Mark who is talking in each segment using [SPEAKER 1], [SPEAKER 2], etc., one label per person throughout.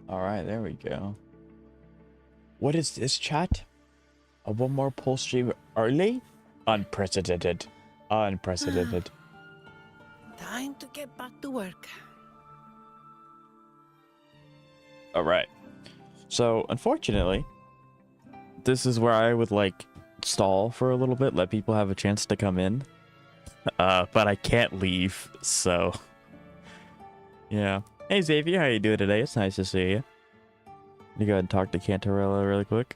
[SPEAKER 1] All right, there we go. What is this, chat? One more pull stream early? Unprecedented. Unprecedented.
[SPEAKER 2] Time to get back to work.
[SPEAKER 1] All right. So, unfortunately, this is where I would like stall for a little bit, let people have a chance to come in. But I can't leave, so yeah. Hey Xavier, how you doing today? It's nice to see you. You go ahead and talk to Cantarella really quick.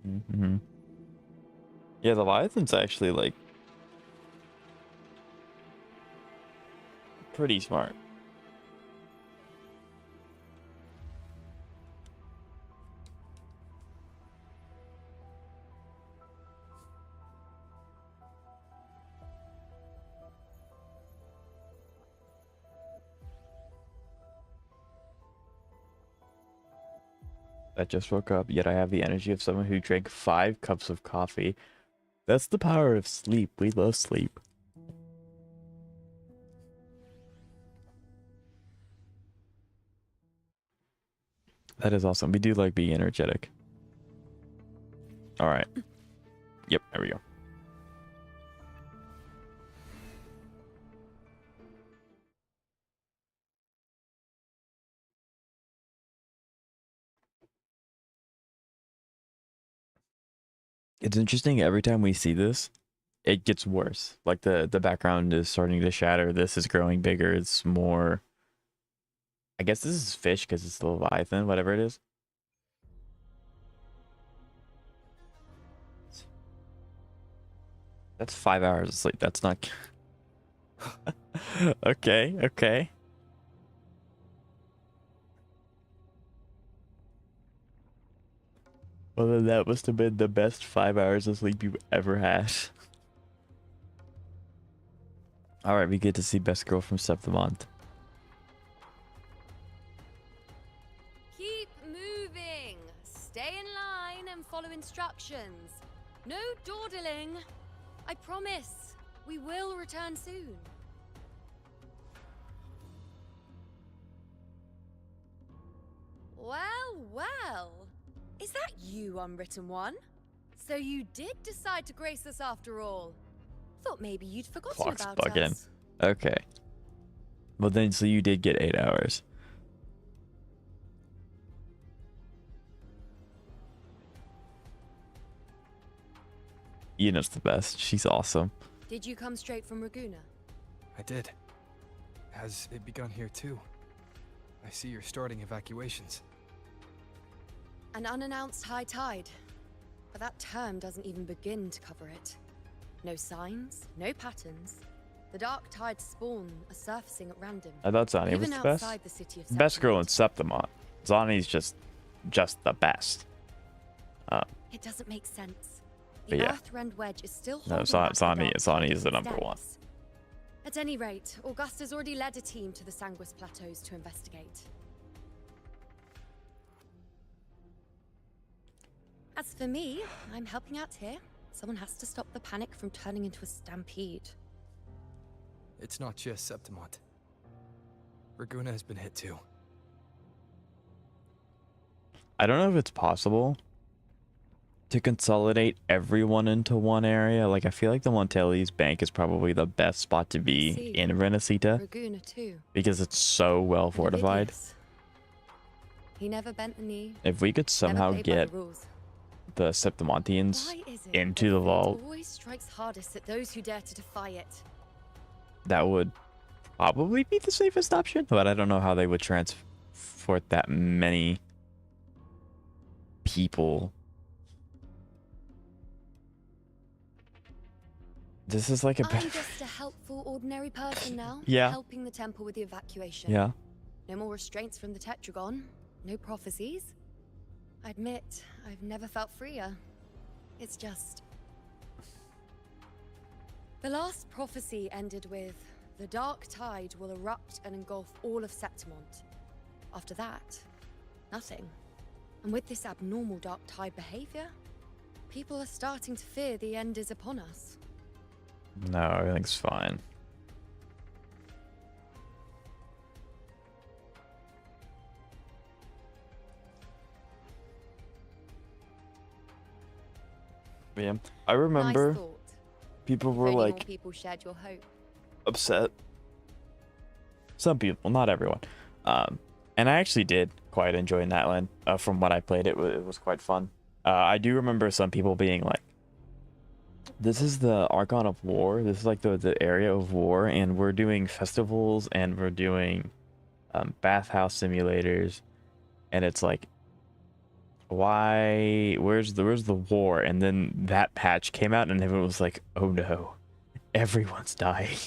[SPEAKER 1] Mm-hmm. Yeah, the Leviathan's actually like pretty smart. I just woke up, yet I have the energy of someone who drank 5 cups of coffee. That's the power of sleep. We love sleep. That is awesome. We do like being energetic. All right. Yep, there we go. It's interesting, every time we see this, it gets worse. Like the background is starting to shatter. This is growing bigger. It's more, I guess this is fish because it's the Leviathan, whatever it is. That's 5 hours of sleep. That's not okay, okay. Well, then that must have been the best 5 hours of sleep you've ever had. All right, we get to see Best Girl from Septimont.
[SPEAKER 3] Keep moving. Stay in line and follow instructions. No dawdling. I promise. We will return soon. Well, well. Is that you, Unwritten One? So you did decide to grace us after all. Thought maybe you'd forgotten
[SPEAKER 1] Clock's
[SPEAKER 3] about
[SPEAKER 1] bugging.
[SPEAKER 3] us.
[SPEAKER 1] Okay. Well then, so you did get 8 hours. Ina's the best. She's awesome.
[SPEAKER 3] Did you come straight from Raguna?
[SPEAKER 4] I did. Has it begun here too? I see you're starting evacuations.
[SPEAKER 3] An unannounced high tide. But that term doesn't even begin to cover it. No signs, no patterns. The dark tide spawn are surfacing at random.
[SPEAKER 1] I thought Zani was
[SPEAKER 3] Even
[SPEAKER 1] the
[SPEAKER 3] outside
[SPEAKER 1] best.
[SPEAKER 3] the city of
[SPEAKER 1] Best girl in
[SPEAKER 3] Septimont.
[SPEAKER 1] Septimont. Zani's just the best.
[SPEAKER 3] It doesn't make sense.
[SPEAKER 1] But
[SPEAKER 3] The
[SPEAKER 1] yeah.
[SPEAKER 3] Earthrend wedge is still
[SPEAKER 1] No,
[SPEAKER 3] holding back the dark
[SPEAKER 1] Zani
[SPEAKER 3] tide
[SPEAKER 1] is the
[SPEAKER 3] as it
[SPEAKER 1] number one.
[SPEAKER 3] stands. At any rate, Augusta's already led a team to the Sanguis Plateaus to investigate. As for me, I'm helping out here. Someone has to stop the panic from turning into a stampede.
[SPEAKER 4] It's not just Septimont. Raguna has been hit too.
[SPEAKER 1] I don't know if it's possible to consolidate everyone into one area. Like, I feel like the Montelli's bank is probably the best spot to be in Rinascita
[SPEAKER 3] Raguna too.
[SPEAKER 1] because it's so well fortified.
[SPEAKER 3] Ovidius. He never bent a knee.
[SPEAKER 1] If we could somehow
[SPEAKER 3] never played by
[SPEAKER 1] get
[SPEAKER 3] the rules.
[SPEAKER 1] the Septimontians
[SPEAKER 3] Why is it
[SPEAKER 1] into
[SPEAKER 3] that
[SPEAKER 1] the
[SPEAKER 3] fate
[SPEAKER 1] vault,
[SPEAKER 3] always strikes hardest at those who dare to defy it?
[SPEAKER 1] that would probably be the safest option. But I don't know how they would transport that many people. This is like a
[SPEAKER 3] I'm just a helpful, ordinary person now.
[SPEAKER 1] Yeah.
[SPEAKER 3] Helping the temple with the evacuation.
[SPEAKER 1] Yeah.
[SPEAKER 3] No more restraints from the Tetragon. No prophecies. I admit, I've never felt freer. It's just... The last prophecy ended with the dark tide will erupt and engulf all of Septimont. After that, nothing. And with this abnormal dark tide behavior, people are starting to fear the end is upon us.
[SPEAKER 1] No, everything's fine. Yeah, I remember
[SPEAKER 3] Nice thought.
[SPEAKER 1] people were
[SPEAKER 3] If only more
[SPEAKER 1] like
[SPEAKER 3] people shared your hope.
[SPEAKER 1] upset. Some people, not everyone. And I actually did quite enjoy Natlan. From what I played, it was quite fun. I do remember some people being like, "This is the Archon of War. This is like the area of war, and we're doing festivals and we're doing bathhouse simulators, and it's like, why? Where's the war?" And then that patch came out, and everyone was like, "Oh no, everyone's dying."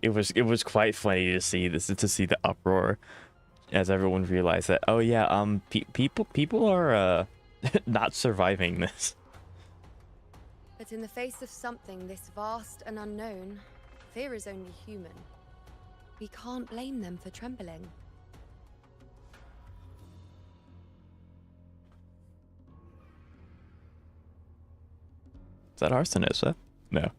[SPEAKER 1] It was quite funny to see the uproar as everyone realized that, oh yeah, people are not surviving this.
[SPEAKER 3] But in the face of something this vast and unknown, fear is only human. We can't blame them for trembling.
[SPEAKER 1] Is that Arsonissa? No.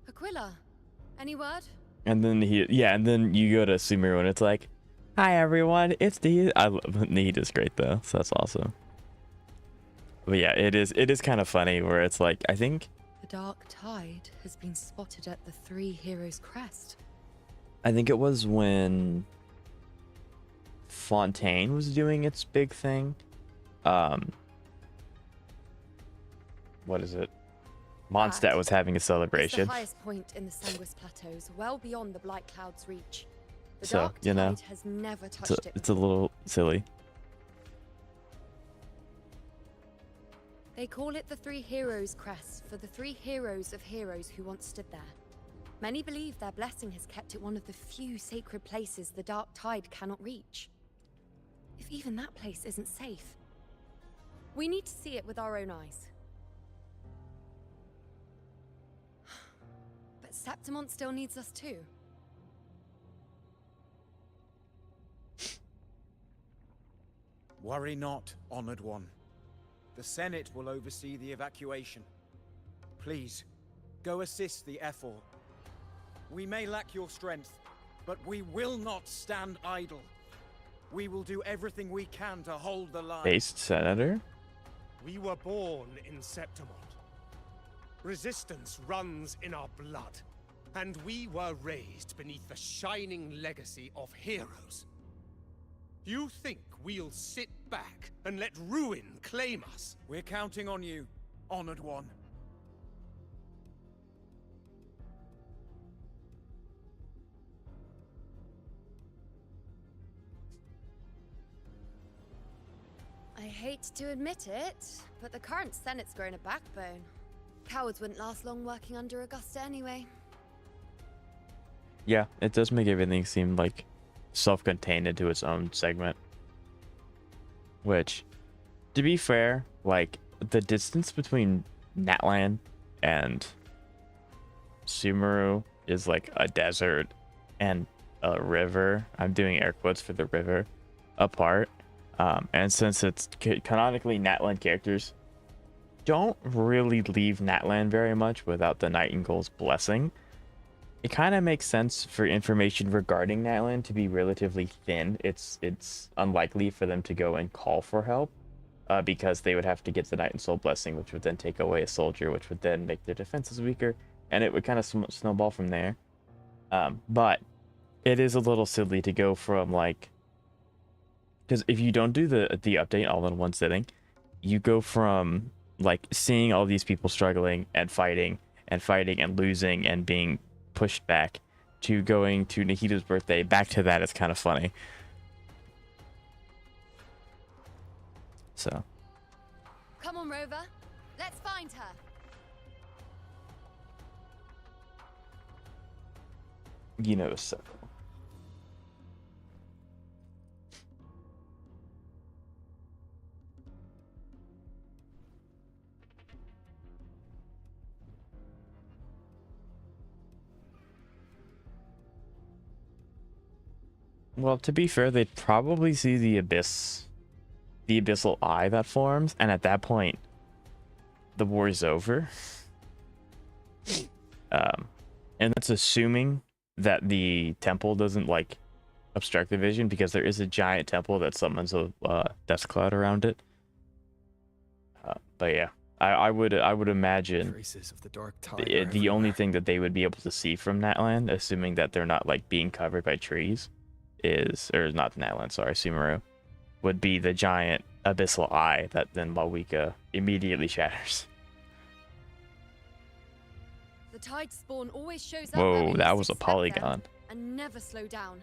[SPEAKER 3] Aquila, any word?
[SPEAKER 1] And then and then you go to Sumeru and it's like, "Hi everyone, it's Nihid." Nihid is great though, so that's awesome. But yeah, it is kind of funny where it's like, I think
[SPEAKER 3] The dark tide has been spotted at the Three Heroes Crest.
[SPEAKER 1] it was when Fontaine was doing its big thing. What is it? Mondstadt was having a
[SPEAKER 3] It's
[SPEAKER 1] celebration.
[SPEAKER 3] the highest point in the Sanguis Plateaus, well beyond the Blight Cloud's reach. The
[SPEAKER 1] So,
[SPEAKER 3] dark
[SPEAKER 1] you know,
[SPEAKER 3] tide has never touched it.
[SPEAKER 1] It's a little silly.
[SPEAKER 3] They call it the Three Heroes Crest for the three heroes of heroes who once stood there. Many believe their blessing has kept it one of the few sacred places the dark tide cannot reach. If even that place isn't safe, we need to see it with our own eyes. But Septimont still needs us too.
[SPEAKER 5] Worry not, honored one. The Senate will oversee the evacuation. Please, go assist the Ephor. We may lack your strength, but we will not stand idle. We will do everything we can to hold the line.
[SPEAKER 1] Based Senator?
[SPEAKER 6] We were born in Septimont. Resistance runs in our blood, and we were raised beneath the shining legacy of heroes. You think we'll sit back and let ruin claim us?
[SPEAKER 5] We're counting on you, honored one.
[SPEAKER 3] I hate to admit it, but the current Senate's grown a backbone. Cowards wouldn't last long working under Augusta anyway.
[SPEAKER 1] Yeah, it does make everything seem like self-contained into its own segment. Which, to be fair, like, the distance between Natlan and Sumeru is like a desert and a river. I'm doing air quotes for the river apart. And since it's canonically Natlan characters don't really leave Natlan very much without the Nightingale's blessing, it kind of makes sense for information regarding Natlan to be relatively thin. It's unlikely for them to go and call for help, because they would have to get the Nightingale blessing, which would then take away a soldier, which would then make their defenses weaker, and it would kind of snowball from there. But it is a little silly to go from like, because if you don't do the update all in one sitting, you go from like seeing all these people struggling and fighting and losing and being pushed back to going to Nahida's birthday. Back to that is kind of funny. So.
[SPEAKER 3] Come on, Rover. Let's find her.
[SPEAKER 1] You know, so cool. Well, to be fair, they'd probably see the abyss, the abyssal eye that forms, and at that point, the war is over. And that's assuming that the temple doesn't like obstruct the vision, because there is a giant temple that summons a dust cloud around it. But yeah, I would imagine
[SPEAKER 4] Traces of the dark tide
[SPEAKER 1] the only thing that they would be able to see from Natland, assuming that they're not like being covered by trees, is, or not Natland, sorry, Sumeru, would be the giant abyssal eye that then Malwika immediately shatters.
[SPEAKER 3] The tide spawn always shows up.
[SPEAKER 1] Whoa,
[SPEAKER 3] where we
[SPEAKER 1] that
[SPEAKER 3] least
[SPEAKER 1] was a
[SPEAKER 3] expect them,
[SPEAKER 1] polygon.
[SPEAKER 3] and never slow down.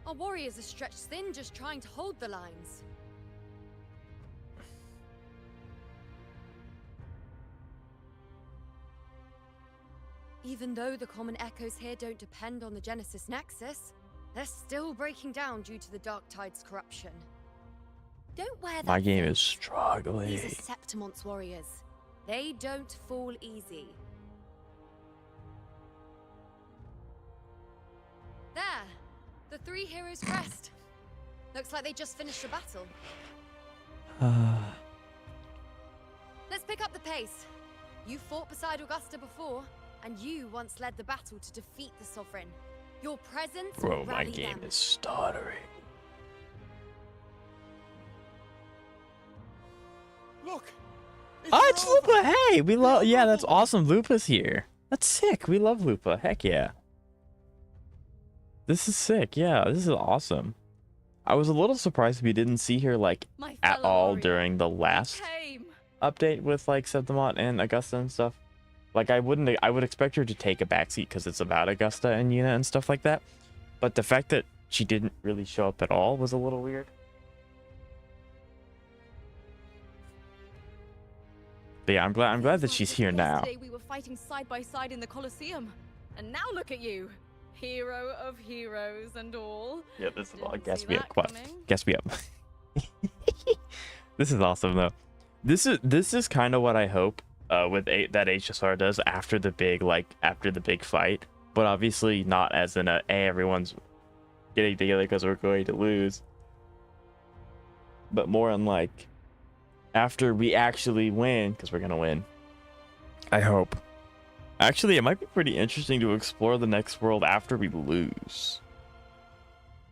[SPEAKER 3] Our warriors are stretched thin just trying to hold the lines. Even though the common echoes here don't depend on the Genesis Nexus, they're still breaking down due to the Dark Tide's corruption. Don't wear that.
[SPEAKER 1] My game is
[SPEAKER 3] face.
[SPEAKER 1] struggling.
[SPEAKER 3] These are Septimon's warriors. They don't fall easy. There! The three heroes crest. Looks like they just finished a battle. Let's pick up the pace. You fought beside Augusta before, and you once led the battle to defeat the Sovereign. Your presence will
[SPEAKER 1] Bro, my
[SPEAKER 3] rally
[SPEAKER 1] game
[SPEAKER 3] them.
[SPEAKER 1] is stuttering.
[SPEAKER 6] Look!
[SPEAKER 1] Oh, it's Lupa! Hey, we love. Yeah, that's awesome. Lupa's here. That's sick. We love Lupa. Heck yeah. This is sick. Yeah, this is awesome. I was a little surprised we didn't see her like
[SPEAKER 3] My
[SPEAKER 1] at
[SPEAKER 3] fellow
[SPEAKER 1] all
[SPEAKER 3] warrior,
[SPEAKER 1] during the
[SPEAKER 3] you
[SPEAKER 1] last
[SPEAKER 3] came.
[SPEAKER 1] update with like Septimont and Augusta and stuff. Like I would expect her to take a backseat because it's about Augusta and Yuna and stuff like that. But the fact that she didn't really show up at all was a little weird. But yeah, I'm glad that she's here now.
[SPEAKER 7] Yesterday we were fighting side by side in the Colosseum, and now look at you, hero of heroes and all.
[SPEAKER 1] Yeah, this is all.
[SPEAKER 7] Didn't
[SPEAKER 1] Guess
[SPEAKER 7] see
[SPEAKER 1] me
[SPEAKER 7] that
[SPEAKER 1] up. What?
[SPEAKER 7] coming.
[SPEAKER 1] Guess me up. This is awesome though. This is kind of what I hope with that HSR does after the big fight, but obviously not as in a hey, everyone's getting together because we're going to lose, but more in like after we actually win, because we're gonna win. I hope. Actually, it might be pretty interesting to explore the next world after we lose,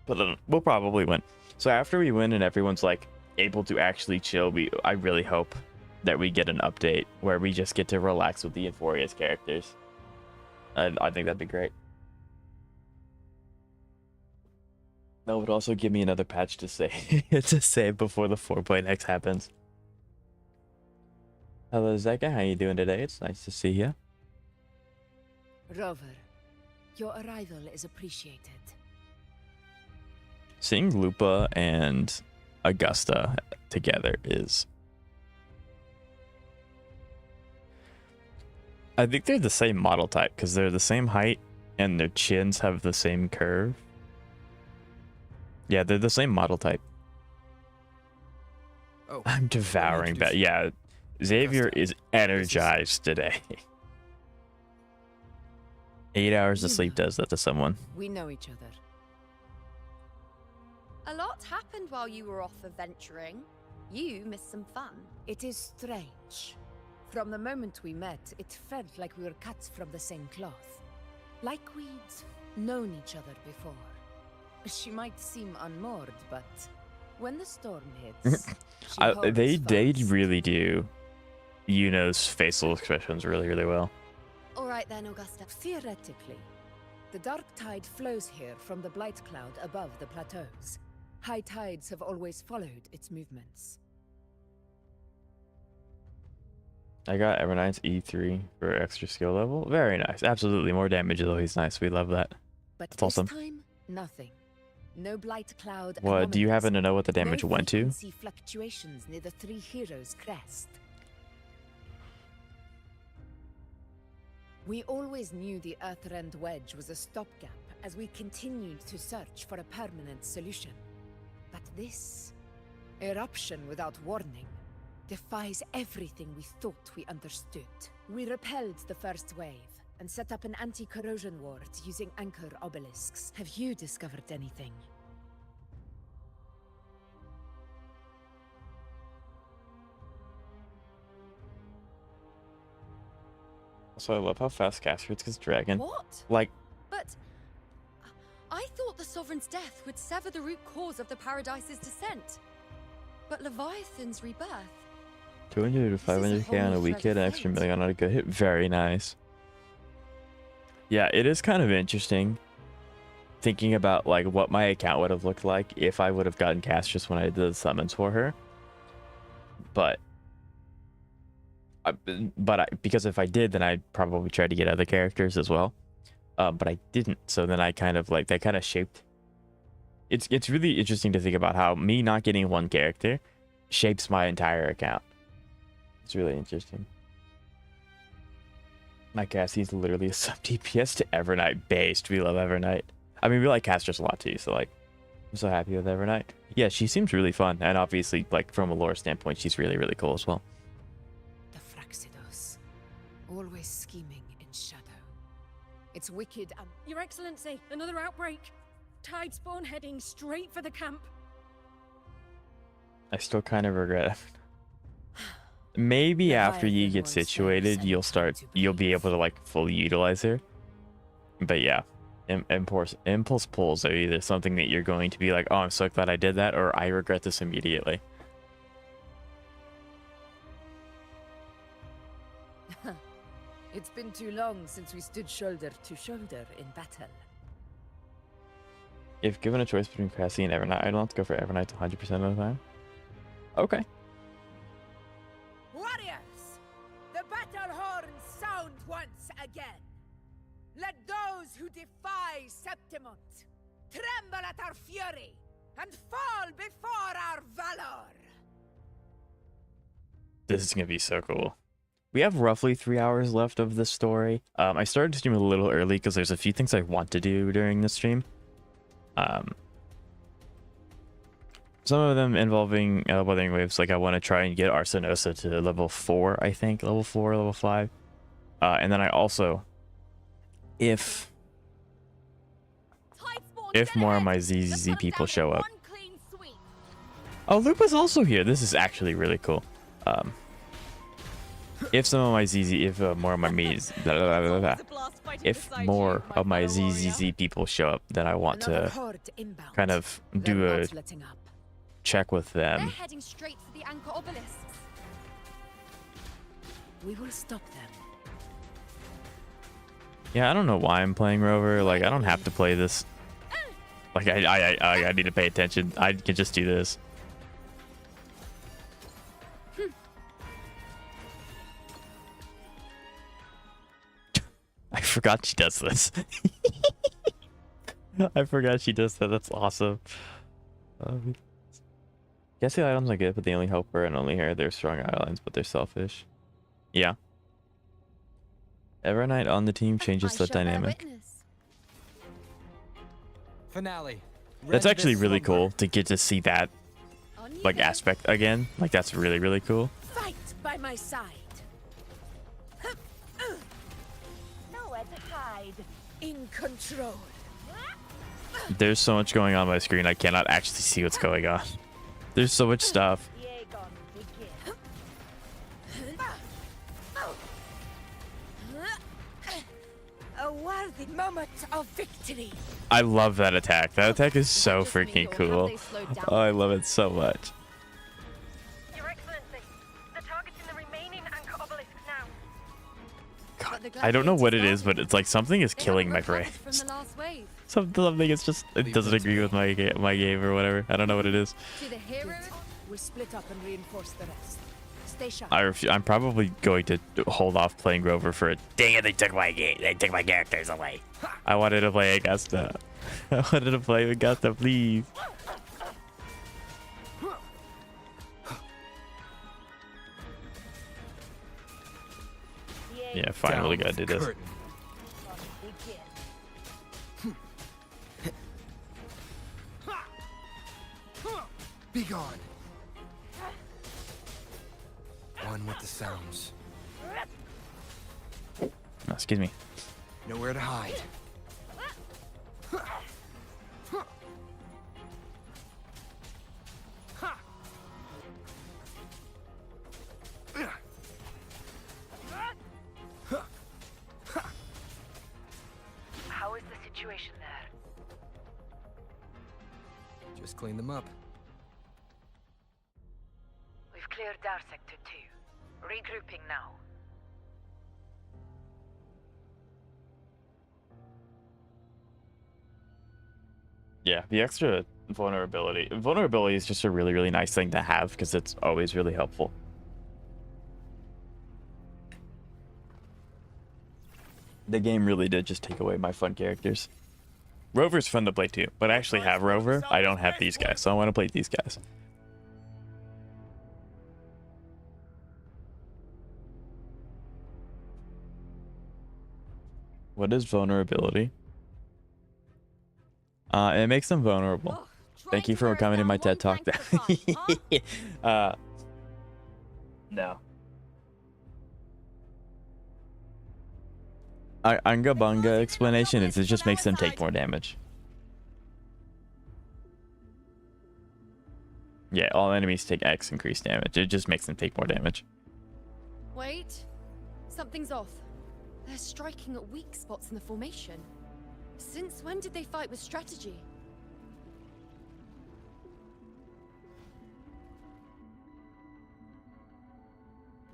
[SPEAKER 1] but we'll probably win. So after we win and everyone's like able to actually chill, I really hope that we get an update where we just get to relax with the Euphoria's characters. I think that'd be great. That would also give me another patch to say to save before the 4.x happens. Hello Zeka, how you doing today? It's nice to see you.
[SPEAKER 2] Rover, your arrival is appreciated.
[SPEAKER 1] Seeing Lupa and Augusta together is... I think they're the same model type because they're the same height and their chins have the same curve. Yeah, they're the same model type.
[SPEAKER 4] Oh,
[SPEAKER 1] I'm devouring that. Yeah, Xavier is energized today. 8 hours of sleep does that to someone.
[SPEAKER 2] We know each other.
[SPEAKER 3] A lot happened while you were off adventuring. You missed some fun.
[SPEAKER 2] It is strange. From the moment we met, it felt like we were cut from the same cloth. Like we'd known each other before. She might seem unmoored, but when the storm hits, she holds
[SPEAKER 1] They
[SPEAKER 2] fast.
[SPEAKER 1] really do Yuno's facial expressions really, really well.
[SPEAKER 3] All right then, Augusta.
[SPEAKER 2] Theoretically, the dark tide flows here from the blight cloud above the plateaus. High tides have always followed its movements.
[SPEAKER 1] I got Evernine's E3 for extra skill level. Very nice. Absolutely. More damage though. He's nice. We love that.
[SPEAKER 2] But
[SPEAKER 1] That's
[SPEAKER 2] this
[SPEAKER 1] awesome.
[SPEAKER 2] time, nothing. No blight cloud.
[SPEAKER 1] What, do you
[SPEAKER 2] anomalies.
[SPEAKER 1] happen to know what the damage
[SPEAKER 2] No
[SPEAKER 1] went to?
[SPEAKER 2] frequency fluctuations near the three heroes' crest. We always knew the Earthrend Wedge was a stopgap as we continued to search for a permanent solution. But this eruption without warning defies everything we thought we understood. We repelled the first wave and set up an anti-corrosion ward using anchor obelisks. Have you discovered anything?
[SPEAKER 1] Also, I love how fast Caster's gets dragon.
[SPEAKER 3] What?
[SPEAKER 1] Like,
[SPEAKER 3] But I thought the Sovereign's death would sever the root cause of the Paradise's descent. But Leviathan's rebirth.
[SPEAKER 1] 200 to
[SPEAKER 3] This is a
[SPEAKER 1] 500k on a
[SPEAKER 3] whole
[SPEAKER 1] weak hit,
[SPEAKER 3] thread
[SPEAKER 1] an
[SPEAKER 3] of
[SPEAKER 1] extra
[SPEAKER 3] fate.
[SPEAKER 1] million on a good hit. Very nice. Yeah, it is kind of interesting thinking about like what my account would have looked like if I would have gotten cast just when I did the summons for her. But because if I did, then I'd probably try to get other characters as well. But I didn't, so then I kind of like that kind of shaped. It's really interesting to think about how me not getting one character shapes my entire account. It's really interesting. My Cassie's literally a sub DPS to Evernight based. We love Evernight. I mean, we like Castress a lot too, so like, I'm so happy with Evernight. Yeah, she seems really fun, and obviously, like from a lore standpoint, she's really, really cool as well.
[SPEAKER 2] The Fraxidos, always scheming in shadow. It's wicked and
[SPEAKER 8] Your Excellency, another outbreak. Tide spawn heading straight for the camp.
[SPEAKER 1] I still kind of regret it. Maybe after you
[SPEAKER 2] Leviathan
[SPEAKER 1] get
[SPEAKER 2] once there
[SPEAKER 1] situated,
[SPEAKER 2] said
[SPEAKER 1] you'll
[SPEAKER 2] time to
[SPEAKER 1] you'll be
[SPEAKER 2] breathe.
[SPEAKER 1] able to like fully utilize her. But yeah, impulse pulls are either something that you're going to be like, oh, I'm so glad I did that, or I regret this immediately.
[SPEAKER 2] It's been too long since we stood shoulder to shoulder in battle.
[SPEAKER 1] If given a choice between Cassie and Evernight, I'd want to go for Evernight 100% of the time. Okay.
[SPEAKER 2] Warriors! The battle horns sound once again! Let those who defy Septimont tremble at our fury and fall before our valor!
[SPEAKER 1] This is going to be so cool. We have roughly 3 hours left of this story. I started to stream a little early because there's a few things I want to do during the stream. Some of them involving Wuthering Waves, like I want to try and get Arsenosa to level 4, I think. Level 4, level 5. And then I also, if more of my ZZZ people show up. Oh, Lupa's also here. This is actually really cool. If some of my ZZ, if more of my me's, if more of my ZZZ people show up, then I want
[SPEAKER 2] Another
[SPEAKER 1] to
[SPEAKER 2] horde inbound.
[SPEAKER 1] kind of
[SPEAKER 2] They're
[SPEAKER 1] do a
[SPEAKER 2] not letting up.
[SPEAKER 1] check with
[SPEAKER 3] They're
[SPEAKER 1] them.
[SPEAKER 3] heading straight for the anchor obelisks.
[SPEAKER 2] We will stop them.
[SPEAKER 1] Yeah, I don't know why I'm playing Rover. Like, I don't have to play this. Like, I need to pay attention. I can just do this. I forgot she does this. I forgot she does that. That's awesome. Guess the items are good, but they only help her and only her. They're strong islands, but they're selfish. Yeah. Evernight on the team changes the
[SPEAKER 3] I shall bear
[SPEAKER 1] dynamic.
[SPEAKER 3] witness.
[SPEAKER 4] Finale.
[SPEAKER 1] That's
[SPEAKER 4] Rend
[SPEAKER 1] actually
[SPEAKER 4] this
[SPEAKER 1] really
[SPEAKER 4] slumber.
[SPEAKER 1] cool to get to see that
[SPEAKER 3] On you
[SPEAKER 1] like
[SPEAKER 3] go.
[SPEAKER 1] aspect again. Like that's really, really cool.
[SPEAKER 2] Fight by my side. Nowhere to hide. In control.
[SPEAKER 1] There's so much going on my screen, I cannot actually see what's going on. There's so much stuff.
[SPEAKER 2] A worthy moment of victory.
[SPEAKER 1] I love that attack. That attack is so
[SPEAKER 3] Just me,
[SPEAKER 1] freaking
[SPEAKER 3] or have
[SPEAKER 1] cool.
[SPEAKER 3] they slowed down?
[SPEAKER 1] Oh, I love it so much.
[SPEAKER 8] Your Excellency, they're targeting the remaining anchor obelisks now.
[SPEAKER 3] But the
[SPEAKER 1] I don't know what it
[SPEAKER 3] gladiators
[SPEAKER 1] is, but it's like something is
[SPEAKER 3] They
[SPEAKER 1] killing my
[SPEAKER 3] haven't
[SPEAKER 1] brain.
[SPEAKER 3] recovered from the last wave.
[SPEAKER 1] Something is just it doesn't agree with my game or whatever. I don't know what it is.
[SPEAKER 3] To the hero.
[SPEAKER 2] We'll split up and reinforce the rest. Stay sharp.
[SPEAKER 1] I'm probably going to hold off playing Rover for a. Dang it! They took my game. They took my characters away. I wanted to play Augusta. I wanted to play Augusta, please. Yeah, finally
[SPEAKER 4] Down
[SPEAKER 1] gotta do
[SPEAKER 4] the
[SPEAKER 1] this.
[SPEAKER 4] curtain. Be gone. One with the sounds.
[SPEAKER 1] Oh, excuse me.
[SPEAKER 4] Nowhere to hide.
[SPEAKER 8] situation there?
[SPEAKER 4] Just clean them up.
[SPEAKER 8] We've cleared our sector 2. Regrouping now.
[SPEAKER 1] Yeah, the extra vulnerability. Vulnerability is just a really, really nice thing to have because it's always really helpful. The game really did just take away my fun characters. Rover's fun to play too, but I actually have Rover. I don't have these guys, so I want to play these guys. What is vulnerability? It makes them vulnerable.
[SPEAKER 7] Oh,
[SPEAKER 1] Thank you for coming to my TED Talk. No. Unga Bunga explanation is it just makes them take more damage. Yeah, all enemies take X increased damage. It just makes them take more damage.
[SPEAKER 3] Wait. Something's off. They're striking at weak spots in the formation. Since when did they fight with strategy?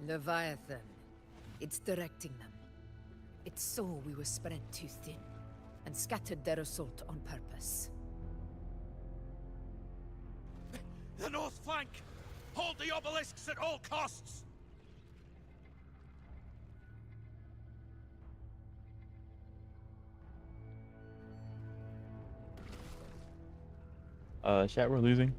[SPEAKER 2] Leviathan. It's directing them. It saw we were spread too thin, and scattered their assault on purpose.
[SPEAKER 6] The north flank! Hold the obelisks at all costs!
[SPEAKER 1] Chat, we're losing.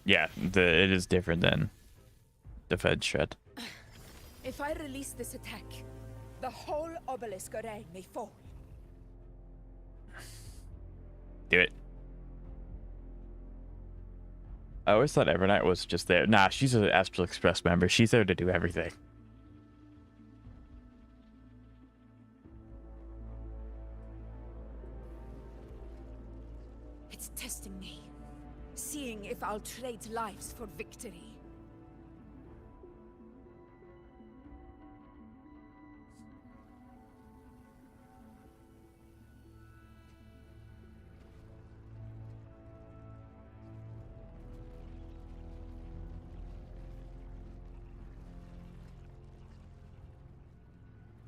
[SPEAKER 1] Yeah, it is different than the Fed shred.
[SPEAKER 2] If I release this attack, the whole obelisk array may fall.
[SPEAKER 1] Do it. I always thought Evernight was just there. Nah, she's an Astral Express member. She's there to do everything.
[SPEAKER 2] It's testing me, seeing if I'll trade lives for victory.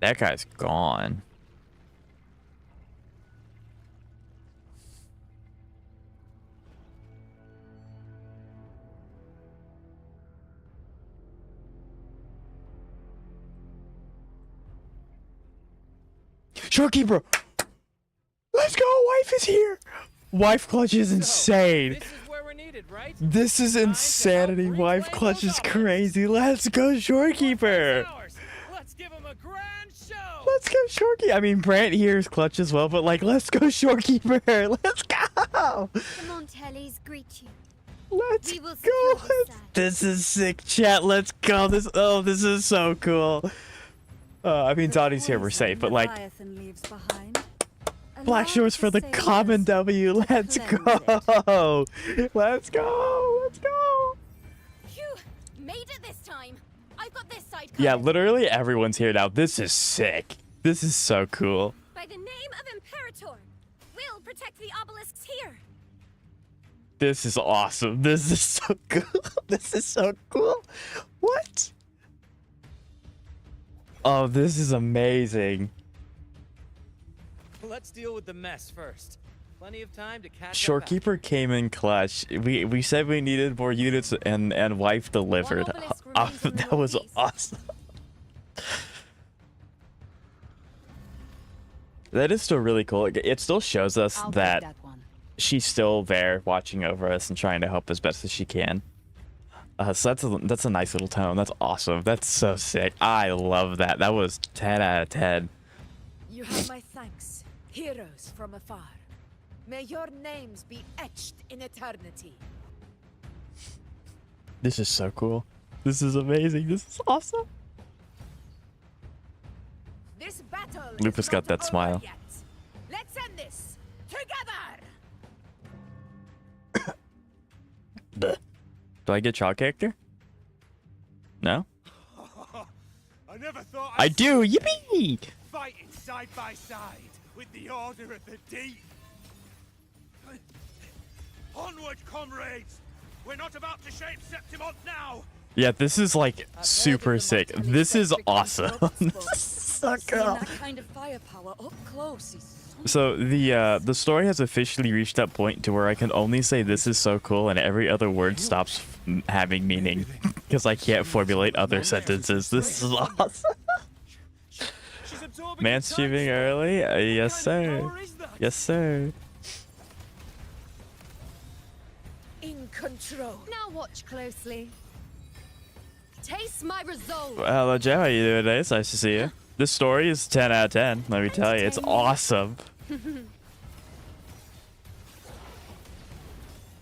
[SPEAKER 1] That guy's gone. Shorekeeper! Let's go! Wife is here! Wife clutch is insane.
[SPEAKER 5] This is where we're needed, right?
[SPEAKER 1] This is insanity. Wife clutch is crazy. Let's go, Shorekeeper!
[SPEAKER 5] Let's give him a grand show.
[SPEAKER 1] Let's go, Shorekeeper. I mean, Brant here is clutch as well, but like, let's go, Shorekeeper. Let's go!
[SPEAKER 9] The Montellis greet you.
[SPEAKER 1] Let's
[SPEAKER 9] We will
[SPEAKER 1] go!
[SPEAKER 9] secure this side.
[SPEAKER 1] This is sick, chat. Let's go. This is so cool. I mean, Dottie's here, we're safe, but like, Black Shores for the common W. Let's go. Let's go. Let's go.
[SPEAKER 9] Phew! Made it this time. I've got this side covered.
[SPEAKER 1] Yeah, literally everyone's here now. This is sick. This is so cool.
[SPEAKER 9] By the name of Imperator, we'll protect the obelisks here.
[SPEAKER 1] This is awesome. This is so cool. This is so cool. What? Oh, this is amazing.
[SPEAKER 5] Let's deal with the mess first. Plenty of time to catch
[SPEAKER 1] Shorekeeper came in clutch. We said we needed more units, and wife delivered. That was awesome. That is still really cool. It still shows us that she's still there watching over us and trying to help as best as she can. So that's a nice little tone. That's awesome. That's so sick. I love that. That was 10 out of 10.
[SPEAKER 2] You have my thanks, heroes from afar. May your names be etched in eternity.
[SPEAKER 1] This is so cool. This is amazing. This is awesome.
[SPEAKER 2] This battle
[SPEAKER 1] Lupus
[SPEAKER 2] is
[SPEAKER 1] got
[SPEAKER 2] not
[SPEAKER 1] that smile.
[SPEAKER 2] over yet. Let's end this together.
[SPEAKER 1] Do I get child character? No?
[SPEAKER 6] I never thought
[SPEAKER 1] I
[SPEAKER 6] I'd
[SPEAKER 1] do. Yippee!
[SPEAKER 6] fighting side by side with the Order of the Deep. Onward, comrades! We're not about to shape Septimont now!
[SPEAKER 1] Yeah, this is like super sick. This is awesome. So cool.
[SPEAKER 3] That kind of firepower up close is
[SPEAKER 1] So the story has officially reached that point to where I can only say this is so cool, and every other word stops having meaning because I can't formulate other sentences. This is awesome. Man streaming early? Yes, sir. Yes, sir.
[SPEAKER 2] In control.
[SPEAKER 3] Now watch closely. Taste my resolve.
[SPEAKER 1] Well, hello, Joe. How you doing today? It's nice to see you. This story is 10 out of 10. Let me tell you, it's awesome.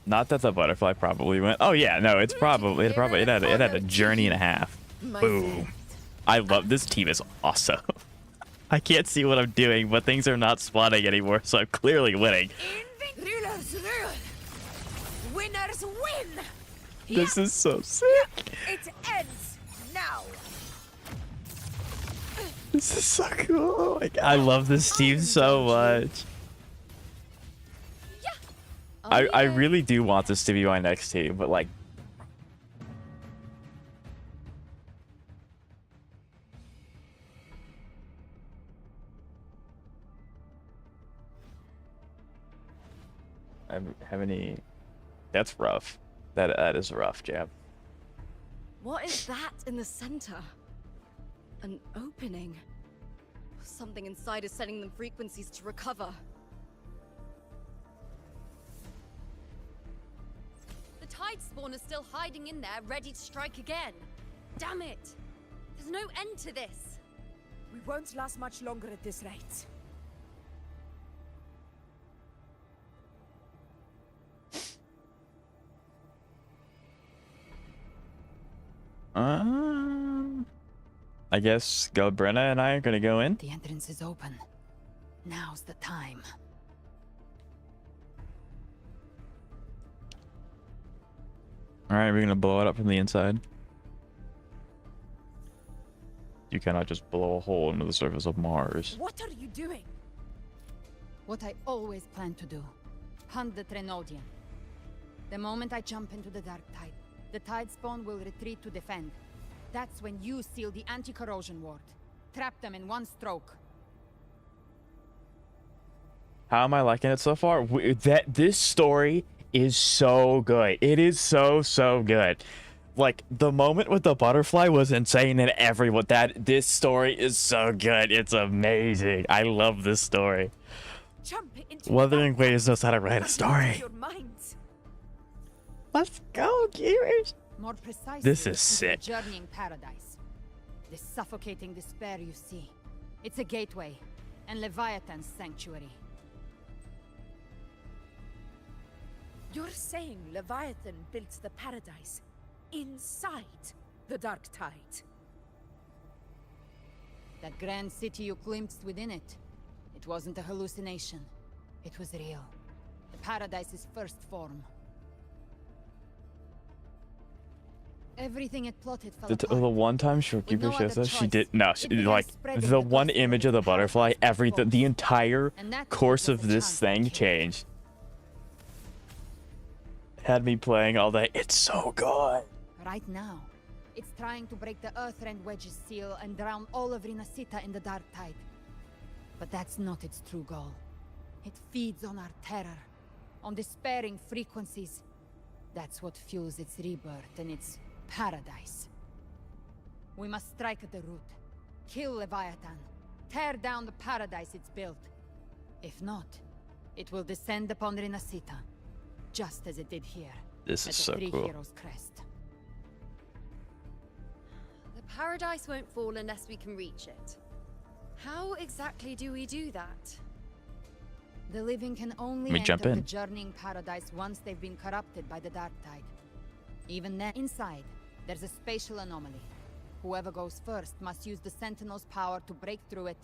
[SPEAKER 1] Not that the butterfly probably went. Oh yeah, no, it's probably it had a journey and a half. Boom. I love this team. Is awesome. I can't see what I'm doing, but things are not spawning anymore, so I'm clearly winning.
[SPEAKER 2] Rulers rule. Winners win.
[SPEAKER 1] This is so sick.
[SPEAKER 2] It ends now.
[SPEAKER 1] This is so cool. Like, I love this team so much. I really do want this to be my next team, but like. I have any. That's rough. That is rough, Jab.
[SPEAKER 7] What is that in the center? An opening. Something inside is sending them frequencies to recover.
[SPEAKER 3] The tide spawn is still hiding in there, ready to strike again. Damn it! There's no end to this.
[SPEAKER 2] We won't last much longer at this rate.
[SPEAKER 1] I guess Galbrena and I are gonna go in.
[SPEAKER 2] The entrance is open. Now's the time.
[SPEAKER 1] All right, we're gonna blow it up from the inside. You cannot just blow a hole into the surface of Mars.
[SPEAKER 2] What are you doing?
[SPEAKER 10] What I always planned to do. Hunt the Trenodian. The moment I jump into the Dark Tide, the Tide Spawn will retreat to defend. That's when you seal the anti-corrosion ward. Trap them in one stroke.
[SPEAKER 1] How am I liking it so far? This story is so good. It is so good. Like, the moment with the butterfly was insane, and everyone this story is so good. It's amazing. I love this story.
[SPEAKER 2] Jump into
[SPEAKER 1] Wuthering Waves knows how to write a story.
[SPEAKER 2] your minds.
[SPEAKER 1] Let's go, gamers.
[SPEAKER 10] More precisely,
[SPEAKER 1] This is
[SPEAKER 10] into the
[SPEAKER 1] sick.
[SPEAKER 10] journeying paradise. This suffocating despair you see. It's a gateway, and Leviathan's sanctuary.
[SPEAKER 2] You're saying Leviathan built the paradise inside the Dark Tide?
[SPEAKER 10] That grand city you glimpsed within it. It wasn't a hallucination. It was real. The paradise's first form. Everything it plotted fell
[SPEAKER 1] The
[SPEAKER 10] apart.
[SPEAKER 1] one time
[SPEAKER 10] With
[SPEAKER 1] Shopkeeper
[SPEAKER 10] no
[SPEAKER 1] shows
[SPEAKER 10] other
[SPEAKER 1] us, she
[SPEAKER 10] choice,
[SPEAKER 1] did no.
[SPEAKER 10] it began
[SPEAKER 1] Like
[SPEAKER 10] spreading
[SPEAKER 1] the
[SPEAKER 10] the
[SPEAKER 1] one
[SPEAKER 10] gospel
[SPEAKER 1] image of the butterfly,
[SPEAKER 10] paradise
[SPEAKER 1] everything,
[SPEAKER 10] force.
[SPEAKER 1] the entire
[SPEAKER 10] And that
[SPEAKER 1] course
[SPEAKER 10] was
[SPEAKER 1] of
[SPEAKER 10] a
[SPEAKER 1] this
[SPEAKER 10] chance
[SPEAKER 1] thing
[SPEAKER 10] to kill.
[SPEAKER 1] changed. Had me playing all day. It's so good.
[SPEAKER 10] Right now, it's trying to break the Earthrend Wedge's seal and drown all of Rinascita in the Dark Tide. But that's not its true goal. It feeds on our terror, on despairing frequencies. That's what fuels its rebirth and its paradise. We must strike at the root, kill Leviathan, tear down the paradise it's built. If not, it will descend upon Rinascita, just as it did here.
[SPEAKER 1] This
[SPEAKER 10] at
[SPEAKER 1] is
[SPEAKER 10] the
[SPEAKER 1] so
[SPEAKER 10] Three
[SPEAKER 1] cool.
[SPEAKER 10] Heroes' Crest.
[SPEAKER 3] The paradise won't fall unless we can reach it. How exactly do we do that?
[SPEAKER 10] The living can only
[SPEAKER 1] Let me jump
[SPEAKER 10] enter the
[SPEAKER 1] in.
[SPEAKER 10] journeying paradise once they've been corrupted by the Dark Tide. Even then, inside, there's a spatial anomaly. Whoever goes first must use the Sentinel's power to break through it.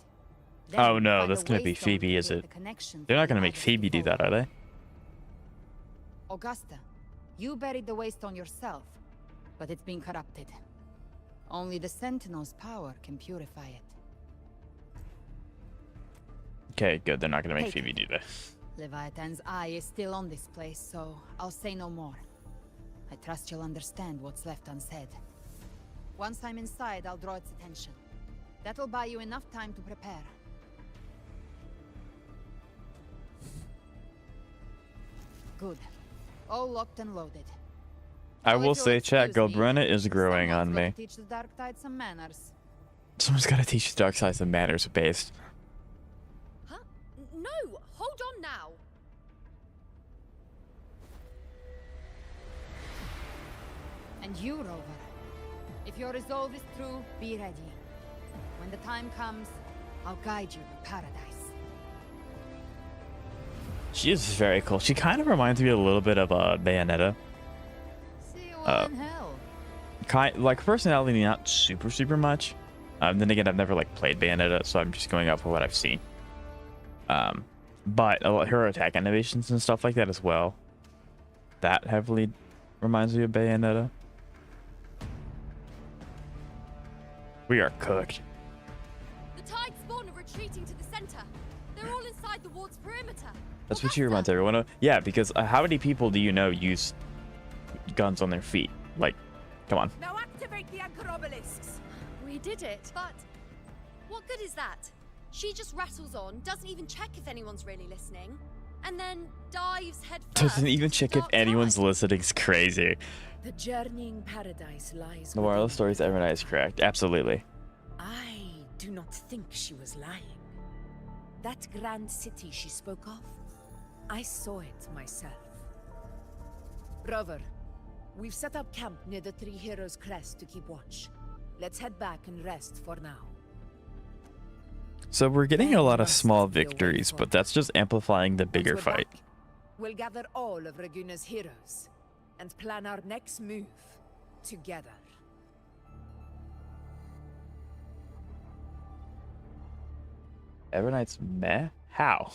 [SPEAKER 10] Then
[SPEAKER 1] Oh no,
[SPEAKER 10] find
[SPEAKER 1] that's
[SPEAKER 10] a
[SPEAKER 1] gonna be
[SPEAKER 10] waystone
[SPEAKER 1] Phoebe,
[SPEAKER 10] to
[SPEAKER 1] is
[SPEAKER 10] create
[SPEAKER 1] it?
[SPEAKER 10] the connection
[SPEAKER 1] They're
[SPEAKER 10] for
[SPEAKER 1] not
[SPEAKER 10] the
[SPEAKER 1] gonna make
[SPEAKER 10] others to
[SPEAKER 1] Phoebe do that,
[SPEAKER 10] follow.
[SPEAKER 1] are they?
[SPEAKER 10] Augusta, you buried the waystone yourself, but it's been corrupted. Only the Sentinel's power can purify it.
[SPEAKER 1] Okay, good. They're not gonna make
[SPEAKER 10] Take
[SPEAKER 1] Phoebe
[SPEAKER 10] it.
[SPEAKER 1] do this.
[SPEAKER 10] Leviathan's eye is still on this place, so I'll say no more. I trust you'll understand what's left unsaid. Once I'm inside, I'll draw its attention. That'll buy you enough time to prepare. Good. All locked and loaded.
[SPEAKER 1] I
[SPEAKER 10] So
[SPEAKER 1] will
[SPEAKER 10] if you'll
[SPEAKER 1] say, chat,
[SPEAKER 10] excuse me,
[SPEAKER 1] Galbrena is growing
[SPEAKER 10] someone's
[SPEAKER 1] on
[SPEAKER 10] gotta
[SPEAKER 1] me.
[SPEAKER 10] Teach the Dark Tide some manners.
[SPEAKER 1] Someone's gotta teach the dark side some manners based.
[SPEAKER 3] Huh? No! Hold on now!
[SPEAKER 10] And you, Rover. If your resolve is true, be ready. When the time comes, I'll guide you to paradise.
[SPEAKER 1] She is very cool. She kind of reminds me a little bit of Bayonetta.
[SPEAKER 10] See you all in hell.
[SPEAKER 1] Like personality, not super much. Then again, I've never like played Bayonetta, so I'm just going off of what I've seen. But her attack animations and stuff like that as well. That heavily reminds me of Bayonetta. We are cooked.
[SPEAKER 9] The tide spawn are retreating to the center. They're all inside the ward's perimeter.
[SPEAKER 1] That's what she reminds everyone of. Yeah, because how many people do you know use guns on their feet? Like, come on.
[SPEAKER 2] Now activate the anchor obelisks.
[SPEAKER 3] We did it, but what good is that? She just rattles on, doesn't even check if anyone's really listening, and then dives head first.
[SPEAKER 1] Doesn't even
[SPEAKER 3] into
[SPEAKER 1] check
[SPEAKER 3] the
[SPEAKER 1] if
[SPEAKER 3] dark
[SPEAKER 1] anyone's
[SPEAKER 3] tide.
[SPEAKER 1] listening. It's crazy.
[SPEAKER 2] The journeying paradise lies.
[SPEAKER 1] The moral of
[SPEAKER 2] within
[SPEAKER 1] the story is every night is correct. Absolutely.
[SPEAKER 2] I do not think she was lying. That grand city she spoke of, I saw it myself. Rover, we've set up camp near the Three Heroes Crest to keep watch. Let's head back and rest for now.
[SPEAKER 1] So we're getting a lot of
[SPEAKER 2] Must
[SPEAKER 1] small
[SPEAKER 2] be a way
[SPEAKER 1] victories, but
[SPEAKER 2] forward.
[SPEAKER 1] that's just amplifying the
[SPEAKER 2] Once
[SPEAKER 1] bigger
[SPEAKER 2] we're
[SPEAKER 1] fight.
[SPEAKER 2] back, we'll gather all of Raguna's heroes and plan our next move together.
[SPEAKER 1] Evernight's meh? How?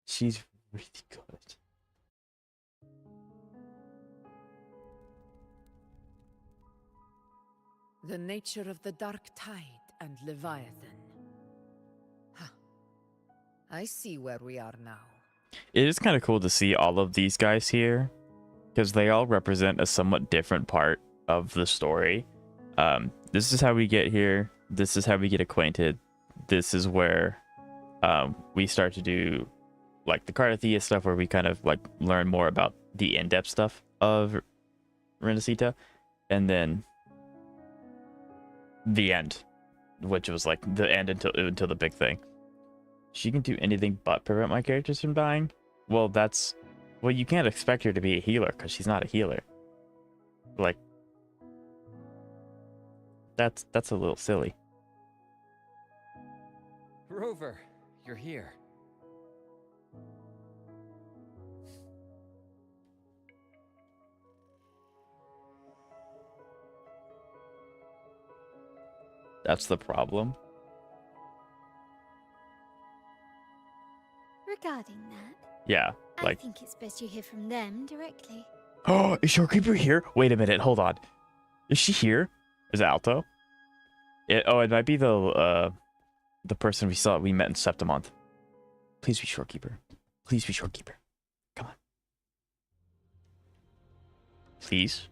[SPEAKER 1] She's really good.
[SPEAKER 2] The nature of the Dark Tide and Leviathan. Huh. I see where we are now.
[SPEAKER 1] It is kind of cool to see all of these guys here, because they all represent a somewhat different part of the story. This is how we get here. This is how we get acquainted. This is where we start to do like the Cardathia stuff, where we kind of like learn more about the in-depth stuff of Rinascita, and then the end, which was like the end until the big thing. She can do anything but prevent my characters from dying. Well, you can't expect her to be a healer because she's not a healer. Like, that's a little silly.
[SPEAKER 11] Rover, you're here.
[SPEAKER 1] That's the problem.
[SPEAKER 9] Regarding that,
[SPEAKER 1] Yeah,
[SPEAKER 9] I think it's best you hear from them directly.
[SPEAKER 1] Oh, is Shorekeeper here? Wait a minute, hold on. Is she here? Is it Alto? It might be the person we met in Septimonth. Please be Shorekeeper. Please be Shorekeeper. Come on. Please.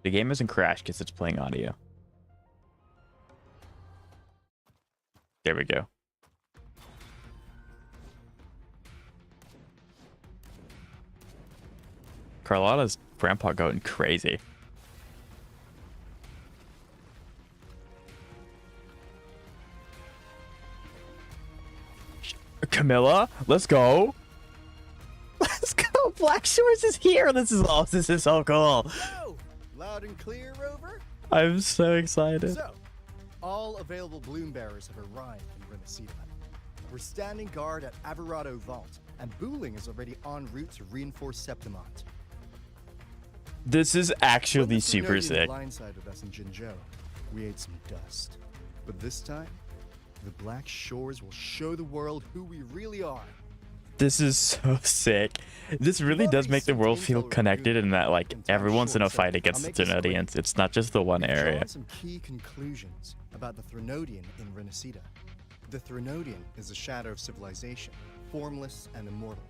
[SPEAKER 1] The game hasn't crashed because it's playing audio. There we go. Carlotta's grandpa going crazy. Camilla, let's go. Let's go. Black Shores is here. This is so cool.
[SPEAKER 12] Hello. Loud and clear, Rover.
[SPEAKER 1] I'm so excited.
[SPEAKER 12] So, all available bloom bearers have arrived in Rinascita. We're standing guard at Averado Vault, and Booling is already en route to reinforce Septimont.
[SPEAKER 1] This is actually super sick.
[SPEAKER 12] Blindsided us in Jinzhou. We ate some dust, but this time, the Black Shores will show the world who we really are.
[SPEAKER 1] This is so sick. This really does make the world feel connected in that, like, everyone's in a fight against the Trinodians. It's not just the one area.
[SPEAKER 12] Some key conclusions about the Trinodian in Rinascita. The Trinodian is a shadow of civilization, formless and immortal.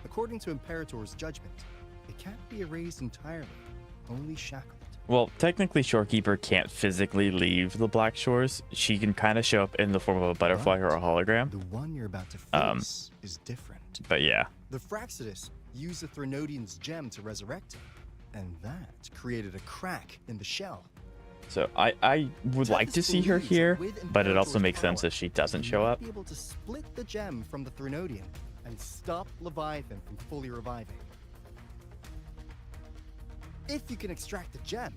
[SPEAKER 12] According to Imperator's judgment, it can't be erased entirely, only shackled.
[SPEAKER 1] Well, technically, Shorekeeper can't physically leave the Black Shores. She can kind of show up in the form of a butterfly or a hologram.
[SPEAKER 12] The one you're about to face is different.
[SPEAKER 1] But yeah.
[SPEAKER 12] The Fraxidus used the Trinodian's gem to resurrect him, and that created a crack in the shell.
[SPEAKER 1] So I would like to see her here, but it also makes sense if she doesn't show up.
[SPEAKER 12] Be able to split the gem from the Trinodian and stop Leviathan from fully reviving. If you can extract the gem,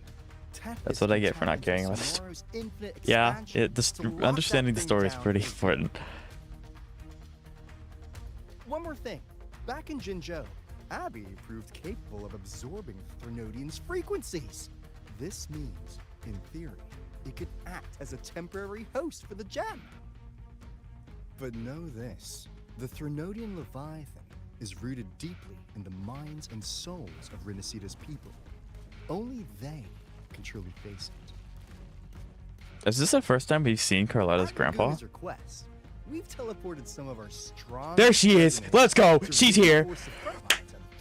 [SPEAKER 1] that's what I get for not caring about this. Yeah, understanding the story is pretty important.
[SPEAKER 12] One more thing. Back in Jinzhou, Abby proved capable of absorbing Trinodian's frequencies. This means, in theory, it could act as a temporary host for the gem. But know this, the Trinodian Leviathan is rooted deeply in the minds and souls of Rinascita's people. Only they can truly face it.
[SPEAKER 1] Is this the first time we've seen Carlotta's grandpa?
[SPEAKER 12] Request, we've teleported some of our strong.
[SPEAKER 1] There she is. Let's go. She's here.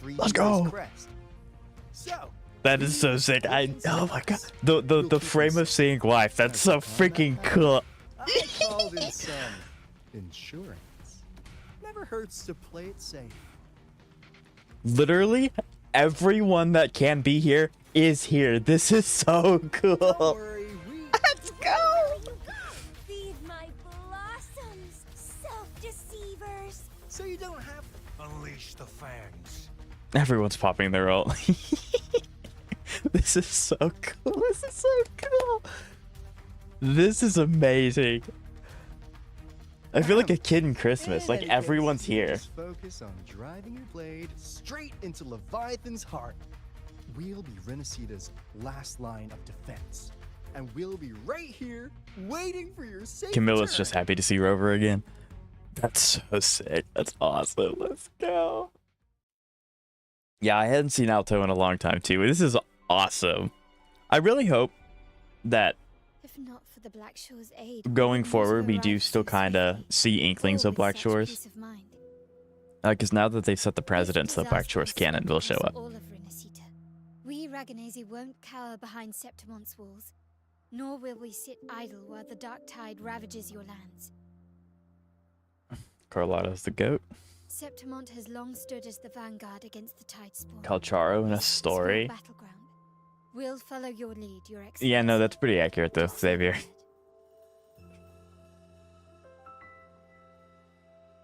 [SPEAKER 1] Let's go.
[SPEAKER 12] So,
[SPEAKER 1] that is so sick. Oh my god. The frame of seeing life. That's so freaking cool.
[SPEAKER 12] I called in some insurance. Never hurts to play it safe.
[SPEAKER 1] Literally, everyone that can be here is here. This is so cool. Let's go.
[SPEAKER 9] Feed my blossoms, self-deceivers.
[SPEAKER 12] So you don't have
[SPEAKER 6] Unleash the fangs.
[SPEAKER 1] Everyone's popping their ult. This is so cool. This is so cool. This is amazing. I feel like a kid in Christmas. Like everyone's here.
[SPEAKER 12] Focus on driving your blade straight into Leviathan's heart. We'll be Rinascita's last line of defense, and we'll be right here waiting for your safe
[SPEAKER 1] Camilla's
[SPEAKER 12] return.
[SPEAKER 1] just happy to see Rover again. That's so sick. That's awesome. Let's go. Yeah, I hadn't seen Alto in a long time too. This is awesome. I really hope that
[SPEAKER 9] If not for the Black Shore's aid,
[SPEAKER 1] going forward we do still kind of see inklings of Black Shores. Because now that they've set the precedence, the Black Shores canon will show up.
[SPEAKER 9] All of Rinascita. We Raganese won't cower behind Septimon's walls, nor will we sit idle while the dark tide ravages your lands.
[SPEAKER 1] Carlotta's the goat.
[SPEAKER 9] Septimont has long stood as the vanguard against the tide spawn.
[SPEAKER 1] Calcharo in a story.
[SPEAKER 9] Battleground. We'll follow your lead, Your Excellency.
[SPEAKER 1] Yeah, no, that's pretty accurate though, Xavier.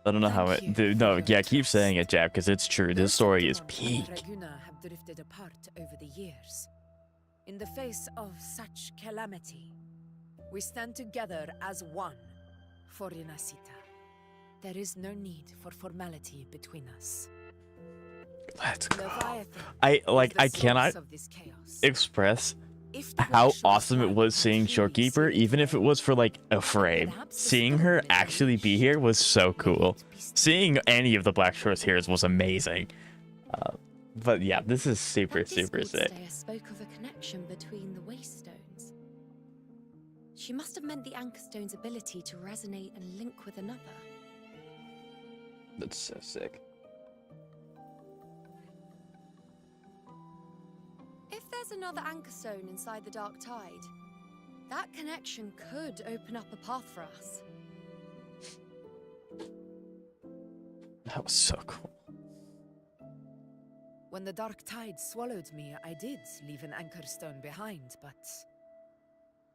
[SPEAKER 1] I don't know how it. Dude, no, yeah, keep saying it, Jab, because it's true. This story is peak.
[SPEAKER 2] Draguna have drifted apart over the years. In the face of such calamity, we stand together as one for Rinascita. There is no need for formality between us.
[SPEAKER 1] Let's go.
[SPEAKER 2] Leviathan
[SPEAKER 1] I
[SPEAKER 2] is the
[SPEAKER 1] cannot
[SPEAKER 2] source of this chaos.
[SPEAKER 1] express
[SPEAKER 2] If the
[SPEAKER 1] how
[SPEAKER 2] Black Shores
[SPEAKER 1] awesome it
[SPEAKER 2] plan
[SPEAKER 1] was seeing
[SPEAKER 2] truly
[SPEAKER 1] Shorekeeper,
[SPEAKER 2] saved
[SPEAKER 1] even if it was for like a frame. Seeing her actually be here was so cool. Seeing any of the Black Shores here was amazing. But yeah, this is super
[SPEAKER 3] That
[SPEAKER 1] sick.
[SPEAKER 3] Discord spoke of a connection between the waste stones. She must have meant the Anchor Stone's ability to resonate and link with another.
[SPEAKER 1] That's so sick.
[SPEAKER 3] If there's another Anchor Stone inside the Dark Tide, that connection could open up a path for us.
[SPEAKER 1] That was so cool.
[SPEAKER 2] When the dark tide swallowed me, I did leave an anchor stone behind, but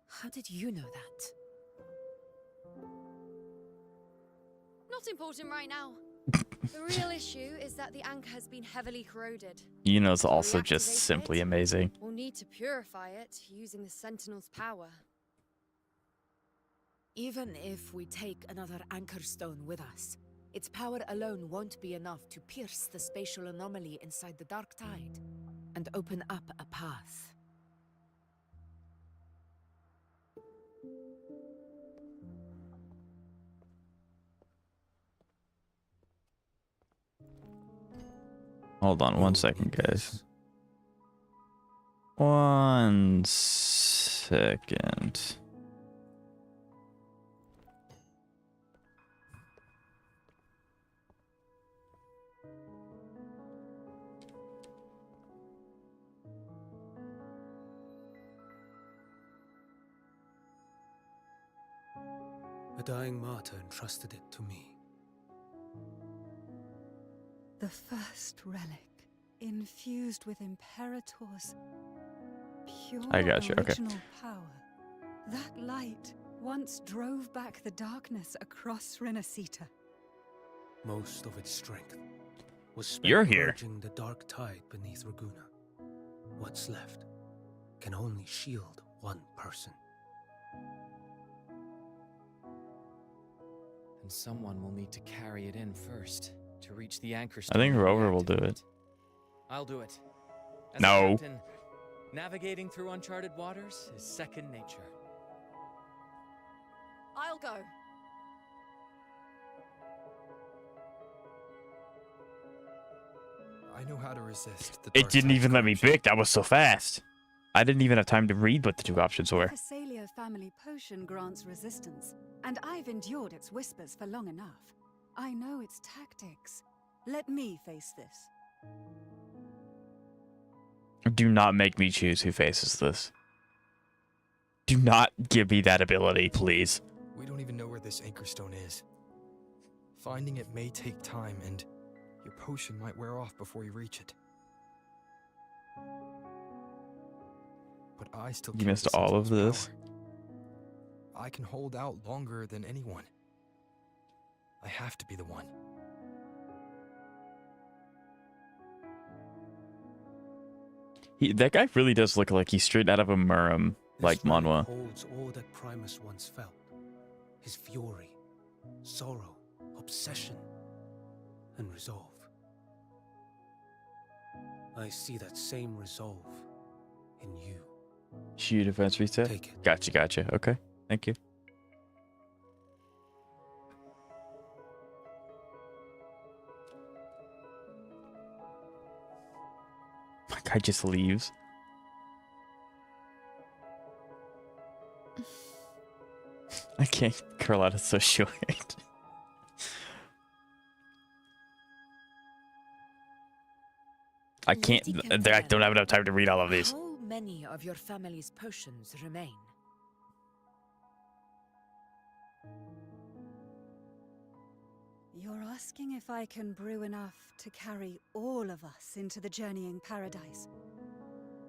[SPEAKER 2] how did you know that?
[SPEAKER 3] Not important right now. The real issue is that the anchor has been heavily corroded.
[SPEAKER 1] Yuno's
[SPEAKER 3] To
[SPEAKER 1] also just
[SPEAKER 3] reactivate
[SPEAKER 1] simply
[SPEAKER 3] it,
[SPEAKER 1] amazing.
[SPEAKER 3] We'll need to purify it using the Sentinel's power.
[SPEAKER 2] Even if we take another anchor stone with us, its power alone won't be enough to pierce the spatial anomaly inside the dark tide and open up a path.
[SPEAKER 1] Hold on one second, guys. 1 second.
[SPEAKER 13] A dying martyr entrusted it to me.
[SPEAKER 14] The first relic, infused with Imperator's pure
[SPEAKER 1] I got you, okay.
[SPEAKER 14] original power. That light once drove back the darkness across Rinascita.
[SPEAKER 13] Most of its strength was spent
[SPEAKER 1] You're here.
[SPEAKER 13] purging the dark tide beneath Raguna. What's left can only shield one person.
[SPEAKER 11] And someone will need to carry it in first to reach the anchor
[SPEAKER 1] I
[SPEAKER 11] stone.
[SPEAKER 1] think
[SPEAKER 11] and
[SPEAKER 1] Rover will do
[SPEAKER 11] reactivate
[SPEAKER 1] it.
[SPEAKER 11] I'll do it. As
[SPEAKER 1] No.
[SPEAKER 11] a captain, navigating through uncharted waters is second nature.
[SPEAKER 7] I'll go.
[SPEAKER 4] I know how to resist the
[SPEAKER 1] It
[SPEAKER 4] dark
[SPEAKER 1] didn't
[SPEAKER 4] side's
[SPEAKER 1] even let me
[SPEAKER 4] corruption.
[SPEAKER 1] pick. That was so fast. I didn't even have time to read what the 2 options were.
[SPEAKER 14] The Phasalia family potion grants resistance, and I've endured its whispers for long enough. I know its tactics. Let me face this.
[SPEAKER 1] Do not make me choose who faces this. Do not give me that ability, please.
[SPEAKER 4] We don't even know where this anchor stone is. Finding it may take time, and your potion might wear off before you reach it. But I still
[SPEAKER 1] You
[SPEAKER 4] carry
[SPEAKER 1] missed
[SPEAKER 4] the
[SPEAKER 1] all of
[SPEAKER 4] Sentinel's
[SPEAKER 1] this?
[SPEAKER 4] power. I can hold out longer than anyone. I have to be the one.
[SPEAKER 1] That guy really does look like he's straight out of a Murum, like
[SPEAKER 13] This relic
[SPEAKER 1] Manwa.
[SPEAKER 13] holds all that Primus once felt. His fury, sorrow, obsession, and resolve. I see that same resolve in you.
[SPEAKER 1] Shoot, defense reset.
[SPEAKER 13] Take it.
[SPEAKER 1] Gotcha. Okay, thank you. My guy just leaves. I can't. Carlotta's so short. I can't. I don't have enough time to read all of these.
[SPEAKER 2] How many of your family's potions remain?
[SPEAKER 14] You're asking if I can brew enough to carry all of us into the journeying paradise.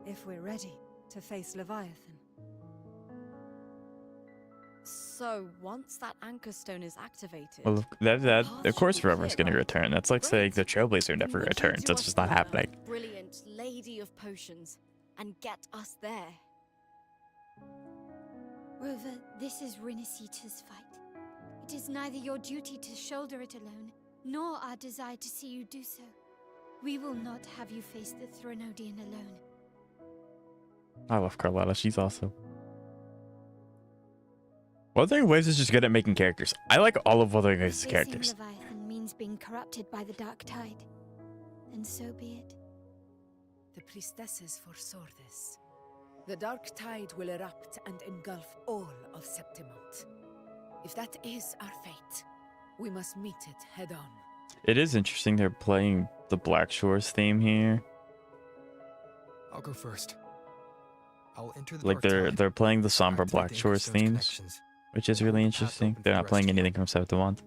[SPEAKER 14] If we're ready to face Leviathan.
[SPEAKER 7] So, once that anchor stone is activated...
[SPEAKER 1] Well, of course Rover's gonna return. That's like saying the Trailblazer never returns. That's just not happening.
[SPEAKER 7] Brilliant lady of potions, and get us there.
[SPEAKER 9] Rover, this is Rinascita's fight. It is neither your duty to shoulder it alone, nor our desire to see you do so. We will not have you face the Thronodian alone.
[SPEAKER 1] I love Carlotta. She's awesome. Wuthering Waves is just good at making characters. I like all of Wuthering Waves'
[SPEAKER 9] Facing
[SPEAKER 1] characters.
[SPEAKER 9] Leviathan means being corrupted by the dark tide. And so be it.
[SPEAKER 2] The priestesses foresaw this. The dark tide will erupt and engulf all of Septimont. If that is our fate, we must meet it head on.
[SPEAKER 1] It is interesting they're playing the Black Shores theme here.
[SPEAKER 4] I'll go first. I'll enter the
[SPEAKER 1] Like
[SPEAKER 4] dark tide,
[SPEAKER 1] they're playing the somber
[SPEAKER 4] activate
[SPEAKER 1] Black
[SPEAKER 4] the
[SPEAKER 1] Shores
[SPEAKER 4] Anchor Stone's
[SPEAKER 1] themes,
[SPEAKER 4] connections,
[SPEAKER 1] which is
[SPEAKER 4] and
[SPEAKER 1] really
[SPEAKER 4] hold the path
[SPEAKER 1] interesting.
[SPEAKER 4] open
[SPEAKER 1] They're
[SPEAKER 4] for
[SPEAKER 1] not
[SPEAKER 4] the
[SPEAKER 1] playing
[SPEAKER 4] rest of you.
[SPEAKER 1] anything from Septimont.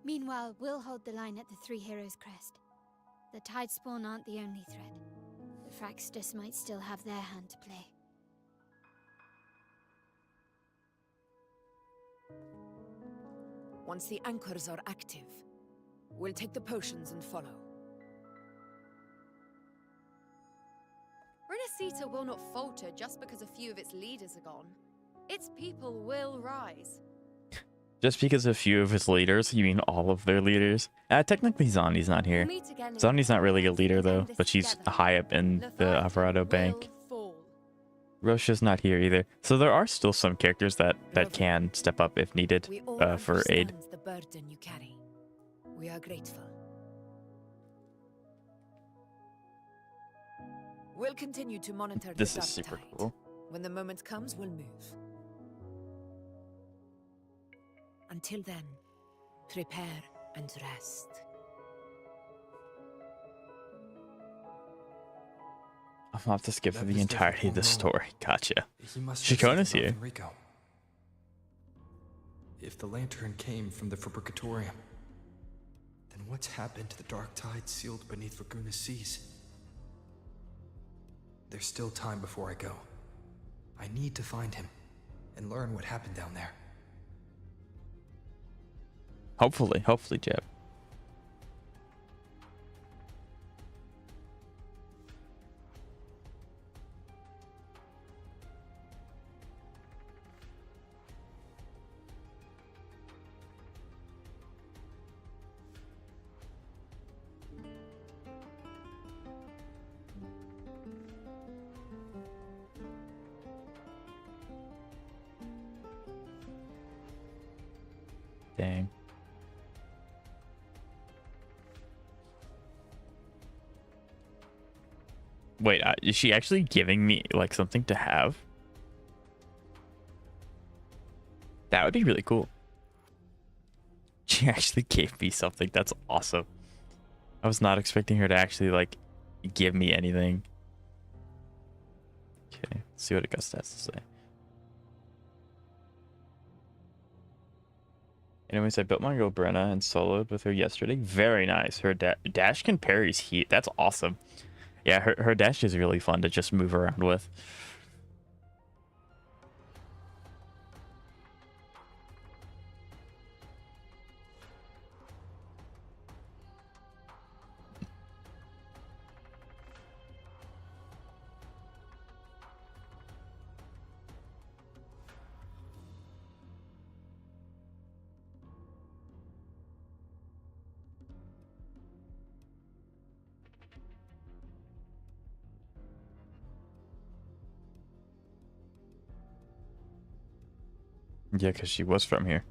[SPEAKER 9] Meanwhile, we'll hold the line at the Three Heroes Crest. The Tide Spawn aren't the only threat. The Fraxtus might still have their hand to play.
[SPEAKER 2] Once the anchors are active, we'll take the potions and follow.
[SPEAKER 3] Rinascita will not falter just because a few of its leaders are gone. Its people will rise.
[SPEAKER 1] Just because a few of his leaders, you mean all of their leaders? Technically Zonni's not here.
[SPEAKER 3] We'll meet again in
[SPEAKER 1] Zonni's not really a leader though,
[SPEAKER 3] end this
[SPEAKER 1] but she's
[SPEAKER 3] together.
[SPEAKER 1] high up in the
[SPEAKER 3] Leviathan
[SPEAKER 1] Alvarado Bank.
[SPEAKER 3] will fall.
[SPEAKER 1] Rosha's not here either. So there are still some characters that can step up if needed
[SPEAKER 2] We all
[SPEAKER 1] for aid.
[SPEAKER 2] understand the burden you carry. We are grateful. We'll continue to monitor
[SPEAKER 1] This
[SPEAKER 2] the
[SPEAKER 1] is
[SPEAKER 2] dark
[SPEAKER 1] super
[SPEAKER 2] tide.
[SPEAKER 1] cool.
[SPEAKER 2] When the moment comes, we'll move. Until then, prepare and rest.
[SPEAKER 1] I'm gonna have to skip
[SPEAKER 4] That
[SPEAKER 1] the
[SPEAKER 4] was
[SPEAKER 1] entirety of the
[SPEAKER 4] difficult
[SPEAKER 1] story. Gotcha.
[SPEAKER 4] He must have
[SPEAKER 1] Shakona's
[SPEAKER 4] something
[SPEAKER 1] here.
[SPEAKER 4] about Enrico. If the lantern came from the Fabricatorium, then what's happened to the dark tide sealed beneath Raguna's seas? There's still time before I go. I need to find him and learn what happened down there.
[SPEAKER 1] Hopefully, Jeff. Dang. Wait, is she actually giving me like something to have? That would be really cool. She actually gave me something. That's awesome. I was not expecting her to actually like give me anything. Okay, let's see what Augusta has to say. Anyways, I built my Galbrena and soloed with her yesterday. Very nice. Her dash can parries heat. That's awesome. Yeah, her dash is really fun to just move around with. Yeah, because she was from here.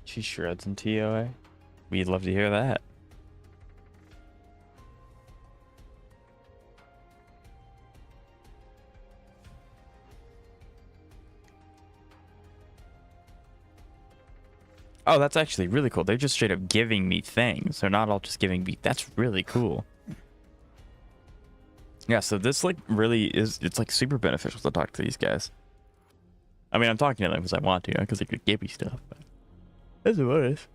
[SPEAKER 1] She shreds in TOA. We'd love to hear that. Oh, that's actually really cool. They're just straight up giving me things. They're not all just giving me... That's really cool. Yeah, so this like really is... It's like super beneficial to talk to these guys. I mean, I'm talking to them because I want to, because they could give me stuff. But that's what it is.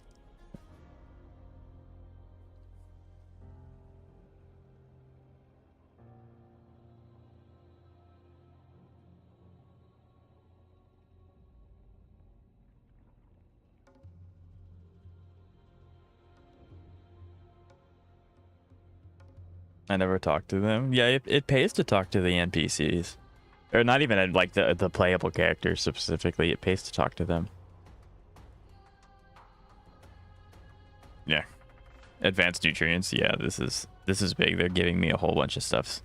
[SPEAKER 1] I never talked to them. Yeah, it pays to talk to the NPCs. Or not even like the playable characters specifically. It pays to talk to them. Yeah. Advanced nutrients. Yeah, this is big. They're giving me a whole bunch of stuff.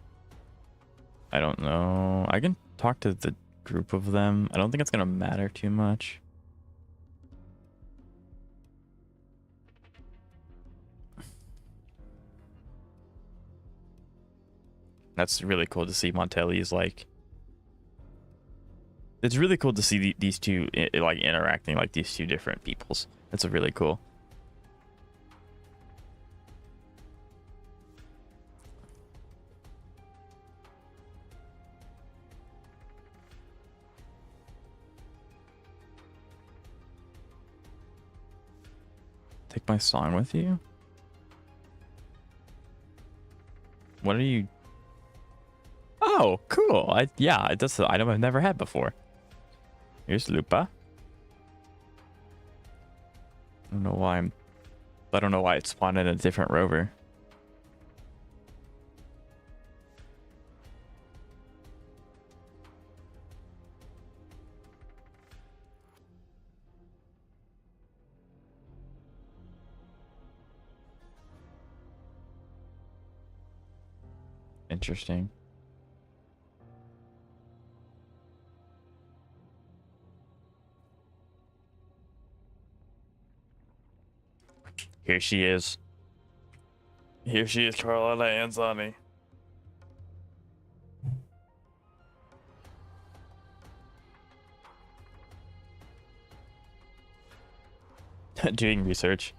[SPEAKER 1] I don't know. I can talk to the group of them. I don't think it's going to matter too much. That's really cool to see Montelli's like... It's really cool to see these two like interacting like these two different peoples. That's really cool. Take my song with you? What are you... Oh, cool. Yeah, that's an item I've never had before. Here's Lupa. I don't know why it spawned in a different rover. Interesting. Here she is. Here she is, Carlotta Anzani. Doing research.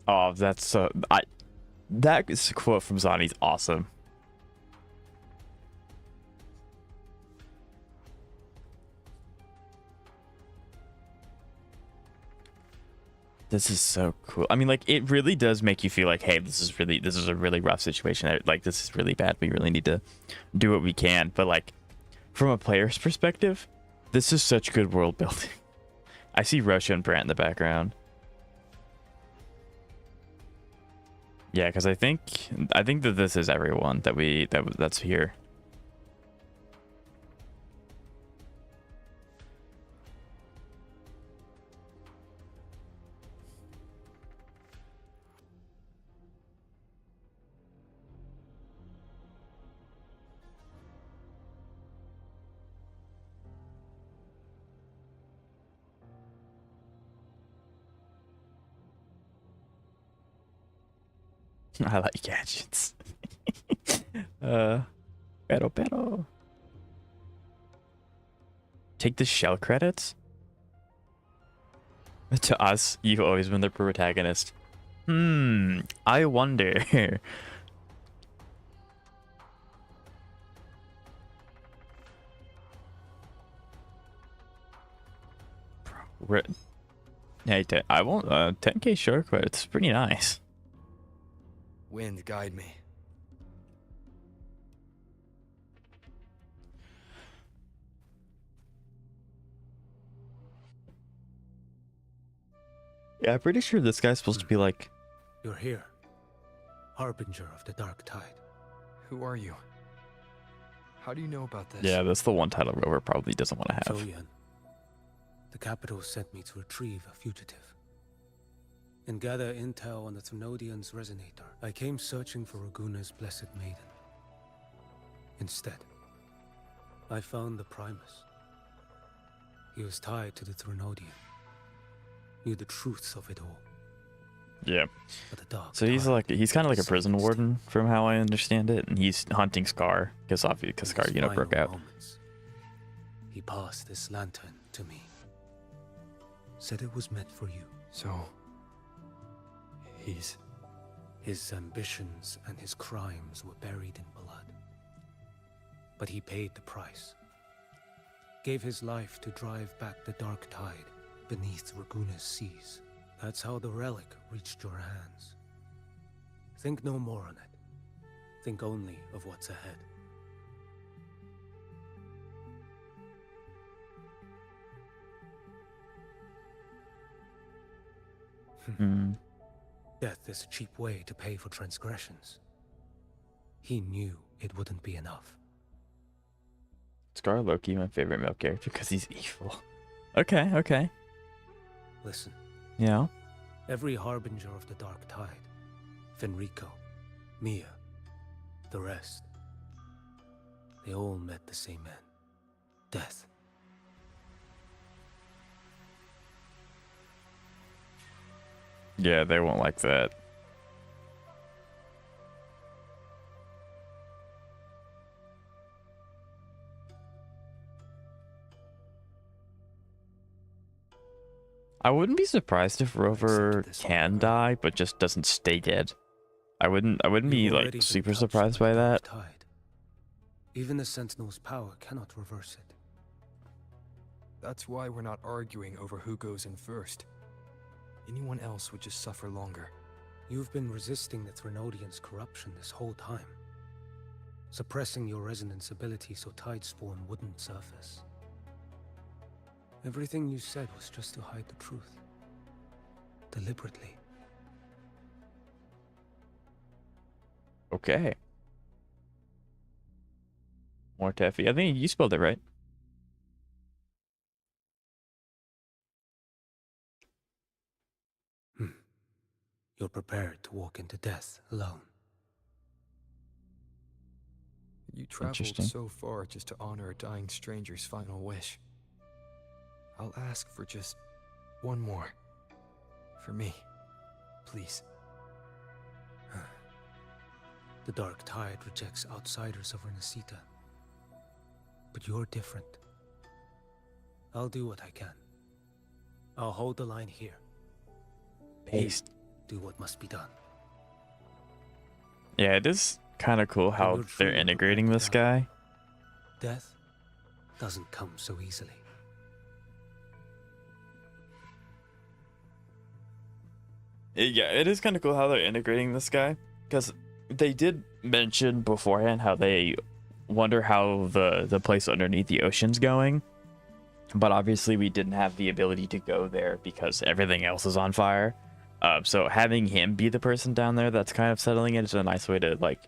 [SPEAKER 1] Oh, that's so. That quote from Zani's awesome. This is so cool. I mean, like, it really does make you feel like, hey, this is a really rough situation. Like, this is really bad. We really need to do what we can. But like, from a player's perspective, this is such good world building. I see Russia and Brant in the background. Yeah, because I think that this is everyone that's here. I like gadgets. Pero. Take the shell credits? To us, you've always been the protagonist. I wonder. Hey, I won't. 10k short credits. Pretty nice.
[SPEAKER 4] Wind, guide me.
[SPEAKER 1] Yeah, I'm pretty sure this guy's supposed to be like...
[SPEAKER 13] You're here. Harbinger of the Dark Tide.
[SPEAKER 4] Who are you? How do you know about this?
[SPEAKER 1] Yeah, that's the one title Rover probably doesn't want to have.
[SPEAKER 13] Folian. The capital sent me to retrieve a fugitive and gather intel on the Thrunodian's resonator. I came searching for Raguna's blessed maiden. Instead, I found the Primus. He was tied to the Thrunodian, knew the truths of it all.
[SPEAKER 1] Yeah.
[SPEAKER 13] But the dark
[SPEAKER 1] So he's kind of like a prison warden from how I understand it, and he's hunting Scar because Scar, broke out.
[SPEAKER 13] Moments, he passed this lantern to me. Said it was meant for you.
[SPEAKER 4] So
[SPEAKER 13] his ambitions and his crimes were buried in blood. But he paid the price. Gave his life to drive back the dark tide beneath Raguna's seas. That's how the relic reached your hands. Think no more on it. Think only of what's ahead. Death is a cheap way to pay for transgressions. He knew it wouldn't be enough.
[SPEAKER 1] Scar Loki, my favorite male character, because he's evil. Okay.
[SPEAKER 13] Listen.
[SPEAKER 1] Yeah?
[SPEAKER 13] Every harbinger of the dark tide, Fenrico, Mia, the rest, they all met the same end. Death.
[SPEAKER 1] Yeah, they won't like that. I wouldn't be surprised if Rover can die, but just doesn't stay dead. I wouldn't be like super surprised by that.
[SPEAKER 13] Tide. Even the Sentinel's power cannot reverse it.
[SPEAKER 4] That's why we're not arguing over who goes in first. Anyone else would just suffer longer.
[SPEAKER 13] You've been resisting the Thrunodian's corruption this whole time. suppressing your resonance ability so tide spawn wouldn't surface. Everything you said was just to hide the truth. Deliberately.
[SPEAKER 1] Okay. More Teffy. I think you spelled it right.
[SPEAKER 13] You're prepared to walk into death alone.
[SPEAKER 4] You traveled
[SPEAKER 1] Interesting.
[SPEAKER 4] so far just to honor a dying stranger's final wish. I'll ask for just one more. For me. Please.
[SPEAKER 13] The dark tide rejects outsiders of Rinascita. But you're different. I'll do what I can. I'll hold the line here.
[SPEAKER 1] Paste.
[SPEAKER 13] Do what must be done.
[SPEAKER 1] Yeah, it is kind of cool how they're integrating this guy.
[SPEAKER 13] Death doesn't come so easily.
[SPEAKER 1] Yeah, it is kind of cool how they're integrating this guy, because they did mention beforehand how they wonder how the place underneath the ocean's going, but obviously we didn't have the ability to go there because everything else is on fire. So having him be the person down there that's kind of settling it is a nice way to like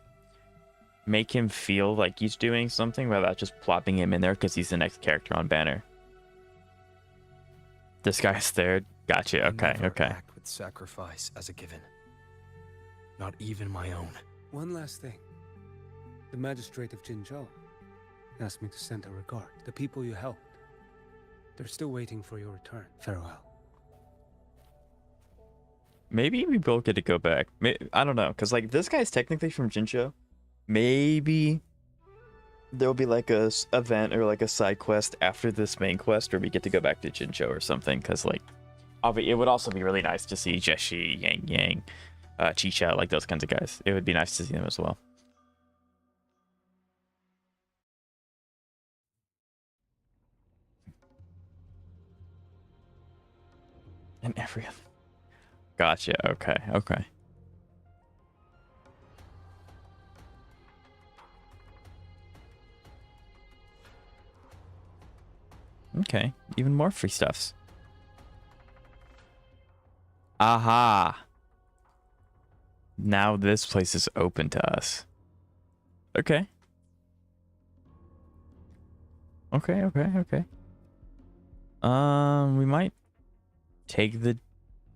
[SPEAKER 1] make him feel like he's doing something without just plopping him in there because he's the next character on banner. This guy's there. Gotcha. Okay.
[SPEAKER 4] Never
[SPEAKER 1] Okay.
[SPEAKER 4] act with sacrifice as a given. Not even my own.
[SPEAKER 13] One last thing. The magistrate of Jinzhou asked me to send a regard. The people you helped. They're still waiting for your return. Farewell.
[SPEAKER 1] Maybe we both get to go back. I don't know, because like this guy's technically from Jinzhou. Maybe there'll be like a event or like a side quest after this main quest where we get to go back to Jinzhou or something. Because like, it would also be really nice to see Jeshi, Yang, Chicha, like those kinds of guys. It would be nice to see them as well. And every other. Gotcha. Okay. Okay. Okay. Even more free stuffs. Aha. Now this place is open to us. Okay. Okay. Okay. Okay. We might take the.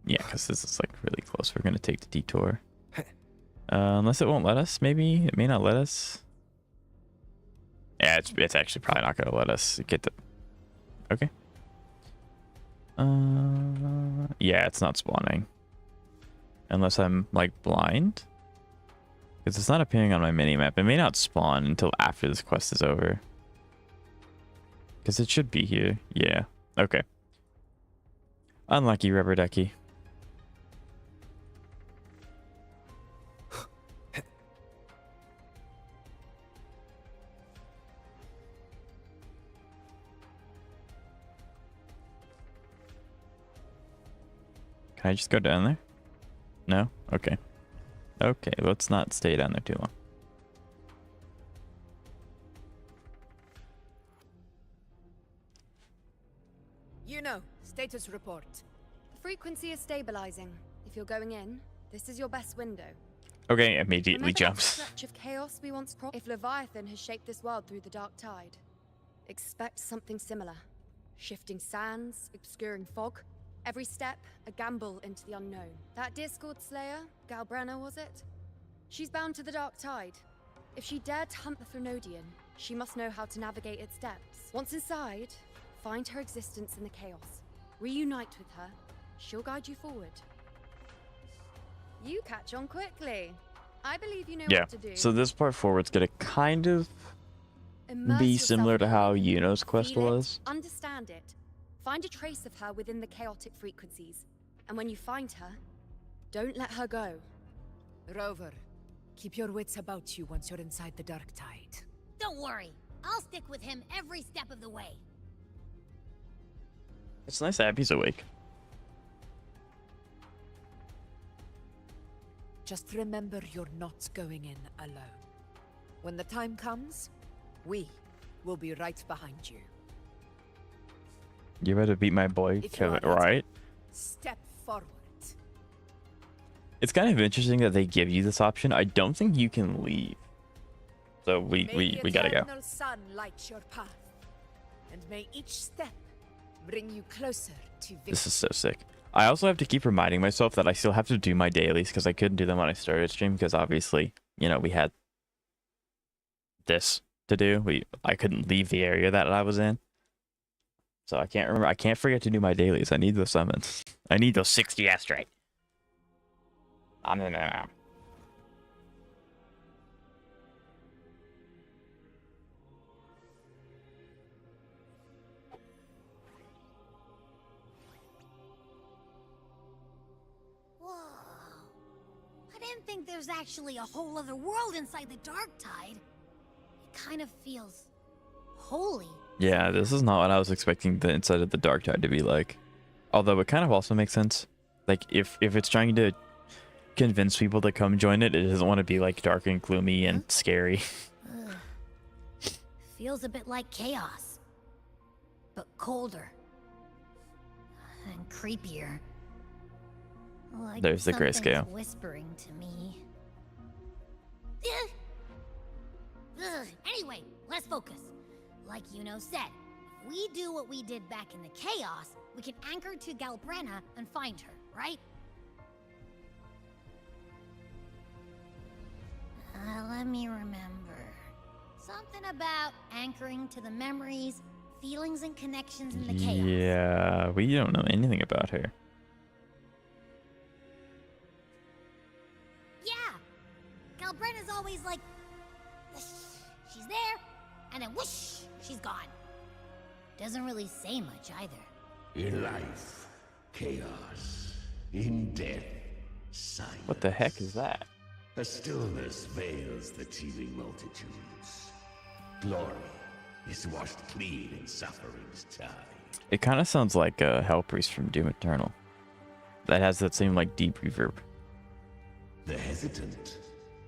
[SPEAKER 1] Yeah, because this is like really close. We're gonna take the detour. Unless it won't let us. Maybe it may not let us. Yeah, it's actually probably not gonna let us get the. Okay. Yeah, it's not spawning. Unless I'm like blind. Because it's not appearing on my minimap. It may not spawn until after this quest is over. Because it should be here. Yeah. Okay. Unlucky, Rubber Ducky. Can I just go down there? No? Okay. Okay, let's not stay down there too long.
[SPEAKER 2] You know, status report.
[SPEAKER 3] The frequency is stabilizing. If you're going in, this is your best window.
[SPEAKER 1] Okay, immediately
[SPEAKER 3] Remember
[SPEAKER 1] jumps.
[SPEAKER 3] that stretch of chaos we once crossed? If Leviathan has shaped this world through the dark tide, expect something similar. Shifting sands, obscuring fog. Every step, a gamble into the unknown. That Discord Slayer, Galbrena was it? She's bound to the dark tide. If she dared to hunt the Threnodian, she must know how to navigate its depths. Once inside, find her existence in the chaos. Reunite with her. She'll guide you forward. You catch on quickly. I believe you know
[SPEAKER 1] Yeah,
[SPEAKER 3] what to do.
[SPEAKER 1] so this part forward's gonna kind of
[SPEAKER 3] Immerse
[SPEAKER 1] be
[SPEAKER 3] yourself
[SPEAKER 1] similar to
[SPEAKER 3] in
[SPEAKER 1] how
[SPEAKER 3] it.
[SPEAKER 1] Yuno's quest
[SPEAKER 3] Feel it,
[SPEAKER 1] was.
[SPEAKER 3] understand it. Find a trace of her within the chaotic frequencies. And when you find her, don't let her go.
[SPEAKER 2] Rover, keep your wits about you once you're inside the dark tide.
[SPEAKER 15] Don't worry. I'll stick with him every step of the way.
[SPEAKER 1] It's nice that Abby's awake.
[SPEAKER 2] Just remember you're not going in alone. When the time comes, we will be right behind you.
[SPEAKER 1] You better beat my boy,
[SPEAKER 2] If you
[SPEAKER 1] Kevin,
[SPEAKER 2] are ready,
[SPEAKER 1] right?
[SPEAKER 2] step forward.
[SPEAKER 1] It's kind of interesting that they give you this option. I don't think you can leave. So we gotta go.
[SPEAKER 2] Eternal sun light your path, and may each step bring you closer to victory.
[SPEAKER 1] This is so sick. I also have to keep reminding myself that I still have to do my dailies because I couldn't do them when I started stream because obviously, you know, we had this to do. I couldn't leave the area that I was in. So I can't remember. I can't forget to do my dailies. I need those summons. I need those 60 straight.
[SPEAKER 15] Whoa. I didn't think there's actually a whole other world inside the Dark Tide. It kind of feels holy.
[SPEAKER 1] Yeah, this is not what I was expecting the inside of the Dark Tide to be like. Although it kind of also makes sense. Like, if it's trying to convince people to come join it, it doesn't want to be like dark and gloomy and scary.
[SPEAKER 15] Feels a bit like chaos, but colder and creepier. Like
[SPEAKER 1] There's the
[SPEAKER 15] something's
[SPEAKER 1] grayscale.
[SPEAKER 15] whispering to me. Anyway, let's focus. Like Yuno said, if we do what we did back in the chaos, we can anchor to Galbrena and find her, right? Let me remember. Something about anchoring to the memories, feelings, and connections in the chaos.
[SPEAKER 1] Yeah, we don't know anything about her.
[SPEAKER 15] Yeah! Galbrena's always like, whoosh, she's there, and then whoosh, she's gone. Doesn't really say much either.
[SPEAKER 16] In life, chaos. In death, silence.
[SPEAKER 1] What the heck is that?
[SPEAKER 16] A stillness veils the teeming multitudes. Glory is washed clean in suffering's tide.
[SPEAKER 1] It kind of sounds like a Hell Priest from Doom Eternal. That has that same like deep reverb.
[SPEAKER 16] The hesitant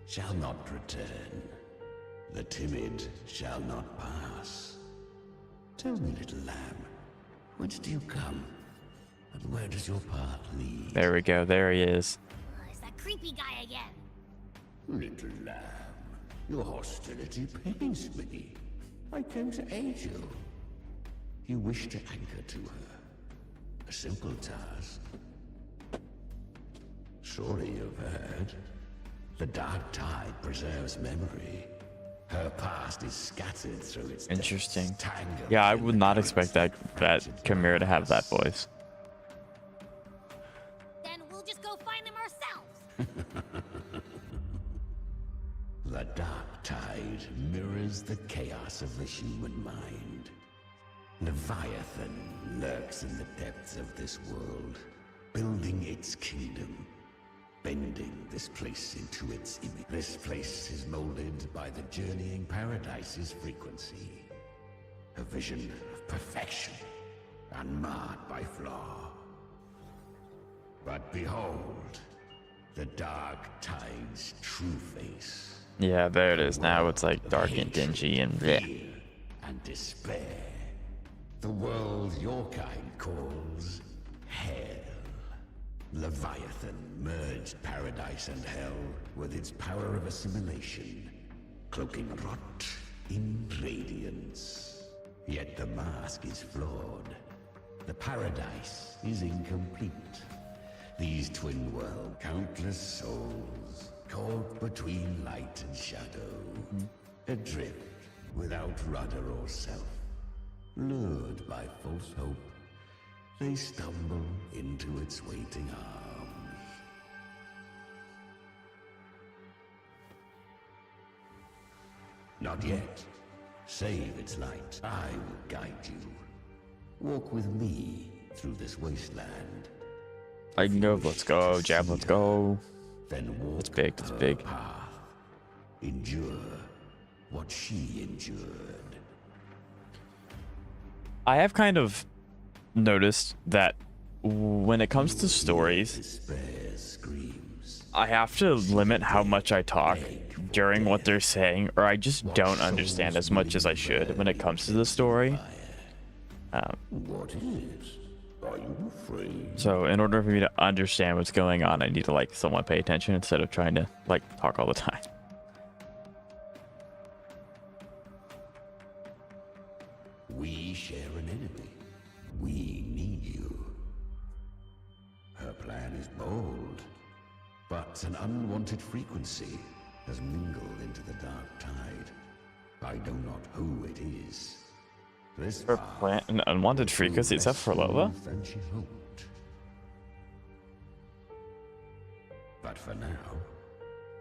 [SPEAKER 16] shall not return. The timid shall not pass. Tell me, little lamb, whence do you come? And where does your path lead?
[SPEAKER 1] There we go. There he is.
[SPEAKER 15] It's that creepy guy again.
[SPEAKER 16] Little lamb, your hostility pains me. I came to aid you. You wish to anchor to her. A simple task. Surely you've heard. The Dark Tide preserves memory. Her past is scattered through its
[SPEAKER 1] Interesting.
[SPEAKER 16] depths, tangled
[SPEAKER 1] Yeah, I
[SPEAKER 16] in
[SPEAKER 1] would
[SPEAKER 16] the
[SPEAKER 1] not expect that Chimera to have that voice.
[SPEAKER 15] Then we'll just go find them ourselves.
[SPEAKER 16] The Dark Tide mirrors the chaos of the human mind. Leviathan lurks in the depths of this world, building its kingdom, bending this place into its image. This place is molded by the journeying paradise's frequency. A vision of perfection, unmarred by flaw. But behold, the Dark Tide's true face.
[SPEAKER 1] Yeah, there it is. Now it's like dark and dingy and bleh.
[SPEAKER 16] Fear and despair. The world your kind calls hell. Leviathan merged paradise and hell with its power of assimilation, cloaking rot in radiance. Yet the mask is flawed. The paradise is incomplete. These twin worlds, countless souls, caught between light and shadow, adrift without rudder or self, lured by false hope, they stumble into its waiting arms. Not yet. Save its light. I will guide you. Walk with me through this wasteland.
[SPEAKER 1] I can go. Let's go. Jab. Let's go.
[SPEAKER 16] Then walk
[SPEAKER 1] It's big. It's big.
[SPEAKER 16] her path. Endure what she endured.
[SPEAKER 1] I have kind of noticed that when it comes to stories,
[SPEAKER 16] Despair screams.
[SPEAKER 1] I have to limit how much I talk during what they're saying, or I just don't understand as much as I should when it comes to the story.
[SPEAKER 16] What is? Are you afraid?
[SPEAKER 1] So in order for me to understand what's going on, I need to like somewhat pay attention instead of trying to like talk all the time.
[SPEAKER 16] We share an enemy. We need you. Her plan is bold, but an unwanted frequency has mingled into the dark tide. I know not who it is. This
[SPEAKER 1] Her plan, an unwanted frequency, is that for Lola?
[SPEAKER 16] than she hoped. But for now,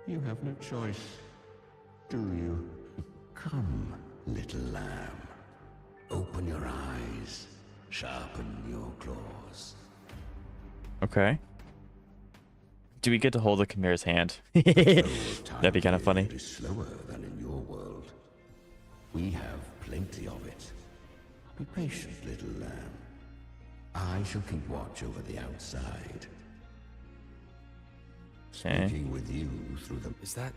[SPEAKER 16] you have no choice, do you? Come, little lamb. Open your eyes. Sharpen your claws.
[SPEAKER 1] Okay. Do we get to hold the Chimera's hand? That'd be kind of funny.
[SPEAKER 16] It is slower than in your world. We have plenty of it. Be patient, little lamb. I shall keep watch over the outside.
[SPEAKER 1] Okay.
[SPEAKER 16] Speaking with you through the...
[SPEAKER 4] Is that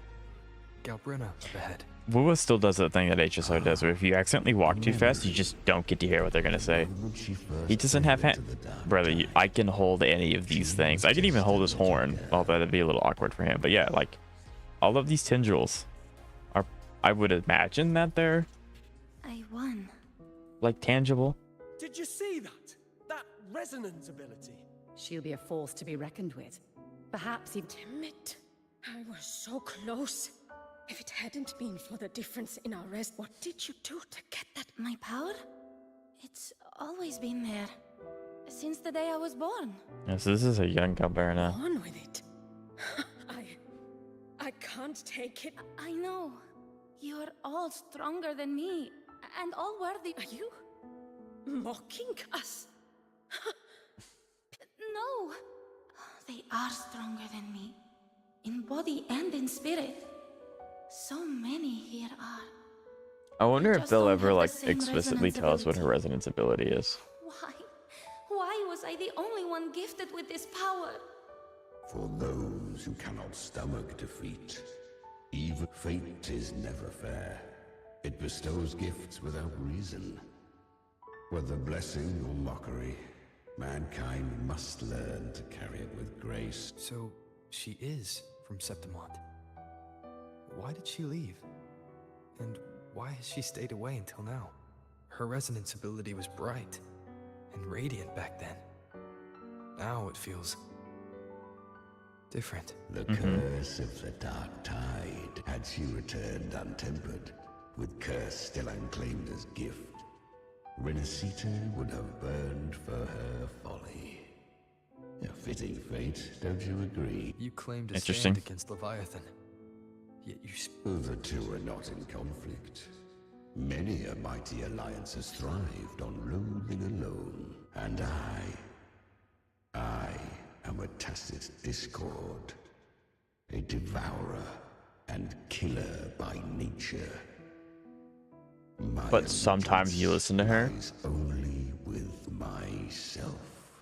[SPEAKER 4] Galbrena up ahead?
[SPEAKER 1] Wuwa still does that thing that HSO does, where if you accidentally walk too fast, you just don't get to hear what they're gonna say. He doesn't have brother, I can hold any of these things. I can even hold his horn, although that'd be a little awkward for him. But yeah, like, all of these tendrils are, I would imagine that they're...
[SPEAKER 9] I won.
[SPEAKER 1] Like, tangible.
[SPEAKER 6] Did you see that? That resonance ability?
[SPEAKER 10] She'll be a force to be reckoned with. Perhaps even...
[SPEAKER 7] Damn it. I was so close. If it hadn't been for the difference in our rest, what did you do to get that?
[SPEAKER 9] My power? It's always been there. Since the day I was born.
[SPEAKER 1] Yeah, so this is a young Galbrena.
[SPEAKER 7] On with it. I can't take it.
[SPEAKER 9] I know. You're all stronger than me. And all worthy.
[SPEAKER 7] Are you mocking us?
[SPEAKER 9] No. They are stronger than me. In body and in spirit. So many here are.
[SPEAKER 1] I wonder if
[SPEAKER 9] just
[SPEAKER 1] they'll
[SPEAKER 9] don't
[SPEAKER 1] ever,
[SPEAKER 9] have the
[SPEAKER 1] like,
[SPEAKER 9] same
[SPEAKER 1] explicitly
[SPEAKER 9] resonance
[SPEAKER 1] tell us what her
[SPEAKER 9] ability.
[SPEAKER 1] resonance ability is.
[SPEAKER 9] Why? Why was I the only one gifted with this power?
[SPEAKER 16] For those who cannot stomach defeat, even fate is never fair. It bestows gifts without reason. Whether blessing or mockery, mankind must learn to carry it with grace.
[SPEAKER 4] So, she is from Septimont. Why did she leave? And why has she stayed away until now? Her resonance ability was bright and radiant back then. Now it feels different.
[SPEAKER 16] The curse of the dark tide, had she returned untempered, with curse still unclaimed as gift, Rinascita would have burned for her folly. A fitting fate, don't you agree?
[SPEAKER 4] You claimed to
[SPEAKER 1] Interesting.
[SPEAKER 4] stand against Leviathan. Yet you
[SPEAKER 16] The two are not in conflict. Many a mighty alliance has thrived on loathing alone. And I am a tacit discord. A devourer and killer by nature.
[SPEAKER 1] But sometimes you listen to her.
[SPEAKER 16] Lies only with myself.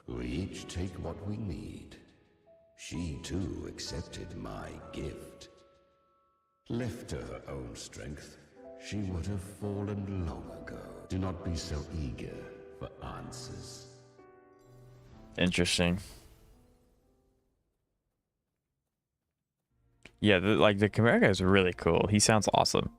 [SPEAKER 16] We each take what we need. She too accepted my gift. Left to her own strength, she would have fallen long ago. Do not be so eager for answers.
[SPEAKER 1] Interesting. Yeah, the Chimera guy is really cool. He sounds awesome.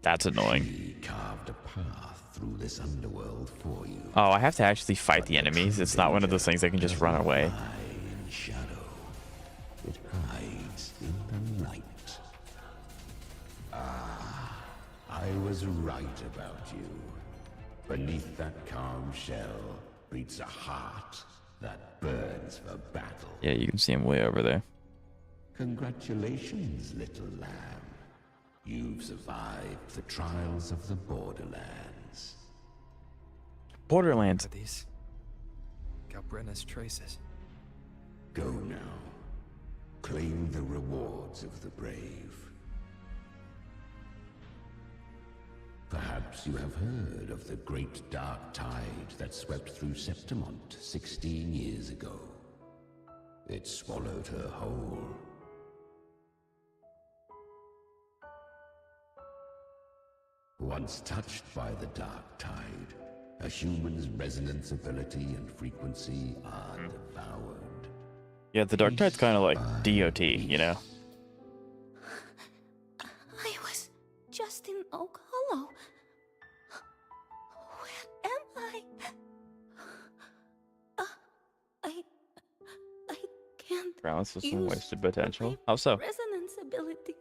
[SPEAKER 1] That's annoying.
[SPEAKER 16] She carved a path through this underworld for you.
[SPEAKER 1] Oh, I have to actually fight the enemies. It's not one of those things I can just run away.
[SPEAKER 16] In shadow, it hides in the light. Ah, I was right about you. Beneath that calm shell beats a heart that burns for battle.
[SPEAKER 1] Yeah, you can see him way over there.
[SPEAKER 16] Congratulations, little lamb. You've survived the trials of the Borderlands.
[SPEAKER 1] Borderlands.
[SPEAKER 4] Are these Galbrena's traces?
[SPEAKER 16] Go now. Claim the rewards of the brave. Perhaps Perhaps you have heard of the great dark tide that swept through Septimont 16 years ago. It swallowed her whole. Once touched by the dark tide, a human's resonance ability and frequency are devoured.
[SPEAKER 1] Yeah, the dark tide's kind of like DOT, you know?
[SPEAKER 15] I was just in Oak Hollow. Where am I? I can't.
[SPEAKER 1] Ground system
[SPEAKER 15] use
[SPEAKER 1] wasted potential. How so?
[SPEAKER 15] Resonance ability.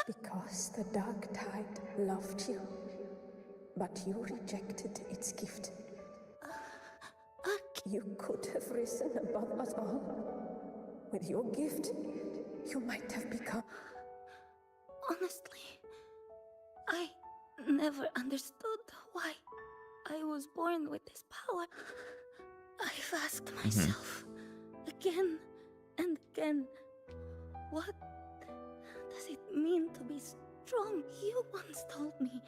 [SPEAKER 17] Because the dark tide loved you, but you rejected its gift. You could have risen above us all. With your gift, you might have become...
[SPEAKER 15] Honestly, I never understood why I was born with this power. I've asked myself again and again, what does it mean to be strong? You once told me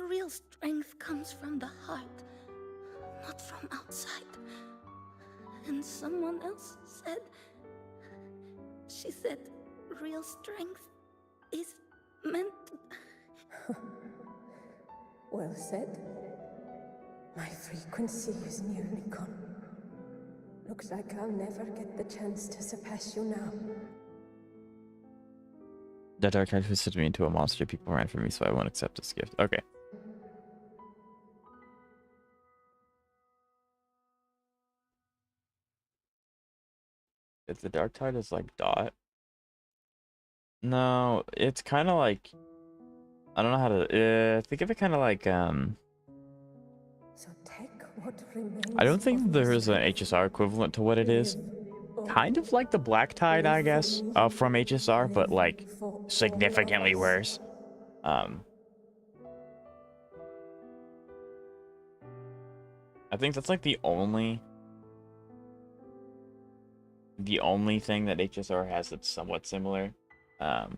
[SPEAKER 15] real strength comes from the heart, not from outside. And someone else said, she said, real strength is meant to...
[SPEAKER 17] Well said. My frequency is nearly gone. Looks like I'll never get the chance to surpass you now.
[SPEAKER 1] The dark tide twisted me into a monster. People ran from me, so I won't accept this gift. Okay. If the dark tide is like Dot. No, it's kind of like, I don't know how to think of it kind of like
[SPEAKER 17] So take what remains.
[SPEAKER 1] I don't think there is an HSR equivalent to what it is. Kind of like the black tide, I guess, from HSR, but like significantly worse. I think that's like the only thing that HSR has that's somewhat similar. But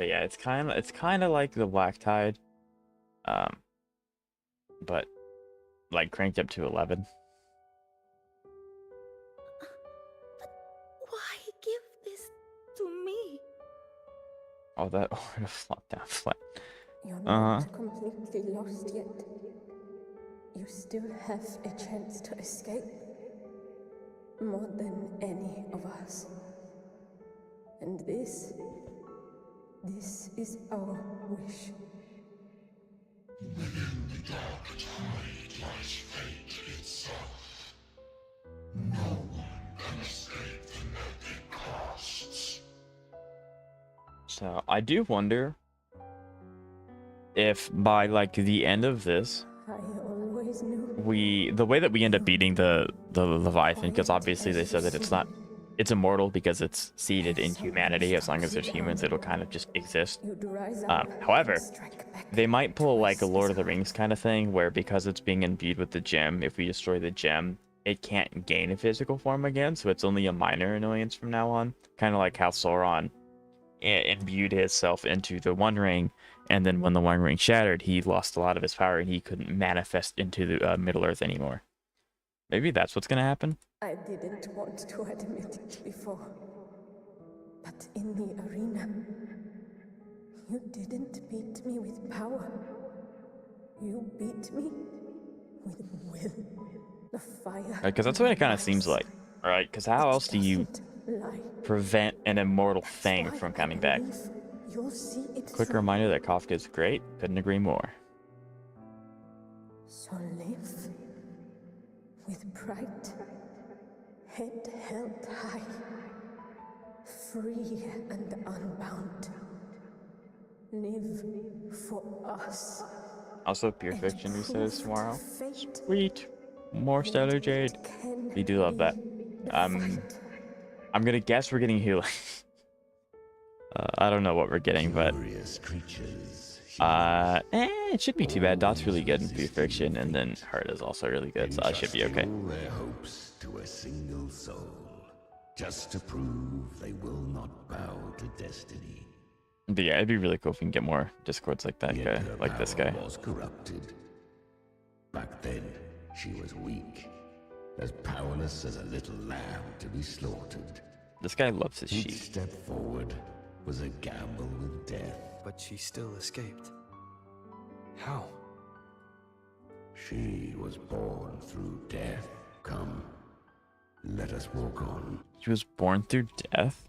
[SPEAKER 1] yeah, it's kind of like the black tide, but like cranked up to 11.
[SPEAKER 15] Why give this to me?
[SPEAKER 1] Oh, that would have flopped down flat.
[SPEAKER 17] You're not completely lost yet. You still have a chance to escape. More than any of us. And this is our wish.
[SPEAKER 18] Within the dark tide lies fate itself. No one can escape the net it casts.
[SPEAKER 1] So I do wonder if by like the end of this,
[SPEAKER 17] I always knew.
[SPEAKER 1] the way that we end up beating the Leviathan, because obviously they said that it's immortal because it's seeded in humanity. As long as there's humans, it'll kind of just exist. However, they might pull like a Lord of the Rings kind of thing, where because it's being imbued with the gem, if we destroy the gem, it can't gain a physical form again, so it's only a minor annoyance from now on. Kind of like how Sauron imbued himself into the One Ring, and then when the One Ring shattered, he lost a lot of his power and he couldn't manifest into the Middle Earth anymore. Maybe that's what's gonna happen.
[SPEAKER 17] I didn't want to admit it before, but in the arena, you didn't beat me with power. You beat me with will. The fire.
[SPEAKER 1] Because that's what it kind of seems like, right? Because how else do you prevent an immortal thing from coming back? Quick reminder that Kafka is great. Couldn't agree more.
[SPEAKER 17] So live with pride, head held high, free and unbound. Live for us.
[SPEAKER 1] Also, Pure Fiction resets tomorrow. Sweet. More Stellar Jade. We do love that. I'm gonna guess we're getting healing. I don't know what we're getting, but it should be too bad. Dot's really good in Pure Fiction, and then Hurt is also really good, so I should be okay.
[SPEAKER 16] Their hopes to a single soul, just to prove they will not bow to destiny.
[SPEAKER 1] But yeah, it'd be really cool if we can get more discords like that guy, like this guy.
[SPEAKER 16] Was corrupted. Back then, she was weak, as powerless as a little lamb to be slaughtered.
[SPEAKER 1] This guy loves his
[SPEAKER 16] Each
[SPEAKER 1] sheep.
[SPEAKER 16] step forward was a gamble with death.
[SPEAKER 4] But she still escaped. How?
[SPEAKER 16] She was born through death. Come, let us walk on.
[SPEAKER 1] She was born through death?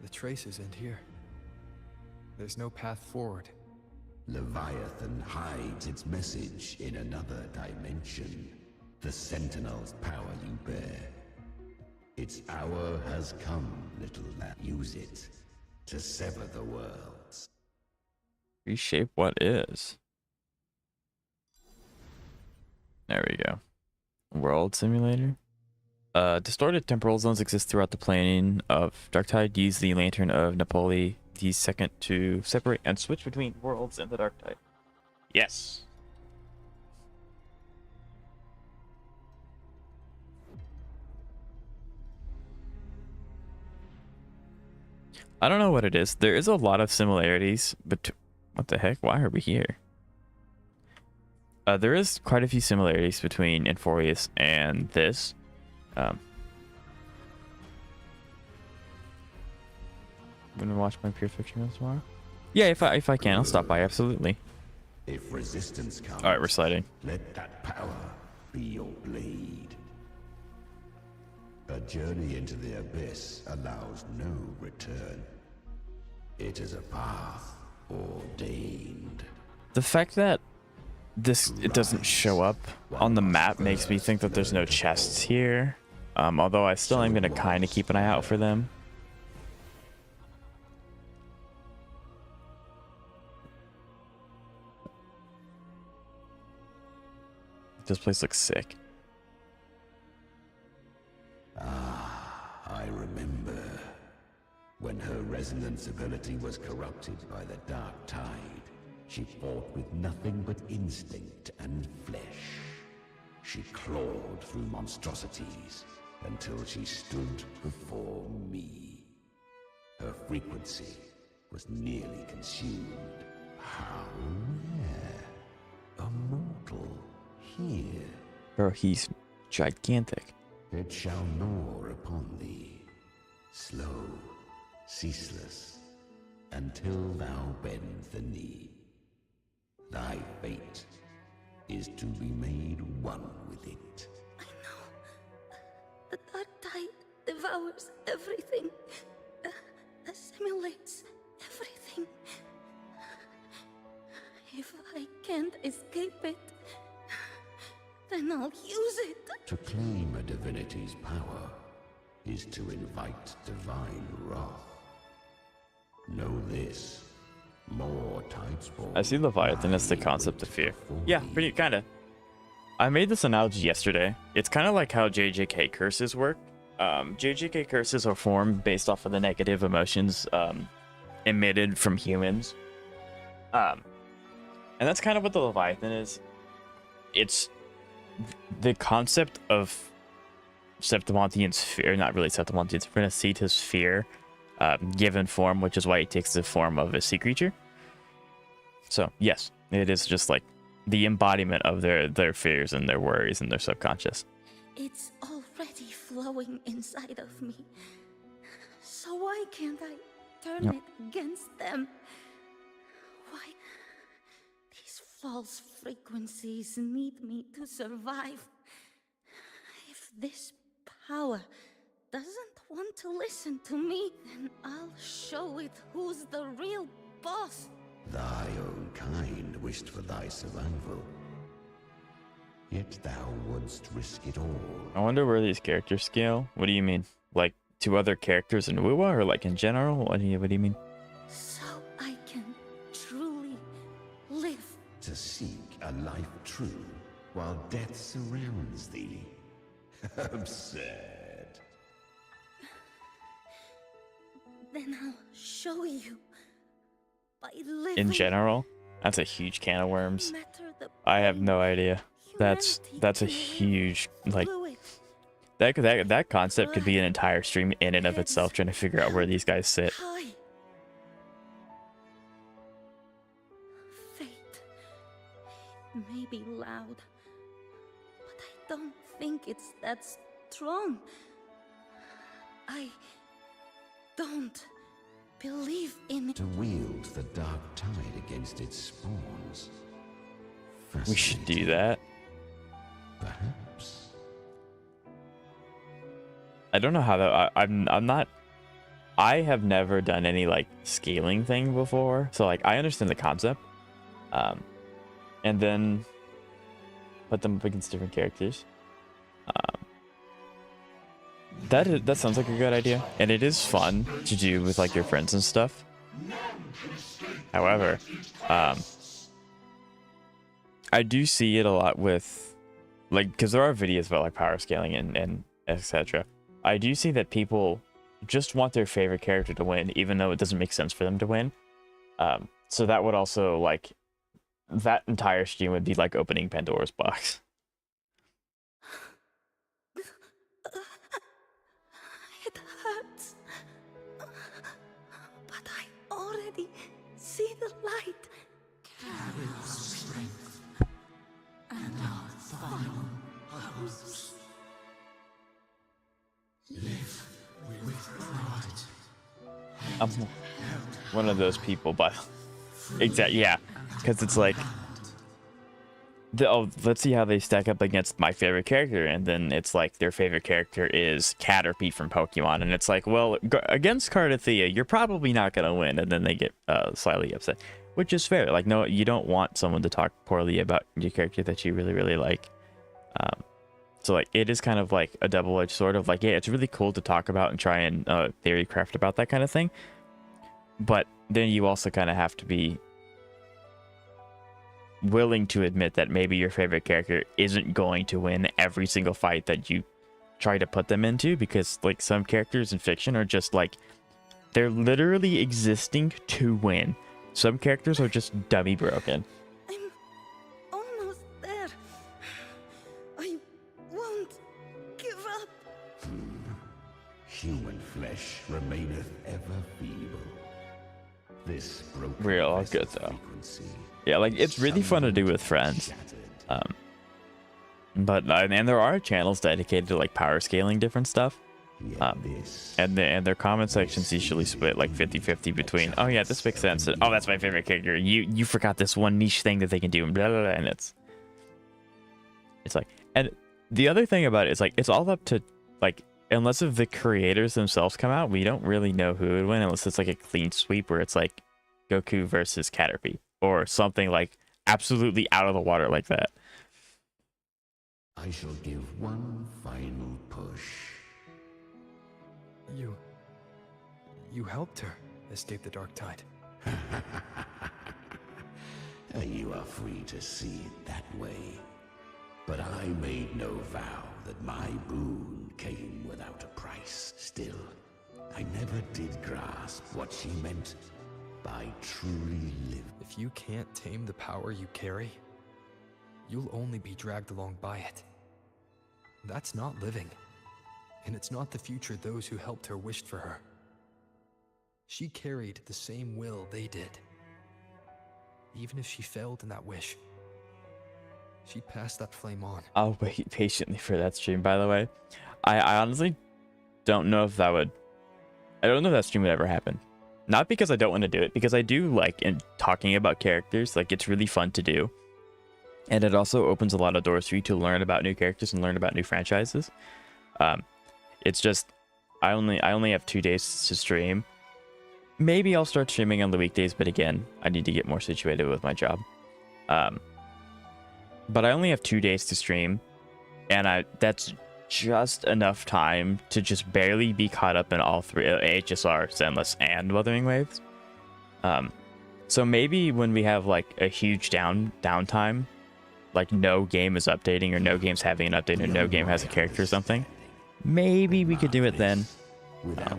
[SPEAKER 4] The traces end here. There's no path forward.
[SPEAKER 16] Leviathan hides its message in another dimension. The Sentinel's power you bear. Its hour has come, little lamb. Use it to sever the worlds.
[SPEAKER 1] Reshape what is. There we go. World simulator. Distorted temporal zones exist throughout the plane of Darktide. Use the Lantern of Napoli the second to separate and switch between worlds in the Darktide. Yes. I don't know what it is. There is a lot of similarities, but what the heck? Why are we here? There is quite a few similarities between Inforius and this. I'm gonna watch my Pure Fiction tomorrow. Yeah, if I can, I'll stop by. Absolutely.
[SPEAKER 16] If resistance comes,
[SPEAKER 1] all right, we're sliding.
[SPEAKER 16] Let that power be your blade. A journey into the abyss allows no return. It is a path ordained.
[SPEAKER 1] The fact that it doesn't show up on the map makes me think that there's no chests here. Although I still am gonna kind of keep an eye out for them. This place looks sick.
[SPEAKER 16] I remember when her resonance ability was corrupted by the dark tide. She fought with nothing but instinct and flesh. She clawed through monstrosities until she stood before me. Her frequency was nearly consumed. How rare. A mortal here.
[SPEAKER 1] Bro, he's gigantic.
[SPEAKER 16] It shall gnaw upon thee, slow, ceaseless, until thou bend the knee. Thy fate is to be made one with it.
[SPEAKER 19] I know. The dark tide devours everything, assimilates everything. If I can't escape it, then I'll use it.
[SPEAKER 16] To claim a divinity's power is to invite divine wrath. Know this. More tidespawn.
[SPEAKER 1] I see Leviathan as the concept of fear. Yeah, pretty kinda. I made this analogy yesterday. It's kind of like how JJK curses work. JJK curses are formed based off of the negative emotions emitted from humans. And that's kind of what the Leviathan is. It's the concept of Septimontian's fear, not really Septimontian's, Rinascita's fear, given form, which is why it takes the form of a sea creature. So yes, it is just like the embodiment of their fears and their worries and their subconscious.
[SPEAKER 19] It's already flowing inside of me. So why can't I turn it against them? Why? These false frequencies need me to survive. If this power doesn't want to listen to me, then I'll show it who's the real boss.
[SPEAKER 16] Thy own kind wished for thy survival. Yet thou wouldst risk it all.
[SPEAKER 1] I wonder where these characters scale. What do you mean? Like to other characters in Wuwa, or like in general? What do you mean?
[SPEAKER 19] So I can truly live.
[SPEAKER 16] To seek a life true while death surrounds thee. Absurd.
[SPEAKER 19] Then I'll show you. By living.
[SPEAKER 1] In general? That's a huge can of worms. I have no idea. That's a huge, like, that concept could be an entire stream in and of itself, trying to figure out where these guys sit.
[SPEAKER 19] Fate may be loud, but I don't think it's that strong. I don't believe in it.
[SPEAKER 16] To wield the dark tide against its spawns.
[SPEAKER 1] We should do that.
[SPEAKER 16] Perhaps.
[SPEAKER 1] I don't know how that. I'm not. I have never done any like scaling thing before, so like I understand the concept. And then put them up against different characters. That sounds like a good idea, and it is fun to do with like your friends and stuff. However, I do see it a lot with, like, because there are videos about like power scaling and etc. I do see that people just want their favorite character to win, even though it doesn't make sense for them to win. So that would also, like, that entire stream would be like opening Pandora's box.
[SPEAKER 19] It hurts, but I already see the light.
[SPEAKER 18] Carry our strength and our final hopes. Live with pride.
[SPEAKER 1] I'm one of those people, but exactly, yeah, because it's like, let's see how they stack up against my favorite character, and then it's like their favorite character is Cat or Pete from Pokemon, and it's like, well, against Cardathea, you're probably not gonna win, and then they get slightly upset, which is fair. Like, no, you don't want someone to talk poorly about your character that you really, really like. So like, it is kind of like a double-edged sword of like, yeah, it's really cool to talk about and try and theory craft about that kind of thing, but then you also kind of have to be willing to admit that maybe your favorite character isn't going to win every single fight that you try to put them into, because like some characters in fiction are just like, they're literally existing to win. Some characters are just dummy broken.
[SPEAKER 19] I'm almost there. I won't give up.
[SPEAKER 16] Human flesh remaineth ever feeble. This broken
[SPEAKER 1] Real good though. Yeah, like, it's really fun to do with friends. But and there are channels dedicated to like power scaling different stuff. And their comment sections usually split like 50-50 between, oh yeah, this makes sense, and, oh, that's my favorite character, you forgot this one niche thing that they can do, and blah, blah, blah, and it's like, and the other thing about it is like, it's all up to, like, unless if the creators themselves come out, we don't really know who would win unless it's like a clean sweep where it's like Goku versus Caterpie or something like absolutely out of the water like that.
[SPEAKER 16] I shall give one final push.
[SPEAKER 4] You helped her escape the dark tide.
[SPEAKER 16] You are free to see it that way. But I made no vow that my boon came without a price. Still, I never did grasp what she meant by truly live.
[SPEAKER 4] If you can't tame the power you carry, you'll only be dragged along by it. That's not living. And it's not the future those who helped her wished for her. She carried the same will they did. Even if she failed in that wish, she passed that flame on.
[SPEAKER 1] I'll wait patiently for that stream, by the way. I honestly don't know if that would... I don't know if that stream would ever happen. Not because I don't want to do it, because I do like in talking about characters. Like, it's really fun to do. And it also opens a lot of doors for you to learn about new characters and learn about new franchises. It's just, I only have 2 days to stream. Maybe I'll start streaming on the weekdays, but again, I need to get more situated with my job. But I only have 2 days to stream, and that's just enough time to just barely be caught up in all three, HSR, Zenless, and Wuthering Waves. So maybe when we have like a huge downtime, like no game is updating, or no game's having an update, or no game has a character or something, maybe we could do it then.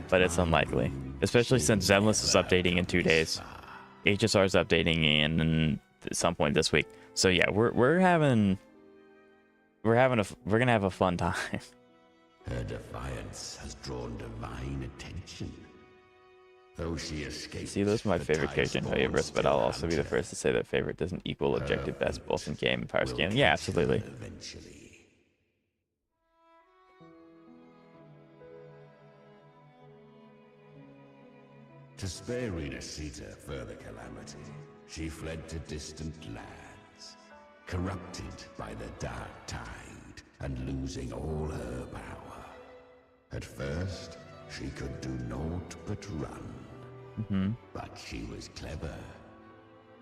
[SPEAKER 1] But it's unlikely, especially since Zenless is updating in 2 days, HSR is updating in at some point this week. So yeah, we're gonna have a fun time.
[SPEAKER 16] Her defiance has drawn divine attention. Though she escaped,
[SPEAKER 1] See, those are my
[SPEAKER 16] the
[SPEAKER 1] favorite character in
[SPEAKER 16] Tide's
[SPEAKER 1] Hoyoverse, but
[SPEAKER 16] still
[SPEAKER 1] I'll also be the
[SPEAKER 16] hunter.
[SPEAKER 1] first to say that favorite doesn't equal objective best both in game and power
[SPEAKER 16] Will
[SPEAKER 1] scaling. Yeah,
[SPEAKER 16] catch her
[SPEAKER 1] absolutely.
[SPEAKER 16] Eventually. To spare Rinascita further calamity, she fled to distant lands, corrupted by the Dark Tide and losing all her power. At first, she could do naught but run. But she was clever.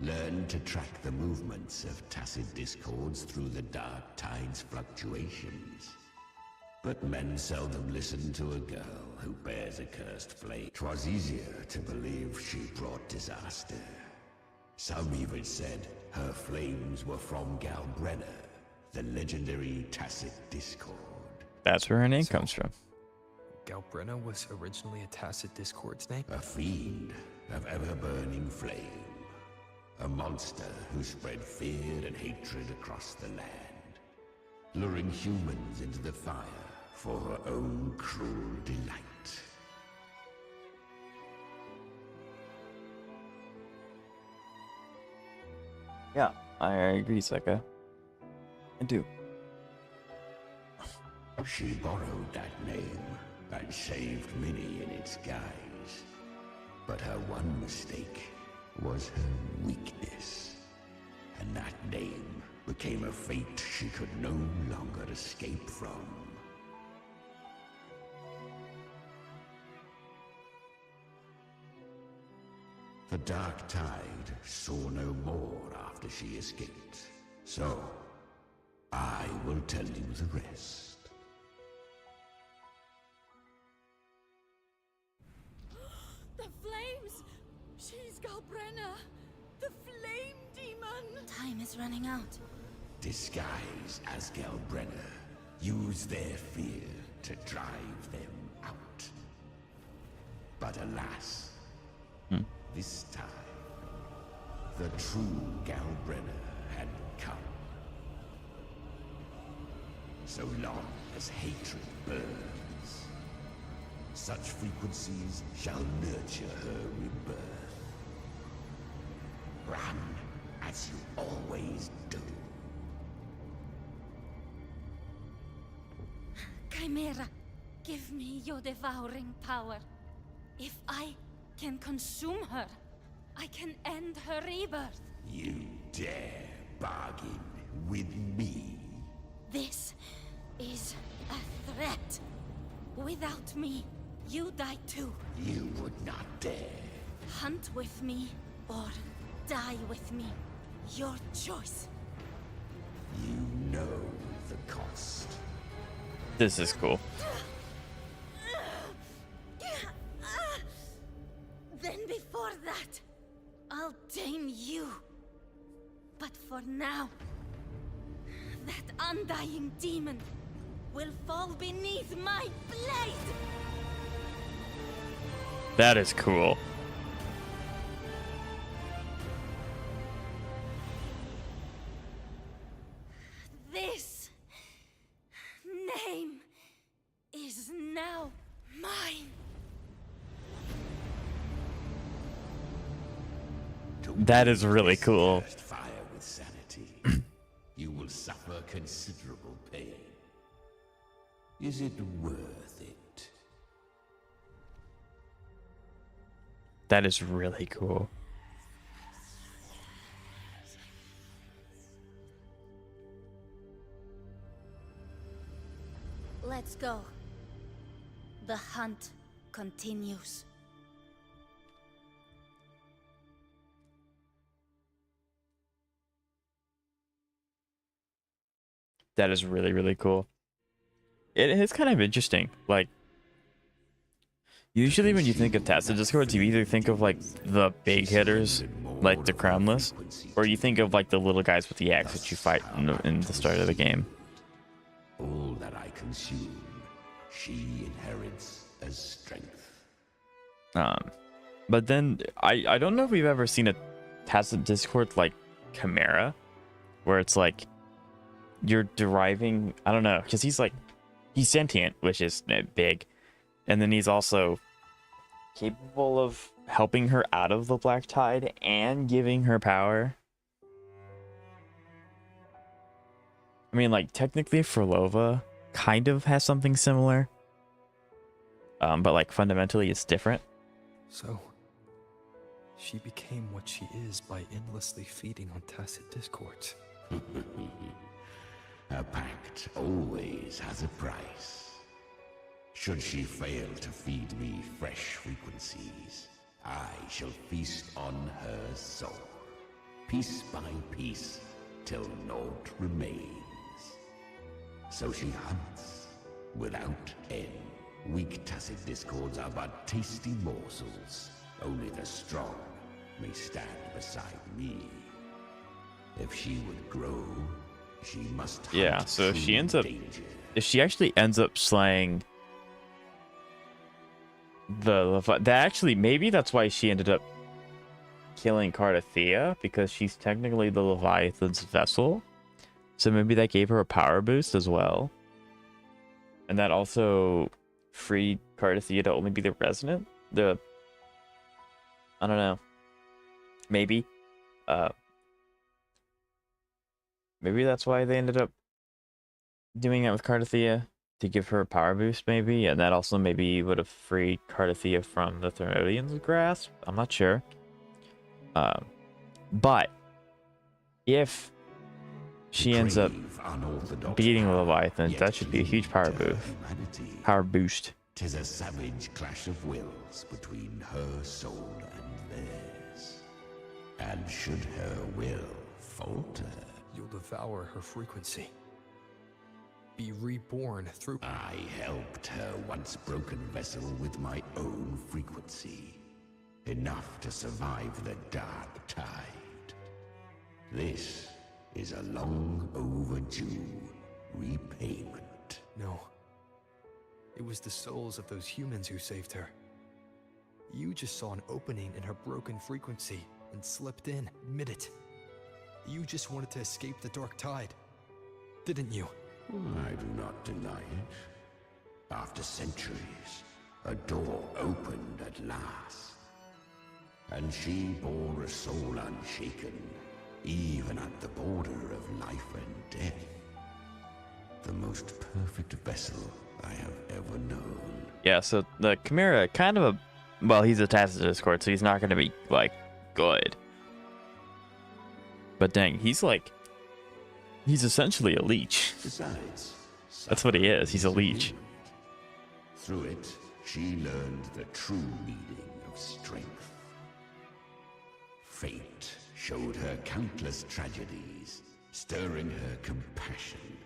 [SPEAKER 16] Learned to track the movements of tacit discords through the Dark Tide's fluctuations. But men seldom listen to a girl who bears a cursed flame. 'Twas easier to believe she brought disaster. Some even said her flames were from Galbrena, the legendary tacit discord.
[SPEAKER 1] That's where her name comes from.
[SPEAKER 4] Galbrena was originally a tacit discord's name?
[SPEAKER 16] A fiend of ever-burning flame. A monster who spread fear and hatred across the land, luring humans into the fire for her own cruel delight.
[SPEAKER 1] Yeah, I agree, Seka. I do.
[SPEAKER 16] She borrowed that name and saved many in its guise. But her one mistake was her weakness. And that name became a fate she could no longer escape from. The Dark Tide saw no more after she escaped. So, I will tell you the rest.
[SPEAKER 7] The flames! She's Galbrena! The flame demon!
[SPEAKER 19] Time is running out.
[SPEAKER 16] Disguised as Galbrena, use their fear to drive them out. But alas, this time, the true Galbrena had come. So long as hatred burns, such frequencies shall nurture her rebirth. Run as you always do.
[SPEAKER 19] Chimera, give me your devouring power. If I can consume her, I can end her rebirth.
[SPEAKER 16] You dare bargain with me?
[SPEAKER 19] This is a threat. Without me, you die too.
[SPEAKER 16] You would not dare.
[SPEAKER 19] Hunt with me or die with me. Your choice.
[SPEAKER 16] You know the cost.
[SPEAKER 1] This is cool.
[SPEAKER 19] Then before that, I'll tame you. But for now, that undying demon will fall beneath my blade.
[SPEAKER 1] That is cool.
[SPEAKER 19] This name is now mine.
[SPEAKER 1] That is really cool.
[SPEAKER 16] Fire with sanity. You will suffer considerable pain. Is it worth it?
[SPEAKER 1] That is really cool.
[SPEAKER 19] Let's go. The hunt continues.
[SPEAKER 1] That is really, really cool. It's kind of interesting. Like, usually when you think of tacit discords, you either think of like the big hitters, like the crownless, or you think of like the little guys with the axe that you fight in the start of the game.
[SPEAKER 16] All that I consume, she inherits as strength.
[SPEAKER 1] But then I don't know if we've ever seen a tacit discord like chimera, where it's like you're deriving, I don't know, because he's sentient, which is big, and then he's also capable of helping her out of the black tide and giving her power. I mean, like, technically Frolova kind of has something similar, but like fundamentally it's different.
[SPEAKER 4] So, she became what she is by endlessly feeding on tacit discords.
[SPEAKER 16] A pact always has a price. Should she fail to feed me fresh frequencies, I shall feast on her soul, piece by piece, till naught remains. So she hunts without end. Weak tacit discords are but tasty morsels. Only the strong may stand beside me. If she would grow, she must hunt.
[SPEAKER 1] Yeah, so if she ends up,
[SPEAKER 16] danger.
[SPEAKER 1] if she actually ends up slaying that actually, maybe that's why she ended up killing Cardathea, because she's technically the Leviathan's vessel. So maybe that gave her a power boost as well. And that also freed Cardathea to only be the resonant. I don't know. Maybe. Maybe that's why they ended up doing that with Cardathea, to give her a power boost, maybe. And that also maybe would have freed Cardathea from the Thermodian's grasp. I'm not sure. But if she ends up beating the Leviathan, that should be a huge power boost.
[SPEAKER 16] 'Tis a savage clash of wills between her soul and theirs. And should her will falter,
[SPEAKER 4] You'll devour her frequency. Be reborn through...
[SPEAKER 16] I helped her once broken vessel with my own frequency. Enough to survive the dark tide. This is a long overdue repayment.
[SPEAKER 4] No. It was the souls of those humans who saved her. You just saw an opening in her broken frequency and slipped in. Admit it. You just wanted to escape the dark tide, didn't you?
[SPEAKER 16] I do not deny it. After centuries, a door opened at last. And she bore a soul unshaken, even at the border of life and death. The most perfect vessel I have ever known.
[SPEAKER 1] Yeah, so the Chimera kind of well, he's a tacit discord, so he's not going to be, like, good. But dang, he's essentially a leech.
[SPEAKER 16] Besides,
[SPEAKER 1] that's what he is. He's a leech.
[SPEAKER 16] Through it, she learned the true meaning of strength. Fate showed her countless tragedies, stirring her compassion,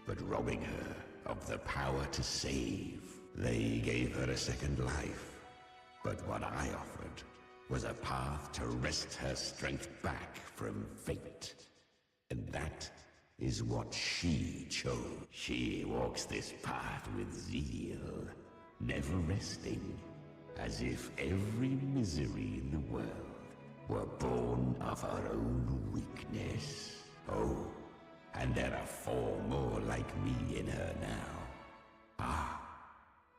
[SPEAKER 16] but robbing her of the power to save. They gave her a second life, but what I offered was a path to wrest her strength back from fate. And that is what she chose. She walks this path with zeal, never resting, as if every misery in the world were born of her own weakness. Oh, and there are 4 more like me in her now. Ah,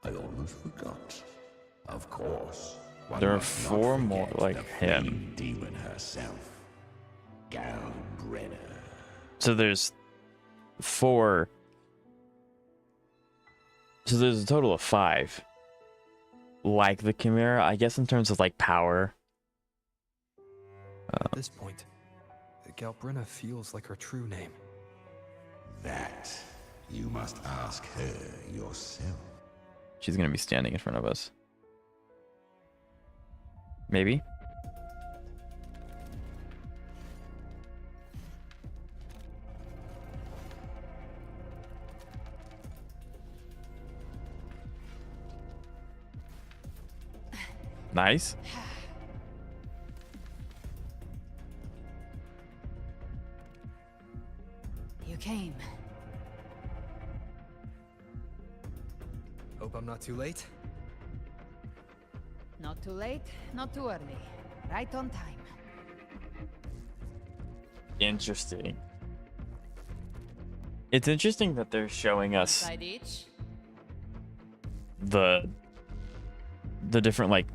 [SPEAKER 16] I almost forgot. Of course,
[SPEAKER 1] there are 4 more like him.
[SPEAKER 16] Demon herself, Galbrena.
[SPEAKER 1] So there's 4. So there's a total of 5. Like the Chimera, I guess, in terms of like power.
[SPEAKER 4] At this point, Galbrena feels like her true name.
[SPEAKER 16] That you must ask her yourself.
[SPEAKER 1] She's gonna be standing in front of us. Maybe. Nice.
[SPEAKER 10] You came.
[SPEAKER 4] Hope I'm not too late.
[SPEAKER 10] Not too late, not too early. Right on time.
[SPEAKER 1] Interesting. It's interesting that they're showing us
[SPEAKER 10] Side each.
[SPEAKER 1] the different like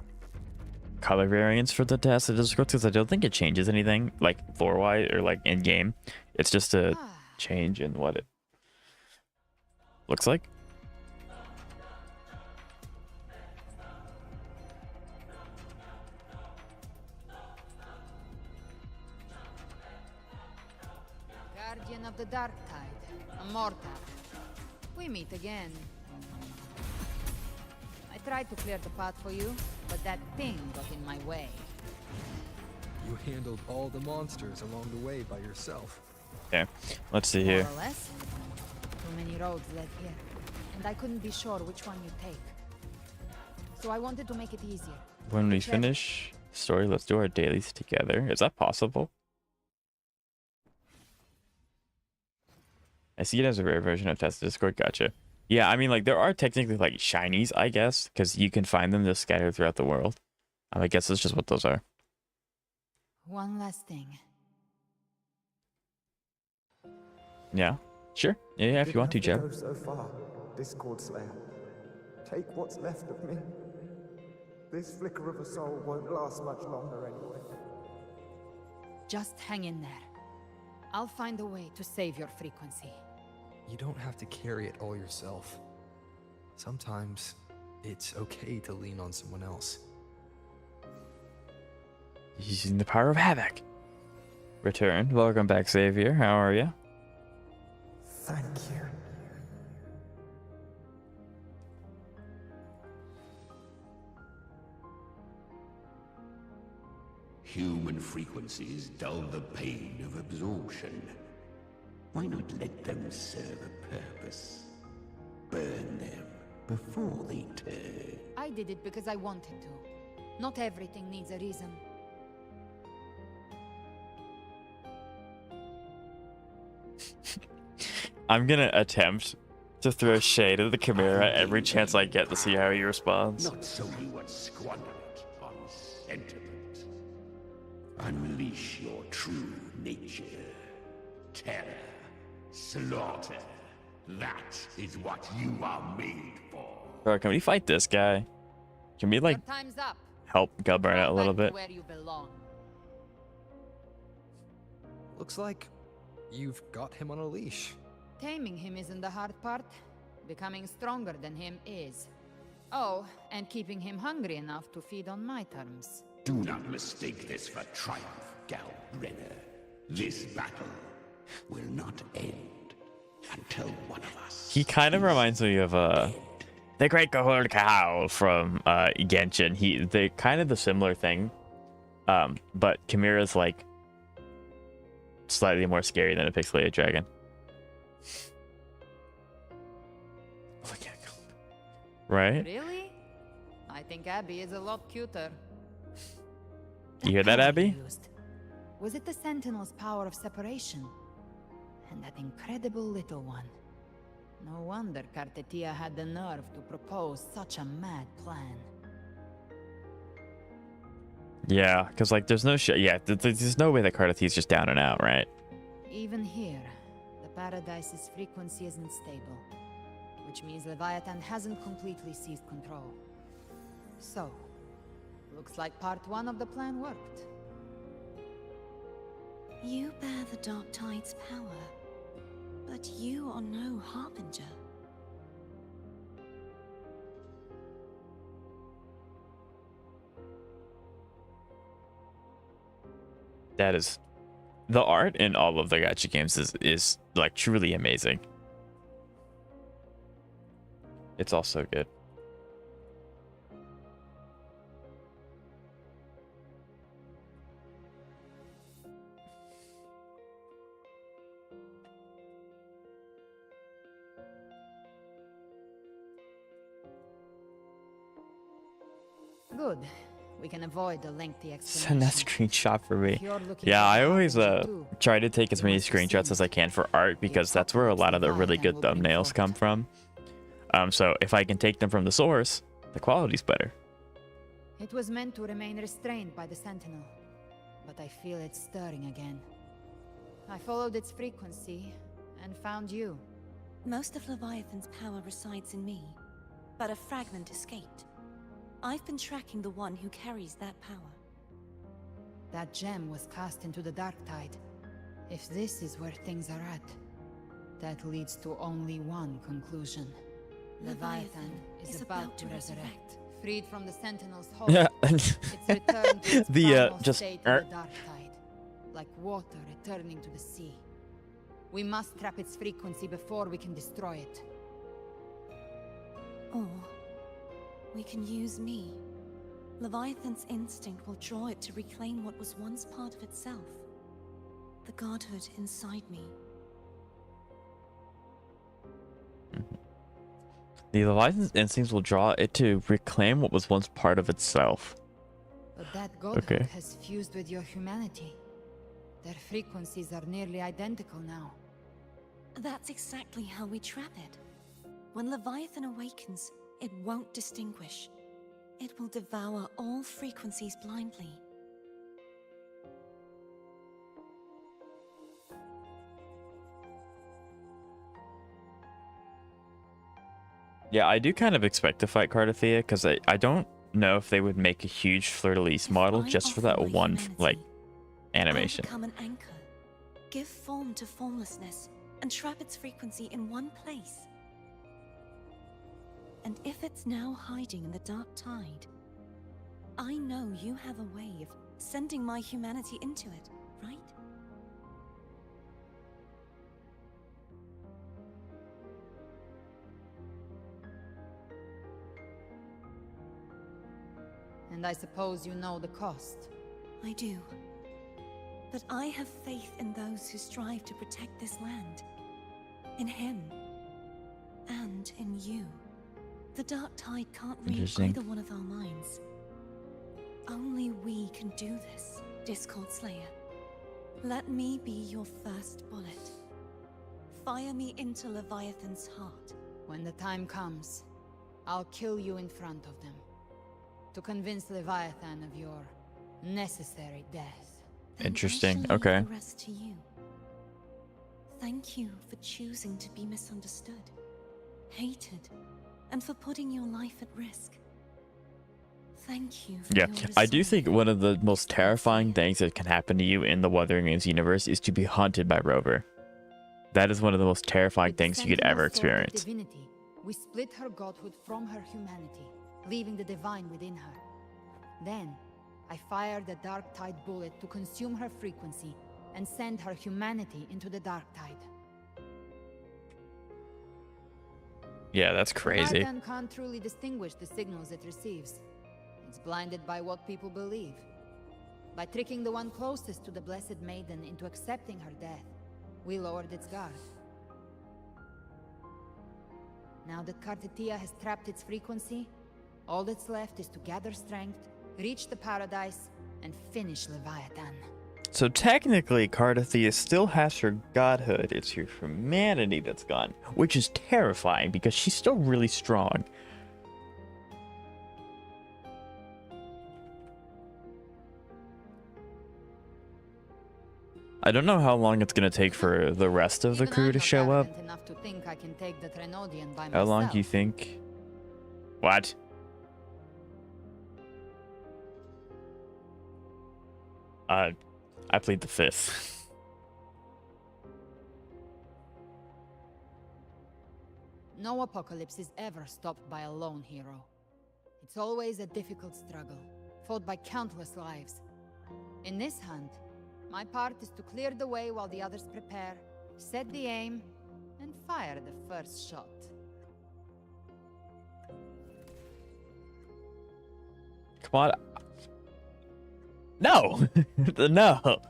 [SPEAKER 1] color variants for the test of Discord, because I don't think it changes anything like lore wise or like in game. It's just a change in what it looks like.
[SPEAKER 10] Guardian of the Dark Tide, a mortal. We meet again. I tried to clear the path for you, but that thing got in my way.
[SPEAKER 4] You handled all the monsters along the way by yourself.
[SPEAKER 1] Okay, let's see here.
[SPEAKER 10] More or less. Too many roads led here, and I couldn't be sure which one you take. So I wanted to make it easier.
[SPEAKER 1] When we finish the story, let's do our dailies together. Is that possible? I see it as a rare version of Test Discord. Gotcha. Yeah, I mean, like, there are technically, like, shinies, I guess, because you can find them just scattered throughout the world. I guess that's just what those are.
[SPEAKER 10] One last thing.
[SPEAKER 1] Yeah, sure. Yeah, if you want to, Jeb.
[SPEAKER 20] Go so far, Discord Slayer. Take what's left of me. This flicker of a soul won't last much longer anyway.
[SPEAKER 10] Just hang in there. I'll find a way to save your frequency.
[SPEAKER 4] You don't have to carry it all yourself. Sometimes it's okay to lean on someone else.
[SPEAKER 1] Using the power of havoc. Return. Welcome back, Xavier. How are you?
[SPEAKER 20] Thank you.
[SPEAKER 16] Human frequencies dull the pain of absorption. Why not let them serve a purpose? Burn them before they turn.
[SPEAKER 10] I did it because I wanted to. Not everything needs a reason.
[SPEAKER 1] I'm gonna attempt to throw shade at the Chimera every chance I get to see how he responds.
[SPEAKER 16] Not so you would squander it on sentiment. Unleash your true nature. Terror. Slaughter. That is what you are made for.
[SPEAKER 1] Bro, can we fight this guy? Can we, like,
[SPEAKER 10] Time's up.
[SPEAKER 1] help Galbrena a little bit?
[SPEAKER 10] Where you belong.
[SPEAKER 4] Looks like you've got him on a leash.
[SPEAKER 10] Taming him isn't the hard part. Becoming stronger than him is. Oh, and keeping him hungry enough to feed on my terms.
[SPEAKER 16] Do not mistake this for triumph, Galbrena. This battle will not end until one of us.
[SPEAKER 1] He kind of reminds me of the Great Kahul Kahal from Genshin. They're kind of the similar thing. But Chimera's like slightly more scary than a pixelated dragon. Right?
[SPEAKER 10] Really? I think Abby is a lot cuter.
[SPEAKER 1] You hear that, Abby?
[SPEAKER 10] Was it the Sentinel's power of separation? And that incredible little one. No wonder Kartetia had the nerve to propose such a mad plan.
[SPEAKER 1] Yeah, because like there's no there's no way that Cardathie's just down and out, right?
[SPEAKER 10] Even here, the Paradise's frequency isn't stable. Which means Leviathan hasn't completely seized control. So, looks like part 1 of the plan worked.
[SPEAKER 19] You bear the Dark Tide's power, but you are no harbinger.
[SPEAKER 1] That is, the art in all of the gacha games is like truly amazing. It's all so good.
[SPEAKER 10] Good. We can avoid the lengthy
[SPEAKER 1] Send that
[SPEAKER 10] explanation.
[SPEAKER 1] screenshot for me.
[SPEAKER 10] If you're looking
[SPEAKER 1] Yeah,
[SPEAKER 10] for
[SPEAKER 1] I
[SPEAKER 10] an
[SPEAKER 1] always
[SPEAKER 10] harbinger too,
[SPEAKER 1] try to take as many screenshots as I can for art because that's where a lot of the really good thumbnails come from. So if I can take them from the source, the quality's better.
[SPEAKER 10] It was meant to remain restrained by the Sentinel, but I feel it stirring again. I followed its frequency and found you.
[SPEAKER 19] Most of Leviathan's power resides in me, but a fragment escaped. I've been tracking the one who carries that power.
[SPEAKER 10] That gem was cast into the dark tide. If this is where things are at, that leads to only one conclusion. Leviathan is about to resurrect. Freed from the Sentinel's hold,
[SPEAKER 1] Yeah.
[SPEAKER 10] it's returned to its
[SPEAKER 1] The,
[SPEAKER 10] primal
[SPEAKER 1] just,
[SPEAKER 10] state in the dark tide, like water returning to the sea. We must trap its frequency before we can destroy it.
[SPEAKER 19] Or we can use me. Leviathan's instinct will draw it to reclaim what was once part of itself. The godhood inside me.
[SPEAKER 1] The Leviathan's instincts will draw it to reclaim what was once part of itself.
[SPEAKER 10] But that godhood
[SPEAKER 1] Okay.
[SPEAKER 10] has fused with your humanity. Their frequencies are nearly identical now.
[SPEAKER 19] That's exactly how we trap it. When Leviathan awakens, it won't distinguish. It will devour all frequencies blindly.
[SPEAKER 1] Yeah, I do kind of expect to fight Cardathea, because I don't know if they would make a huge fleur-de-lis model just for that one, like, animation.
[SPEAKER 19] I'll become an anchor. Give form to formlessness, and trap its frequency in one place. And if it's now hiding in the dark tide, I know you have a way of sending my humanity into it, right?
[SPEAKER 10] And I suppose you know the cost.
[SPEAKER 19] I do. But I have faith in those who strive to protect this land. In him. And in you. The dark tide can't read
[SPEAKER 1] Interesting.
[SPEAKER 19] either one of our minds. Only we can do this, Discord Slayer. Let me be your first bullet. Fire me into Leviathan's heart.
[SPEAKER 10] When the time comes, I'll kill you in front of them. To convince Leviathan of your necessary death.
[SPEAKER 1] Interesting. Okay.
[SPEAKER 19] The rest to you. Thank you for choosing to be misunderstood, hated, and for putting your life at risk. Thank you for
[SPEAKER 1] Yeah,
[SPEAKER 19] your
[SPEAKER 1] I do
[SPEAKER 19] resolve.
[SPEAKER 1] think one of the most terrifying things that can happen to you in the Wuthering Waves universe is to be hunted by Rover. That is one of the most terrifying things you could ever
[SPEAKER 10] Sentinel's sword of
[SPEAKER 1] experience.
[SPEAKER 10] divinity, we split her godhood from her humanity, leaving the divine within her. Then, I fired the dark tide bullet to consume her frequency and send her humanity into the dark tide.
[SPEAKER 1] Yeah, that's crazy.
[SPEAKER 10] Leviathan can't truly distinguish the signals it receives. It's blinded by what people believe. By tricking the one closest to the Blessed Maiden into accepting her death, we lowered its guard. Now that Cardathea has trapped its frequency, all that's left is to gather strength, reach the paradise, and finish Leviathan.
[SPEAKER 1] So technically, Cardathea still has her godhood. It's her humanity that's gone, which is terrifying because she's still really strong. I don't know how long it's gonna take for the rest of the
[SPEAKER 10] Even
[SPEAKER 1] crew
[SPEAKER 10] I'm
[SPEAKER 1] to
[SPEAKER 10] not
[SPEAKER 1] show up.
[SPEAKER 10] arrogant enough to think I can take the Trenodian by
[SPEAKER 1] How long do you
[SPEAKER 10] myself.
[SPEAKER 1] think? What? I plead the fifth.
[SPEAKER 10] No apocalypse is ever stopped by a lone hero. It's always a difficult struggle, fought by countless lives. In this hunt, my part is to clear the way while the others prepare, set the aim, and fire the first shot.
[SPEAKER 1] Come on. No! No!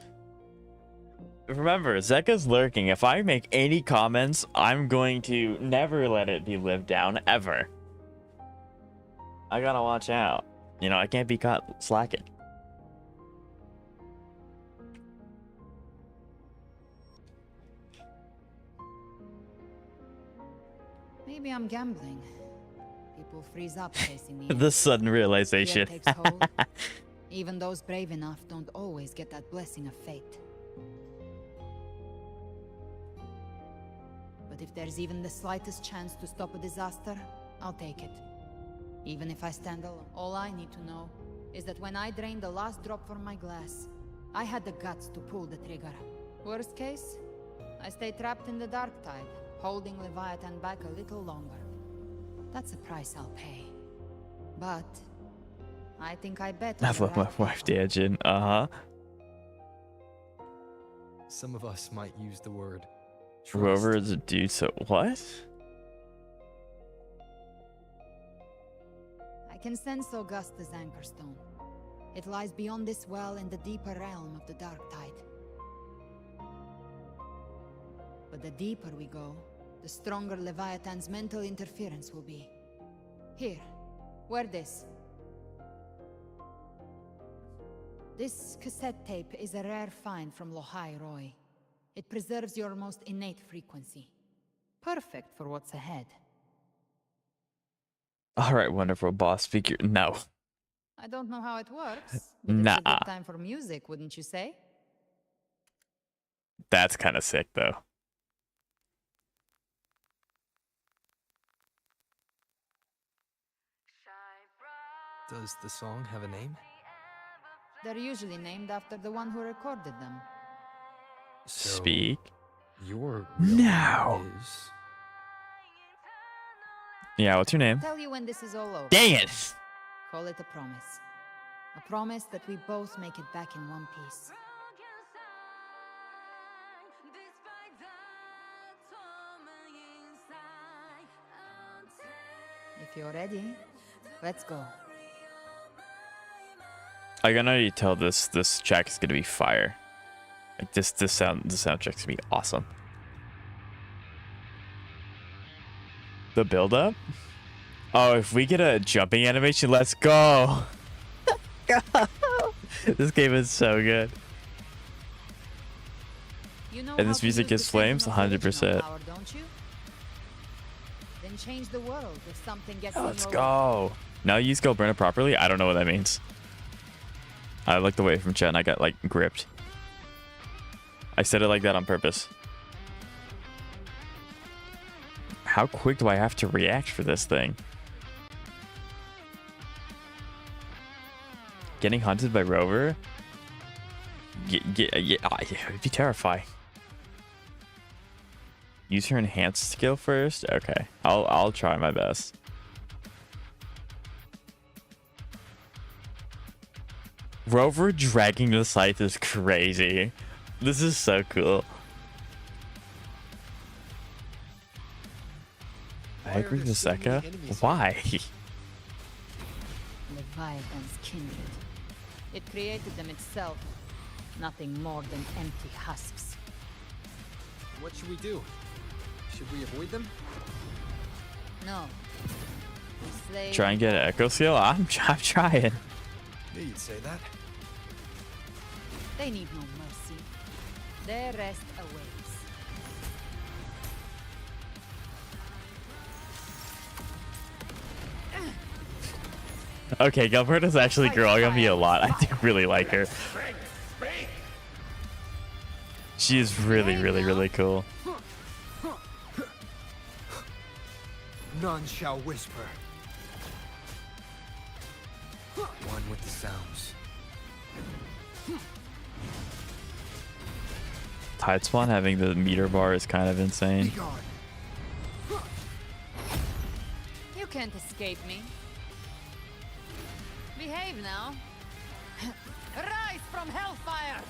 [SPEAKER 1] Remember, Zeka's lurking. If I make any comments, I'm going to never let it be lived down, ever. I gotta watch out. You know, I can't be caught slacking.
[SPEAKER 10] Maybe I'm gambling. People freeze up facing me.
[SPEAKER 1] The sudden realization.
[SPEAKER 10] Fear takes hold. Even those brave enough don't always get that blessing of fate. But if there's even the slightest chance to stop a disaster, I'll take it. Even if I stand alone. All I need to know is that when I drained the last drop from my glass, I had the guts to pull the trigger. Worst case, I stay trapped in the dark tide, holding Leviathan back a little longer. That's a price I'll pay. But I think I bet.
[SPEAKER 1] I've left my wife Dajin. Uh-huh.
[SPEAKER 4] Some of us might use the word
[SPEAKER 1] Rover is a dude, so what?
[SPEAKER 10] I can sense Augusta's Anchorstone. It lies beyond this well in the deeper realm of the dark tide. But the deeper we go, the stronger Leviathan's mental interference will be. Here, wear this. This cassette tape is a rare find from Lohai Roy. It preserves your most innate frequency. Perfect for what's ahead.
[SPEAKER 1] All right, wonderful boss. Speak your... No.
[SPEAKER 10] I don't know how it works, but
[SPEAKER 1] Nah.
[SPEAKER 10] it's a good time for music, wouldn't you say?
[SPEAKER 1] That's kind of sick, though.
[SPEAKER 4] Does the song have a name?
[SPEAKER 10] They're usually named after the one who recorded them.
[SPEAKER 4] So,
[SPEAKER 1] Speak.
[SPEAKER 4] Your
[SPEAKER 1] now.
[SPEAKER 4] name is...
[SPEAKER 1] Yeah, what's your name?
[SPEAKER 10] Tell you when this is all over.
[SPEAKER 1] Dang it!
[SPEAKER 10] Call it a promise. A promise that we both make it back in one piece. If you're ready, let's go.
[SPEAKER 1] I can already tell this track is gonna be fire. Like the soundtrack's gonna be awesome. The build up? Oh, if we get a jumping animation, let's go. This game is so good.
[SPEAKER 10] You know
[SPEAKER 1] And this
[SPEAKER 10] how to
[SPEAKER 1] music
[SPEAKER 10] use
[SPEAKER 1] is
[SPEAKER 10] the
[SPEAKER 1] flames,
[SPEAKER 10] technology
[SPEAKER 1] 100%.
[SPEAKER 10] power, don't you? Then change the world if something gets
[SPEAKER 1] Let's
[SPEAKER 10] in your way.
[SPEAKER 1] go. Now use Galbrena properly? I don't know what that means. I looked away from chat and I got like gripped. I said it like that on purpose. How quick do I have to react for this thing? Getting hunted by Rover? Yeah, it would be terrifying. Use her enhanced skill first? Okay, I'll try my best. Rover dragging the scythe is crazy. This is so cool. I agree with Seka. Why?
[SPEAKER 10] Leviathan's kindred. It created them itself. Nothing more than empty husks.
[SPEAKER 4] What should we do? Should we avoid them?
[SPEAKER 10] No. We slay
[SPEAKER 1] Try and get an echo skill? I'm trying.
[SPEAKER 4] Yeah, you'd say that.
[SPEAKER 10] They need no mercy. Their rest awaits.
[SPEAKER 1] Okay, Galbrena's actually growing on me a lot. I do really like her. She is really, really, really cool.
[SPEAKER 4] None shall whisper. One with the sounds.
[SPEAKER 1] Tide Spawn having the meter bar is kind of insane.
[SPEAKER 10] You can't escape me. Behave now. Rise from hellfire.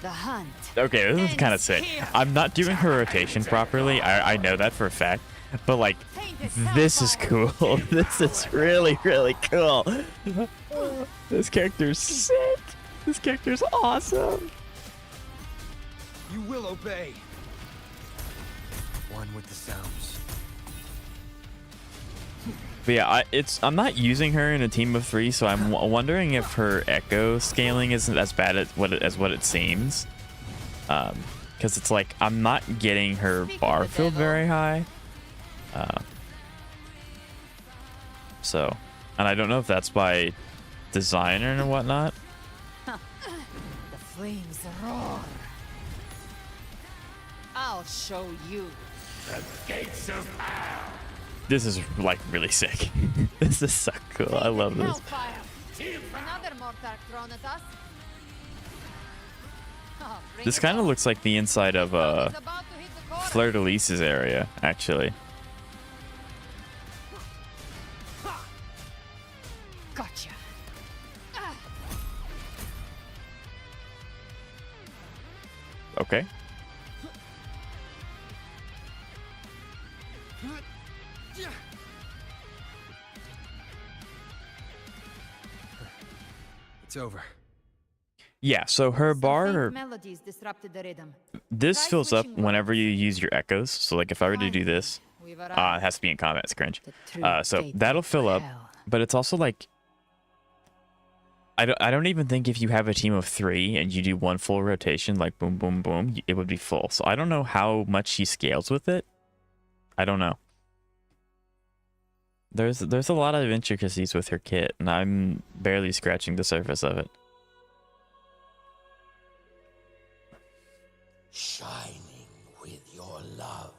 [SPEAKER 10] The hunt.
[SPEAKER 1] Okay, this is kind of sick. I'm not doing her rotation properly. I know that for a fact. But like, this is cool. This is really, really cool. This character's sick. This character's awesome.
[SPEAKER 4] You will obey. One with the sounds.
[SPEAKER 1] But yeah, I'm not using her in a team of 3, so I'm wondering if her echo scaling isn't as bad as what it seems. Because it's like I'm not getting her bar filled very high. So, and I don't know if that's by design or whatnot.
[SPEAKER 10] The flames roar. I'll show you.
[SPEAKER 16] The gates of hell.
[SPEAKER 1] This is like really sick. This is so cool. I love this.
[SPEAKER 10] Hellfire! Another mortar thrown at us. Oh,
[SPEAKER 1] This kind of looks like the inside of Fleur de Lis's area, actually.
[SPEAKER 10] Gotcha.
[SPEAKER 1] Okay.
[SPEAKER 4] It's over.
[SPEAKER 1] Yeah, so her bar,
[SPEAKER 10] Melodies disrupted the rhythm.
[SPEAKER 1] this fills up whenever you use your echoes. So like if I were to do this, it has to be in combat, it's cringe. So that'll fill up, but it's also like, I don't even think if you have a team of 3 and you do one full rotation, like boom, boom, boom, it would be full. So I don't know how much she scales with it. I don't know. There's a lot of intricacies with her kit, and I'm barely scratching the surface of it.
[SPEAKER 16] Shining with your love,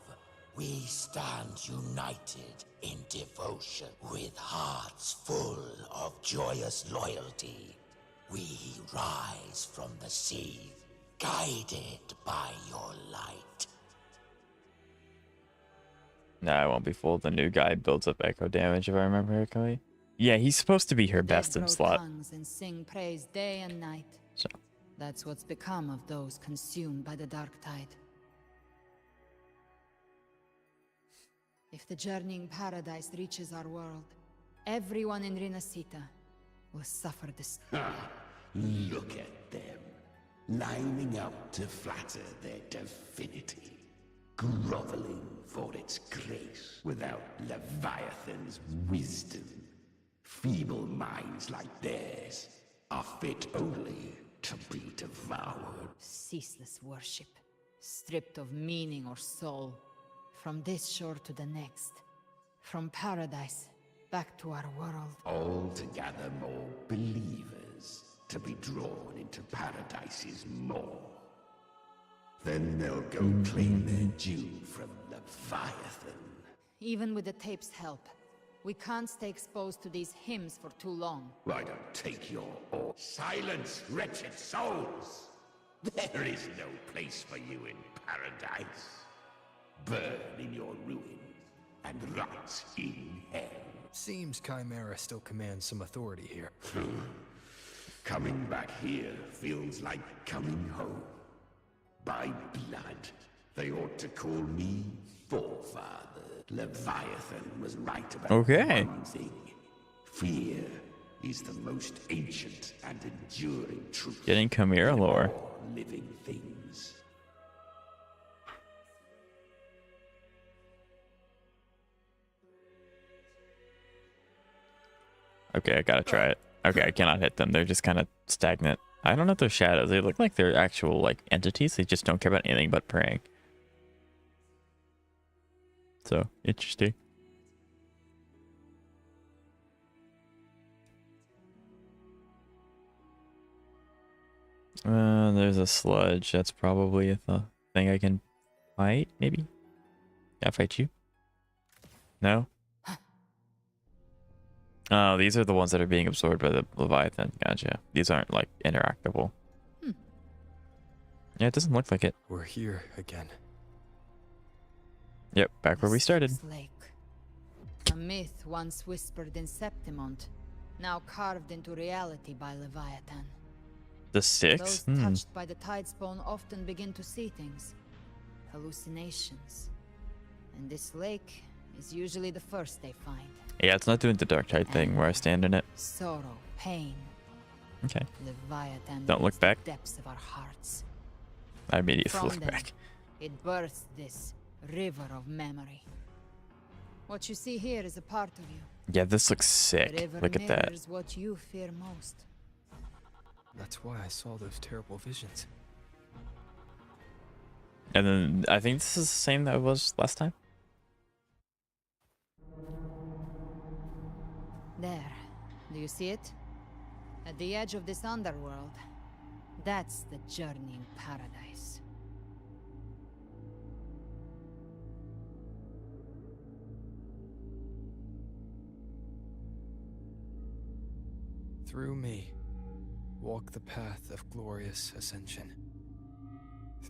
[SPEAKER 16] we stand united in devotion. With hearts full of joyous loyalty, we rise from the sea, guided by your light.
[SPEAKER 1] No, I won't be fooled. The new guy builds up echo damage, if I remember correctly. Yeah, he's supposed to be her best in slot.
[SPEAKER 10] Tongues and sing praise day and night.
[SPEAKER 1] So.
[SPEAKER 10] That's what's become of those consumed by the dark tide. If the journeying paradise reaches our world, everyone in Rinascita will suffer this.
[SPEAKER 16] Look at them, lining up to flatter their divinity, groveling for its grace without Leviathan's wisdom. Feeble minds like theirs are fit only to be devoured.
[SPEAKER 10] Ceaseless worship, stripped of meaning or soul. From this shore to the next. From paradise back to our world.
[SPEAKER 16] All to gather more believers to be drawn into paradise's maw. Then they'll go claim their due from Leviathan.
[SPEAKER 10] Even with the tape's help, we can't stay exposed to these hymns for too long.
[SPEAKER 16] I don't take your oar. Silence, wretched souls! There is no place for you in paradise. Burn in your ruin and rot in hell.
[SPEAKER 4] Seems Chimera still commands some authority here.
[SPEAKER 16] Coming back here feels like coming home. By blood, they ought to call me Forefather. Leviathan was right about one thing. Fear is the most ancient and enduring truth.
[SPEAKER 1] Getting Chimera lore.
[SPEAKER 16] Living things.
[SPEAKER 1] Okay, I gotta try it. Okay, I cannot hit them. They're just kind of stagnant. I don't know if they're shadows. They look like they're actual like entities. They just don't care about anything but praying. So, interesting. There's a sludge. That's probably a thing I can fight, maybe? Can I fight you? No? Oh, these are the ones that are being absorbed by the Leviathan. Gotcha. These aren't, like, interactable. Yeah, it doesn't look like it.
[SPEAKER 4] We're here again.
[SPEAKER 1] Yep, back where we started.
[SPEAKER 10] Lake. A myth once whispered in Septimont, now carved into reality by Leviathan.
[SPEAKER 1] The Styx?
[SPEAKER 10] Those touched by the Tidespawn often begin to see things. Hallucinations. And this lake is usually the first they find.
[SPEAKER 1] Yeah, it's not doing the dark tide thing where I stand in it.
[SPEAKER 10] Sorrow, pain.
[SPEAKER 1] Okay.
[SPEAKER 10] Leviathan
[SPEAKER 1] Don't look back.
[SPEAKER 10] The depths of our hearts.
[SPEAKER 1] I immediately
[SPEAKER 10] From
[SPEAKER 1] look
[SPEAKER 10] them,
[SPEAKER 1] back.
[SPEAKER 10] It births this river of memory. What you see here is a part of you.
[SPEAKER 1] Yeah, this looks
[SPEAKER 10] The
[SPEAKER 1] sick.
[SPEAKER 10] river
[SPEAKER 1] Look at that.
[SPEAKER 10] mirrors what you fear most.
[SPEAKER 4] That's why I saw those terrible visions.
[SPEAKER 1] And then I think this is the same that it was last time.
[SPEAKER 10] There. Do you see it? At the edge of this underworld. That's the journeying paradise.
[SPEAKER 4] through me, walk the path of glorious ascension.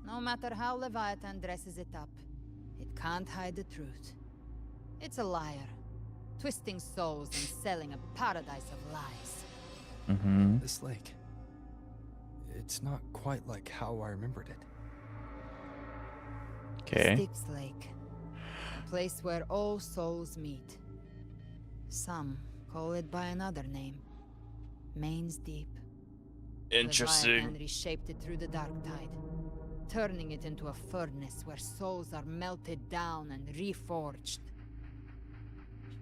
[SPEAKER 10] No matter how Leviathan dresses it up, it can't hide the truth. It's a liar, twisting souls and selling a paradise of lies.
[SPEAKER 4] This lake, it's not quite like how I remembered it.
[SPEAKER 1] Okay.
[SPEAKER 10] Styx Lake, a place where all souls meet. Some call it by another name, Main's Deep.
[SPEAKER 1] Interesting.
[SPEAKER 10] Leviathan reshaped it through the dark tide, turning it into a furnace where souls are melted down and reforged.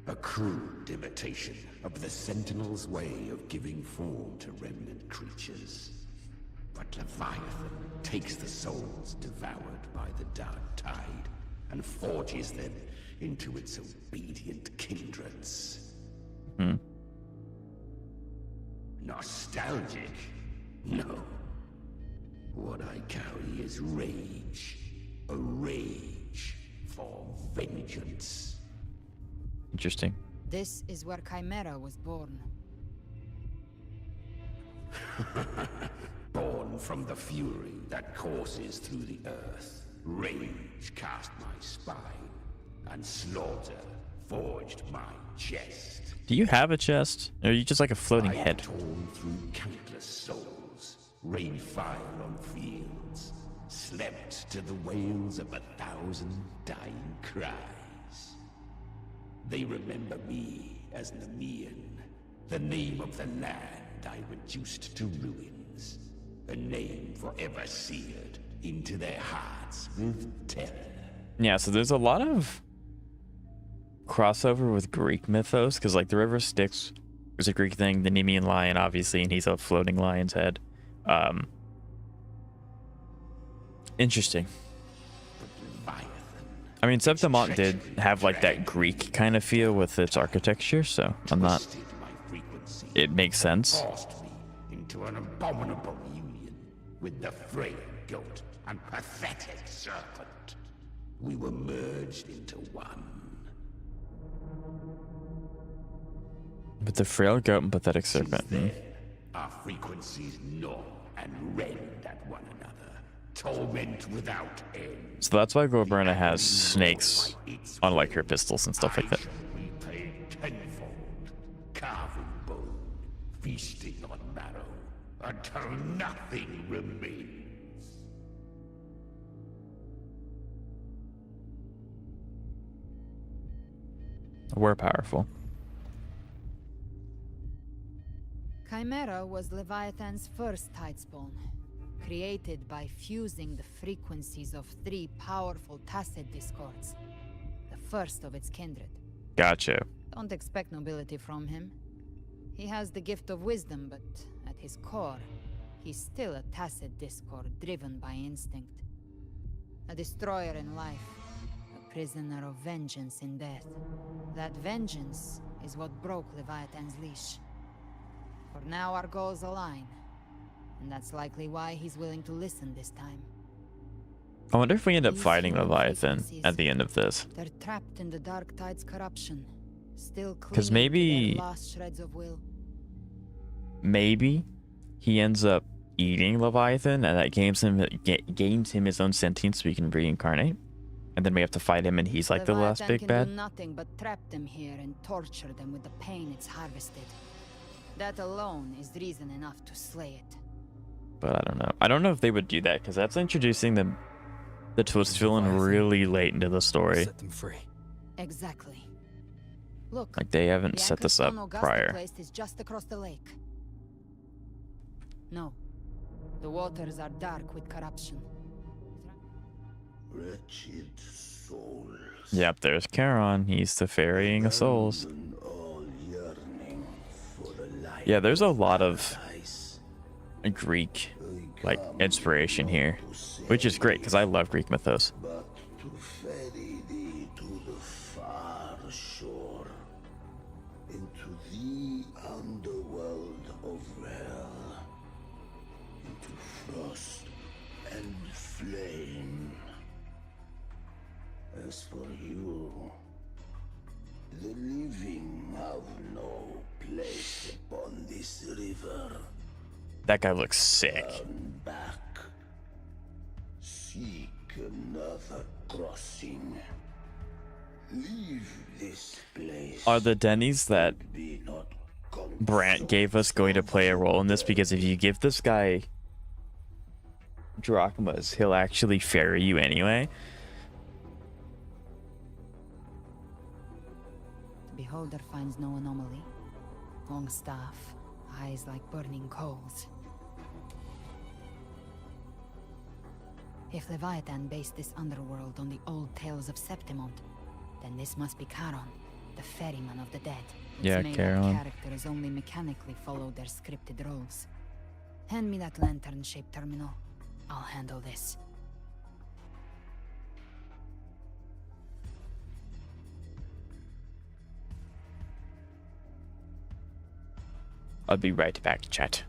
[SPEAKER 16] A crude imitation of the Sentinel's way of giving form to remnant creatures. But Leviathan takes the souls devoured by the dark tide and forges them into its obedient kindreds. Nostalgic? No. What I carry is rage. A rage for vengeance.
[SPEAKER 1] Interesting.
[SPEAKER 10] This is where Chimera was born.
[SPEAKER 16] Born from the fury that courses through the earth, rage cast my spine, and slaughter forged my chest.
[SPEAKER 1] Do you have a chest? Or are you just like a floating
[SPEAKER 16] I've
[SPEAKER 1] head?
[SPEAKER 16] torn through countless souls, rained fire on fields, slept to the wails of 1,000 dying cries. They remember me as Nemean, the name of the land I reduced to ruins, a name forever seared into their hearts with terror.
[SPEAKER 1] Yeah, so there's a lot of crossover with Greek mythos, because like the river Styx is a Greek thing, the Nemean lion obviously, and he's a floating lion's head. Interesting. I mean, Septimont did have like that Greek kind of feel with its architecture, so I'm not. It makes sense.
[SPEAKER 16] Forced me into an abominable union with the frail goat and pathetic serpent. We were merged into one.
[SPEAKER 1] But the frail goat and pathetic serpent.
[SPEAKER 16] Then, our frequencies gnaw and rend at one another, torment without end.
[SPEAKER 1] So that's why Galbrena has snakes on like her pistols and stuff like that.
[SPEAKER 16] Repay tenfold, carving bone, feasting on marrow, until nothing remains.
[SPEAKER 1] We're powerful.
[SPEAKER 10] Chimera was Leviathan's first tidespawn, created by fusing the frequencies of 3 powerful tacit discords, the first of its kindred.
[SPEAKER 1] Gotcha.
[SPEAKER 10] Don't expect nobility from him. He has the gift of wisdom, but at his core, he's still a tacit discord driven by instinct. A destroyer in life, a prisoner of vengeance in death. That vengeance is what broke Leviathan's leash. For now our goals align, and that's likely why he's willing to listen this time.
[SPEAKER 1] I wonder if we end up fighting Leviathan at the end of this.
[SPEAKER 10] They're trapped in the Dark Tide's corruption, still
[SPEAKER 1] Because
[SPEAKER 10] clinging to
[SPEAKER 1] maybe
[SPEAKER 10] their last shreds of will.
[SPEAKER 1] he ends up eating Leviathan, and that gains him his own sentience so he can reincarnate. And then we have to fight him, and he's like the last big
[SPEAKER 10] can
[SPEAKER 1] bad.
[SPEAKER 10] do nothing but trap them here and torture them with the pain it's harvested. That alone is reason enough to slay it.
[SPEAKER 1] But I don't know. I don't know if they would do that, because that's introducing the twist villain really late into the story.
[SPEAKER 4] Set them free.
[SPEAKER 10] Exactly. Look,
[SPEAKER 1] Like they haven't
[SPEAKER 10] the
[SPEAKER 1] set this up
[SPEAKER 10] Anchor Stone Augusta
[SPEAKER 1] prior.
[SPEAKER 10] place is just across the lake. No, the waters are dark with corruption.
[SPEAKER 18] Wretched souls.
[SPEAKER 1] Yep, there's Charon. He's the ferrying of souls.
[SPEAKER 18] All yearning for a life
[SPEAKER 1] Yeah, there's a lot of
[SPEAKER 18] paradise.
[SPEAKER 1] Greek like inspiration here, which is great because I love Greek mythos.
[SPEAKER 18] But to ferry thee to the far shore, into the underworld of hell, into frost and flame. As for you, the living have no peace.
[SPEAKER 16] place upon this river.
[SPEAKER 1] That guy looks sick.
[SPEAKER 16] Turn back. Seek another crossing. Leave this place.
[SPEAKER 1] Are the Denny's that Brant gave us going to play a role in this? Because if you give this guy drachmas, he'll actually ferry you anyway.
[SPEAKER 10] The beholder finds no anomaly. Long staff, eyes like burning coals. If Leviathan based this underworld on the old tales of Septimont, then this must be Charon, the ferryman of the dead.
[SPEAKER 1] Yeah, Charon.
[SPEAKER 10] Characters only mechanically follow their scripted roles. Hand me that lantern-shaped terminal. I'll handle this.
[SPEAKER 1] I'll be right back, chat.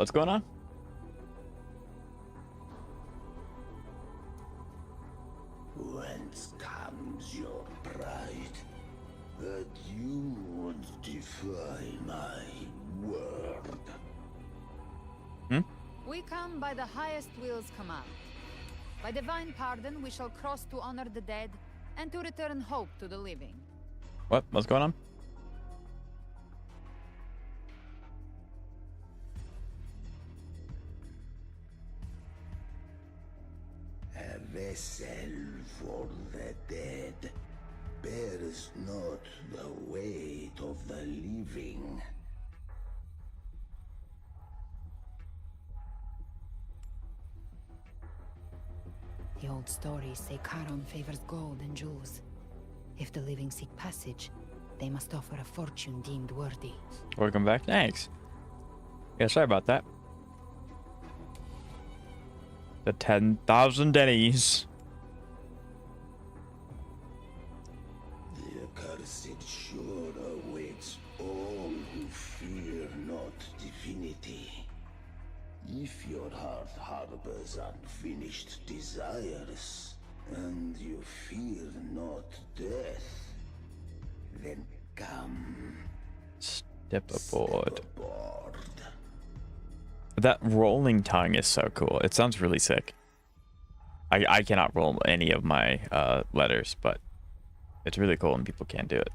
[SPEAKER 1] What's going on?
[SPEAKER 16] Whence comes your pride that you would defy my word?
[SPEAKER 10] We come by the highest will's command. By divine pardon, we shall cross to honor the dead and to return hope to the living.
[SPEAKER 1] What? What's going on?
[SPEAKER 16] A vessel for the dead bears not the weight of the living.
[SPEAKER 2] The old stories say Charon favors gold and jewels. If the living seek passage, they must offer a fortune deemed worthy.
[SPEAKER 1] Welcome back. Thanks. Yeah, sorry about that. The 10,000 Dennies.
[SPEAKER 16] The accursed shore awaits all who fear not divinity. If your heart harbors unfinished desires, and you fear not death, then come.
[SPEAKER 1] Step aboard. That rolling tongue is so cool. It sounds really sick. I cannot roll any of my letters, but it's really cool when people can do it.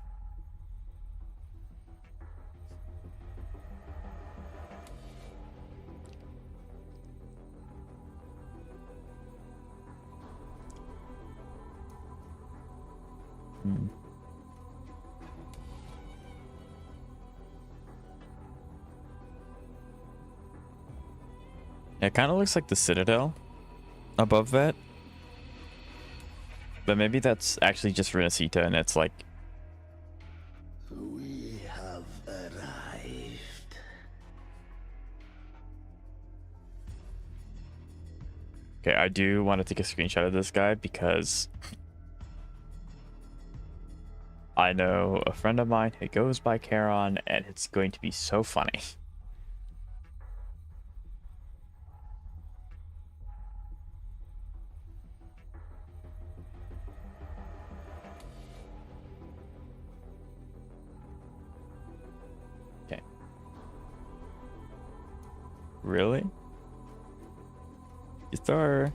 [SPEAKER 1] It kind of looks like the Citadel above that. But maybe that's actually just Rinascita and it's like...
[SPEAKER 16] We have arrived.
[SPEAKER 1] Okay, I do want to take a screenshot of this guy because... I know a friend of mine who goes by Charon and it's going to be so funny. Really? You star.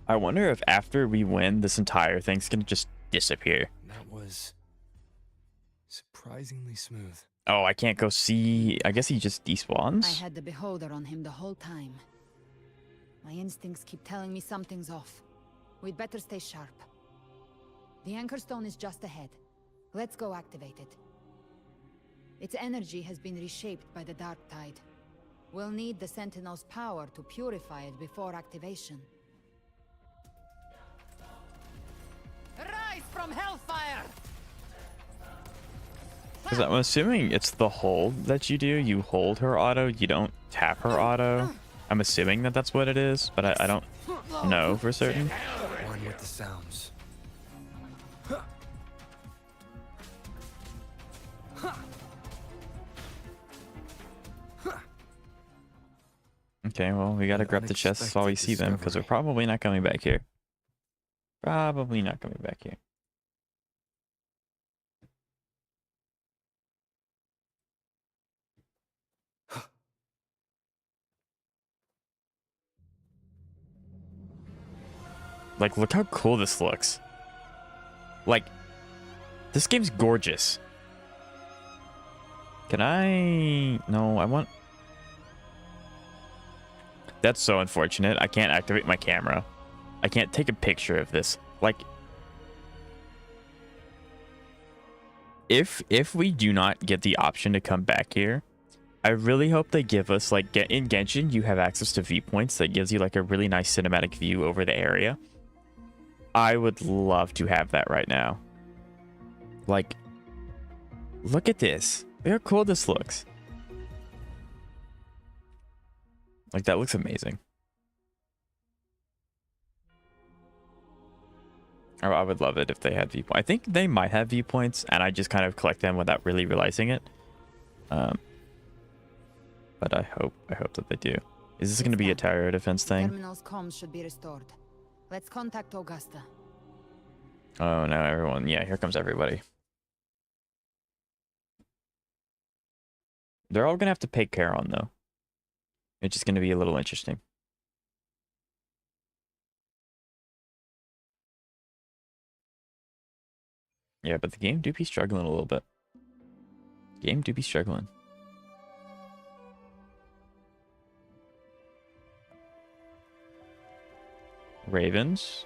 [SPEAKER 1] I wonder if after we win, this entire thing's gonna just disappear.
[SPEAKER 4] That was surprisingly smooth.
[SPEAKER 1] Oh, I can't go see. I guess he just despawns.
[SPEAKER 10] I had the beholder on him the whole time. My instincts keep telling me something's off. We'd better stay sharp. The anchor stone is just ahead. Let's go activate it. Its energy has been reshaped by the dark tide. We'll need the Sentinel's power to purify it before activation. Rise from hellfire!
[SPEAKER 1] Because I'm assuming it's the hold that you do. You hold her auto. You don't tap her auto. I'm assuming that that's what it is, but I don't know for certain.
[SPEAKER 4] One with the sounds.
[SPEAKER 1] Okay, well, we gotta grab the chests while we see them, because we're probably not coming back here. Probably not coming back here. Like, look how cool this looks. Like, this game's gorgeous. Can I... No, I want... That's so unfortunate. I can't activate my camera. I can't take a picture of this. Like... If we do not get the option to come back here, I really hope they give us, like, in Genshin, you have access to viewpoints that gives you, like, a really nice cinematic view over the area. I would love to have that right now. Like, look at this. Look how cool this looks. Like, that looks amazing. I would love it if they had viewpoints. I think they might have viewpoints, and I just kind of collect them without really realizing it. But I hope that they do. Is this going to be a tower defense thing?
[SPEAKER 10] Terminal's comms should be restored. Let's contact Augusta.
[SPEAKER 1] Oh no, everyone. Yeah, here comes everybody. They're all going to have to pay Charon, though. It's just going to be a little interesting. Yeah, but the game do be struggling a little bit. Game do be struggling. Ravens.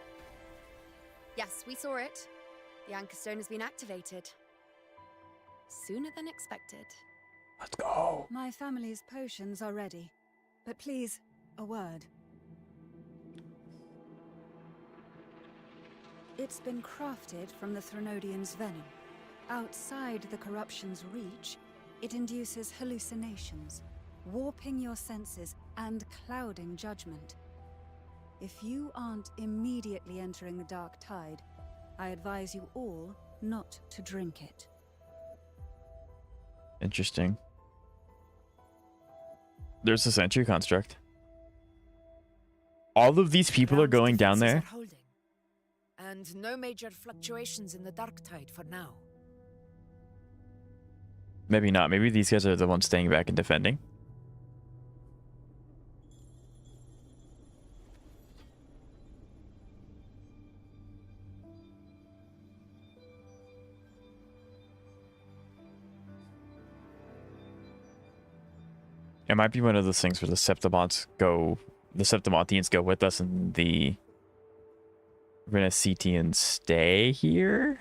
[SPEAKER 3] Yes, we saw it. The anchor stone has been activated. Sooner than expected.
[SPEAKER 1] Let's go.
[SPEAKER 14] My family's potions are ready. But please, a word. It's been crafted from the Threnodian's venom. Outside the corruption's reach, it induces hallucinations, warping your senses and clouding judgment. If you aren't immediately entering the dark tide, I advise you all not to drink it.
[SPEAKER 1] Interesting. There's a sentry construct. All of these people are going down there.
[SPEAKER 2] And no major fluctuations in the dark tide for now.
[SPEAKER 1] Maybe not. Maybe these guys are the ones staying back and defending. It might be one of those things where the Septimontians go with us and the Rinascitians stay here.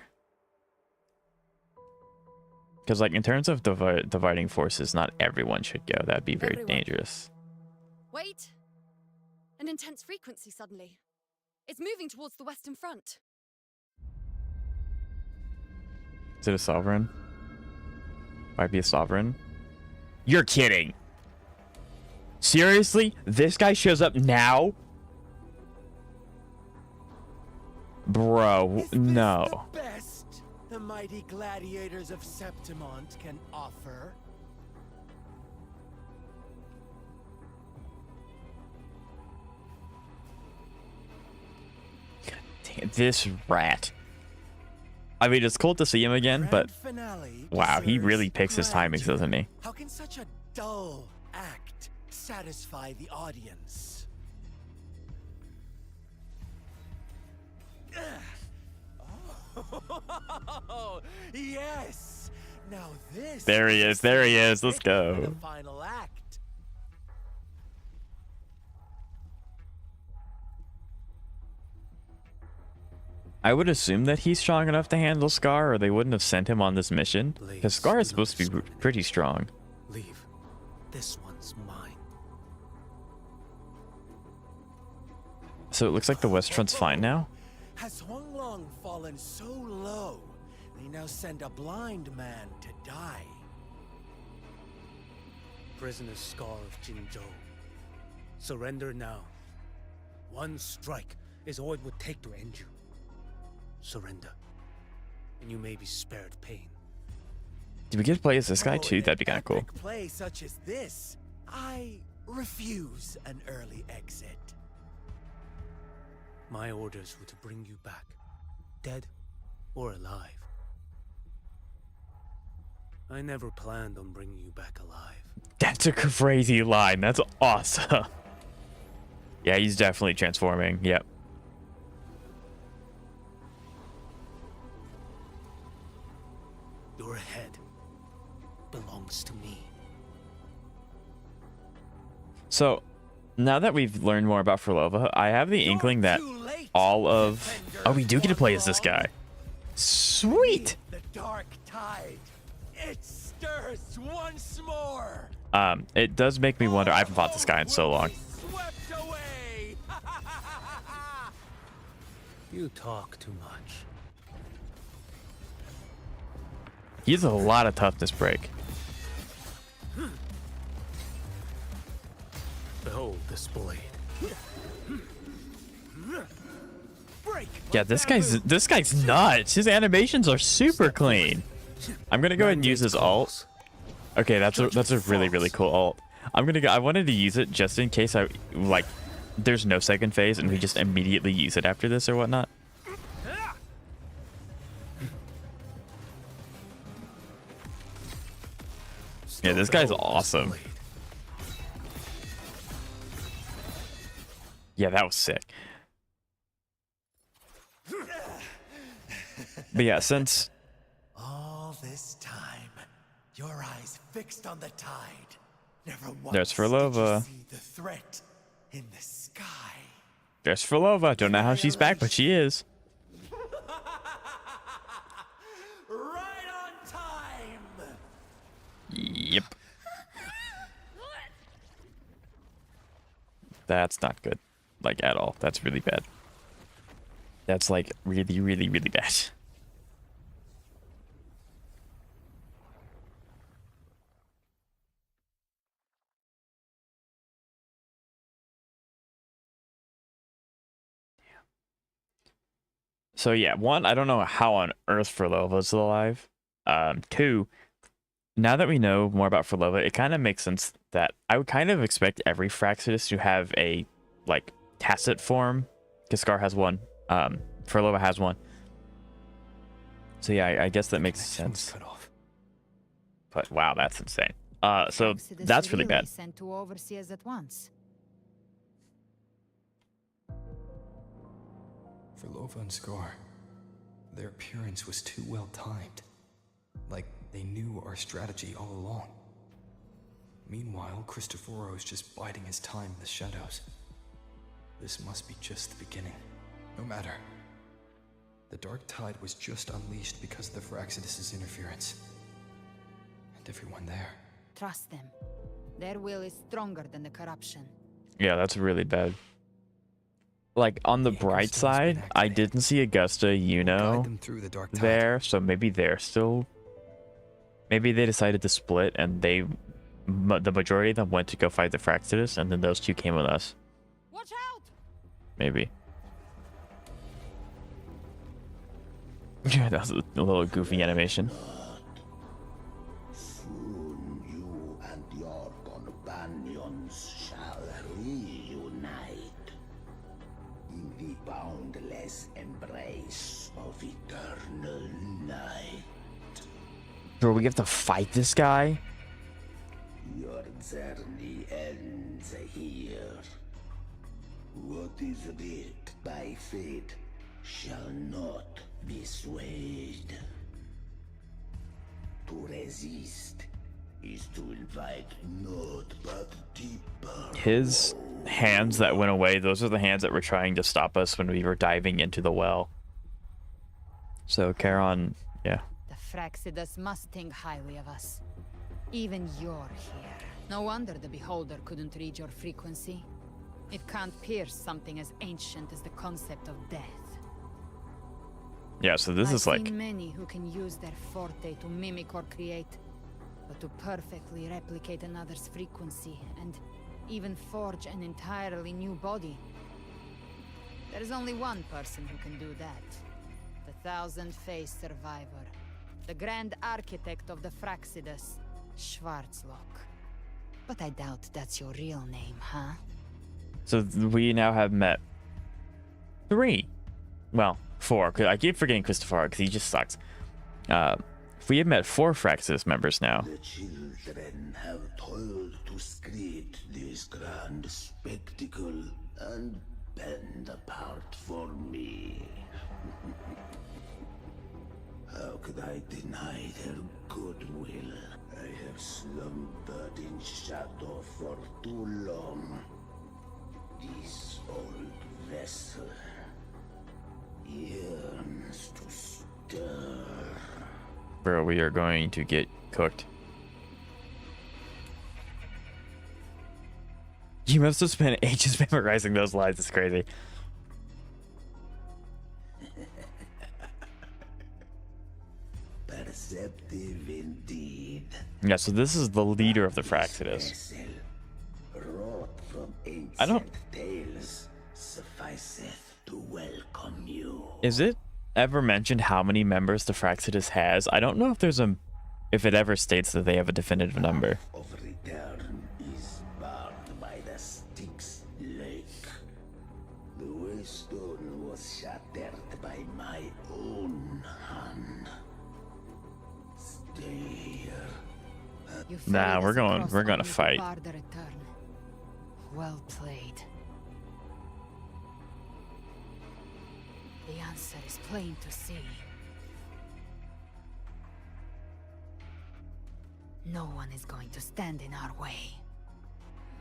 [SPEAKER 1] Because, like, in terms of dividing forces, not everyone should go. That'd be very dangerous.
[SPEAKER 3] Wait! An intense frequency suddenly. It's moving towards the western front.
[SPEAKER 1] Is it a sovereign? Might be a sovereign. You're kidding! Seriously? This guy shows up now? Bro, no.
[SPEAKER 5] The best the mighty gladiators of Septimont can offer.
[SPEAKER 1] Damn, this rat. I mean, it's cool to see him again, but wow, he really picks his timings, doesn't he?
[SPEAKER 5] How can such a dull act satisfy the audience? Oh, yes. Now this.
[SPEAKER 1] There he is. There he is. Let's go.
[SPEAKER 5] The final act.
[SPEAKER 1] I would assume that he's strong enough to handle Scar, or they wouldn't have sent him on this mission. Because Scar is supposed to be pretty strong.
[SPEAKER 13] Leave. This one's mine.
[SPEAKER 1] So it looks like the West Front's fine now.
[SPEAKER 5] Has Huanglong fallen so low, they now send a blind man to die?
[SPEAKER 13] Prisoner Scar of Jinzhou. Surrender now. One strike is all it would take to end you. Surrender, and you may be spared pain.
[SPEAKER 1] Do we get to play as this guy too? That'd be kind of cool.
[SPEAKER 5] Play such as this, I refuse an early exit.
[SPEAKER 13] My orders were to bring you back, dead or alive. I never planned on bringing you back alive.
[SPEAKER 1] That's a crazy line. That's awesome. Yeah, he's definitely transforming. Yep.
[SPEAKER 13] Your head belongs to me.
[SPEAKER 1] So, now that we've learned more about Frolova, I have the inkling that all of... Oh, we do get to play as this guy. Sweet!
[SPEAKER 5] The dark tide, it stirs once more.
[SPEAKER 1] It does make me wonder. I haven't fought this guy in so long.
[SPEAKER 5] Swept away.
[SPEAKER 13] You talk too much.
[SPEAKER 1] He has a lot of toughness break.
[SPEAKER 13] Behold, this blade.
[SPEAKER 1] Yeah, this guy's nuts. His animations are super clean. I'm gonna go ahead and use his ult. Okay, that's a really cool ult. I wanted to use it just in case there's no second phase and we just immediately use it after this or whatnot. Yeah, this guy's awesome. Yeah, that was sick. But yeah, since
[SPEAKER 21] all this time, your eyes fixed on the tide. Never once
[SPEAKER 1] there's
[SPEAKER 21] did you
[SPEAKER 1] Furlova.
[SPEAKER 21] see the threat in the sky.
[SPEAKER 1] There's Furlova. Don't know how she's back, but she is.
[SPEAKER 21] Right on time.
[SPEAKER 1] Yep. That's not good. Like, at all. That's really bad. That's, like, really bad. So yeah, one, I don't know how on earth Furlova's alive. Two, now that we know more about Furlova, it kind of makes sense that I would kind of expect every Fraxidus to have a, like, tacit form. Kaskar has one. Furlova has one. So yeah, I guess that makes sense. But wow, that's insane. So that's really bad.
[SPEAKER 10] Sent two overseers at once.
[SPEAKER 4] Furlova and Scar, their appearance was too well timed. Like they knew our strategy all along. Meanwhile, Cristoforo's just biding his time in the shadows. This must be just the beginning. No matter. The Dark Tide was just unleashed because of the Fraxidus' interference. And everyone there.
[SPEAKER 10] Trust them. Their will is stronger than the corruption.
[SPEAKER 1] Yeah, that's really bad. Like, on the bright side, I didn't see Augusta, there, so maybe they're still... Maybe they decided to split, and the majority of them went to go fight the Fraxidus, and then those two came with us.
[SPEAKER 10] Watch out!
[SPEAKER 1] Maybe. Yeah, that was a little goofy animation.
[SPEAKER 16] Soon you and your companions shall reunite in the boundless embrace of eternal night.
[SPEAKER 1] Bro, we have to fight this guy?
[SPEAKER 16] Your journey ends here. What is writ by fate shall not be swayed. To resist is to invite naught but deeper.
[SPEAKER 1] His hands that went away, those are the hands that were trying to stop us when we were diving into the well. So, Charon, yeah.
[SPEAKER 10] The Fraxidus must think highly of us. Even you're here. No wonder the Beholder couldn't read your frequency. It can't pierce something as ancient as the concept of death.
[SPEAKER 1] Yeah, so this is like...
[SPEAKER 10] I've seen many who can use their forte to mimic or create, but to perfectly replicate another's frequency and even forge an entirely new body. There is only one person who can do that. The thousand-faced survivor. The grand architect of the Fraxidus, Schwarzlock. But I doubt that's your real name, huh?
[SPEAKER 1] So we now have met 3. Well, 4. Cause I keep forgetting Christopher because he just sucks. We have met 4 Fraxidus members now.
[SPEAKER 16] The children have toiled to create this grand spectacle and bend apart for me. How could I deny their goodwill? I have slumbered in shadow for too long. This old vessel yearns to stir.
[SPEAKER 1] Bro, we are going to get cooked. You must have spent ages memorizing those lines. It's crazy.
[SPEAKER 16] Perceptive indeed.
[SPEAKER 1] Yeah, so this is the leader of the Fraxidus.
[SPEAKER 16] Wrought from ancient
[SPEAKER 1] I don't.
[SPEAKER 16] Tales sufficeth to welcome you.
[SPEAKER 1] Is it ever mentioned how many members the Fraxidus has? I don't know if there's a, if it ever states that they have a definitive number.
[SPEAKER 16] Of return is barred by the Styx Lake. The waystone was shattered by my own hand. Stay here.
[SPEAKER 1] Nah, we're gonna fight.
[SPEAKER 10] Well played. The answer is plain to see. No one is going to stand in our way.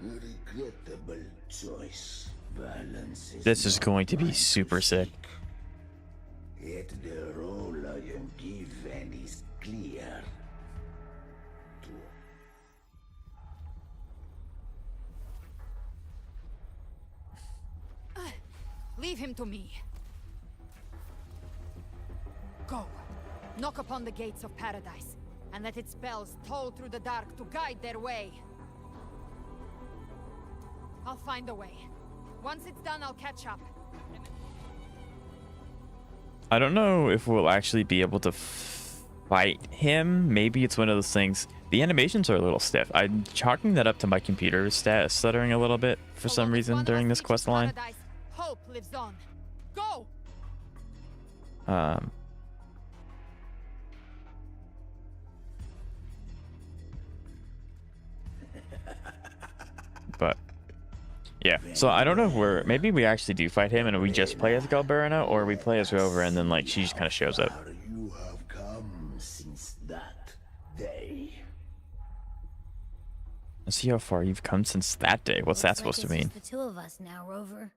[SPEAKER 16] Regrettable choice. Balance
[SPEAKER 1] This is going to be super sick.
[SPEAKER 16] Yet the role I am given is clear.
[SPEAKER 10] Leave him to me. Go. Knock upon the gates of paradise, and let its bells toll through the dark to guide their way. I'll find a way. Once it's done, I'll catch up.
[SPEAKER 1] I don't know if we'll actually be able to fight him. Maybe it's one of those things. The animations are a little stiff. I'm chalking that up to my computer stuttering a little bit for some reason during this quest line.
[SPEAKER 10] Hope lives on. Go.
[SPEAKER 1] But yeah, so I don't know if maybe we actually do fight him and we just play as Galbrena, or we play as Rover and then like she just kind of shows up.
[SPEAKER 16] You have come since that day.
[SPEAKER 1] Let's see how far you've come since that day. What's that supposed to mean?
[SPEAKER 15] The two of us now, Rover.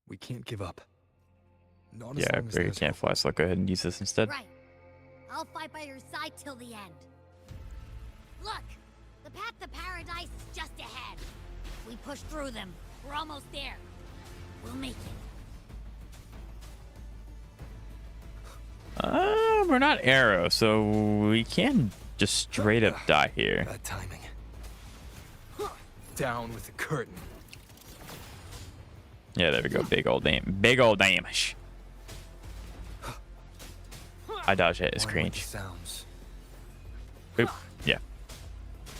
[SPEAKER 4] We can't give up. Not
[SPEAKER 1] Yeah, I agree. You can't fly, so go ahead and use this instead.
[SPEAKER 15] Right. I'll fight by your side till the end. Look, the path to paradise is just ahead. If we push through them, we're almost there. We'll make it.
[SPEAKER 1] We're not Arrow, so we can just straight up die here.
[SPEAKER 4] Bad timing. Down with the curtain.
[SPEAKER 1] Yeah, there we go. Big old damage. I dodge it. It's cringe.
[SPEAKER 4] Sounds.
[SPEAKER 1] Oop. Yeah.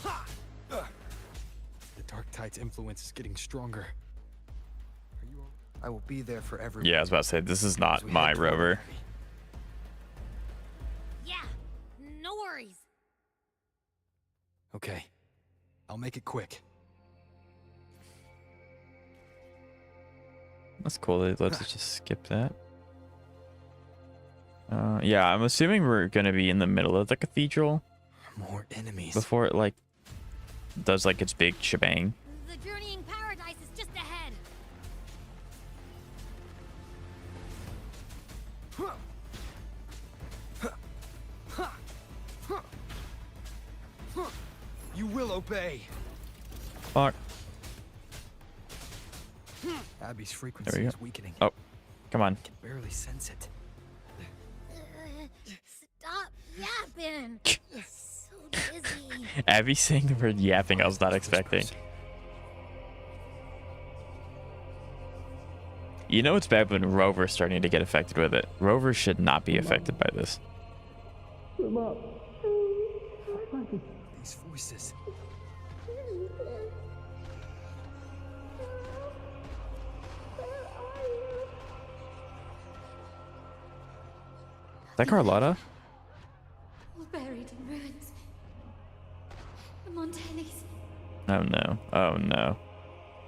[SPEAKER 4] The Dark Tide's influence is getting stronger. I will be there for everyone.
[SPEAKER 1] Yeah, I was about to say, this is not my Rover.
[SPEAKER 15] Yeah, no worries.
[SPEAKER 4] Okay. I'll make it quick.
[SPEAKER 1] That's cool. Let's just skip that. Yeah, I'm assuming we're gonna be in the middle of the cathedral.
[SPEAKER 4] More enemies.
[SPEAKER 1] Before it like does like its big shebang.
[SPEAKER 15] The journeying paradise is just ahead.
[SPEAKER 4] You will obey.
[SPEAKER 1] Fuck.
[SPEAKER 4] Abby's
[SPEAKER 1] There
[SPEAKER 4] frequency
[SPEAKER 1] we go.
[SPEAKER 4] is weakening.
[SPEAKER 1] Oh, come on.
[SPEAKER 4] I can barely sense it.
[SPEAKER 15] Stop yapping. So busy.
[SPEAKER 1] Abby saying the word yapping, I was not expecting. You know it's bad when Rover's starting to get affected with it. Rover should not be affected by this.
[SPEAKER 4] These voices.
[SPEAKER 1] Is that Carlotta?
[SPEAKER 9] All buried in ruins. The Montanis.
[SPEAKER 1] Oh no. Oh no.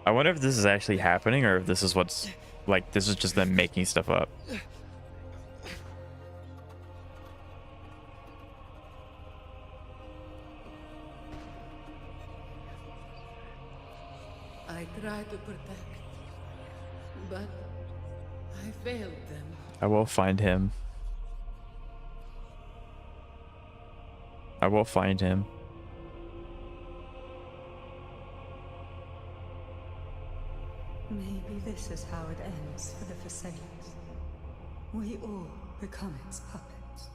[SPEAKER 1] I wonder if this is actually happening or if this is what's like this is just them making stuff up.
[SPEAKER 8] I tried to protect, but I failed them.
[SPEAKER 1] I will find him. I will find him.
[SPEAKER 14] Maybe this is how it ends for the Forsakens. We all become its puppets.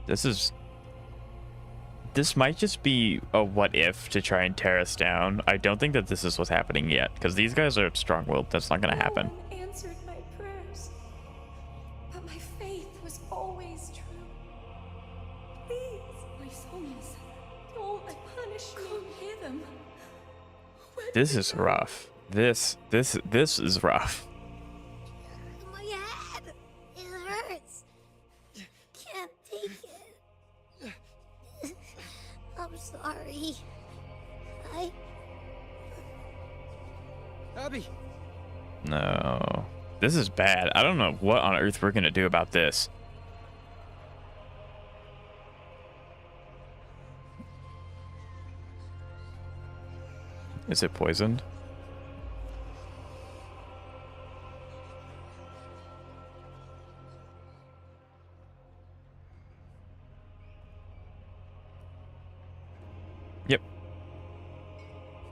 [SPEAKER 1] This is this might just be a what if to try and tear us down. I don't think that this is what's happening yet, because these guys are strong-willed. That's not going to happen.
[SPEAKER 12] No one answered my prayers, but my faith was always true. Please, my souls, don't punish me. Can't hear them.
[SPEAKER 1] This is rough. This is rough.
[SPEAKER 15] My head! It hurts! Can't take it. I'm sorry.
[SPEAKER 5] Abby!
[SPEAKER 1] No. This is bad. I don't know what on earth we're going to do about this. Is it poisoned? Yep.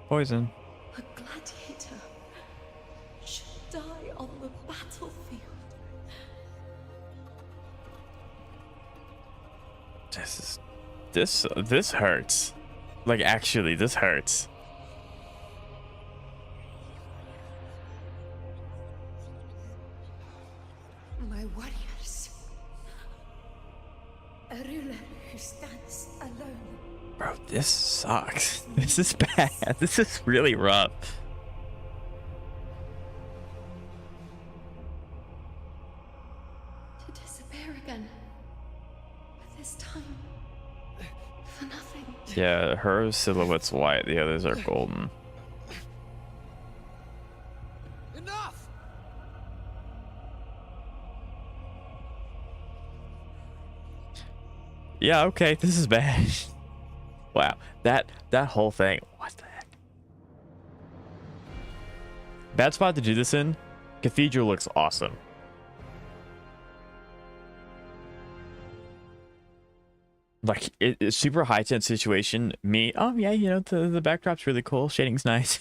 [SPEAKER 1] Poison.
[SPEAKER 12] A gladiator should die on the battlefield.
[SPEAKER 1] This hurts. Like, actually, this hurts.
[SPEAKER 12] My warriors. A ruler who stands alone.
[SPEAKER 1] Bro, this sucks. This is bad. This is really rough.
[SPEAKER 12] To disappear again. But this time, for nothing.
[SPEAKER 1] Yeah, her silhouette's white, the others are golden.
[SPEAKER 5] Enough!
[SPEAKER 1] Yeah, okay, this is bad. Wow, that whole thing. What the heck? Bad spot to do this in. Cathedral looks awesome. Like, it's super high tense situation. Me, oh yeah, you know, the backdrop's really cool. Shading's nice.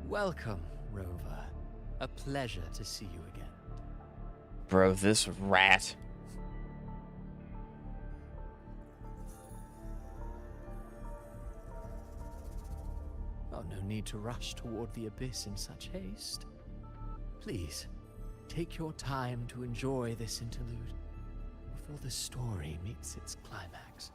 [SPEAKER 11] Welcome, Rover. A pleasure to see you again.
[SPEAKER 1] Bro, this rat.
[SPEAKER 11] Oh, no need to rush toward the abyss in such haste. Please, take your time to enjoy this interlude before the story meets its climax.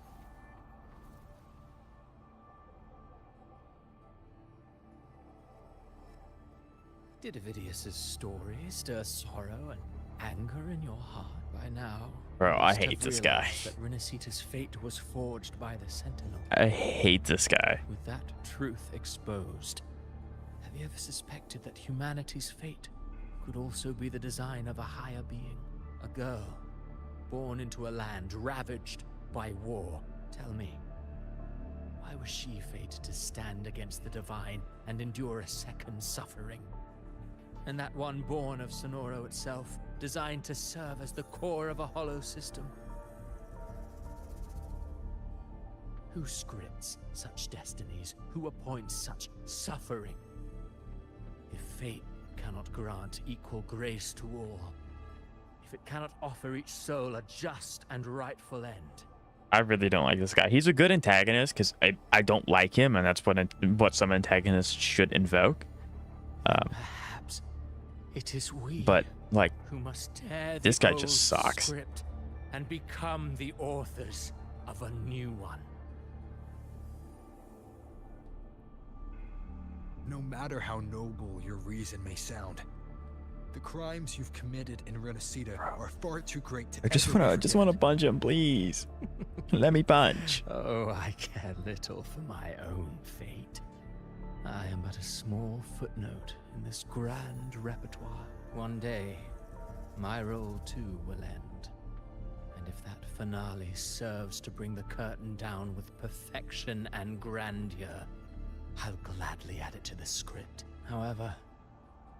[SPEAKER 11] Did Avidius's story stir sorrow and anger in your heart by now?
[SPEAKER 1] Bro, I
[SPEAKER 11] must
[SPEAKER 1] hate
[SPEAKER 11] have
[SPEAKER 1] this guy.
[SPEAKER 11] realized that Rinascita's fate was forged by the Sentinel.
[SPEAKER 1] I hate this guy.
[SPEAKER 11] With that truth exposed, have you ever suspected that humanity's fate could also be the design of a higher being? A girl, born into a land ravaged by war. Tell me, why was she fated to stand against the divine and endure a second suffering? And that one born of Sonoro itself, designed to serve as the core of a hollow system. Who scripts such destinies? Who appoints such suffering? If fate cannot grant equal grace to all, if it cannot offer each soul a just and rightful end.
[SPEAKER 1] I really don't like this guy. He's a good antagonist because I don't like him, and that's what some antagonists should invoke.
[SPEAKER 11] Perhaps it is we,
[SPEAKER 1] but like,
[SPEAKER 11] who must tear
[SPEAKER 1] this
[SPEAKER 11] the
[SPEAKER 1] guy
[SPEAKER 11] old
[SPEAKER 1] just sucks.
[SPEAKER 11] script and become the authors of a new one.
[SPEAKER 4] No matter how noble your reason may sound, the crimes you've committed in Rinascita are far too great to
[SPEAKER 1] I just wanna punch him, please. Let me punch.
[SPEAKER 11] Oh, I care little for my own fate. I am but a small footnote in this grand repertoire. One day, my role too will end. And if that finale serves to bring the curtain down with perfection and grandeur, I'll gladly add it to the script. However,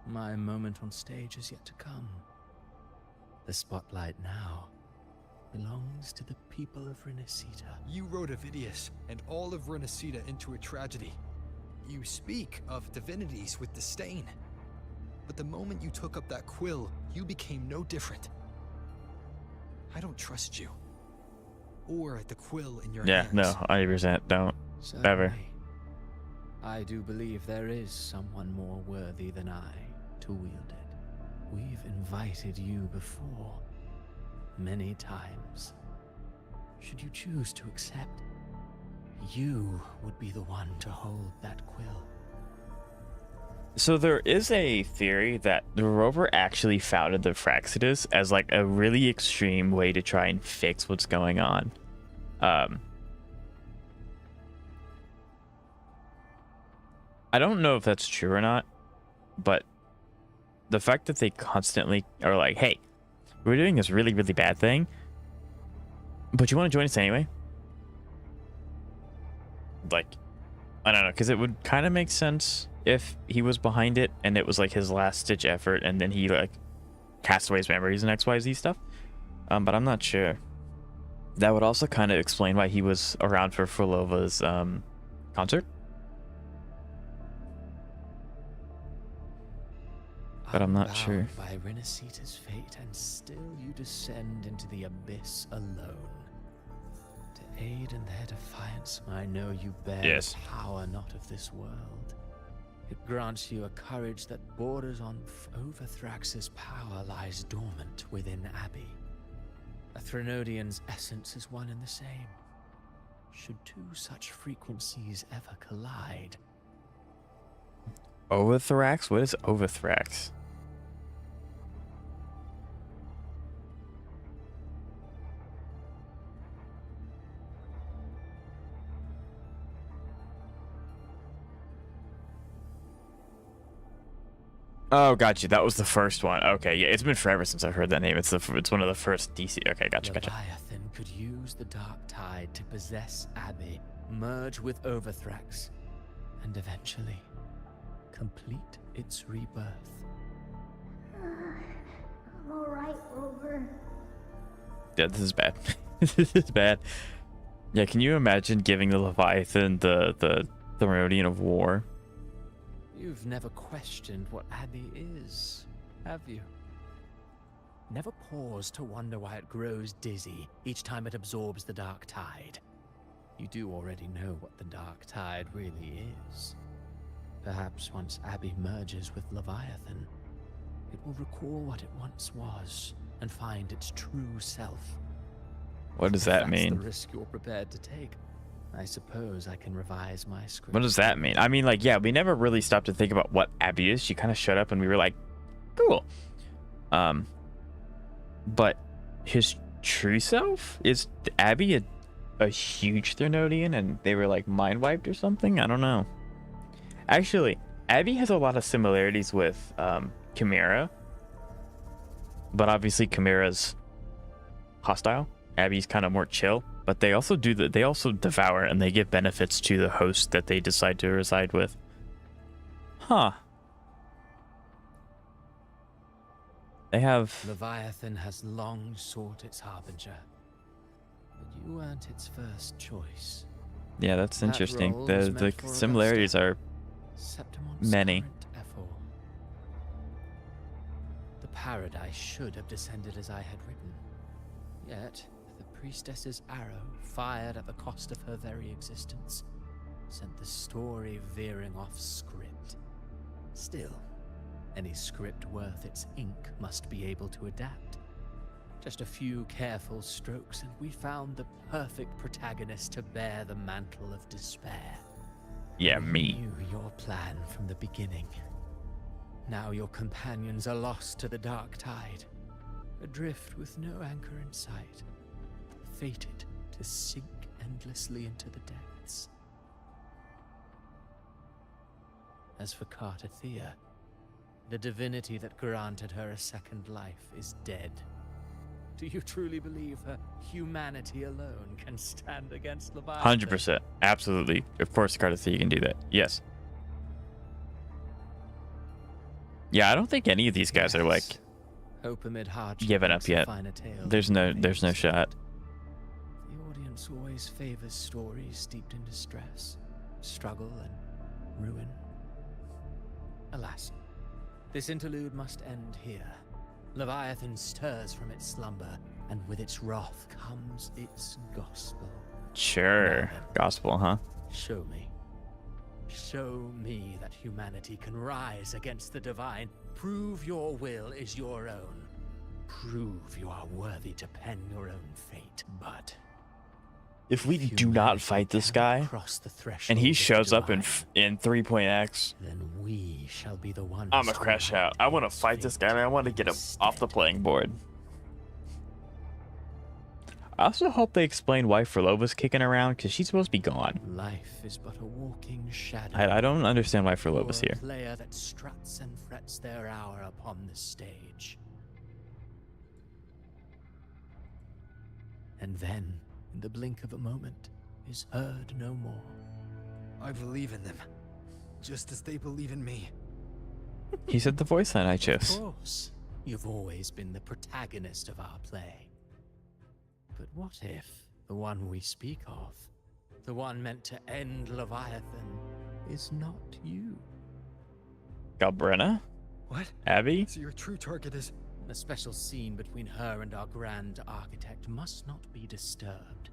[SPEAKER 11] my moment on stage is yet to come. The spotlight now belongs to the people of Rinascita.
[SPEAKER 4] You wrote Avidius and all of Rinascita into a tragedy. You speak of divinities with disdain. But the moment you took up that quill, you became no different. I don't trust you. Or the quill in your
[SPEAKER 1] Yeah,
[SPEAKER 4] hands.
[SPEAKER 1] no, 100% don't. Ever.
[SPEAKER 11] Certainly. I do believe there is someone more worthy than I to wield it. We've invited you before, many times. Should you choose to accept, you would be the one to hold that quill.
[SPEAKER 1] So there is a theory that the rover actually founded the Fraxitas as like a really extreme way to try and fix what's going on. I don't know if that's true or not, but the fact that they constantly are like, hey, we're doing this really, really bad thing, but you want to join us anyway? Like, I don't know, because it would kind of make sense if he was behind it and it was like his last ditch effort and then he like cast away his memories and XYZ stuff. But I'm not sure. That would also kind of explain why he was around for Frolova's concert. But I'm not sure.
[SPEAKER 11] By Rinascita's fate, and still you descend into the abyss alone. To aid in their defiance, I know you bear
[SPEAKER 1] Yes.
[SPEAKER 11] power not of this world. It grants you a courage that borders on Overthrax's power lies dormant within Abbey. A Threnodian's essence is one and the same. Should two such frequencies ever collide?
[SPEAKER 1] Overthrax? What is Overthrax? Oh, got you. That was the first one. Okay, yeah, it's been forever since I've heard that name. It's one of the first DC. Okay, gotcha.
[SPEAKER 11] Leviathan could use the dark tide to possess Abbey, merge with Overthrax, and eventually complete its rebirth.
[SPEAKER 15] I'm alright, Rover.
[SPEAKER 1] Yeah, this is bad. This is bad. Yeah, can you imagine giving the Leviathan the Meridian of War?
[SPEAKER 11] You've never questioned what Abbey is, have you? Never paused to wonder why it grows dizzy each time it absorbs the dark tide. You do already know what the dark tide really is. Perhaps once Abbey merges with Leviathan, it will recall what it once was and find its true self.
[SPEAKER 1] What does that
[SPEAKER 11] If that's
[SPEAKER 1] mean?
[SPEAKER 11] the risk you're prepared to take, I suppose I can revise my script.
[SPEAKER 1] What does that mean? I mean, like, yeah, we never really stopped to think about what Abbey is. She kind of showed up and we were like, cool. But his true self? Is Abbey a huge Threnodian and they were like mind wiped or something? I don't know. Actually, Abbey has a lot of similarities with Chimera. But obviously Chimera's hostile. Abbey's kind of more chill. But they also they also devour and they give benefits to the host that they decide to reside with. Huh. They have...
[SPEAKER 11] Leviathan has long sought its harbinger, but you weren't its first choice.
[SPEAKER 1] Yeah, that's
[SPEAKER 11] That
[SPEAKER 1] interesting.
[SPEAKER 11] role
[SPEAKER 1] The
[SPEAKER 11] was meant for
[SPEAKER 1] similarities are
[SPEAKER 11] Septimon's
[SPEAKER 1] many.
[SPEAKER 11] current effort. The paradise should have descended as I had written. Yet, the priestess's arrow, fired at the cost of her very existence, sent the story veering off script. Still, any script worth its ink must be able to adapt. Just a few careful strokes and we found the perfect protagonist to bear the mantle of despair.
[SPEAKER 1] Yeah,
[SPEAKER 11] We
[SPEAKER 1] me.
[SPEAKER 11] knew your plan from the beginning. Now your companions are lost to the dark tide, adrift with no anchor in sight, fated to sink endlessly into the depths. As for Cartathea, the divinity that granted her a second life is dead. Do you truly believe her humanity alone can stand against Leviathan?
[SPEAKER 1] 100%. Absolutely. Of course, Cartathea can do that. Yes. Yeah, I don't think any of these guys are like
[SPEAKER 11] Hope amid hardship
[SPEAKER 1] giving up
[SPEAKER 11] makes a
[SPEAKER 1] yet.
[SPEAKER 11] finer tale
[SPEAKER 1] There's
[SPEAKER 11] than
[SPEAKER 1] no shot.
[SPEAKER 11] The audience always favors stories steeped in distress, struggle, and ruin. Alas, this interlude must end here. Leviathan stirs from its slumber, and with its wrath comes its gospel.
[SPEAKER 1] Sure. Gospel, huh?
[SPEAKER 11] Show me. Show me that humanity can rise against the divine. Prove your will is your own. Prove you are worthy to pen your own fate. But
[SPEAKER 1] if we do not fight this guy, and he shows up in 3.x,
[SPEAKER 11] then we shall be the ones.
[SPEAKER 1] I'm gonna crash out. I want to fight this guy, and I want to get him off the playing board. I also hope they explain why Furlova's kicking around, because she's supposed to be gone.
[SPEAKER 11] Life is but a walking shadow.
[SPEAKER 1] I don't understand why Furlova's here.
[SPEAKER 11] A player that struts and frets their hour upon the stage. And then, in the blink of a moment, is heard no more.
[SPEAKER 4] I believe in them, just as they believe in me.
[SPEAKER 1] He said the voice line I chose.
[SPEAKER 11] Of course, you've always been the protagonist of our play. But what if the one we speak of, the one meant to end Leviathan, is not you?
[SPEAKER 1] Galbrena?
[SPEAKER 4] What?
[SPEAKER 1] Abby?
[SPEAKER 4] So your true target is...
[SPEAKER 11] A special scene between her and our grand architect must not be disturbed.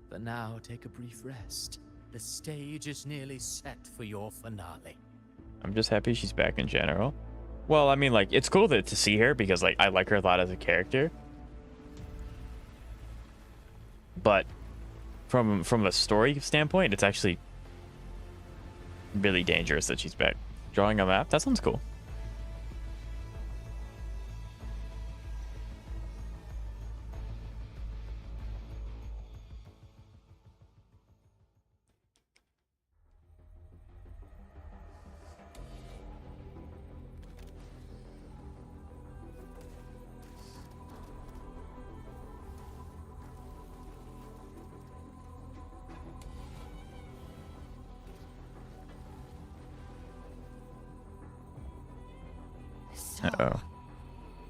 [SPEAKER 11] But now take a brief rest. The stage is nearly set for your finale.
[SPEAKER 1] I'm just happy she's back in general. Well, I mean, like, it's cool to see her because, like, I like her a lot as a character. But from a story standpoint, it's actually really dangerous that she's back. Drawing a map? That sounds cool. Uh-oh.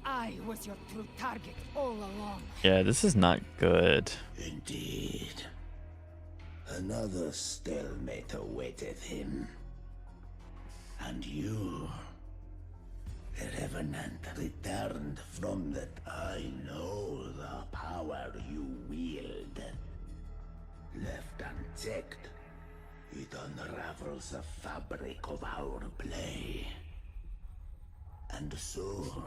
[SPEAKER 10] I was your true target all along.
[SPEAKER 1] Yeah, this is not good.
[SPEAKER 16] Indeed. Another stalemate awaiteth him. And you, the Revenant, returned from that. I know the power you wield. Left unchecked, it unravels the fabric of our play. And so,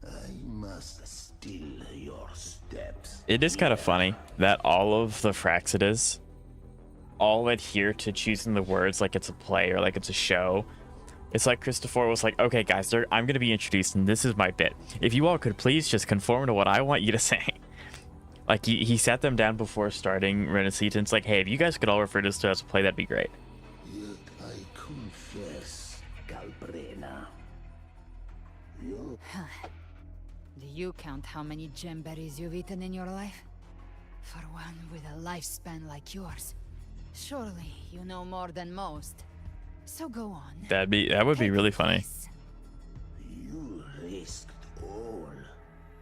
[SPEAKER 16] I must still your steps.
[SPEAKER 1] It is kind of funny that all of the Fraxidas all adhere to choosing the words like it's a play or like it's a show. It's like Christopher was like, okay guys, I'm going to be introduced and this is my bit. If you all could please just conform to what I want you to say. Like he sat them down before starting Rinascita and it's like, hey, if you guys could all refer to this as a play, that'd be great.
[SPEAKER 16] Yet I confess, Galbrena.
[SPEAKER 10] Do you count how many gemberries you've eaten in your life? For one with a lifespan like yours, surely you know more than most. So go on.
[SPEAKER 1] That would be really funny.
[SPEAKER 16] You risked all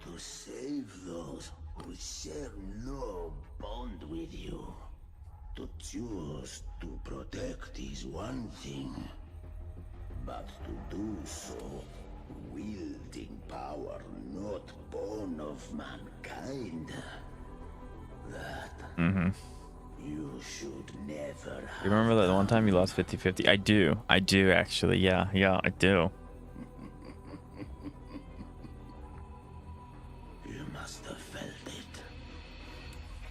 [SPEAKER 16] to save those who share no bond with you. To choose to protect is one thing, but to do so wielding power not born of mankind, that you should never have.
[SPEAKER 1] You remember that one time you lost 50-50? I do actually. Yeah, I do.
[SPEAKER 16] You must have felt it.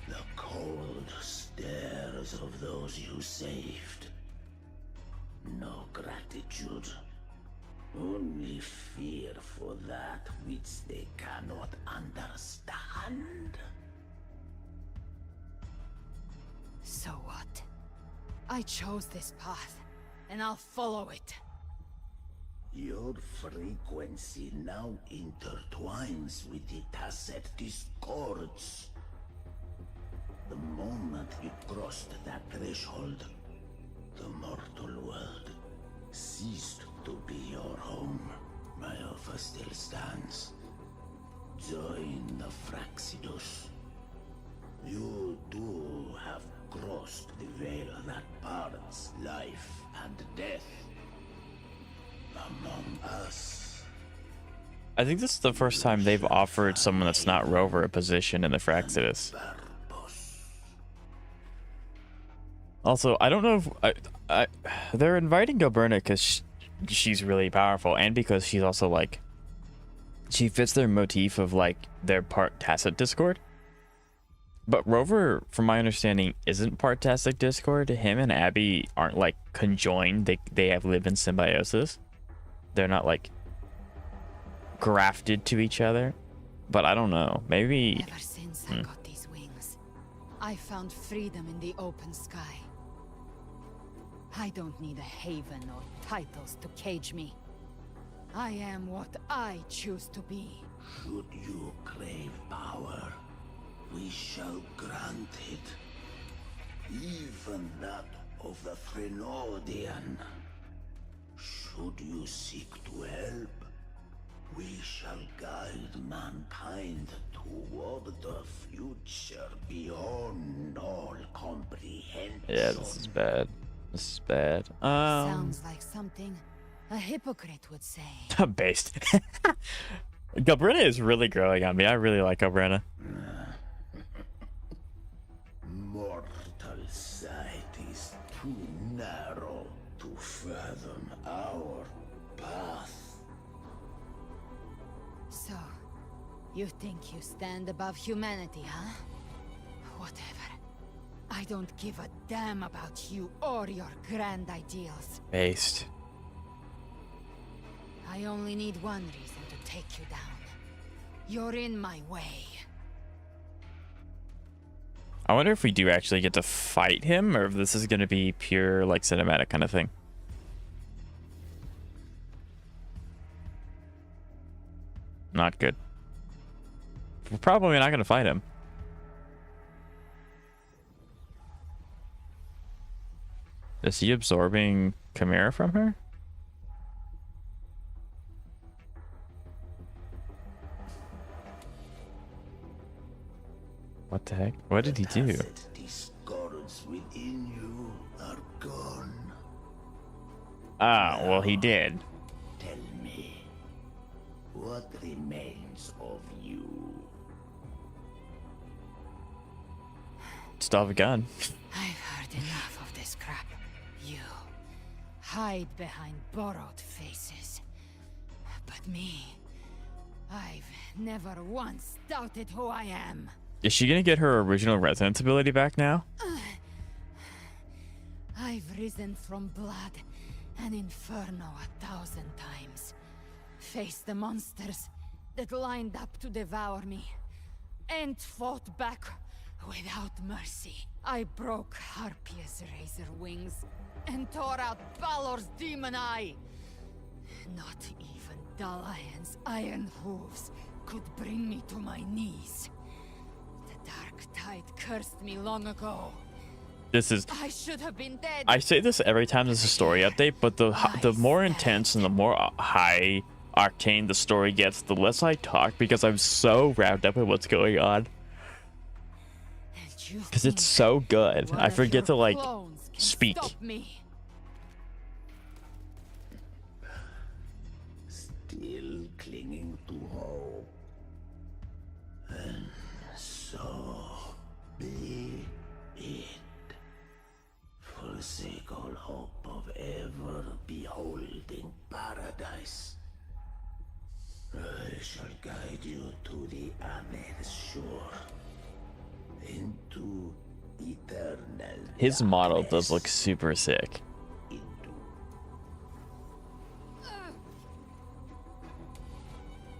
[SPEAKER 16] The cold stares of those you saved. No gratitude. Only fear for that which they cannot understand.
[SPEAKER 10] So what? I chose this path, and I'll follow it.
[SPEAKER 16] Your frequency now intertwines with the tacet discords. The moment you crossed that threshold, the mortal world ceased to be your home. My offer still stands. Join the Fraxidos. You too have crossed the veil that parts life and death among us.
[SPEAKER 1] I think this is the first time they've offered someone that's not Rover a position in the Fraxidus. Also, I don't know if they're inviting Galbrena because she's really powerful, and because she's also like, she fits their motif of like their part Tacit Discord. But Rover, from my understanding, isn't part Tacit Discord. Him and Abby aren't like conjoined. They have live in symbiosis. They're not like grafted to each other. But I don't know. Maybe.
[SPEAKER 10] Ever since I got these wings, I found freedom in the open sky. I don't need a haven or titles to cage me. I am what I choose to be.
[SPEAKER 16] Should you crave power, we shall grant it. Even that of the Thrенodian. Should you seek to help, we shall guide mankind toward the future beyond all comprehension.
[SPEAKER 1] Yeah, this is bad. This is bad.
[SPEAKER 10] Sounds like something a hypocrite would say.
[SPEAKER 1] Based. Galbrena is really growing on me. I really like Galbrena.
[SPEAKER 16] Mortal sight is too narrow to fathom our path.
[SPEAKER 10] So, you think you stand above humanity, huh? Whatever. I don't give a damn about you or your grand ideals.
[SPEAKER 1] Based.
[SPEAKER 10] I only need one reason to take you down. You're in my way.
[SPEAKER 1] I wonder if we do actually get to fight him, or if this is going to be pure like cinematic kind of thing. Not good. We're probably not going to fight him. Is he absorbing Chimera from her? What the heck? What did he do?
[SPEAKER 16] Discords within you are gone.
[SPEAKER 1] Ah, well, he did.
[SPEAKER 16] Tell me, what remains of you?
[SPEAKER 1] Still have a gun.
[SPEAKER 10] I've heard enough of this crap. You hide behind borrowed faces. But me, I've never once doubted who I am.
[SPEAKER 1] Is she gonna get her original resonance ability back now?
[SPEAKER 10] I've risen from blood and inferno 1,000 times. Faced the monsters that lined up to devour me. And fought back without mercy. I broke Harpia's razor wings and tore out Balor's demon eye. Not even Dalahan's iron hooves could bring me to my knees. The dark tide cursed me long ago.
[SPEAKER 1] This is.
[SPEAKER 10] I should have been dead.
[SPEAKER 1] I say this every time there's a story update, but the more intense and the more high arcane the story gets, the less I talk because I'm so wrapped up in what's going on. Because it's so good, I forget to like speak.
[SPEAKER 16] Still clinging to hope. And so be it. Forsake all hope of ever beholding paradise. I shall guide you to the Amet's shore. Into eternal.
[SPEAKER 1] His model does look super sick.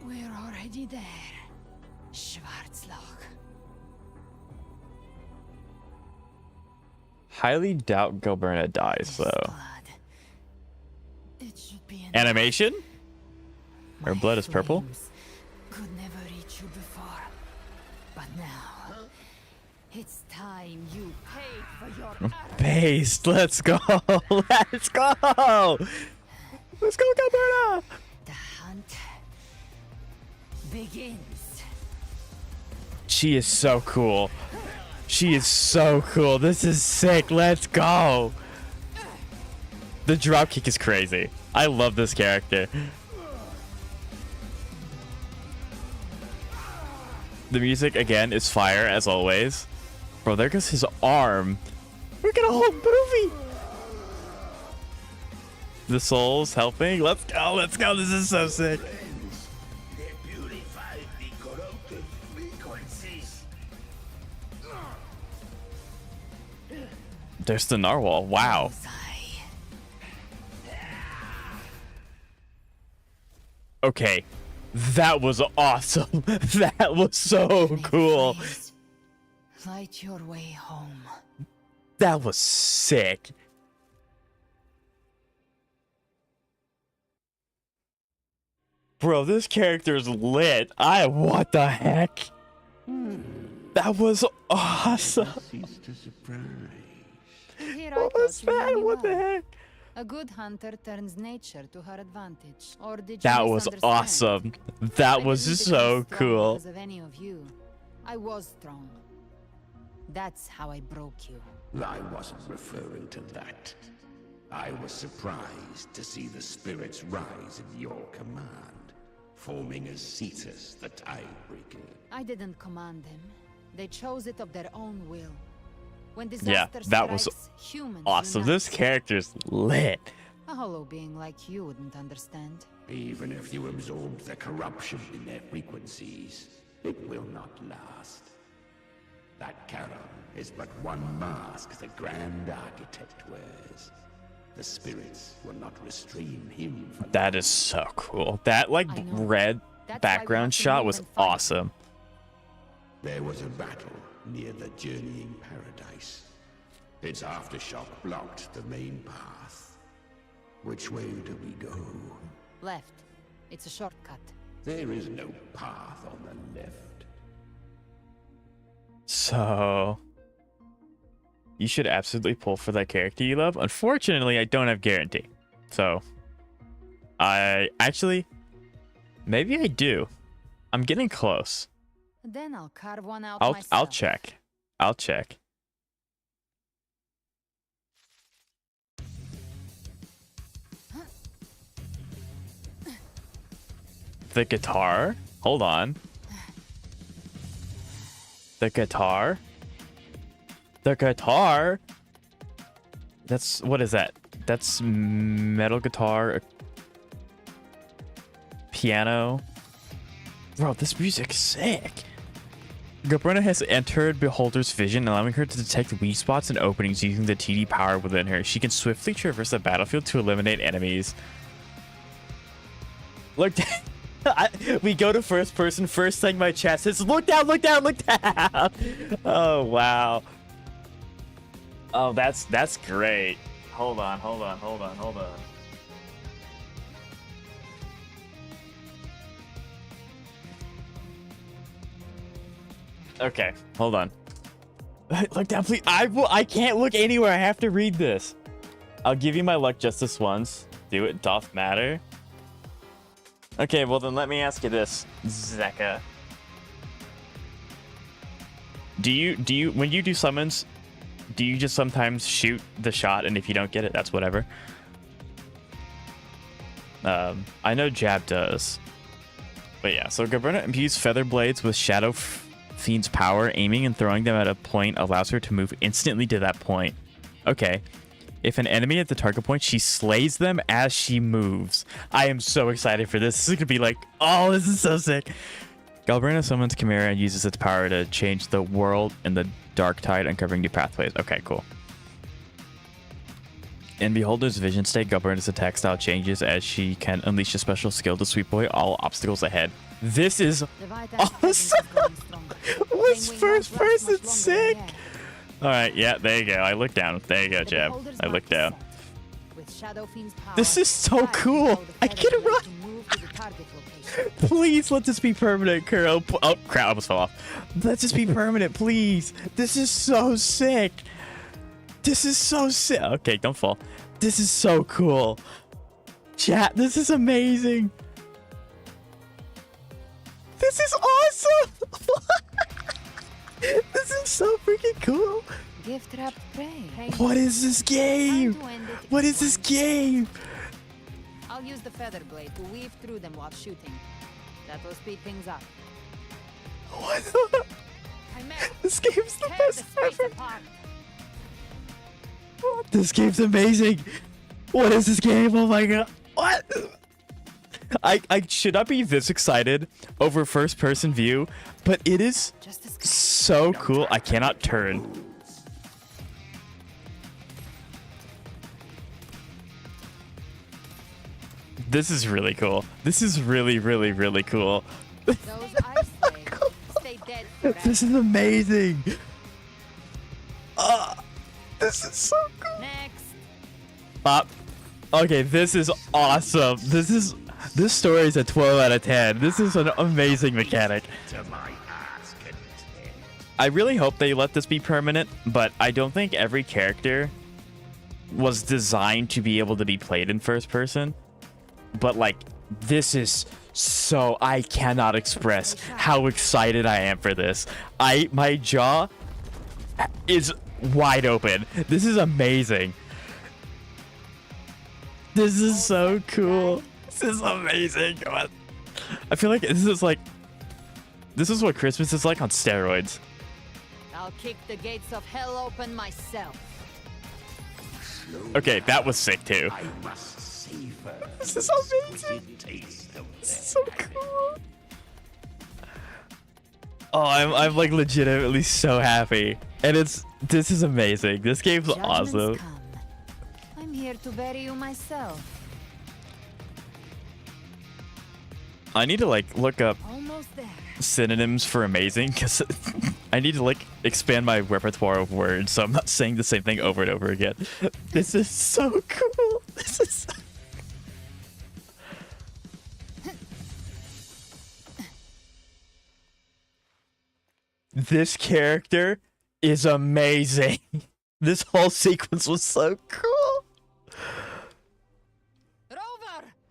[SPEAKER 10] We're already there, Schwarzloch.
[SPEAKER 1] Highly doubt Galbrena dies though. Animation? Her blood is purple?
[SPEAKER 10] Could never reach you before, but now it's time you paid for your
[SPEAKER 1] Based. Let's go. Let's go. Let's go, Galbrena.
[SPEAKER 10] The hunt begins.
[SPEAKER 1] She is so cool. She is so cool. This is sick. Let's go. The dropkick is crazy. I love this character. The music, again, is fire, as always. Bro, there goes his arm. We're gonna whole movie. The soul's helping. Let's go, let's go. This is so sick. There's the narwhal. Wow. Okay. That was awesome. That was so cool.
[SPEAKER 10] Light your way home.
[SPEAKER 1] That was sick. Bro, this character's lit. What the heck? That was awesome. What was that? What the heck?
[SPEAKER 10] A good hunter turns nature to her advantage. Or did you
[SPEAKER 1] That was awesome. That was so cool.
[SPEAKER 10] Because of any of you. I was strong. That's how I broke you.
[SPEAKER 16] I wasn't referring to that. I was surprised to see the spirits rise in your command, forming as Cetus the Tidebreaker.
[SPEAKER 10] I didn't command them. They chose it of their own will. When
[SPEAKER 1] Yeah,
[SPEAKER 10] disaster
[SPEAKER 1] that was
[SPEAKER 10] strikes, humans
[SPEAKER 1] awesome.
[SPEAKER 10] unite.
[SPEAKER 1] This character's lit.
[SPEAKER 10] A hollow being like you wouldn't understand.
[SPEAKER 16] Even if you absorb the corruption in their frequencies, it will not last. That Charon is but one mask the Grand Architect wears. The spirits will not restrain him from...
[SPEAKER 1] That is so cool. That like red background shot was awesome.
[SPEAKER 16] There was a battle near the Journeying Paradise. Its aftershock blocked the main path. Which way do we go?
[SPEAKER 10] Left. It's a shortcut.
[SPEAKER 16] There is no path on the left.
[SPEAKER 1] So you should absolutely pull for that character you love. Unfortunately, I don't have guarantee. So I actually, maybe I do. I'm getting close.
[SPEAKER 10] Then I'll carve one out
[SPEAKER 1] I'll
[SPEAKER 10] myself.
[SPEAKER 1] check. I'll check. The guitar? Hold on. The guitar? The guitar? That's, what is that? That's metal guitar, piano. Bro, this music's sick. Galbrena has entered Beholder's vision, allowing her to detect weak spots and openings using the TD power within her. She can swiftly traverse the battlefield to eliminate enemies. Look down. We go to first person. First thing my chat says, look down, look down, look down. Oh, wow. Oh, that's great. Hold on. Okay, hold on. Look down, please. I can't look anywhere. I have to read this. I'll give you my luck just this once. Do it doth matter. Okay, well then let me ask you this, Zeka. Do you when you do summons, do you just sometimes shoot the shot and if you don't get it, that's whatever? I know Jab does. But yeah, so Galbrena imbues feather blades with Shadow Fiend's power. Aiming and throwing them at a point allows her to move instantly to that point. Okay. If an enemy at the target point, she slays them as she moves. I am so excited for this. This is going to be like, oh, this is so sick. Galbrena summons Chimera and uses its power to change the world in the dark tide, uncovering new pathways. Okay, cool. In Beholder's vision state, Galbrena's attack style changes as she can unleash a special skill to sweep away all obstacles ahead. This is awesome. What's first person sick? All right, yeah, there you go. I look down. There you go, Jab. I look down. This is so cool. I can run. Please let this be permanent, Kuro. Oh, crap, I almost fell off. Let this be permanent, please. This is so sick. This is so sick. Okay, don't fall. This is so cool. Chat, this is amazing. This is awesome. This is so freaking cool.
[SPEAKER 10] gift-wrapped prey.
[SPEAKER 1] What is this game? What is this game?
[SPEAKER 10] I'll use the feather blade to weave through them while shooting. That will speed things up.
[SPEAKER 1] What? This game's the best ever. This game's amazing. What is this game? Oh my god. What? I should not be this excited over first person view, but it is so cool. I cannot turn. This is really cool. This is really, really, really cool. This is amazing. This is so cool. Next. Okay, this is awesome. This story is a 12 out of 10. This is an amazing mechanic. I really hope they let this be permanent, but I don't think every character was designed to be able to be played in first person. But like, this is so, I cannot express how excited I am for this. My jaw is wide open. This is amazing. This is so cool. This is amazing. I feel like this is what Christmas is like on steroids.
[SPEAKER 10] I'll kick the gates of hell open myself.
[SPEAKER 1] Okay, that was sick too.
[SPEAKER 16] I must savor
[SPEAKER 1] This is amazing.
[SPEAKER 16] taste of
[SPEAKER 1] This is so cool. Oh, I'm like legitimately so happy. And this is amazing. This game's awesome.
[SPEAKER 10] Come. I'm here to bury you myself.
[SPEAKER 1] I need to like look up
[SPEAKER 10] Almost there.
[SPEAKER 1] synonyms for amazing because I need to like expand my repertoire of words so I'm not saying the same thing over and over again. This is so cool. This is This character is amazing. This whole sequence was so cool.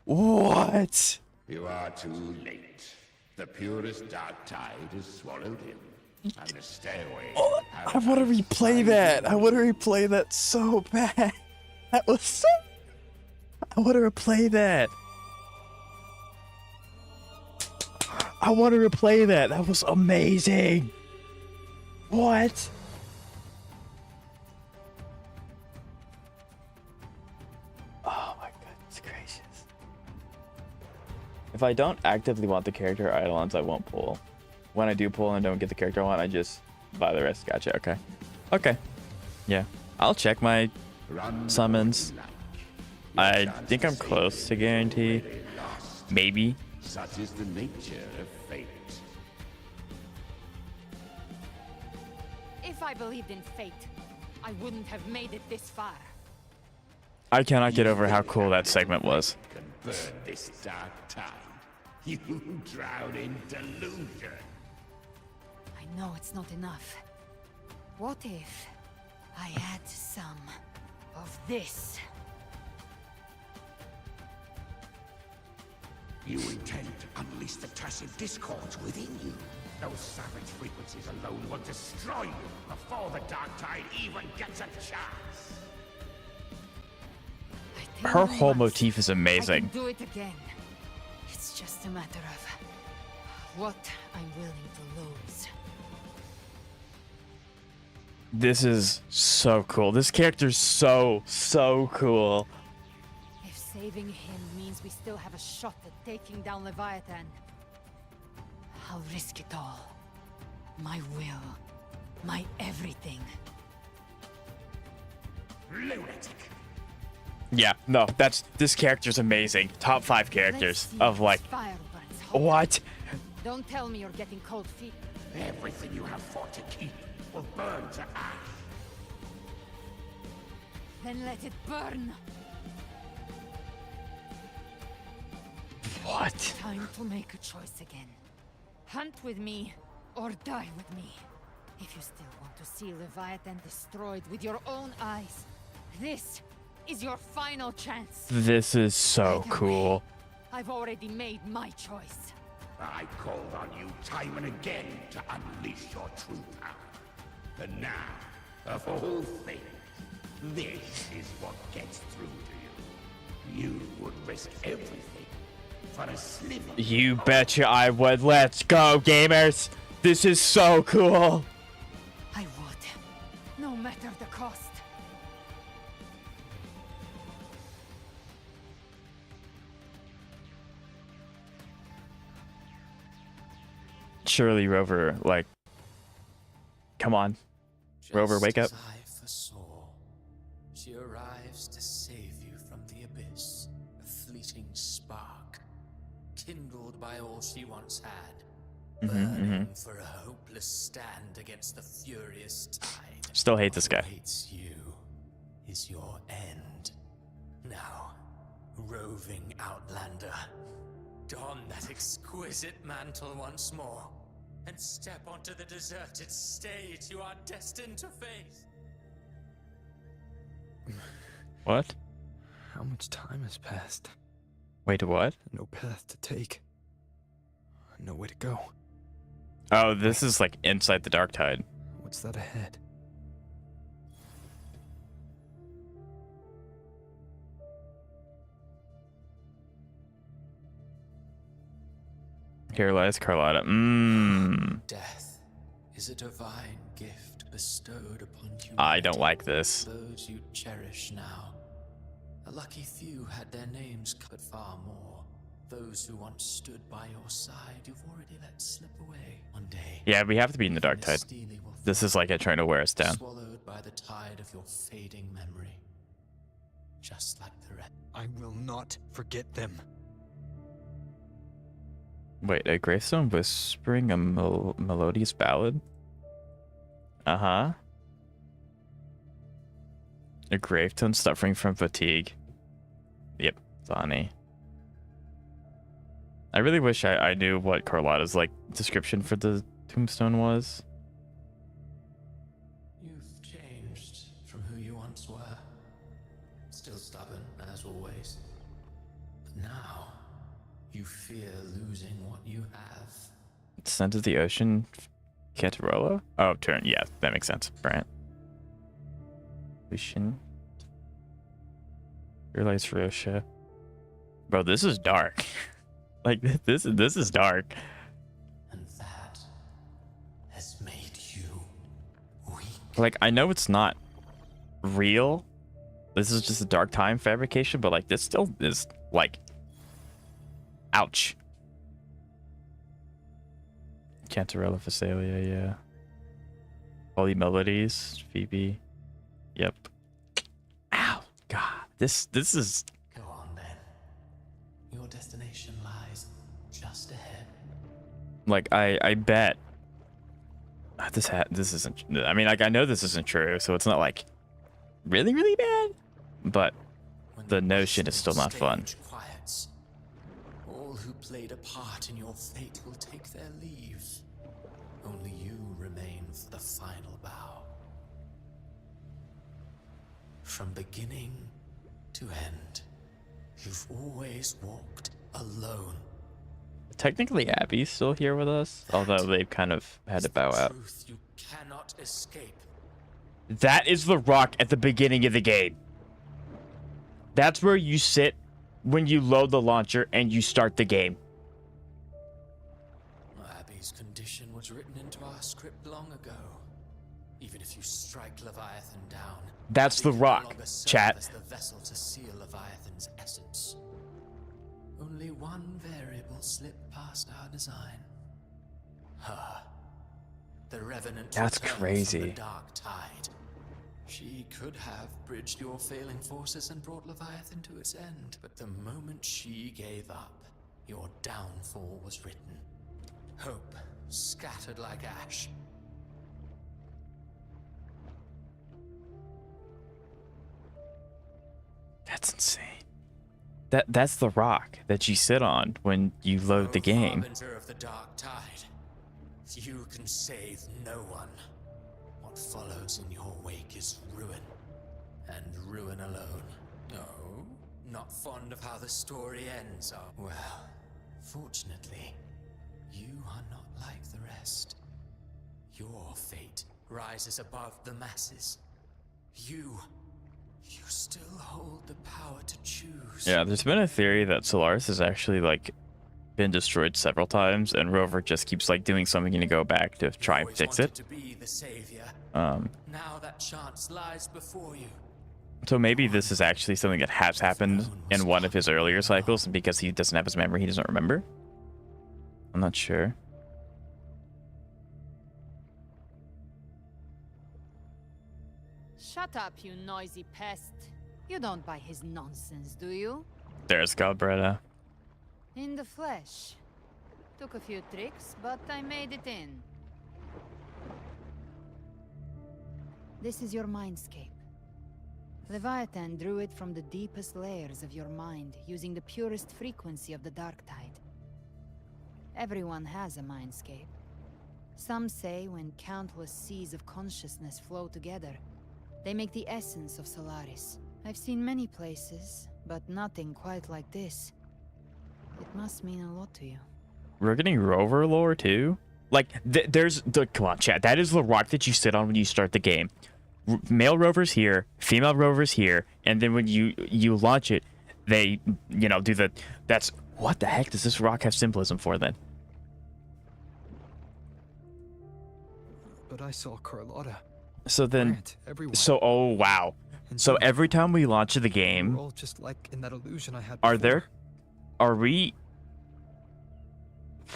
[SPEAKER 1] What?
[SPEAKER 16] You are too late. The purest dark tide has swallowed him. And the stairway.
[SPEAKER 1] Oh, I want to replay that. I want to replay that so bad. That was so... I want to replay that. I want to replay that. That was amazing. What? Oh my goodness gracious. If I don't actively want the character Eidolons, I won't pull. When I do pull and don't get the character I want, I just buy the rest. Gotcha. Okay. Okay. Yeah. I'll check my summons. I think I'm close to guarantee. Maybe.
[SPEAKER 16] Such is the nature of fate.
[SPEAKER 10] If I believed in fate, I wouldn't have made it this far.
[SPEAKER 1] I cannot get over how cool that segment was.
[SPEAKER 16] Can burn this dark tide. You drown in delusion.
[SPEAKER 10] I know it's not enough. What if I had some of this?
[SPEAKER 16] You intend to unleash the tacit discords within you. Those savage frequencies alone will destroy you before the dark tide even gets a chance.
[SPEAKER 1] Her whole motif is
[SPEAKER 10] I
[SPEAKER 1] amazing.
[SPEAKER 10] can do it again. It's just a matter of what I'm willing to lose.
[SPEAKER 1] This is so cool. This character's so cool.
[SPEAKER 10] If saving him means we still have a shot at taking down Leviathan, I'll risk it all. My will. My everything.
[SPEAKER 16] Lunatic.
[SPEAKER 1] Yeah, no, this character's amazing. Top 5 characters of like
[SPEAKER 10] Fire burns hot.
[SPEAKER 1] what?
[SPEAKER 10] Don't tell me you're getting cold feet.
[SPEAKER 16] Everything you have fought to keep will burn to ash.
[SPEAKER 10] Then let it burn.
[SPEAKER 1] What?
[SPEAKER 10] Time to make a choice again. Hunt with me, or die with me. If you still want to see Leviathan destroyed with your own eyes, this is your final chance.
[SPEAKER 1] This is so cool.
[SPEAKER 10] I've already made my choice.
[SPEAKER 16] I called on you time and again to unleash your true power. And now, Of all things, this is what gets through to you. You would risk everything for a sliver.
[SPEAKER 1] You betcha I would. Let's go, gamers. This is so cool.
[SPEAKER 10] I would, no matter the cost.
[SPEAKER 1] Surely, Rover, like, come on. Rover, wake up.
[SPEAKER 11] Just as I foresaw, she arrives to save you from the abyss, a fleeting spark, kindled by all she once had, burning for a hopeless stand against the furious tide.
[SPEAKER 1] Still hate this guy.
[SPEAKER 11] What awaits you is your end. Now, roving outlander, don that exquisite mantle once more, and step onto the deserted stage you are destined to face.
[SPEAKER 1] What?
[SPEAKER 4] How much time has passed?
[SPEAKER 1] Wait, what?
[SPEAKER 4] No path to take. Nowhere to go.
[SPEAKER 1] Oh, this is like inside the Dark Tide.
[SPEAKER 4] What's that ahead?
[SPEAKER 1] Here lies Carlotta.
[SPEAKER 11] Death is a divine gift bestowed upon humanity.
[SPEAKER 1] I don't like this.
[SPEAKER 11] Those you cherish now. A lucky few had their names cut far more. Those who once stood by your side, you've already let slip away. One day.
[SPEAKER 1] Yeah, we have to be in the Dark Tide. This is like it trying to wear us down.
[SPEAKER 11] Swallowed by the tide of your fading memory. Just like the rest.
[SPEAKER 4] I will not forget them.
[SPEAKER 1] Wait, a gravestone whispering a melodious ballad? Uh-huh. A gravestone suffering from fatigue. Yep, Bonnie. I really wish I knew what Carlotta's like description for the tombstone was.
[SPEAKER 11] You've changed from who you once were. Still stubborn, as always. But now, you fear losing what you have.
[SPEAKER 1] Descent of the ocean, Catarola? Oh, turn. Yeah, that makes sense. Right. Ocean. Realize Rosha. Bro, this is dark. Like this is dark.
[SPEAKER 11] And that has made you weak.
[SPEAKER 1] Like I know it's not real. This is just a dark time fabrication, but like this still is like ouch. Cantarella Phasalia, yeah. Holy Melodies, Phoebe. Yep. Ow, God. This is.
[SPEAKER 11] Go on then. Your destination lies just ahead.
[SPEAKER 1] Like I bet. This isn't. I mean, like I know this isn't true, so it's not like really really bad. But the notion is still not fun.
[SPEAKER 11] Quiets. All who played a part in your fate will take their leave. Only you remain for the final bow. From beginning to end, you've always walked alone.
[SPEAKER 1] Technically, Abby's still here with us, although they've kind of had to bow out.
[SPEAKER 11] Truth you cannot escape.
[SPEAKER 1] That is the rock at the beginning of the game. That's where you sit when you load the launcher and you start the game.
[SPEAKER 11] Abby's condition was written into our script long ago. Even if you strike Leviathan down,
[SPEAKER 1] That's the rock, chat.
[SPEAKER 11] as the vessel to seal Leviathan's essence. Only one variable slipped past our design. Her. The Revenant.
[SPEAKER 1] That's
[SPEAKER 11] returned
[SPEAKER 1] crazy.
[SPEAKER 11] From the dark tide. She could have bridged your failing forces and brought Leviathan to its end. But the moment she gave up, your downfall was written. Hope scattered like ash.
[SPEAKER 1] That's insane. That's the rock that you sit on when you load the game.
[SPEAKER 11] Harbinger of the dark tide. You can save no one. What follows in your wake is ruin. And ruin alone. No, not fond of how the story ends, are well, fortunately, you are not like the rest. Your fate rises above the masses. You still hold the power to choose.
[SPEAKER 1] Yeah, there's been a theory that Solaris has actually like been destroyed several times, and Rover just keeps like doing something to go back to try and fix it.
[SPEAKER 11] To be the savior.
[SPEAKER 1] Now
[SPEAKER 11] that chance lies before you.
[SPEAKER 1] So maybe this is actually something that has happened in one of his earlier cycles, and because he doesn't have his memory, he doesn't remember. I'm not sure.
[SPEAKER 10] Shut up, you noisy pest. You don't buy his nonsense, do you?
[SPEAKER 1] There's Galbrena.
[SPEAKER 10] In the flesh. Took a few tricks, but I made it in. This is your mindscape. Leviathan drew it from the deepest layers of your mind, using the purest frequency of the dark tide. Everyone has a mindscape. Some say when countless seas of consciousness flow together, they make the essence of Solaris. I've seen many places, but nothing quite like this. It must mean a lot to you.
[SPEAKER 1] We're getting Rover lore too? Like, there's the, come on, chat. That is the rock that you sit on when you start the game. Male Rover's here, female Rover's here, and then when you launch it, they, you know, do the, that's, what the heck does this rock have symbolism for then?
[SPEAKER 4] But I saw Carlotta.
[SPEAKER 1] So then,
[SPEAKER 4] Grant, everyone.
[SPEAKER 1] so, oh, wow. So every time we launch the game,
[SPEAKER 4] We're all just like in that illusion I had
[SPEAKER 1] are we,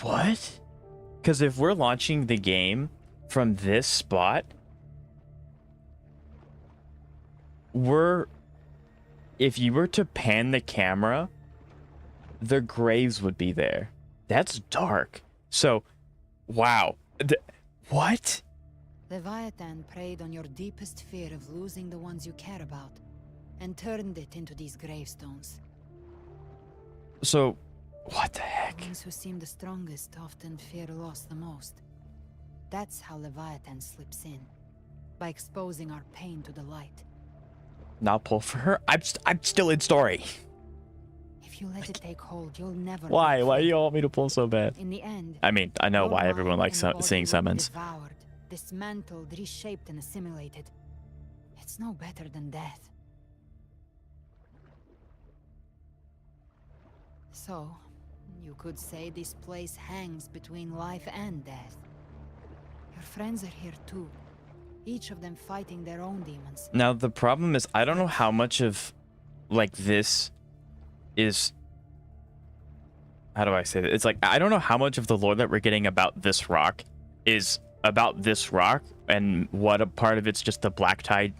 [SPEAKER 1] what? Because if we're launching the game from this spot, if you were to pan the camera, the graves would be there. That's dark. So, wow. What?
[SPEAKER 10] Leviathan preyed on your deepest fear of losing the ones you care about, and turned it into these gravestones.
[SPEAKER 1] So, what the heck?
[SPEAKER 10] Those who seem the strongest often fear loss the most. That's how Leviathan slips in, by exposing our pain to the light.
[SPEAKER 1] Now pull for her? I'm still in story.
[SPEAKER 10] If you let it take hold, you'll never...
[SPEAKER 1] Why? Why do you want me to pull so bad?
[SPEAKER 10] In the end...
[SPEAKER 1] I mean, I know why everyone likes seeing summons.
[SPEAKER 10] Devoured, dismantled, reshaped, and assimilated. It's no better than death. So, you could say this place hangs between life and death. Your friends are here too. Each of them fighting their own demons.
[SPEAKER 1] Now, the problem is, I don't know how much of, like, this is... How do I say that? It's like, I don't know how much of the lore that we're getting about this rock is about this rock, and what a part of it's just the Black Tide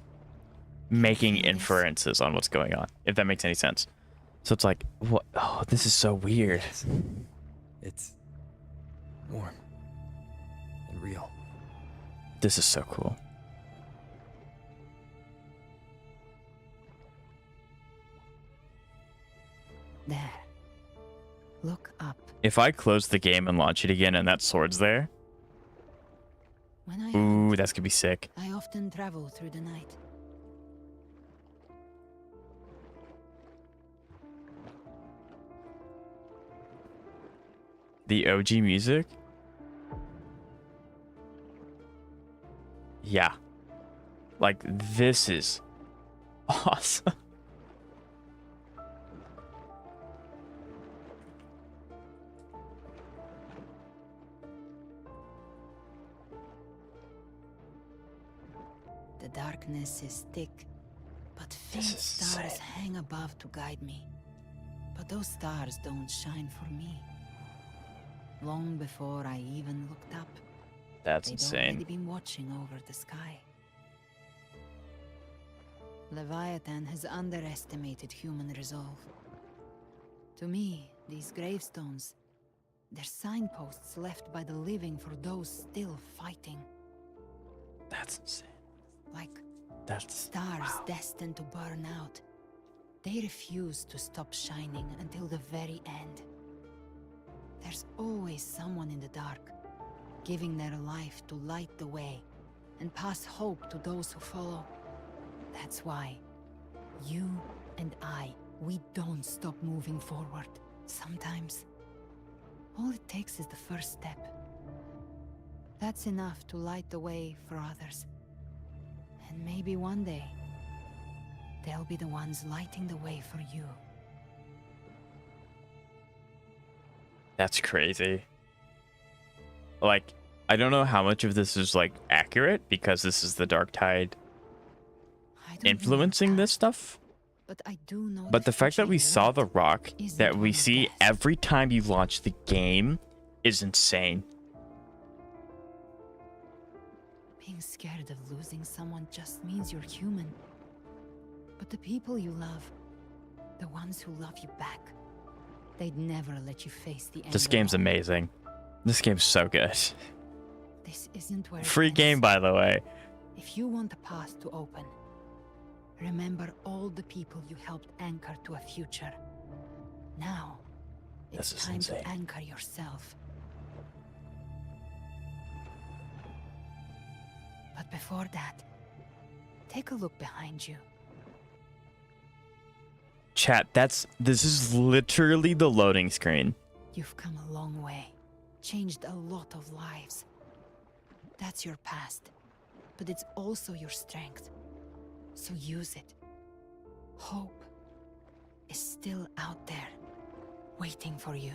[SPEAKER 1] making inferences on what's going on, if that makes any sense. So it's like, what? Oh, this is so weird.
[SPEAKER 4] Yes. It's warm and real.
[SPEAKER 1] This is so cool.
[SPEAKER 10] There. Look up.
[SPEAKER 1] If I close the game and launch it again and that sword's there, ooh, that's gonna be sick.
[SPEAKER 10] I often travel through the night.
[SPEAKER 1] The OG music? Yeah. Like, this is awesome.
[SPEAKER 10] The darkness is thick, but faint stars hang above to guide me. But those stars don't shine for me. Long before I even looked up,
[SPEAKER 1] That's
[SPEAKER 10] they'd
[SPEAKER 1] insane.
[SPEAKER 10] already been watching over the sky. Leviathan has underestimated human resolve. To me, these gravestones, they're signposts left by the living for those still fighting.
[SPEAKER 1] That's insane.
[SPEAKER 10] Like
[SPEAKER 1] That's
[SPEAKER 10] stars destined to burn out. They refuse to stop shining until the very end. There's always someone in the dark, giving their life to light the way and pass hope to those who follow. That's why you and I, we don't stop moving forward. Sometimes, all it takes is the first step. That's enough to light the way for others. And maybe one day, they'll be the ones lighting the way for you.
[SPEAKER 1] That's crazy. Like, I don't know how much of this is like accurate because this is the Dark Tide influencing this stuff.
[SPEAKER 10] But I do know.
[SPEAKER 1] But the fact that we saw the rock that we see every time you launch the game is insane.
[SPEAKER 10] Being scared of losing someone just means you're human. But the people you love, the ones who love you back, they'd never let you face the end.
[SPEAKER 1] This game's amazing. This game's so good.
[SPEAKER 10] This isn't where it
[SPEAKER 1] Free
[SPEAKER 10] ends.
[SPEAKER 1] game, by the way.
[SPEAKER 10] If you want the path to open, remember all the people you helped anchor to a future. Now, it's time to anchor yourself. But before that, take a look behind you.
[SPEAKER 1] Chat, this is literally the loading screen.
[SPEAKER 10] You've come a long way, changed a lot of lives. That's your past, but it's also your strength. So use it. Hope is still out there, waiting for you.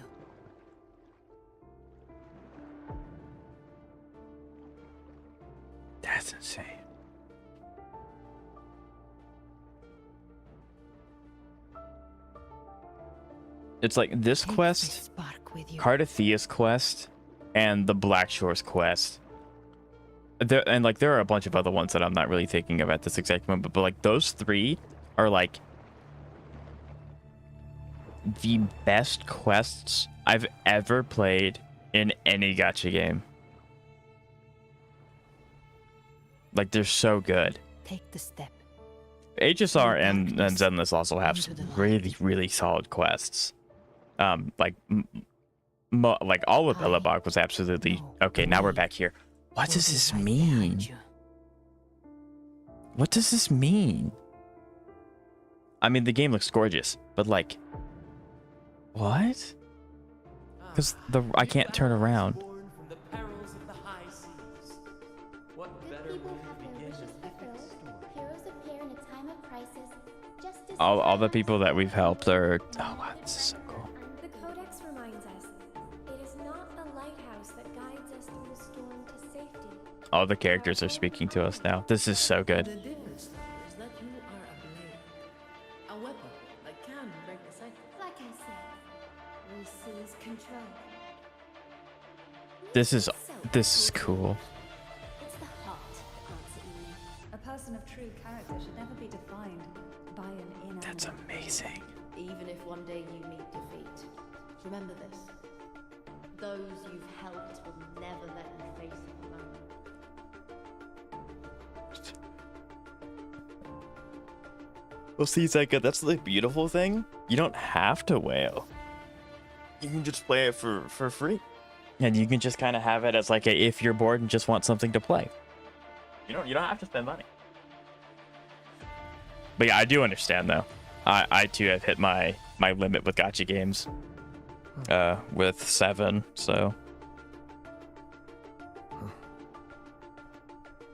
[SPEAKER 1] That's insane. It's like this quest, Cardathea's quest, and the Black Shore's quest. There are a bunch of other ones that I'm not really thinking of at this exact moment, but like those three are like the best quests I've ever played in any gacha game. Like, they're so good.
[SPEAKER 10] Take the step.
[SPEAKER 1] HSR and Zenless also have some really, really solid quests. Like all of Billabog was absolutely okay. Now we're back here. What does this mean? What does this mean? I mean, the game looks gorgeous, but like, what? Because I can't turn around. All the people that we've helped are. Oh wow, this is so cool.
[SPEAKER 12] The Codex reminds us, it is not a lighthouse that guides us through the storm to safety.
[SPEAKER 1] All the characters are speaking to us now. This is so good.
[SPEAKER 8] The difference is that you are a blade, a weapon that can break the cycle.
[SPEAKER 12] Like I said, we seize control.
[SPEAKER 1] This is cool.
[SPEAKER 14] It's the heart that grants it meaning. A person of true character should never be defined by an inanimate.
[SPEAKER 1] That's amazing.
[SPEAKER 7] Even if one day you meet defeat, remember this. Those you've helped will never let you face it alone.
[SPEAKER 1] Well, see, Zeka, that's the beautiful thing. You don't have to whale. You can just play it for free. And you can just kind of have it as like if you're bored and just want something to play. You don't have to spend money. But yeah, I do understand though. I too have hit my limit with gacha games. With 7, so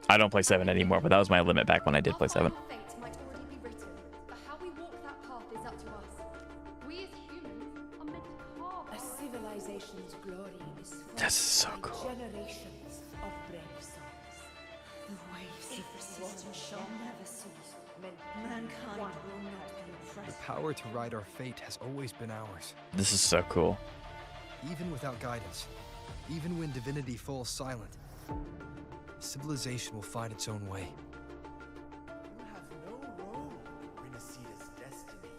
[SPEAKER 1] I don't play 7 anymore, but that was my limit back when I did play 7.
[SPEAKER 3] Fate might already be written, but how we walk that path is up to us. We as humans are meant to carve
[SPEAKER 2] A civilization's glory is
[SPEAKER 1] That's so cool.
[SPEAKER 2] generations of brave souls.
[SPEAKER 14] The waves of resistance shall never cease. Mankind will not be
[SPEAKER 4] The
[SPEAKER 14] oppressed.
[SPEAKER 4] power to ride our fate has always been ours.
[SPEAKER 1] This is so cool.
[SPEAKER 4] Even without guidance, even when divinity falls silent, civilization will find its own way.
[SPEAKER 21] You have no role in Rinascita's destiny.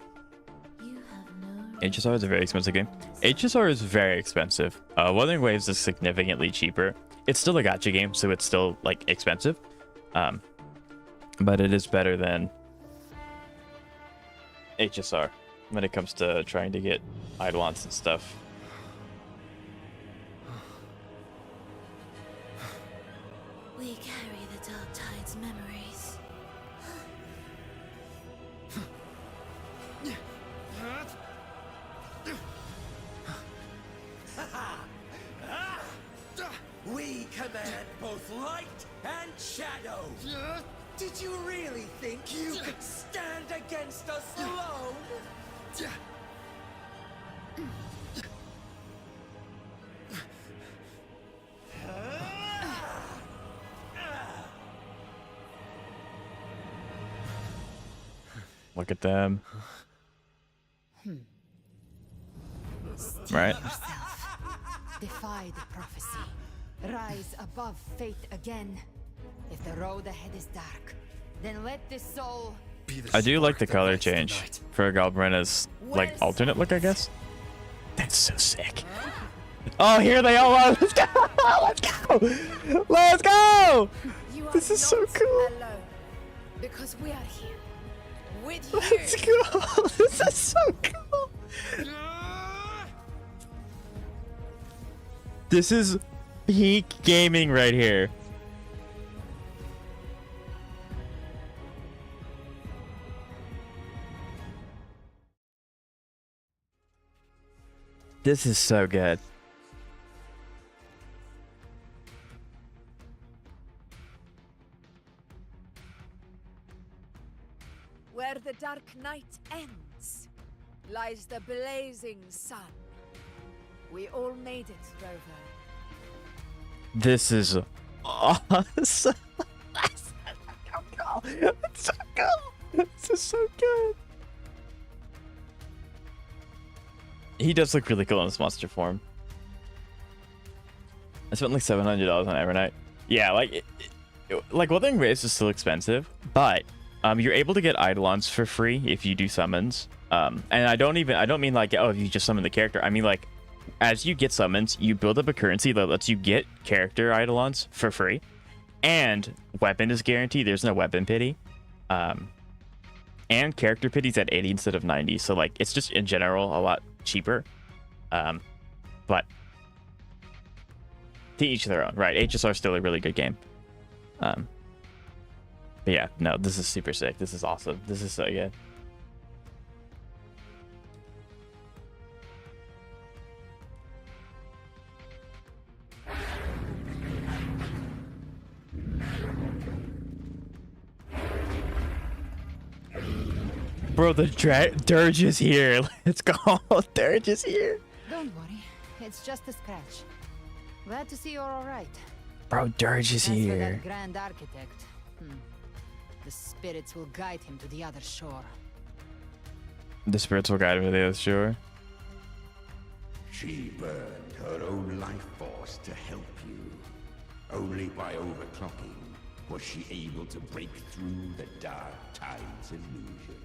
[SPEAKER 12] You have no.
[SPEAKER 1] HSR is a very expensive game. HSR is very expensive. Wuthering Waves is significantly cheaper. It's still a gacha game, so it's still like expensive. But it is better than HSR when it comes to trying to get Eidolons and stuff.
[SPEAKER 12] We carry the Dark Tide's memories.
[SPEAKER 21] We command both light and shadow. Did you really think you could stand against us alone?
[SPEAKER 1] Look at them. Right?
[SPEAKER 10] Yourself. Defy the prophecy. Rise above fate again. If the road ahead is dark, then let this soul...
[SPEAKER 1] I do like the color change for Galbrena's like alternate look, I guess. That's so sick. Oh, here they all are. Let's go! Let's go! Let's go! This is so cool.
[SPEAKER 2] Alone, because we are here. With you.
[SPEAKER 1] Let's go! This is so cool. This is peak gaming right here. This is so good.
[SPEAKER 2] Where the dark night ends, lies the blazing sun. We all made it, Rover.
[SPEAKER 1] This is awesome. That's so cool. That's so cool. This is so good. He does look really cool in this monster form. I spent like $700 on Evernight. Yeah, like Wuthering Waves is still expensive, but you're able to get Eidolons for free if you do summons. And I don't mean like, oh, if you just summon the character. I mean like, as you get summons, you build up a currency that lets you get character Eidolons for free, and weapon is guaranteed. There's no weapon pity, and character pity's at 80 instead of 90. So like, it's just in general a lot cheaper. But to each their own, right? HSR is still a really good game. But yeah, no, this is super sick. This is awesome. This is so good. Bro, the Dirge is here. Let's go. Dirge is here.
[SPEAKER 10] Don't worry. It's just a scratch. Glad to see you're alright.
[SPEAKER 1] Bro, Dirge is
[SPEAKER 10] As for
[SPEAKER 1] here.
[SPEAKER 10] that Grand Architect, the spirits will guide him to the other shore.
[SPEAKER 1] The spirits will guide him to the other shore.
[SPEAKER 16] She burned her own life force to help you. Only by overclocking was she able to break through the Dark Tide's illusion.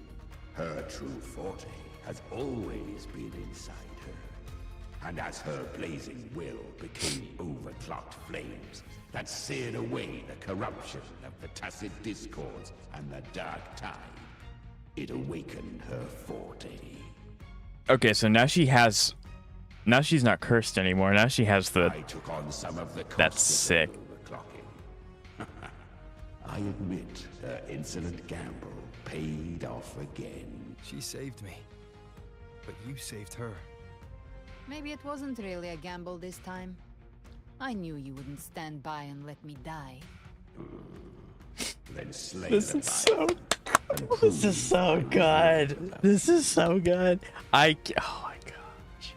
[SPEAKER 16] Her true forte has always been inside her. And as her blazing will became overclocked flames that seared away the corruption of the Tacit Discords and the Dark Tide, it awakened her forte.
[SPEAKER 1] Okay, so now she has... Now she's not cursed anymore. Now she has the...
[SPEAKER 16] I took on some of the
[SPEAKER 1] That's sick.
[SPEAKER 16] overclocking. I admit her insolent gamble paid off again.
[SPEAKER 4] She saved me. But you saved her.
[SPEAKER 10] Maybe it wasn't really a gamble this time. I knew you wouldn't stand by and let me die.
[SPEAKER 16] Then slay
[SPEAKER 1] This
[SPEAKER 16] the
[SPEAKER 1] is so... This is so
[SPEAKER 16] prove
[SPEAKER 1] good. This is so good. Oh my gosh.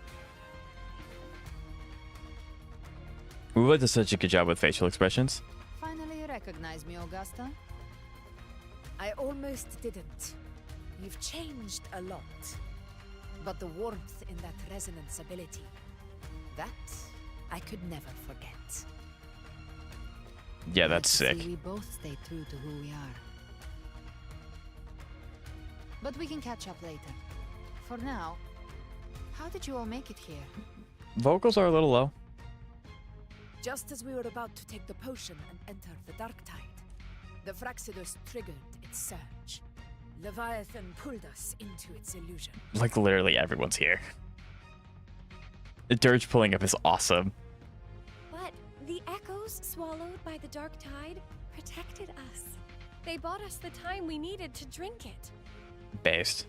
[SPEAKER 1] Wuwa does such a good job with facial expressions.
[SPEAKER 10] Finally you recognize me, Augusta?
[SPEAKER 2] I almost didn't. You've changed a lot. But the warmth in that resonance ability, that I could never forget.
[SPEAKER 1] Yeah, that's
[SPEAKER 10] Glad to
[SPEAKER 1] sick.
[SPEAKER 10] see we both stay true to who we are. But we can catch up later. For now, how did you all make it here?
[SPEAKER 1] Vocals are a little low.
[SPEAKER 2] Just as we were about to take the potion and enter the Dark Tide, the Fraxidus triggered its surge. Leviathan pulled us into its illusion.
[SPEAKER 1] Like, literally everyone's here. The Dirge pulling up is awesome.
[SPEAKER 12] But the echoes swallowed by the Dark Tide protected us. They bought us the time we needed to drink it.
[SPEAKER 1] Based.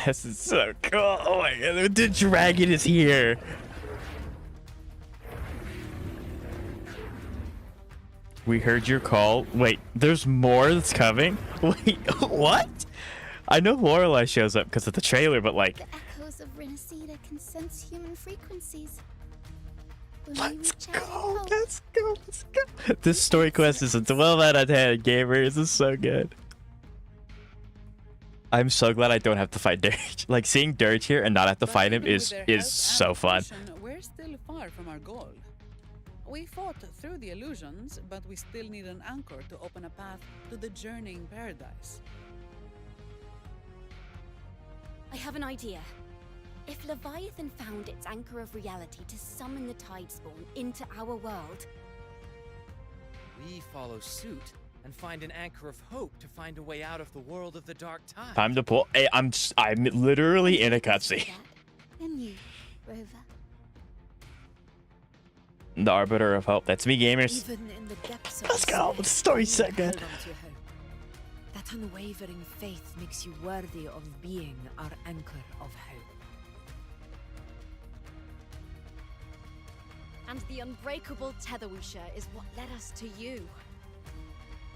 [SPEAKER 1] This is so cool. Oh my god, the dragon is here. We heard your call. Wait, there's more that's coming? Wait, what? I know Lorelei shows up because of the trailer, but like...
[SPEAKER 9] The echoes of Rinascita can sense human frequencies.
[SPEAKER 1] Let's go, let's go, let's go. This story quest is a 12 out of 10, gamers. This is so good. I'm so glad I don't have to fight Dirge. Like, seeing Dirge here and not have to fight him is so fun.
[SPEAKER 8] We're still far from our goal. We fought through the illusions, but we still need an anchor to open a path to the journeying paradise.
[SPEAKER 3] I have an idea. If Leviathan found its anchor of reality to summon the Tidespawn into our world,
[SPEAKER 6] we follow suit and find an anchor of hope to find a way out of the world of the dark tide.
[SPEAKER 1] Time to pull. Hey, I'm literally in a cutscene.
[SPEAKER 9] And you, Rover.
[SPEAKER 1] The Arbiter of Hope. That's me, gamers.
[SPEAKER 2] Even in the depths of
[SPEAKER 1] Let's go. The story's so good.
[SPEAKER 2] hold on to your hope. That unwavering faith makes you worthy of being our anchor of hope.
[SPEAKER 7] And the unbreakable tether we share is what led us to you.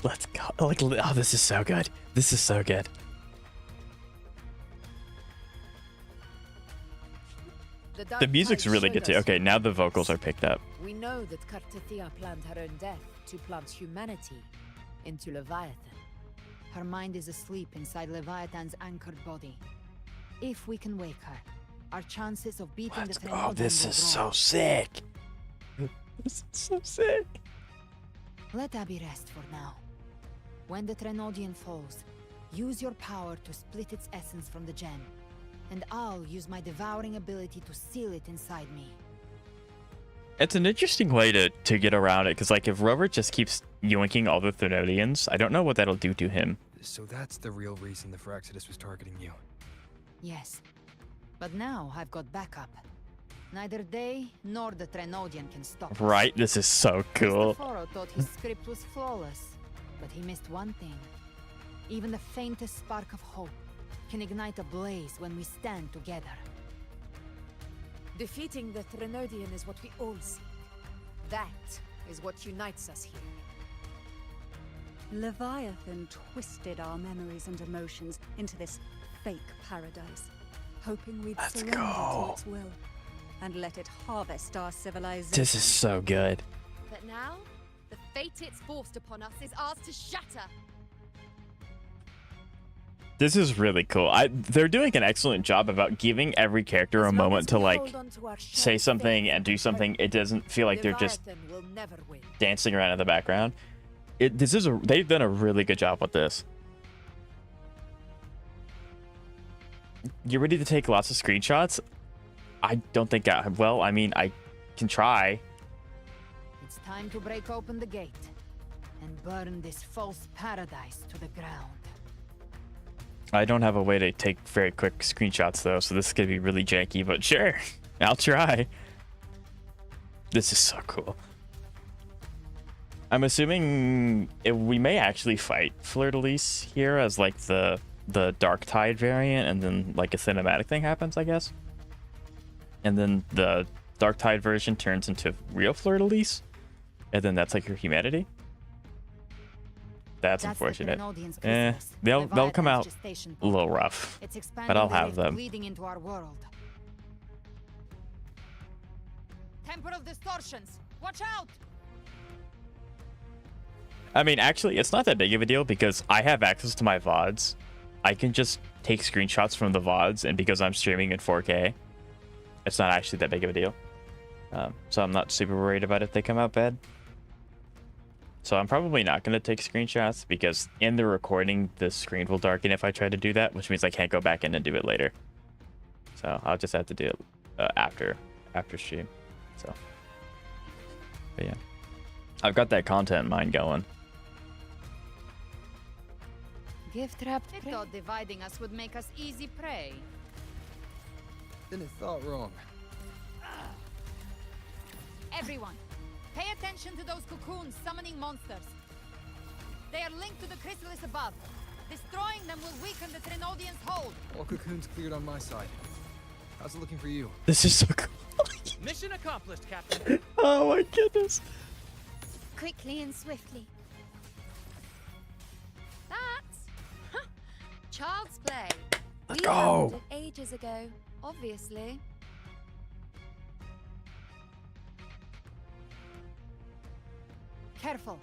[SPEAKER 1] Let's go. Like, oh, this is so good. This is so good. The music's really good too. Okay, now the vocals are picked up.
[SPEAKER 2] We know that Kartathea planned her own death to plant humanity into Leviathan. Her mind is asleep inside Leviathan's anchored body. If we can wake her, our chances of beating the Throne
[SPEAKER 1] Oh, this is so sick. This is so sick.
[SPEAKER 2] Let Abby rest for now. When the Trenodian falls, use your power to split its essence from the gem, and I'll use my devouring ability to seal it inside me.
[SPEAKER 1] It's an interesting way to get around it, because like if Rover just keeps yoinking all the Thenodians, I don't know what that'll do to him.
[SPEAKER 4] So that's the real reason the Phyrexidus was targeting you.
[SPEAKER 2] Yes, but now I've got backup. Neither they nor the Trenodian can stop us.
[SPEAKER 1] Right? This is so cool.
[SPEAKER 2] Cristoforo thought his script was flawless, but he missed one thing. Even the faintest spark of hope can ignite a blaze when we stand together. Defeating the Thenodian is what we all seek. That is what unites us here.
[SPEAKER 14] Leviathan twisted our memories and emotions into this fake paradise, hoping we'd surrender to its will and let it harvest our civilization.
[SPEAKER 1] This is so good.
[SPEAKER 7] But now, the fate it's forced upon us is ours to shatter.
[SPEAKER 1] This is really cool. They're doing an excellent job about giving every character a moment to like say something and do something. It doesn't feel like they're just dancing around in the background. They've done a really good job with this. You ready to take lots of screenshots? I don't think well, I mean, I can try.
[SPEAKER 2] It's time to break open the gate and burn this false paradise to the ground.
[SPEAKER 1] I don't have a way to take very quick screenshots though, so this is gonna be really janky, but sure, I'll try. This is so cool. I'm assuming we may actually fight Fleur-de-Lis here as like the Dark Tide variant, and then like a cinematic thing happens, I guess. And then the Dark Tide version turns into real Fleur-de-Lis, and then that's like your humanity. That's unfortunate. They'll come out a little rough, but I'll have them.
[SPEAKER 2] Leading into our world. Temporal distortions. Watch out!
[SPEAKER 1] I mean, actually, it's not that big of a deal because I have access to my VODs. I can just take screenshots from the VODs, and because I'm streaming in 4K, it's not actually that big of a deal. So I'm not super worried about if they come out bad. So I'm probably not going to take screenshots because in the recording, the screen will darken if I try to do that, which means I can't go back in and do it later. So I'll just have to do it after stream. So, but yeah, I've got that content mind going.
[SPEAKER 2] Gift wrap. I thought dividing us would make us easy prey.
[SPEAKER 4] Then it thought wrong.
[SPEAKER 10] Everyone, pay attention to those cocoons summoning monsters. They are linked to the chrysalis above. Destroying them will weaken the Trinodians' hold.
[SPEAKER 4] All cocoons cleared on my side. How's it looking for you?
[SPEAKER 1] This is so cool.
[SPEAKER 6] Mission accomplished, Captain.
[SPEAKER 1] Oh my goodness.
[SPEAKER 9] Quickly and swiftly.
[SPEAKER 3] That's child's play.
[SPEAKER 1] Let's
[SPEAKER 3] We
[SPEAKER 1] go.
[SPEAKER 3] handled it ages ago, obviously.
[SPEAKER 10] Careful.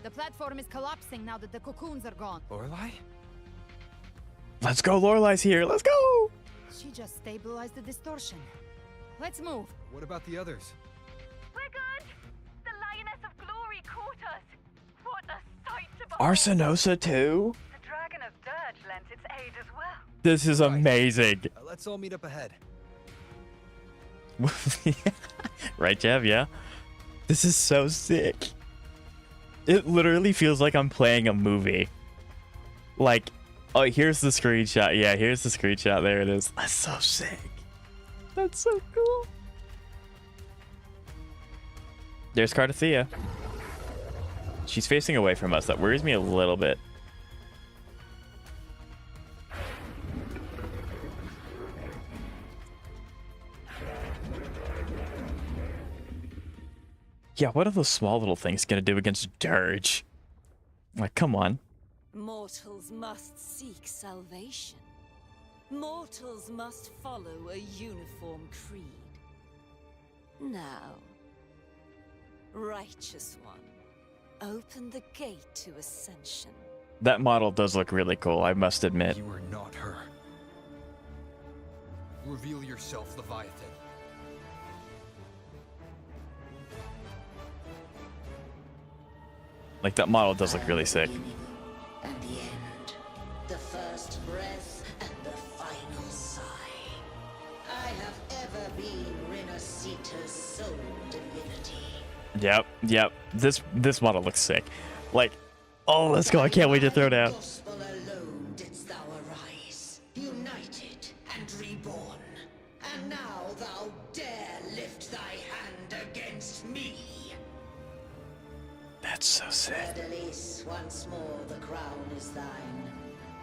[SPEAKER 10] The platform is collapsing now that the cocoons are gone.
[SPEAKER 4] Lorelei?
[SPEAKER 1] Let's go, Lorelai's here. Let's go.
[SPEAKER 10] She just stabilized the distortion. Let's move.
[SPEAKER 4] What about the others?
[SPEAKER 17] We're good. The Lioness of Glory caught us. What a sight to behold.
[SPEAKER 1] Arsenosa too?
[SPEAKER 17] The Dragon of Dirge lent its aid as well.
[SPEAKER 1] This is amazing.
[SPEAKER 4] Let's all meet up ahead.
[SPEAKER 1] Right, Jeff? Yeah. This is so sick. It literally feels like I'm playing a movie. Like, oh, here's the screenshot. Yeah, here's the screenshot. There it is. That's so sick. That's so cool. There's Cardathea. She's facing away from us. That worries me a little bit. Yeah, what are those small little things gonna do against Dirge? Like, come on.
[SPEAKER 22] Mortals must seek salvation. Mortals must follow a uniform creed. Now, Righteous One, open the gate to ascension.
[SPEAKER 1] That model does look really cool, I must admit.
[SPEAKER 4] You are not her. Reveal yourself, Leviathan.
[SPEAKER 1] Like, that model does look really sick.
[SPEAKER 15] And the end. The first breath and the final sigh. I have ever been Rinascita's sole divinity.
[SPEAKER 1] Yep. This model looks sick. Like, oh, let's go. I can't wait to throw down.
[SPEAKER 15] Gospel alone didst thou arise, united and reborn. And now thou dare lift thy hand against me.
[SPEAKER 1] That's so sick.
[SPEAKER 15] Fidelis, once more the crown is thine.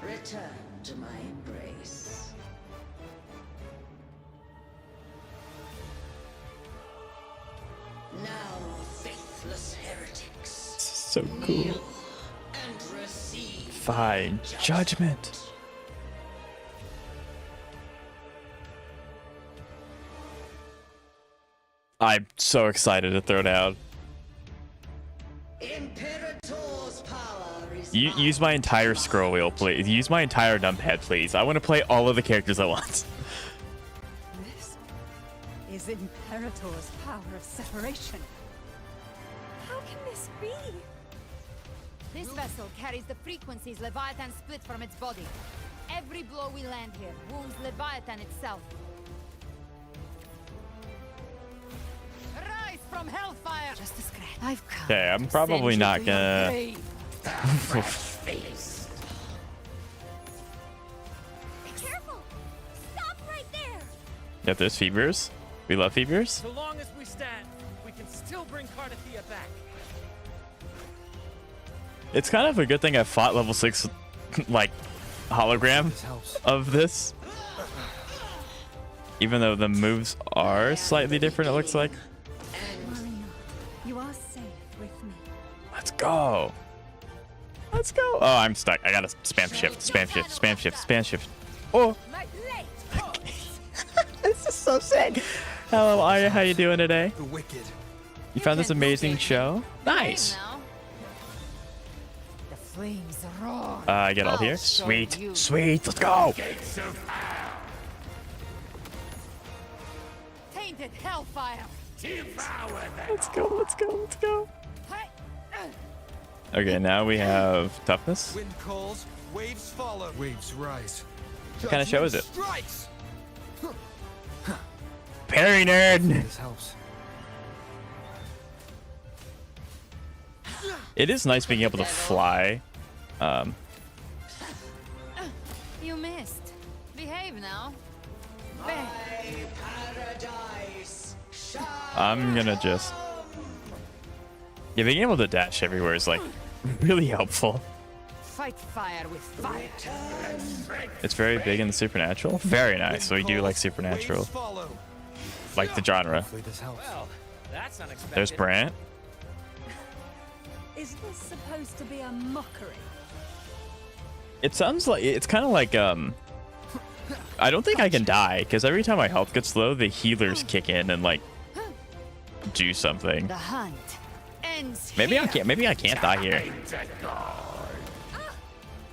[SPEAKER 15] Return to my embrace. Now, faithless heretics,
[SPEAKER 1] So cool.
[SPEAKER 15] kneel and receive
[SPEAKER 1] Fine. Judgment. I'm so excited to throw down.
[SPEAKER 15] Imperator's power is
[SPEAKER 1] Use my entire scroll wheel, please. Use my entire numpad, please. I want to play all of the characters at once.
[SPEAKER 14] This is Imperator's power of separation.
[SPEAKER 10] How can this be? This vessel carries the frequencies Leviathan split from its body. Every blow we land here wounds Leviathan itself. Rise from hellfire! Just a scratch. I've come.
[SPEAKER 1] Okay, I'm
[SPEAKER 10] to
[SPEAKER 1] probably
[SPEAKER 10] send
[SPEAKER 1] not
[SPEAKER 10] you to your
[SPEAKER 1] gonna.
[SPEAKER 10] grave.
[SPEAKER 15] Careful! Stop right there!
[SPEAKER 1] Yeah, there's Fevers. We love Fevers.
[SPEAKER 6] So long as we stand, we can still bring Cardathea back.
[SPEAKER 1] It's kind of a good thing I fought level 6, like, hologram of this. Even though the moves are slightly different, it looks like.
[SPEAKER 14] Marina, you are safe with me.
[SPEAKER 1] Let's go. Let's go. Oh, I'm stuck. I gotta spam shift. Oh. This is so sick. Hello, Aya. How you doing today?
[SPEAKER 4] The wicked.
[SPEAKER 1] You found this amazing show? Nice.
[SPEAKER 10] The flames roar.
[SPEAKER 1] I get all here. Sweet. Sweet. Let's go.
[SPEAKER 10] Tainted hellfire.
[SPEAKER 1] Let's go. Okay, now we have toughness.
[SPEAKER 5] Wind calls, waves follow.
[SPEAKER 4] Waves rise.
[SPEAKER 1] What kind of show is it?
[SPEAKER 5] Strikes.
[SPEAKER 1] Parry nerd.
[SPEAKER 4] This helps.
[SPEAKER 1] It is nice being able to fly.
[SPEAKER 10] You missed. Behave now.
[SPEAKER 1] I'm gonna just. Yeah, being able to dash everywhere is like really helpful.
[SPEAKER 2] fight fire with fire.
[SPEAKER 1] It's very big in the supernatural. Very nice. We do like supernatural. Like the genre.
[SPEAKER 6] Well, that's unexpected.
[SPEAKER 1] There's Brant.
[SPEAKER 14] Is this supposed to be a mockery?
[SPEAKER 1] It sounds like it's kind of like I don't think I can die because every time my health gets low, the healers kick in and like do something.
[SPEAKER 2] The hunt ends
[SPEAKER 1] Maybe I
[SPEAKER 2] here.
[SPEAKER 1] can't. Maybe I can't die here.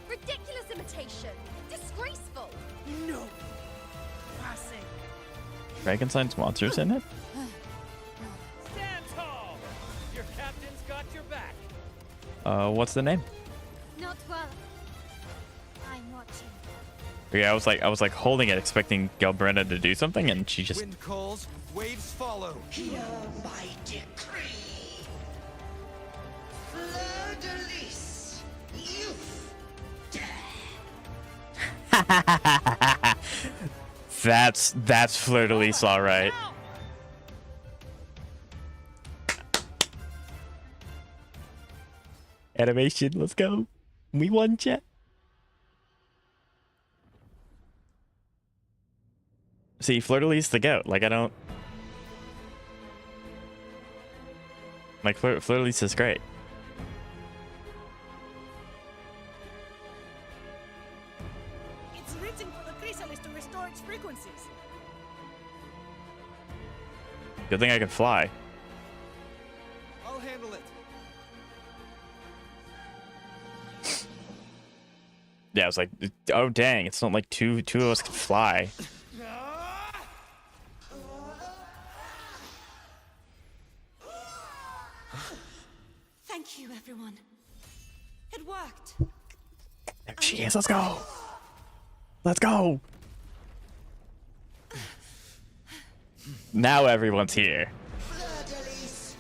[SPEAKER 3] Ridiculous imitation. Disgraceful.
[SPEAKER 2] No. Passing.
[SPEAKER 1] Frankenstein's monsters in it?
[SPEAKER 6] Stand tall. Your captain's got your back.
[SPEAKER 1] What's the name?
[SPEAKER 9] Not well. I'm watching.
[SPEAKER 1] Yeah, I was like holding it, expecting Galbrena to do something, and she just.
[SPEAKER 5] Wind calls, waves follow.
[SPEAKER 21] Hear my decree. Fleur-de-lis, youth,
[SPEAKER 1] That's fleur-de-lis, all right. Animation, let's go. We won, chat. See, fleur-de-lis the goat. Like I don't. Like fleur-de-lis is great.
[SPEAKER 10] It's written for the chrysalis to restore its frequencies.
[SPEAKER 1] Good thing I can fly.
[SPEAKER 5] I'll handle it.
[SPEAKER 1] Yeah, I was like, oh dang, it's not like two of us can fly.
[SPEAKER 14] Thank you, everyone. It worked.
[SPEAKER 1] There she is. Let's go. Let's go. Now everyone's here.
[SPEAKER 21] Fleur-de-lis,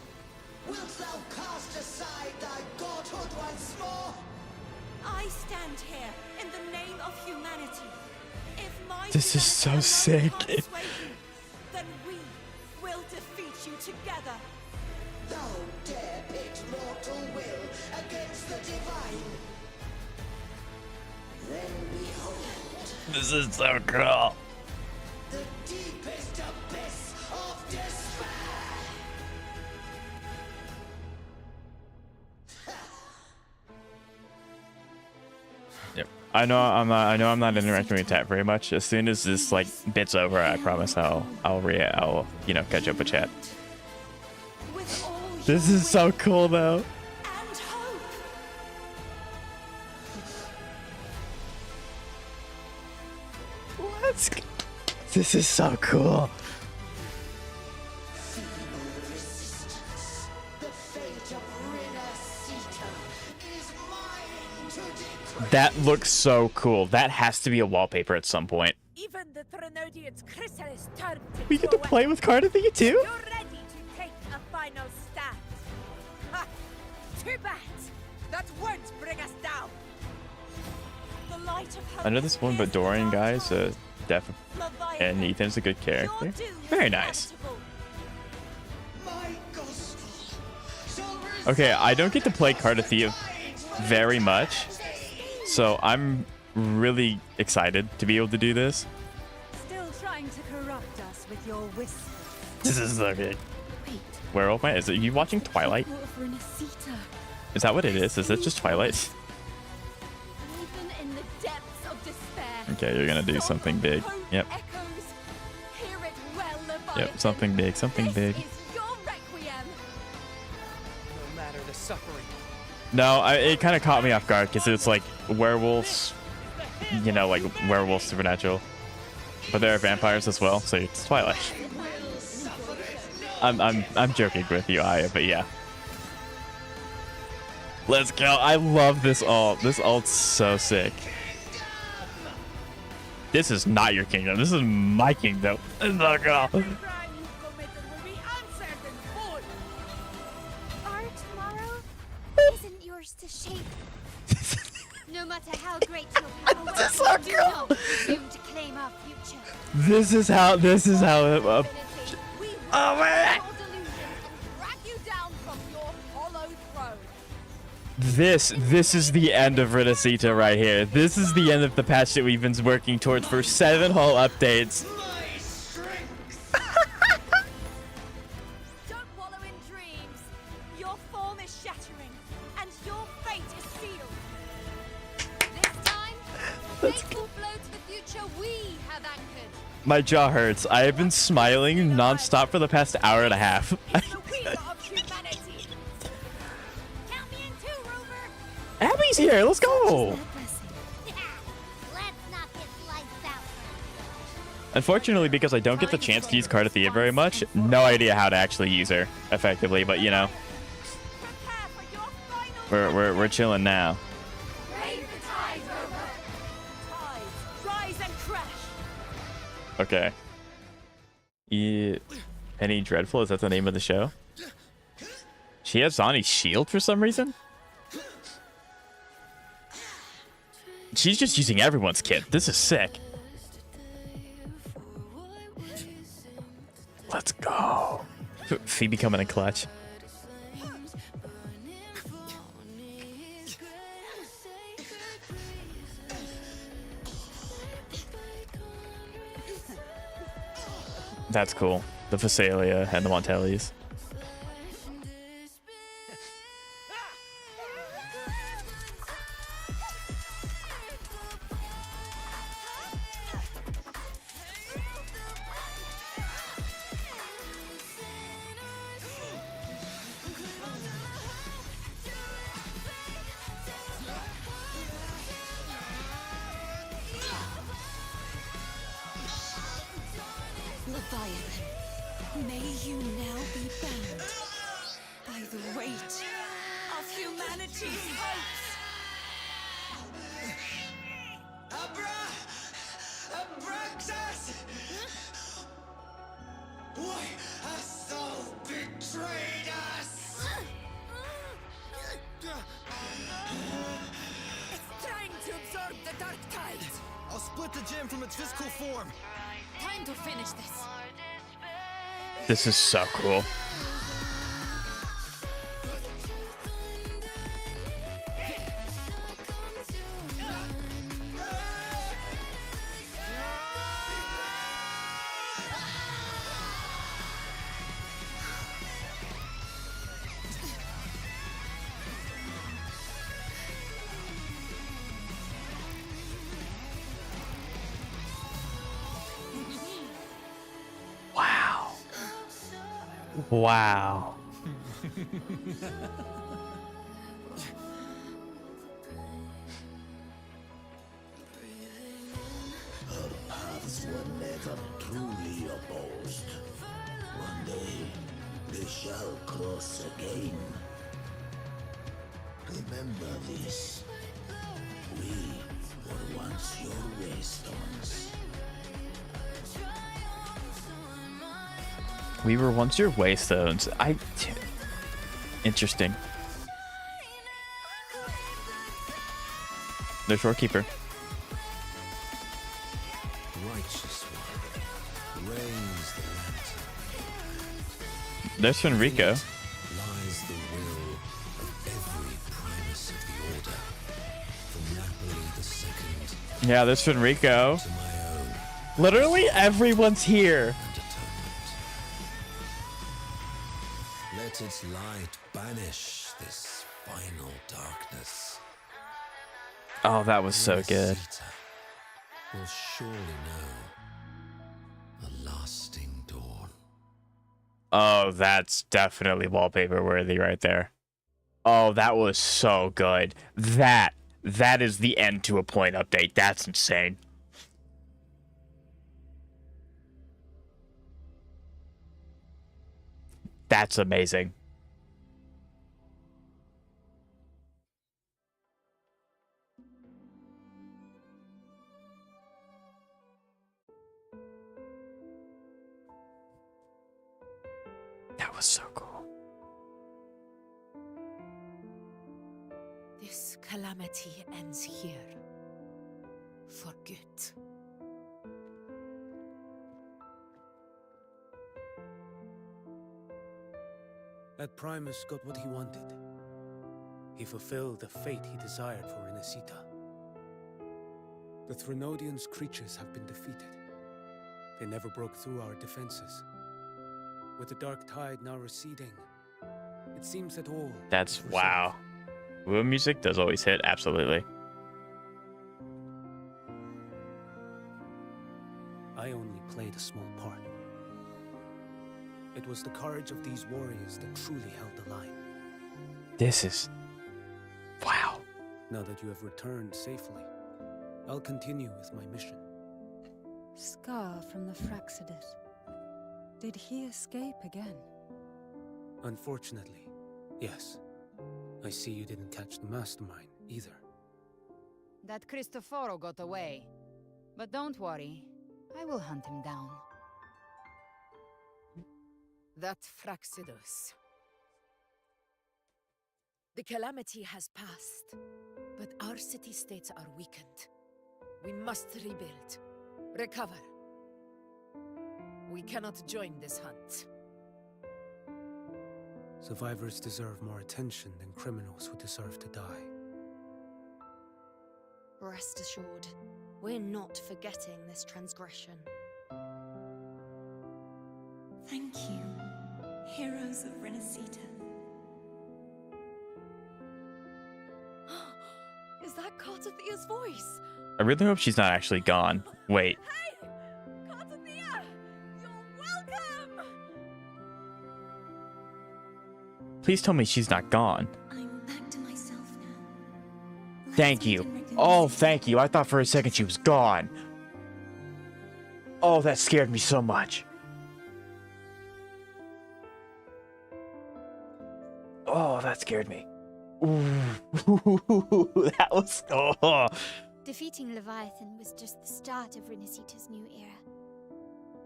[SPEAKER 21] wilt thou cast aside thy godhood once more?
[SPEAKER 14] I stand here in the name of humanity. If my
[SPEAKER 1] This is so sick.
[SPEAKER 14] then we will defeat you together.
[SPEAKER 21] Thou dare pit mortal will against the divine. Then behold
[SPEAKER 1] This is so cool.
[SPEAKER 21] the deepest abyss of despair.
[SPEAKER 1] Yep. I know I'm not interacting with chat very much. As soon as this like bit's over, I promise I'll you know catch up with chat. This is so cool though. Let's go. This is so cool.
[SPEAKER 21] Resistance. The fate of Rinascita is mine to decree.
[SPEAKER 1] That looks so cool. That has to be a wallpaper at some point.
[SPEAKER 10] Even the Threnodian's chrysalis turned
[SPEAKER 1] We get to play with Cardathia too?
[SPEAKER 10] You're ready to take a final stand. Ha! Too bad. That won't bring us down.
[SPEAKER 14] The light of
[SPEAKER 1] I know this one, but Dorian guys, Def and Ethan's a good character. Very nice. Okay, I don't get to play Cardathia very much, so I'm really excited to be able to do this.
[SPEAKER 14] Still trying to corrupt us with your whispers.
[SPEAKER 1] This is so good. Werewolf Man, is it you watching Twilight?
[SPEAKER 14] Rinascita.
[SPEAKER 1] Is that what it is? Is it just Twilight?
[SPEAKER 3] Even in the depths of despair.
[SPEAKER 1] Okay, you're gonna do something big. Yep.
[SPEAKER 3] Hear it well, Leviathan.
[SPEAKER 1] Yep, something big, something big.
[SPEAKER 3] Your requiem.
[SPEAKER 6] No matter the suffering.
[SPEAKER 1] No, it kind of caught me off guard because it's like werewolves, you know, like werewolves supernatural, but there are vampires as well, so it's Twilight. I'm joking with you, Aya, but yeah. Let's go. I love this ult. This ult's so sick. This is not your kingdom. This is my kingdom. Let's go.
[SPEAKER 9] Our tomorrow isn't yours to shape. No matter how great your power,
[SPEAKER 1] This is so
[SPEAKER 9] do
[SPEAKER 1] cool.
[SPEAKER 9] not presume to claim our future.
[SPEAKER 1] This is how. Oh man.
[SPEAKER 3] Drag you down from your hollow throne.
[SPEAKER 1] This is the end of Rinascita right here. This is the end of the patch that we've been working towards for 7 whole updates.
[SPEAKER 12] Don't wallow in dreams. Your form is shattering, and your fate is sealed. This time, fate will flow to the future we have anchored.
[SPEAKER 1] My jaw hurts. I have been smiling non-stop for the past hour and a half. Abby's here. Let's go. Unfortunately, because I don't get the chance to use Cardathia very much, no idea how to actually use her effectively. But you know, we're chilling now. Okay. Penny Dreadful, is that the name of the show? She has Zani's shield for some reason? She's just using everyone's kit. This is sick. Let's go. Phoebe coming in clutch. That's cool. The Phasalia and the Montellis.
[SPEAKER 12] Leviathan, may you now be bound by the weight of humanity's hopes.
[SPEAKER 21] Abraxas! Why hast thou betrayed us?
[SPEAKER 12] It's trying to absorb the dark tide.
[SPEAKER 21] I'll split the gem from its physical form.
[SPEAKER 12] Time to finish this.
[SPEAKER 1] This is so cool. Wow.
[SPEAKER 16] Our paths were never truly opposed. One day, they shall cross again. Remember this. We were once your waystones.
[SPEAKER 1] We were once your waystones. Interesting. There's Rorekeeper.
[SPEAKER 13] Righteous one, raise the lantern.
[SPEAKER 1] There's Fenrico.
[SPEAKER 13] Lies the will of every primus of the order, from Napoli II
[SPEAKER 1] Yeah, there's Fenrico.
[SPEAKER 13] to my own.
[SPEAKER 1] Literally everyone's here.
[SPEAKER 13] Let its light banish this final darkness.
[SPEAKER 1] Oh, that was so good.
[SPEAKER 13] Will surely know a lasting dawn.
[SPEAKER 1] Oh, that's definitely wallpaper worthy right there. Oh, that was so good. That is the end to a point update. That's insane. That's amazing. That was so cool.
[SPEAKER 2] This calamity ends here. For good.
[SPEAKER 4] That Primus got what he wanted.
[SPEAKER 13] He fulfilled the fate he desired for Rinascita. The Threnodians' creatures have been defeated. They never broke through our defenses. With the dark tide now receding, it seems that all
[SPEAKER 1] That's
[SPEAKER 13] is resolved.
[SPEAKER 1] wow. Wuwa music does always hit, absolutely.
[SPEAKER 13] I only played a small part. It was the courage of these warriors that truly held the line.
[SPEAKER 1] This is wow.
[SPEAKER 13] Now that you have returned safely, I'll continue with my mission.
[SPEAKER 14] Scar from the Fraxidus. Did he escape again?
[SPEAKER 13] Unfortunately, yes. I see you didn't catch the mastermind either.
[SPEAKER 10] That Cristoforo got away. But don't worry, I will hunt him down. That Fraxidus. The calamity has passed, but our city-states are weakened. We must rebuild, recover. We cannot join this hunt.
[SPEAKER 13] Survivors deserve more attention than criminals who deserve to die.
[SPEAKER 3] Rest assured, we're not forgetting this transgression.
[SPEAKER 12] Thank you, heroes of Rinascita.
[SPEAKER 7] Is that Cartathia's voice?
[SPEAKER 1] I really hope she's not actually gone. Wait.
[SPEAKER 7] Hey! Cartathia! You're welcome!
[SPEAKER 1] Please tell me she's not gone.
[SPEAKER 12] I'm back to myself now.
[SPEAKER 1] Thank you. Oh, thank you. I thought for a second she was gone. Oh, that scared me so much. Oh, that scared me. Ooh, that was... Oh.
[SPEAKER 9] Defeating Leviathan was just the start of Rinascita's new era.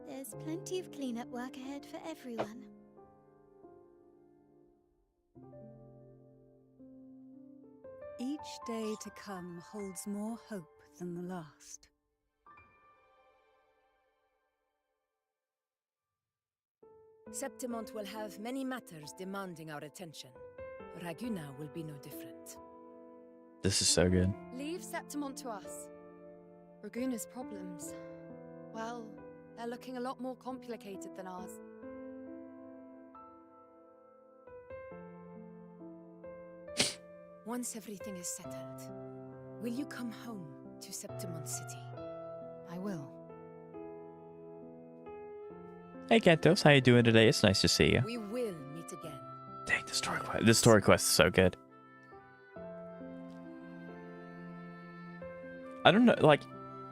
[SPEAKER 9] There's plenty of cleanup work ahead for everyone.
[SPEAKER 14] Each day to come holds more hope than the last.
[SPEAKER 2] Septimont will have many matters demanding our attention. Raguna will be no different.
[SPEAKER 1] This is so good.
[SPEAKER 3] Leave Septimont to us. Raguna's problems, well, they're looking a lot more complicated than ours.
[SPEAKER 2] Once everything is settled, will you come home to Septimont City?
[SPEAKER 10] I will.
[SPEAKER 1] Hey, Kentos, how you doing today? It's nice to see you.
[SPEAKER 2] We will meet again.
[SPEAKER 1] Dang, this story quest is so good. I don't know, like,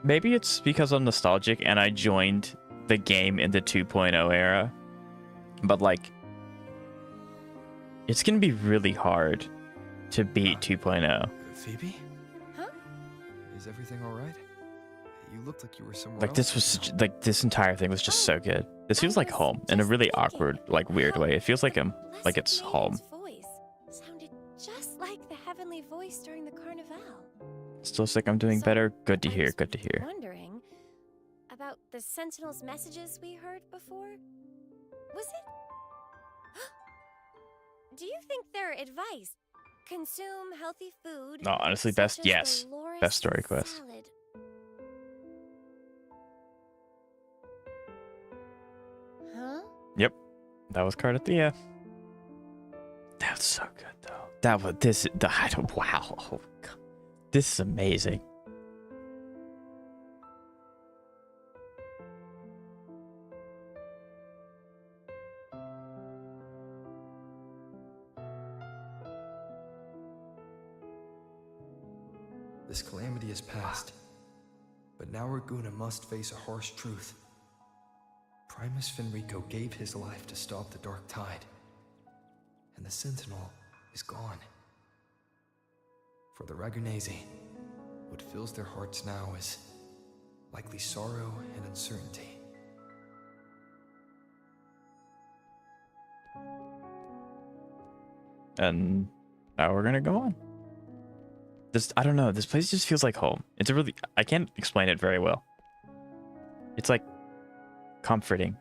[SPEAKER 1] maybe it's because I'm nostalgic and I joined the game in the 2.0 era, but like, it's gonna be really hard to beat 2.0.
[SPEAKER 4] Phoebe?
[SPEAKER 3] Huh?
[SPEAKER 4] Is everything all right? You looked like you were somewhere
[SPEAKER 1] Like, this was such, like, this entire thing was just so good. This feels like home in a really awkward, like, weird way. It feels like like it's home.
[SPEAKER 19] Voice sounded just like the heavenly voice during the Carnival.
[SPEAKER 1] Still sick, I'm doing better. Good to hear, good to hear.
[SPEAKER 19] Wondering about the Sentinel's messages we heard before. Was it? Do you think their advice? Consume healthy food.
[SPEAKER 1] No, honestly,
[SPEAKER 19] such as
[SPEAKER 1] yes.
[SPEAKER 19] Dolores
[SPEAKER 1] Best story quest.
[SPEAKER 19] salad. Huh?
[SPEAKER 1] Yep. That was Cardathia. That was so good, though. That was, wow. Oh, God. This is amazing.
[SPEAKER 4] This calamity is past, but now Raguna must face a harsh truth. Primus Fenrico gave his life to stop the Dark Tide, and the Sentinel is gone. For the Ragunesi, what fills their hearts now is likely sorrow and uncertainty.
[SPEAKER 1] And now we're gonna go on. This, I don't know, this place just feels like home. It's a really, I can't explain it very well. It's like comforting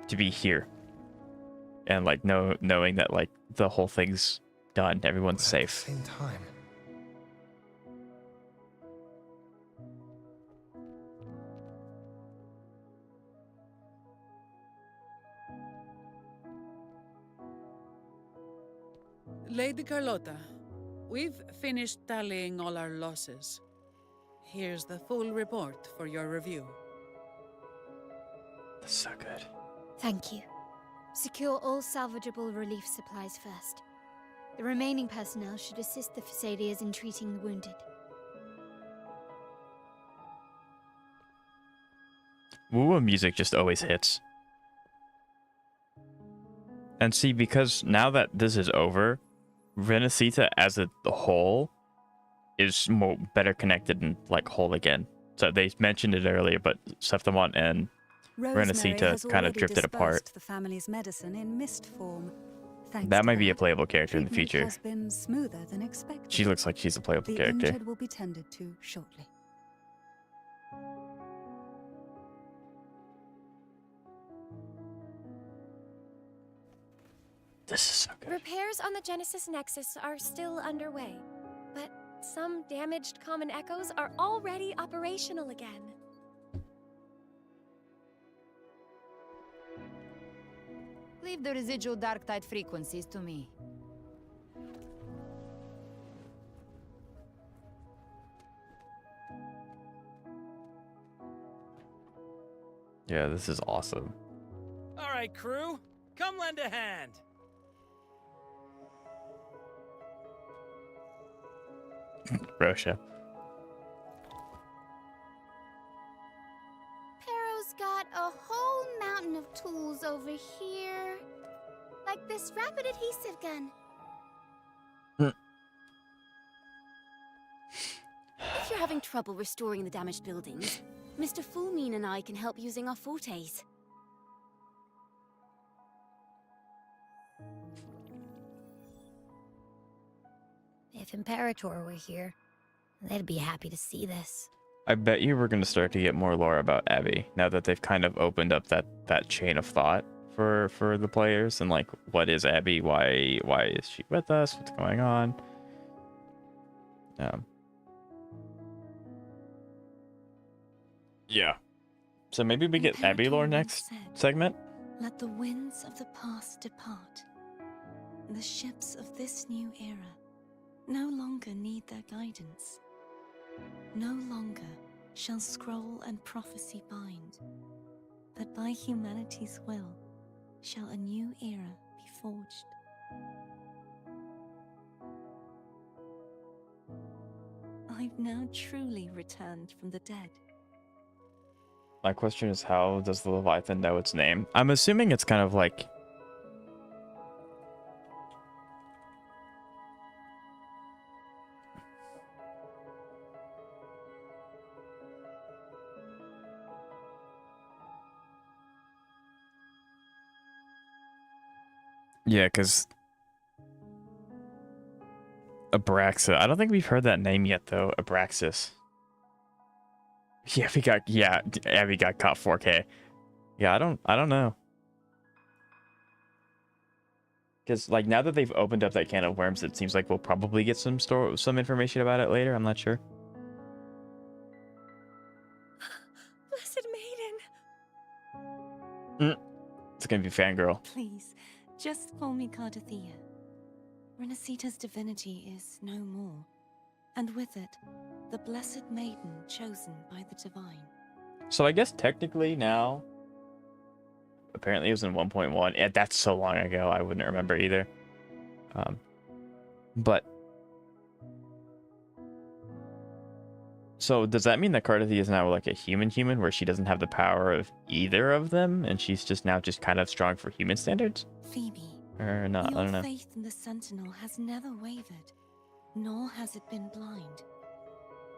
[SPEAKER 1] to be here. And like knowing that like the whole thing's done. Everyone's
[SPEAKER 4] But at the
[SPEAKER 1] safe.
[SPEAKER 4] same time,
[SPEAKER 8] Lady Carlotta, we've finished tallying all our losses. Here's the full report for your review.
[SPEAKER 1] That's so good.
[SPEAKER 9] Thank you. Secure all salvageable relief supplies first. The remaining personnel should assist the Phasaelias in treating the wounded.
[SPEAKER 1] Wuwa music just always hits. And see, because now that this is over, Rinascita as a whole is more better connected and like whole again. So they mentioned it earlier, but Septimont and Rinascita kind of drifted apart.
[SPEAKER 14] The family's medicine in mist form. Thanks
[SPEAKER 1] That
[SPEAKER 14] to
[SPEAKER 1] might be a playable character in the
[SPEAKER 14] treatment
[SPEAKER 1] future.
[SPEAKER 14] has been smoother than expected.
[SPEAKER 1] She looks like she's a playable
[SPEAKER 14] The
[SPEAKER 1] character.
[SPEAKER 14] injured will be tended to shortly.
[SPEAKER 1] This is so good.
[SPEAKER 19] Repairs on the Genesis Nexus are still underway, but some damaged common echoes are already operational again.
[SPEAKER 10] Leave the residual dark tide frequencies to me.
[SPEAKER 1] Yeah, this is awesome.
[SPEAKER 6] All right, crew, come lend a hand.
[SPEAKER 1] Rosha.
[SPEAKER 9] Pero's got a whole mountain of tools over here. Like this rapid adhesive gun.
[SPEAKER 18] If you're having trouble restoring the damaged buildings, Mr. Fulmine and I can help using our fortes.
[SPEAKER 15] If Imperator were here, they'd be happy to see this.
[SPEAKER 1] I bet you we're going to start to get more lore about Abby now that they've kind of opened up that chain of thought for the players, and like, what is Abby? Why is she with us? What's going on? Yeah. So maybe we get Abby lore next segment.
[SPEAKER 20] Let the winds of the past depart. The ships of this new era no longer need their guidance. No longer shall scroll and prophecy bind, but by humanity's will shall a new era be forged. I've now truly returned from the dead.
[SPEAKER 1] My question is, how does the Leviathan know its name? I'm assuming it's kind of like... Yeah, because... Abraxa. I don't think we've heard that name yet, though. Abraxas. Yeah, Abby got caught 4K. Yeah, I don't know. Because like now that they've opened up that can of worms, it seems like we'll probably get some information about it later. I'm not sure.
[SPEAKER 18] Blessed Maiden!
[SPEAKER 1] It's gonna be fangirl.
[SPEAKER 20] Please, just call me Cardathea. Rinascita's divinity is no more, and with it, the Blessed Maiden chosen by the Divine.
[SPEAKER 1] So I guess technically now, apparently it was in 1.1. Yeah, that's so long ago, I wouldn't remember either. But so does that mean that Cardathea is now like a human, where she doesn't have the power of either of them, and she's just now just kind of strong for human standards?
[SPEAKER 20] Phoebe,
[SPEAKER 1] or not? I don't know.
[SPEAKER 20] Your faith in the Sentinel has never wavered, nor has it been blind.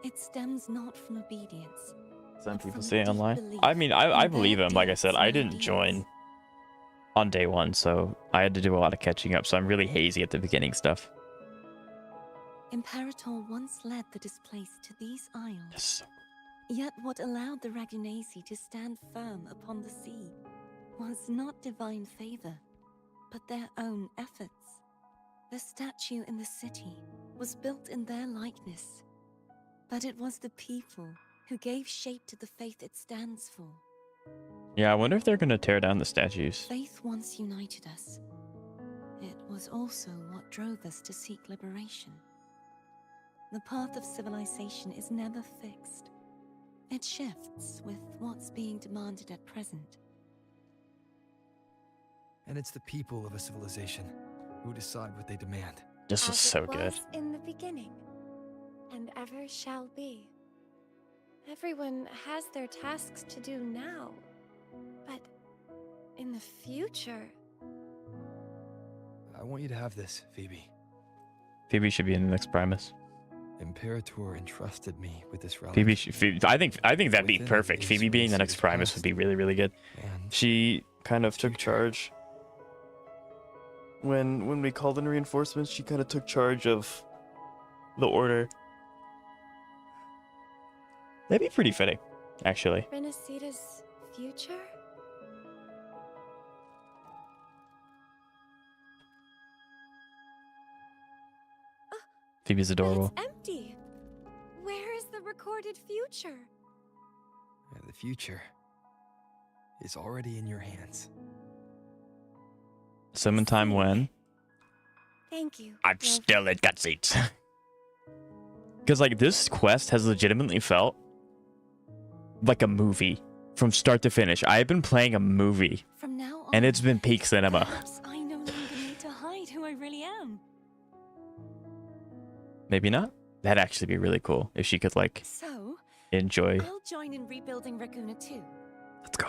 [SPEAKER 20] It stems not from obedience.
[SPEAKER 1] Some people say online. I mean, I believe him. Like I said, I didn't join on day one, so I had to do a lot of catching up. So I'm really hazy at the beginning stuff.
[SPEAKER 20] Imperator once led the displaced to these isles.
[SPEAKER 1] Yes.
[SPEAKER 20] Yet what allowed the Ragunasi to stand firm upon the sea was not divine favor, but their own efforts. The statue in the city was built in their likeness, but it was the people who gave shape to the faith it stands for.
[SPEAKER 1] Yeah, I wonder if they're gonna tear down the statues.
[SPEAKER 20] Faith once united us. It was also what drove us to seek liberation. The path of civilization is never fixed. It shifts with what's being demanded at present.
[SPEAKER 4] And it's the people of a civilization who decide what they demand.
[SPEAKER 1] This was
[SPEAKER 19] As
[SPEAKER 1] so
[SPEAKER 19] it
[SPEAKER 1] good.
[SPEAKER 19] was in the beginning, and ever shall be. Everyone has their tasks to do now, but in the future...
[SPEAKER 4] I want you to have this, Phoebe.
[SPEAKER 1] Phoebe should be in the next Primus.
[SPEAKER 4] Imperator entrusted me with this relic.
[SPEAKER 1] I think that'd be
[SPEAKER 4] Within
[SPEAKER 1] perfect.
[SPEAKER 4] is
[SPEAKER 1] Phoebe being the next
[SPEAKER 4] Rinascita's
[SPEAKER 1] Primus
[SPEAKER 4] past.
[SPEAKER 1] would be really, really good.
[SPEAKER 4] And
[SPEAKER 1] She kind of took charge. When we called in reinforcements, she kind of took charge of the order. That'd be pretty fitting, actually.
[SPEAKER 19] Rinascita's future?
[SPEAKER 1] Phoebe's adorable.
[SPEAKER 19] It's empty. Where is the recorded future?
[SPEAKER 4] the future is already in your hands.
[SPEAKER 1] Summon time when?
[SPEAKER 19] Thank you.
[SPEAKER 1] I'm still in cutscenes. Because, like, this quest has legitimately felt like a movie from start to finish. I have been playing a movie.
[SPEAKER 20] From now on,
[SPEAKER 1] And it's been peak cinema.
[SPEAKER 20] perhaps I no longer need to hide who I really am.
[SPEAKER 1] Maybe not. That'd actually be really cool if she could, like,
[SPEAKER 20] So,
[SPEAKER 1] enjoy.
[SPEAKER 20] I'll join in rebuilding Raguna too.
[SPEAKER 1] Let's go.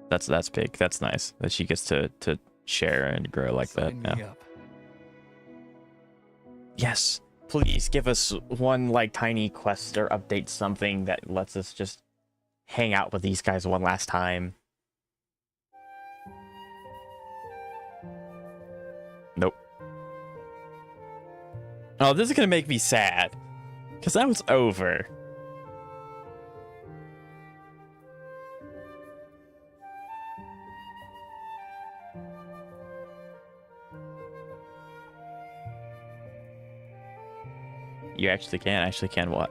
[SPEAKER 1] That's big. That's nice that she gets to share and grow like that.
[SPEAKER 4] Sign me
[SPEAKER 1] Yeah.
[SPEAKER 4] up.
[SPEAKER 1] Yes. Please give us one like tiny quest or update, something that lets us just hang out with these guys one last time. Nope. Oh, this is gonna make me sad. Because that was over. You actually can what?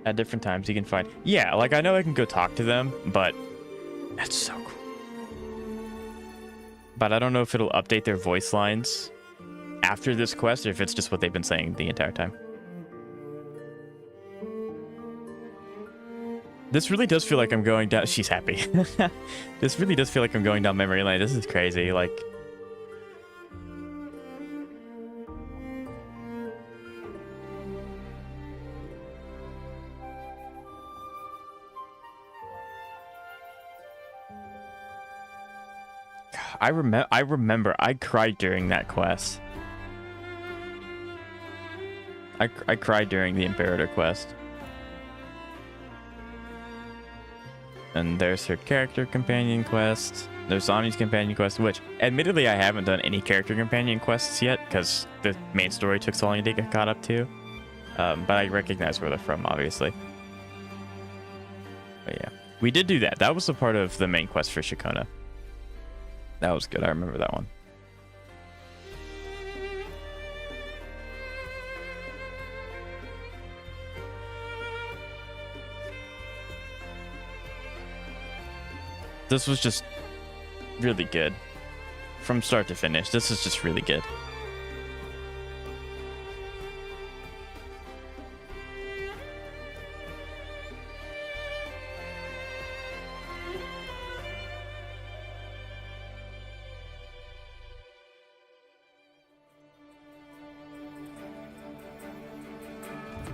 [SPEAKER 1] At different times you can find... Yeah, like I know I can go talk to them, but... That's so cool. But I don't know if it'll update their voice lines after this quest, or if it's just what they've been saying the entire time. This really does feel like I'm going down... She's happy. This really does feel like I'm going down memory lane. This is crazy, like... I remember I cried during that quest. I cried during the Imperator quest. And there's her character companion quest. There's Zani's companion quest, which admittedly I haven't done any character companion quests yet because the main story took so long to get caught up to. But I recognize where they're from, obviously. But yeah, we did do that. That was a part of the main quest for Shikona. That was good. I remember that one. This was just really good. From start to finish, this is just really good.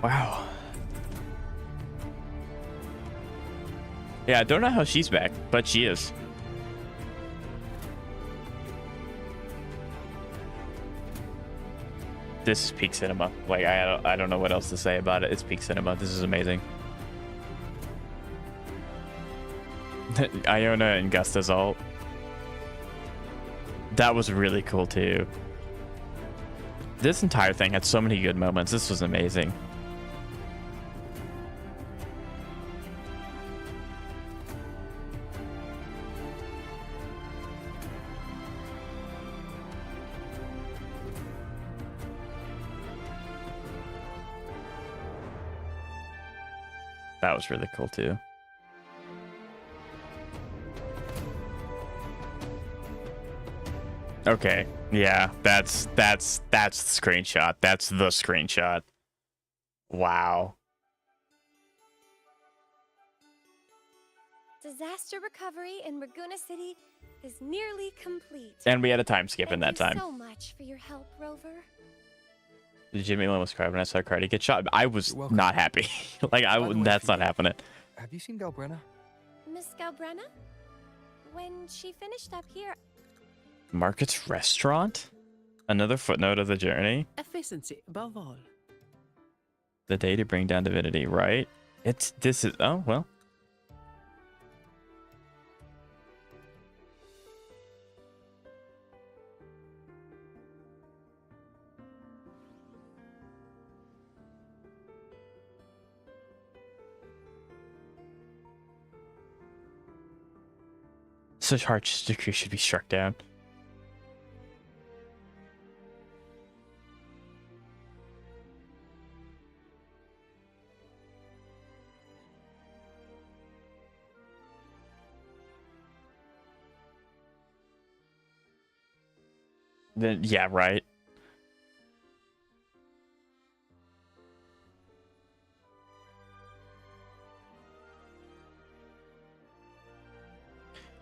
[SPEAKER 1] Wow. Yeah, I don't know how she's back, but she is. This is peak cinema. Like, I don't know what else to say about it. It's peak cinema. This is amazing. Iona and Gusta's ult. That was really cool too. This entire thing had so many good moments. This was amazing. That was really cool too. Okay, yeah, that's the screenshot. That's the screenshot. Wow.
[SPEAKER 19] Disaster recovery in Raguna City is nearly complete.
[SPEAKER 1] And we had a time skip in that
[SPEAKER 19] Thank
[SPEAKER 1] time.
[SPEAKER 19] you so much for your help, Rover.
[SPEAKER 1] Legitimately almost cried when I saw Cardi get shot. I was not happy. Like, that's not happening.
[SPEAKER 4] Have you seen Galbrena?
[SPEAKER 19] Miss Galbrena? When she finished up here,
[SPEAKER 1] Market's restaurant? Another footnote of the journey?
[SPEAKER 8] Efficiency above all.
[SPEAKER 1] The day to bring down divinity, right? Oh, well. Such harsh decree should be struck down. Then, yeah, right.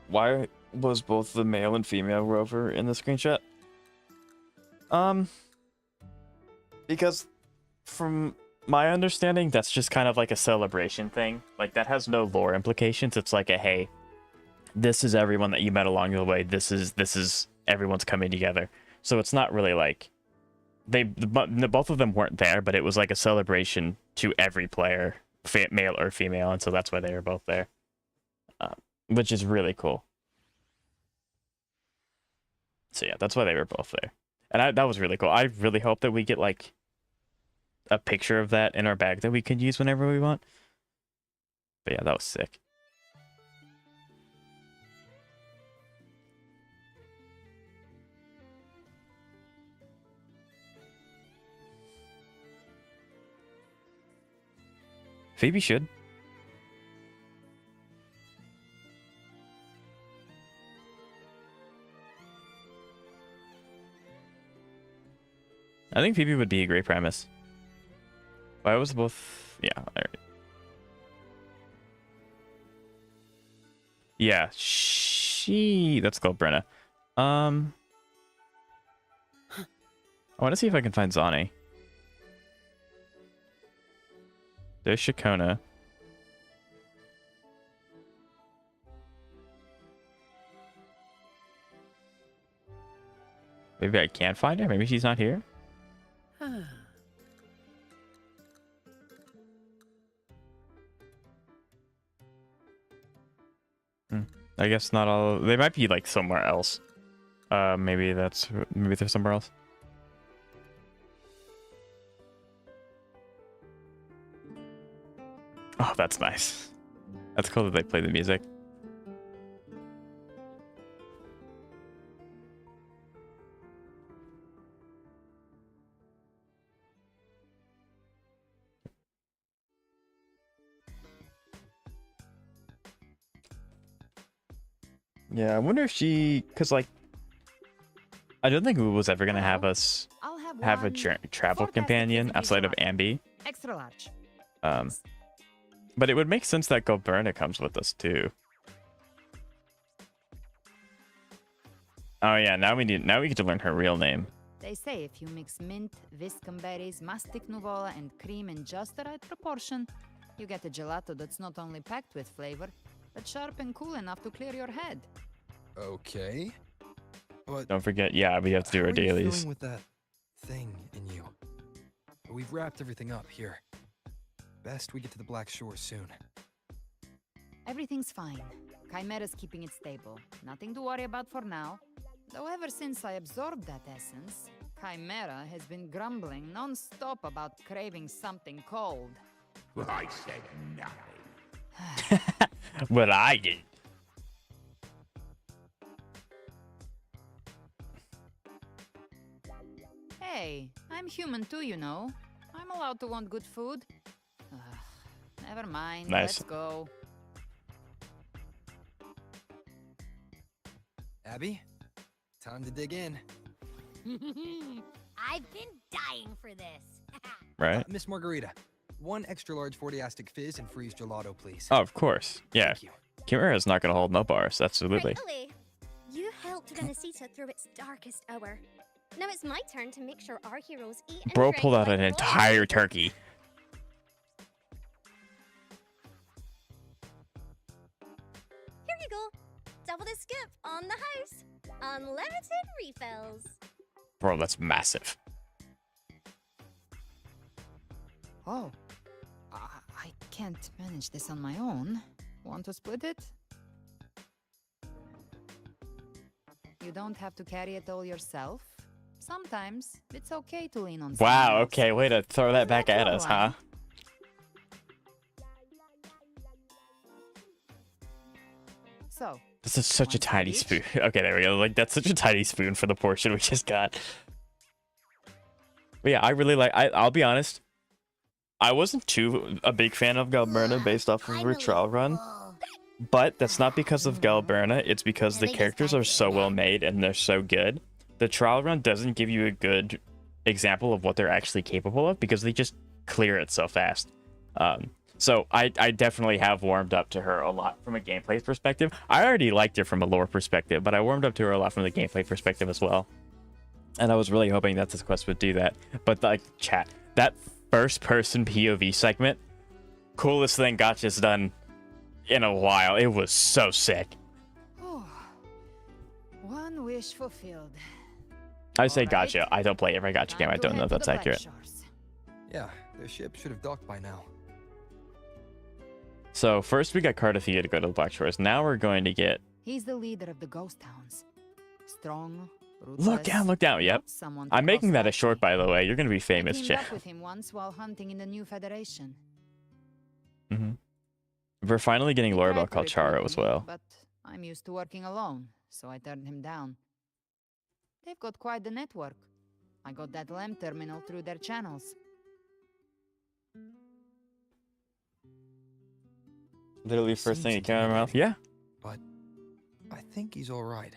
[SPEAKER 1] Why was both the male and female rover in the screenshot? Because from my understanding, that's just kind of like a celebration thing. Like, that has no lore implications. It's like a, hey, this is everyone that you met along the way. This is everyone's coming together. So it's not really like both of them weren't there, but it was like a celebration to every player, male or female, and so that's why they were both there, which is really cool. So yeah, that's why they were both there, and that was really cool. I really hope that we get like a picture of that in our bag that we can use whenever we want. But yeah, that was sick. Phoebe should. I think Phoebe would be a great premise. Why was both? Yeah. All right. Yeah, that's Galbrena. I want to see if I can find Zani. There's Shakona. Maybe I can't find her. Maybe she's not here. I guess not all. They might be like somewhere else. Maybe they're somewhere else. Oh, that's nice. That's cool that they play the music. Yeah, I wonder if because like, I don't think Wuwa was ever gonna have us have a travel companion outside of Ambi.
[SPEAKER 10] Extra large.
[SPEAKER 1] But it would make sense that Galbrena comes with us too. Oh yeah, now we get to learn her real name.
[SPEAKER 10] They say if you mix mint, viscum berries, mastic nuvola, and cream in just the right proportion, you get a gelato that's not only packed with flavor, but sharp and cool enough to clear your head.
[SPEAKER 4] Okay. But
[SPEAKER 1] don't forget, yeah, we have to do our dailies.
[SPEAKER 4] How are you feeling with that thing in you? We've wrapped everything up here. Best we get to the Black Shore soon.
[SPEAKER 10] Everything's fine. Chimera's keeping it stable. Nothing to worry about for now. Though ever since I absorbed that essence, Chimera has been grumbling non-stop about craving something cold.
[SPEAKER 16] Well, I said nothing.
[SPEAKER 1] What I did.
[SPEAKER 10] Hey, I'm human too, you know. I'm allowed to want good food. Never mind.
[SPEAKER 1] Nice.
[SPEAKER 10] Let's go.
[SPEAKER 4] Abby, time to dig in.
[SPEAKER 15] I've been dying for this.
[SPEAKER 1] Right?
[SPEAKER 4] Miss Margarita, one extra large 40-astic fizz and freeze gelato, please.
[SPEAKER 1] Oh, of course. Yeah. Chimera's not gonna hold no bars. Absolutely.
[SPEAKER 11] Right, you helped Rinascita through its darkest hour. Now it's my turn to make sure our heroes eat and
[SPEAKER 1] Bro
[SPEAKER 11] drink
[SPEAKER 1] pulled out
[SPEAKER 11] like
[SPEAKER 1] an
[SPEAKER 11] royalty.
[SPEAKER 1] entire turkey.
[SPEAKER 11] Here you go. Double the skip on the house. Unlimited refills.
[SPEAKER 1] Bro, that's massive.
[SPEAKER 10] Oh. I can't manage this on my own. Want to split it? You don't have to carry it all yourself. Sometimes it's okay to lean on someone
[SPEAKER 1] Wow,
[SPEAKER 10] else.
[SPEAKER 1] okay, way to throw that back at us, huh?
[SPEAKER 10] So,
[SPEAKER 1] This is such a tiny spoon. Okay, there we go. Like, that's such a tiny spoon for the portion we just got. But yeah, I really like... I'll be honest. I wasn't too a big fan of Galbrena based off of her trial run. But that's not because of Galbrena. It's because the characters are so well made and they're so good. The trial run doesn't give you a good example of what they're actually capable of because they just clear it so fast. So I definitely have warmed up to her a lot from a gameplay perspective. I already liked her from a lore perspective, but I warmed up to her a lot from the gameplay perspective as well. And I was really hoping that this quest would do that. But like, chat, that first-person POV segment, coolest thing Gotcha's done in a while. It was so sick.
[SPEAKER 10] One wish fulfilled.
[SPEAKER 1] I say Gotcha. I don't play every Gotcha game. I don't know if that's accurate.
[SPEAKER 4] Yeah, their ship should have docked by now.
[SPEAKER 1] So first we got Cardathia to go to the Black Shores. Now we're going to get...
[SPEAKER 10] He's the leader of the ghost towns. Strong, ruthless.
[SPEAKER 1] Look down. Yep.
[SPEAKER 10] Someone to
[SPEAKER 1] I'm making
[SPEAKER 10] cross
[SPEAKER 1] that a short, by the way. You're going to be famous,
[SPEAKER 10] teamed
[SPEAKER 1] chat.
[SPEAKER 10] up with him once while hunting in the New Federation.
[SPEAKER 1] We're finally getting lore about
[SPEAKER 10] Tried to
[SPEAKER 1] Kalcharo
[SPEAKER 10] recruit
[SPEAKER 1] as
[SPEAKER 10] me,
[SPEAKER 1] well.
[SPEAKER 10] But I'm used to working alone, so I turned him down. They've got quite the network. I got that LEM terminal through their channels.
[SPEAKER 1] Literally first thing that came out of my mouth. Yeah.
[SPEAKER 4] But I think he's all right.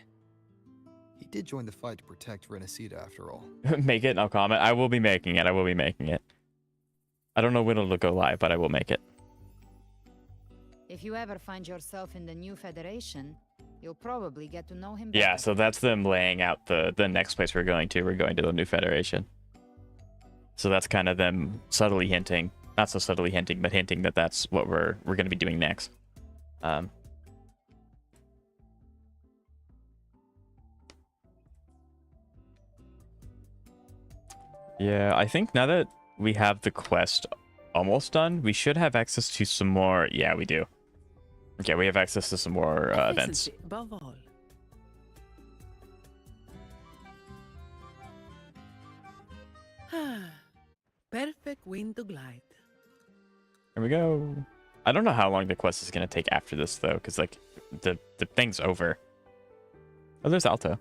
[SPEAKER 4] He did join the fight to protect Rinascita after all.
[SPEAKER 1] Make it, no comment. I will be making it. I will be making it. I don't know when it'll go live, but I will make it.
[SPEAKER 10] If you ever find yourself in the New Federation, you'll probably get to know him
[SPEAKER 1] Yeah,
[SPEAKER 10] better.
[SPEAKER 1] so that's them laying out the next place we're going to. We're going to the New Federation. So that's kind of them subtly hinting. Not so subtly hinting, but hinting that that's what we're going to be doing next. Yeah, I think now that we have the quest almost done, we should have access to some more... Yeah, we do. Okay, we have access to some more events.
[SPEAKER 8] Efficiency above all. Perfect wind to glide.
[SPEAKER 1] Here we go. I don't know how long the quest is going to take after this, though, because, like, the thing's over. Oh, there's Alto.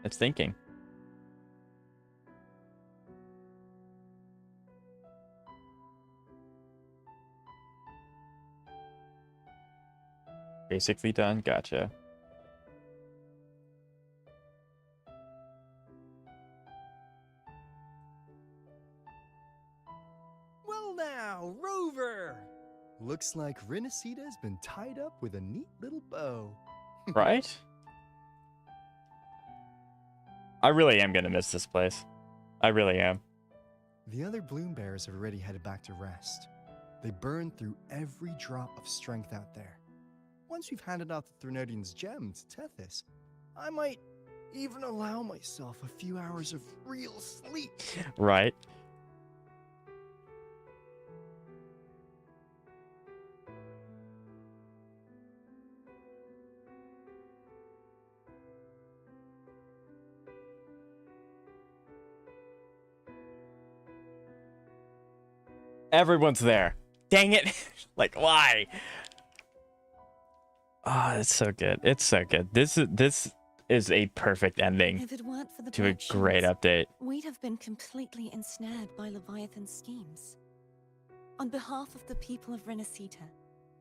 [SPEAKER 1] It's thinking. Basically done. Gotcha.
[SPEAKER 17] Well now, Rover!
[SPEAKER 23] Looks like Rinascita's been tied up with a neat little bow.
[SPEAKER 1] Right? I really am going to miss this place. I really am.
[SPEAKER 23] The other bloom bearers have already headed back to rest. They burned through every drop of strength out there. Once we've handed out the Threnodian's gem to Tethys, I might even allow myself a few hours of real sleep.
[SPEAKER 1] Right. Everyone's there. Dang it. Like, why? Ah, it's so good. It's so good. This is a perfect ending
[SPEAKER 20] If it weren't for the
[SPEAKER 1] to a
[SPEAKER 20] Black
[SPEAKER 1] great
[SPEAKER 20] Shields,
[SPEAKER 1] update.
[SPEAKER 20] we'd have been completely ensnared by Leviathan's schemes. On behalf of the people of Rinascita,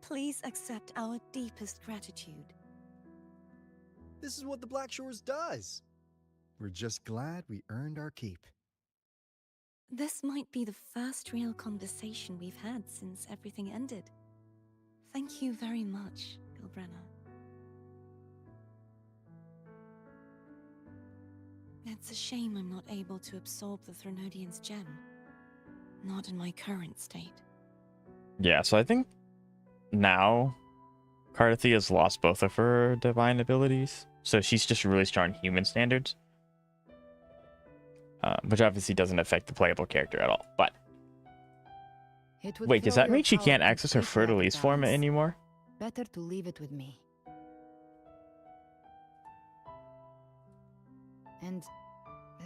[SPEAKER 20] please accept our deepest gratitude.
[SPEAKER 23] This is what the Black Shores does. We're just glad we earned our keep.
[SPEAKER 20] This might be the first real conversation we've had since everything ended. Thank you very much, Galbrena. It's a shame I'm not able to absorb the Threnodian's gem. Not in my current state.
[SPEAKER 1] Yeah, so I think now Carthy has lost both of her divine abilities. So she's just really strong human standards. Which obviously doesn't affect the playable character at all. But wait, does that mean she can't access her Fertilise form anymore?
[SPEAKER 10] Better to leave it with me. And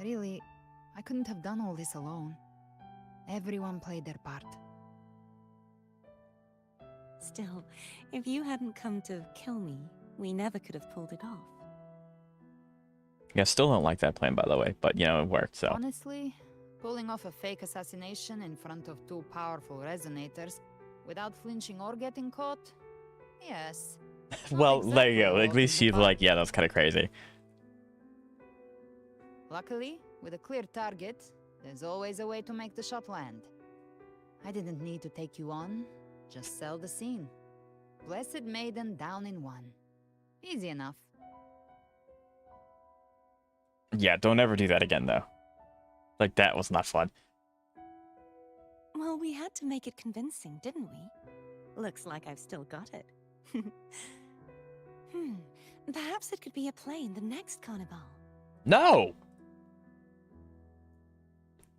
[SPEAKER 10] really, I couldn't have done all this alone. Everyone played their part.
[SPEAKER 20] Still, if you hadn't come to kill me, we never could have pulled it off.
[SPEAKER 1] Yeah, still don't like that plan, by the way, but you know, it worked, so.
[SPEAKER 10] Honestly, pulling off a fake assassination in front of two powerful resonators without flinching or getting caught? Yes.
[SPEAKER 1] Well, there you go. At least she's like, yeah, that's kind of crazy.
[SPEAKER 10] Luckily, with a clear target, there's always a way to make the shot land. I didn't need to take you on, just sell the scene. Blessed Maiden down in one. Easy enough.
[SPEAKER 1] Yeah, don't ever do that again, though. Like, that was not fun.
[SPEAKER 20] Well, we had to make it convincing, didn't we? Looks like I've still got it. Perhaps it could be a play in the next carnival.
[SPEAKER 1] No!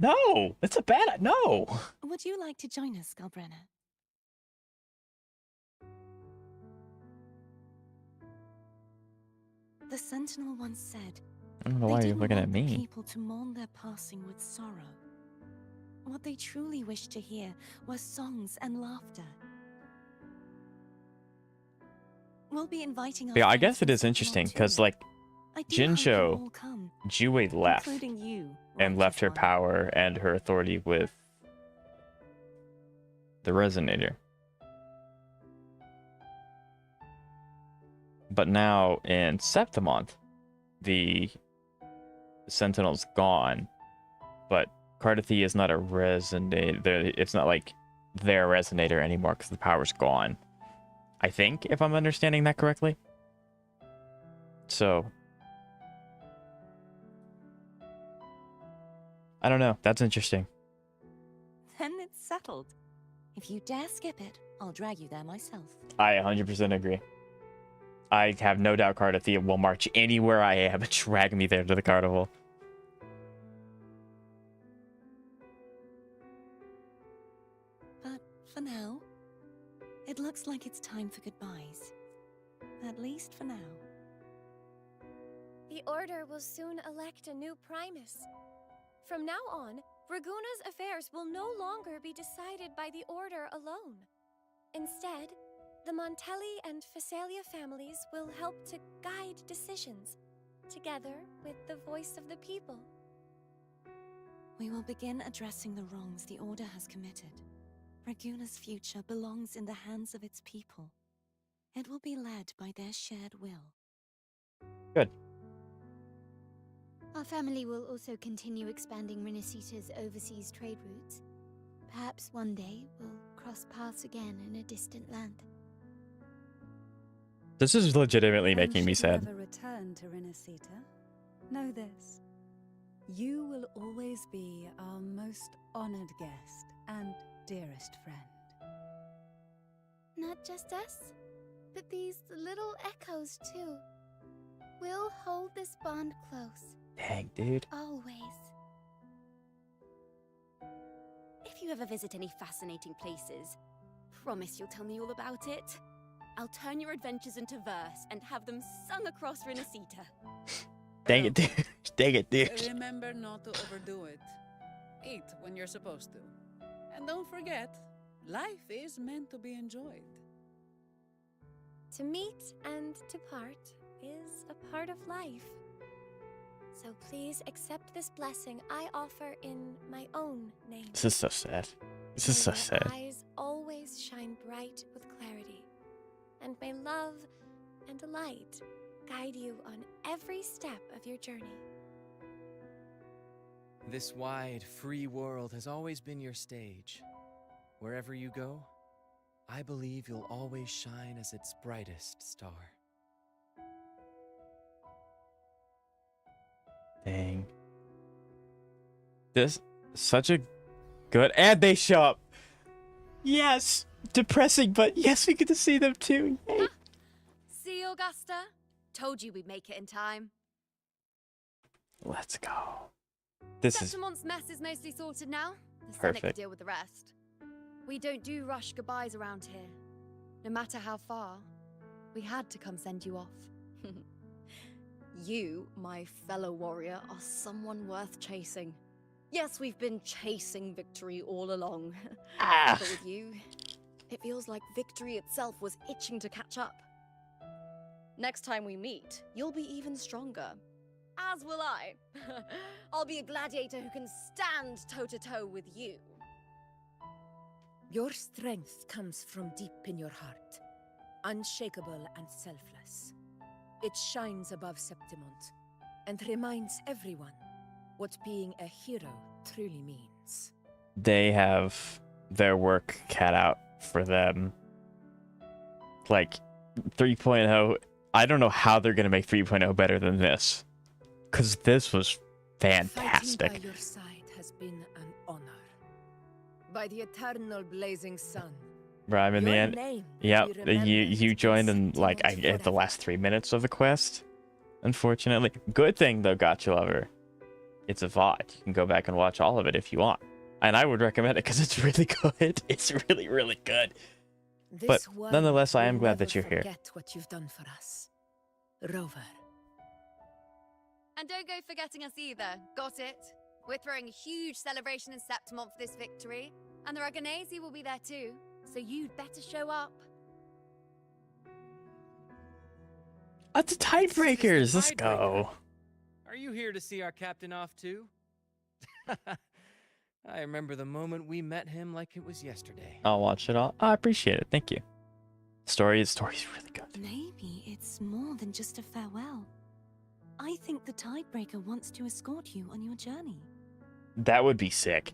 [SPEAKER 1] No! It's a bad... No!
[SPEAKER 20] Would you like to join us, Galbrena? The Sentinel once said,
[SPEAKER 1] I don't know why you're looking at me.
[SPEAKER 20] people to mourn their passing with sorrow. What they truly wished to hear were songs and laughter. We'll be inviting our
[SPEAKER 1] Yeah, I
[SPEAKER 20] friends
[SPEAKER 1] guess it
[SPEAKER 20] from
[SPEAKER 1] is interesting,
[SPEAKER 20] Sentinel
[SPEAKER 1] because,
[SPEAKER 20] too.
[SPEAKER 1] like,
[SPEAKER 20] I do hope you all
[SPEAKER 1] Jinsho,
[SPEAKER 20] come,
[SPEAKER 1] Jiwei left,
[SPEAKER 20] including you,
[SPEAKER 1] and left her power and her authority with the Resonator. But now in Septimont, the Sentinel's gone, but Carthy is not a Resonator. It's not like their Resonator anymore because the power's gone. I think, if I'm understanding that correctly. So, I don't know. That's interesting.
[SPEAKER 20] Then it's settled. If you dare skip it, I'll drag you there myself.
[SPEAKER 1] I 100% agree. I have no doubt Carthy will march anywhere I am and drag me there to the carnival.
[SPEAKER 20] But for now, it looks like it's time for goodbyes. At least for now.
[SPEAKER 19] The Order will soon elect a new Primus. From now on, Raguna's affairs will no longer be decided by the Order alone. Instead, the Montelli and Phasalia families will help to guide decisions, together with the voice of the people.
[SPEAKER 20] We will begin addressing the wrongs the Order has committed. Raguna's future belongs in the hands of its people. It will be led by their shared will.
[SPEAKER 1] Good.
[SPEAKER 9] Our family will also continue expanding Rinascita's overseas trade routes. Perhaps one day we'll cross paths again in a distant land.
[SPEAKER 1] This is legitimately making me sad.
[SPEAKER 14] Should you ever return to Rinascita, know this. You will always be our most honored guest and dearest friend.
[SPEAKER 19] Not just us, but these little echoes too. We'll hold this bond close.
[SPEAKER 1] Dang, dude.
[SPEAKER 19] Always.
[SPEAKER 18] If you ever visit any fascinating places, promise you'll tell me all about it. I'll turn your adventures into verse and have them sung across Rinascita.
[SPEAKER 1] Dang it, dude. Dang it, dude.
[SPEAKER 8] Remember not to overdo it. Eat when you're supposed to. And don't forget, life is meant to be enjoyed.
[SPEAKER 19] To meet and to part is a part of life. So please accept this blessing I offer in my own name.
[SPEAKER 1] This is so sad. This is so
[SPEAKER 19] May
[SPEAKER 1] sad.
[SPEAKER 19] your eyes always shine bright with clarity, and may love and light guide you on every step of your journey.
[SPEAKER 6] This wide, free world has always been your stage. Wherever you go, I believe you'll always shine as its brightest star.
[SPEAKER 1] Dang. This such a good, and they show up. Yes, depressing, but yes, we get to see them too. Yay.
[SPEAKER 3] See, Augusta? Told you we'd make it in time.
[SPEAKER 1] Let's go. This is
[SPEAKER 3] Septimon's mess is mostly sorted now. The Senate can
[SPEAKER 1] perfect.
[SPEAKER 3] deal with the rest. We don't do rush goodbyes around here. No matter how far, we had to come send you off.
[SPEAKER 7] You, my fellow warrior, are someone worth chasing. Yes, we've been chasing victory all along. But with you, it feels like victory itself was itching to catch up. Next time we meet, you'll be even stronger. As will I. I'll be a gladiator who can stand toe-to-toe with you.
[SPEAKER 2] Your strength comes from deep in your heart, unshakable and selfless. It shines above Septimont and reminds everyone what being a hero truly means.
[SPEAKER 1] They have their work cut out for them. Like 3.0, I don't know how they're gonna make 3.0 better than this, because this was fantastic.
[SPEAKER 2] Fighting by your side has been an honor. By the eternal blazing sun.
[SPEAKER 1] Right, in the
[SPEAKER 2] Your
[SPEAKER 1] end,
[SPEAKER 2] name
[SPEAKER 1] yep,
[SPEAKER 2] will be
[SPEAKER 1] you joined in like at the last 3 minutes of the quest. Unfortunately, good thing though, Gotcha Lover, it's a VOD. You can go back and watch all of it if you want, and I would recommend it because it's really good. It's really, really good. But
[SPEAKER 2] This world
[SPEAKER 1] nonetheless, I
[SPEAKER 2] will
[SPEAKER 1] am glad
[SPEAKER 2] never
[SPEAKER 1] that you're here.
[SPEAKER 2] Forget what you've done for us, Rover.
[SPEAKER 3] And don't go forgetting us either. Got it? We're throwing a huge celebration in Septimont for this victory, and the Raganesi will be there too, so you'd better show up.
[SPEAKER 1] That's the tiebreakers. Let's go.
[SPEAKER 6] Are you here to see our captain off too? I remember the moment we met him like it was yesterday.
[SPEAKER 1] I'll watch it all. I appreciate it. Thank you. Story's really good.
[SPEAKER 20] Maybe it's more than just a farewell. I think the Tidebreaker wants to escort you on your journey.
[SPEAKER 1] That would be sick.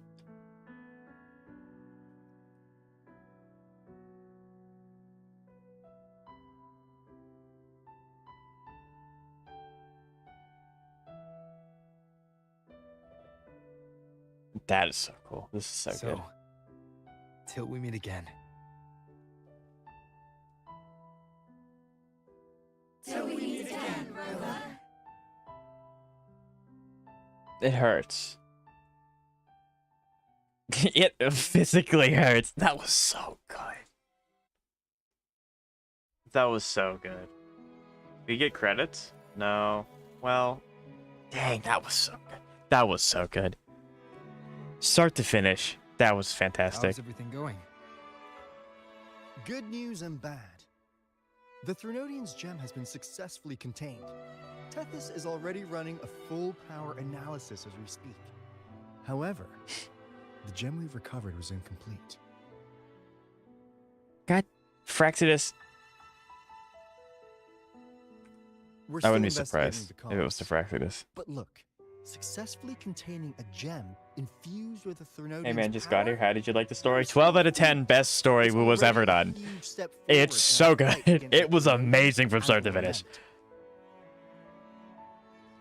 [SPEAKER 1] That is so cool. This is so good.
[SPEAKER 4] Till we meet again.
[SPEAKER 12] Till we meet again, Rover.
[SPEAKER 1] It hurts. It physically hurts. That was so good. That was so good. We get credits? No. Well, dang, that was so good. That was so good. Start to finish, that was fantastic.
[SPEAKER 23] How's everything going? Good news and bad. The Threnodian's gem has been successfully contained. Tethys is already running a full power analysis as we speak. However, the gem we've recovered was incomplete.
[SPEAKER 1] God, Fraxidus.
[SPEAKER 23] We're
[SPEAKER 1] I
[SPEAKER 23] still
[SPEAKER 1] wouldn't be
[SPEAKER 23] investigating
[SPEAKER 1] surprised
[SPEAKER 23] the
[SPEAKER 1] if it was the
[SPEAKER 23] cause.
[SPEAKER 1] Fraxidus.
[SPEAKER 23] But look, successfully containing a gem infused with the Threnodian's
[SPEAKER 1] Hey man, just
[SPEAKER 23] power,
[SPEAKER 1] got here. How did you like the story? 12 out of 10, best story was ever done. It's so good. It was amazing from start to finish.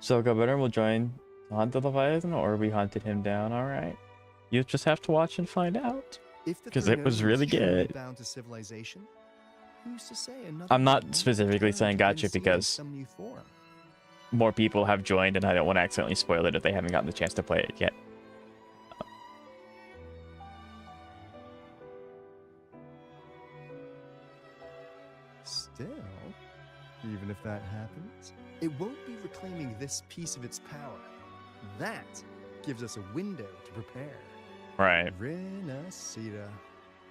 [SPEAKER 1] So Galbrena will join the Hunt of the Leviathan, or we hunted him down, alright? You just have to watch and find out. Because it was really good.
[SPEAKER 23] Bound to civilization, who's to say another
[SPEAKER 1] I'm not
[SPEAKER 23] won't
[SPEAKER 1] specifically
[SPEAKER 23] return
[SPEAKER 1] saying
[SPEAKER 23] to
[SPEAKER 1] gotcha
[SPEAKER 23] Rinascita in
[SPEAKER 1] because
[SPEAKER 23] some new form.
[SPEAKER 1] more people have joined and I don't want to accidentally spoil it if they haven't gotten the chance to play it yet.
[SPEAKER 23] Still, even if that happens, it won't be reclaiming this piece of its power. That gives us a window to prepare.
[SPEAKER 1] Right.
[SPEAKER 23] Rinascita,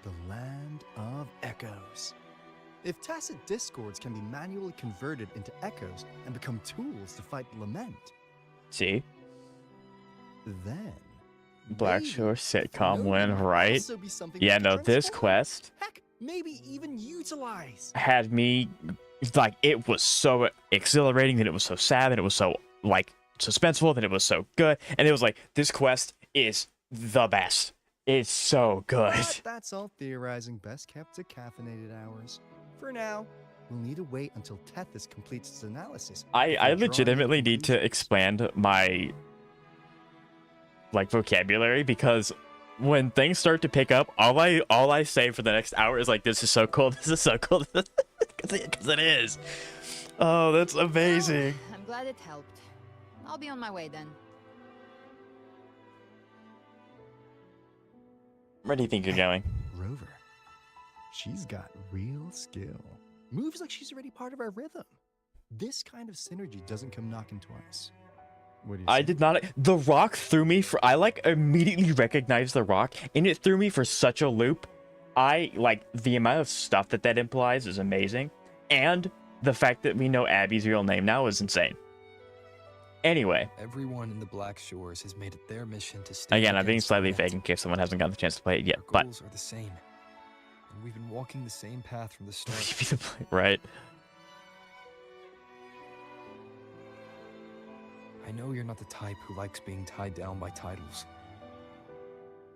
[SPEAKER 23] the land of echoes. If tacit discords can be manually converted into echoes and become tools to fight lament,
[SPEAKER 1] See?
[SPEAKER 23] then
[SPEAKER 1] Blackshore sitcom
[SPEAKER 23] Throne
[SPEAKER 1] win,
[SPEAKER 23] might
[SPEAKER 1] right?
[SPEAKER 23] also be something
[SPEAKER 1] Yeah,
[SPEAKER 23] we
[SPEAKER 1] no,
[SPEAKER 23] can
[SPEAKER 1] this
[SPEAKER 23] transform.
[SPEAKER 1] quest
[SPEAKER 23] Heck, maybe even utilize.
[SPEAKER 1] had me like, it was so exhilarating, then it was so sad, then it was so like suspenseful, then it was so good, and it was like, this quest is the best. It's so good.
[SPEAKER 23] But that's all theorizing best kept to caffeinated hours. For now, we'll need to wait until Tethys completes its analysis.
[SPEAKER 1] I
[SPEAKER 23] before drawing any
[SPEAKER 1] legitimately need to expand my like vocabulary, because when things start to pick up, all I say for the next hour is like, this is so cool, this is so cool, because it is. Oh, that's amazing.
[SPEAKER 10] Well, I'm glad it helped. I'll be on my way then.
[SPEAKER 1] Where do you think you're going?
[SPEAKER 23] Rover. She's got real skill. Moves like she's already part of our rhythm. This kind of synergy doesn't come knocking twice. What do you
[SPEAKER 1] I
[SPEAKER 23] say?
[SPEAKER 1] did not. The rock threw me for. I like immediately recognized the rock, and it threw me for such a loop. I like the amount of stuff that implies is amazing, and the fact that we know Abby's real name now is insane. Anyway,
[SPEAKER 4] Everyone in the Black Shores has made it their mission to stay.
[SPEAKER 1] again, I'm being slightly vague in case someone hasn't gotten the chance to play it yet.
[SPEAKER 4] Our
[SPEAKER 1] But
[SPEAKER 4] goals are the same, and we've been walking the same path from the start.
[SPEAKER 1] right.
[SPEAKER 4] I know you're not the type who likes being tied down by titles,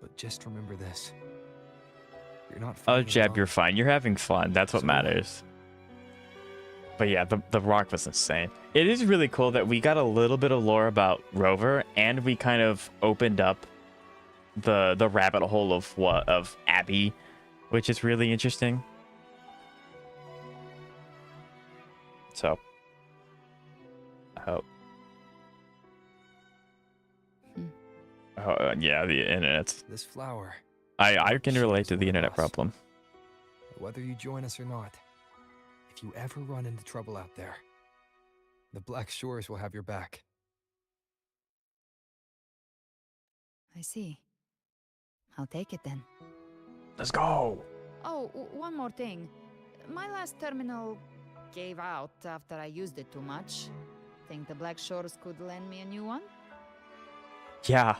[SPEAKER 4] but just remember this: you're not.
[SPEAKER 1] Oh,
[SPEAKER 4] fighting
[SPEAKER 1] Jeb,
[SPEAKER 4] alone.
[SPEAKER 1] you're fine. You're having fun. That's what matters. But yeah, the rock was insane. It is really cool that we got a little bit of lore about Rover, and we kind of opened up the rabbit hole of Abby, which is really interesting. So, I hope. Oh, yeah, the internet's.
[SPEAKER 4] This flower.
[SPEAKER 1] I can relate to the internet problem.
[SPEAKER 4] Whether you join us or not, if you ever run into trouble out there, the Black Shores will have your back.
[SPEAKER 10] I see. I'll take it then.
[SPEAKER 1] Let's go.
[SPEAKER 10] Oh, one more thing. My last terminal gave out after I used it too much. Think the Black Shores could lend me a new one?
[SPEAKER 1] Yeah.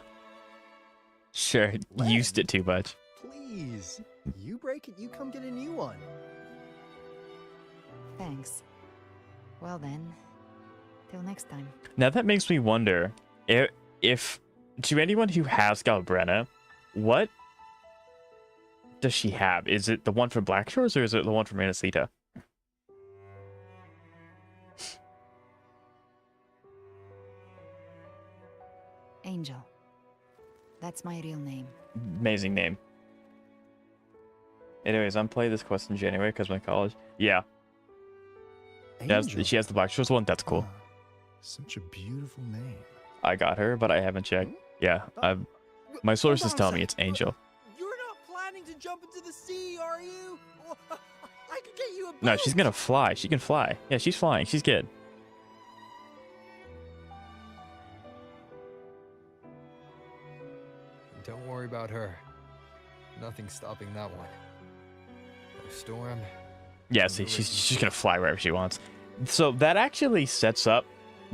[SPEAKER 1] Sure, used it too much.
[SPEAKER 23] Please. You break it, you come get a new one.
[SPEAKER 10] Thanks. Well then, till next time.
[SPEAKER 1] Now that makes me wonder if to anyone who has Galbrena, what does she have? Is it the one from Black Shores or is it the one from Rinascita?
[SPEAKER 10] Angel. That's my real name.
[SPEAKER 1] Amazing name. Anyways, I'm playing this quest in January because my college. Yeah. She has the Black Shores one. That's cool.
[SPEAKER 23] Such a beautiful name.
[SPEAKER 1] I got her, but I haven't checked. Yeah, my sources tell me it's Angel.
[SPEAKER 17] You're not planning to jump into the sea, are you? I could get you a boat.
[SPEAKER 1] No, she's gonna fly. She can fly. Yeah, she's flying. She's good.
[SPEAKER 4] Don't worry about her. Nothing's stopping that one. No storm.
[SPEAKER 1] Yeah, see, she's gonna fly wherever she wants. So that actually sets up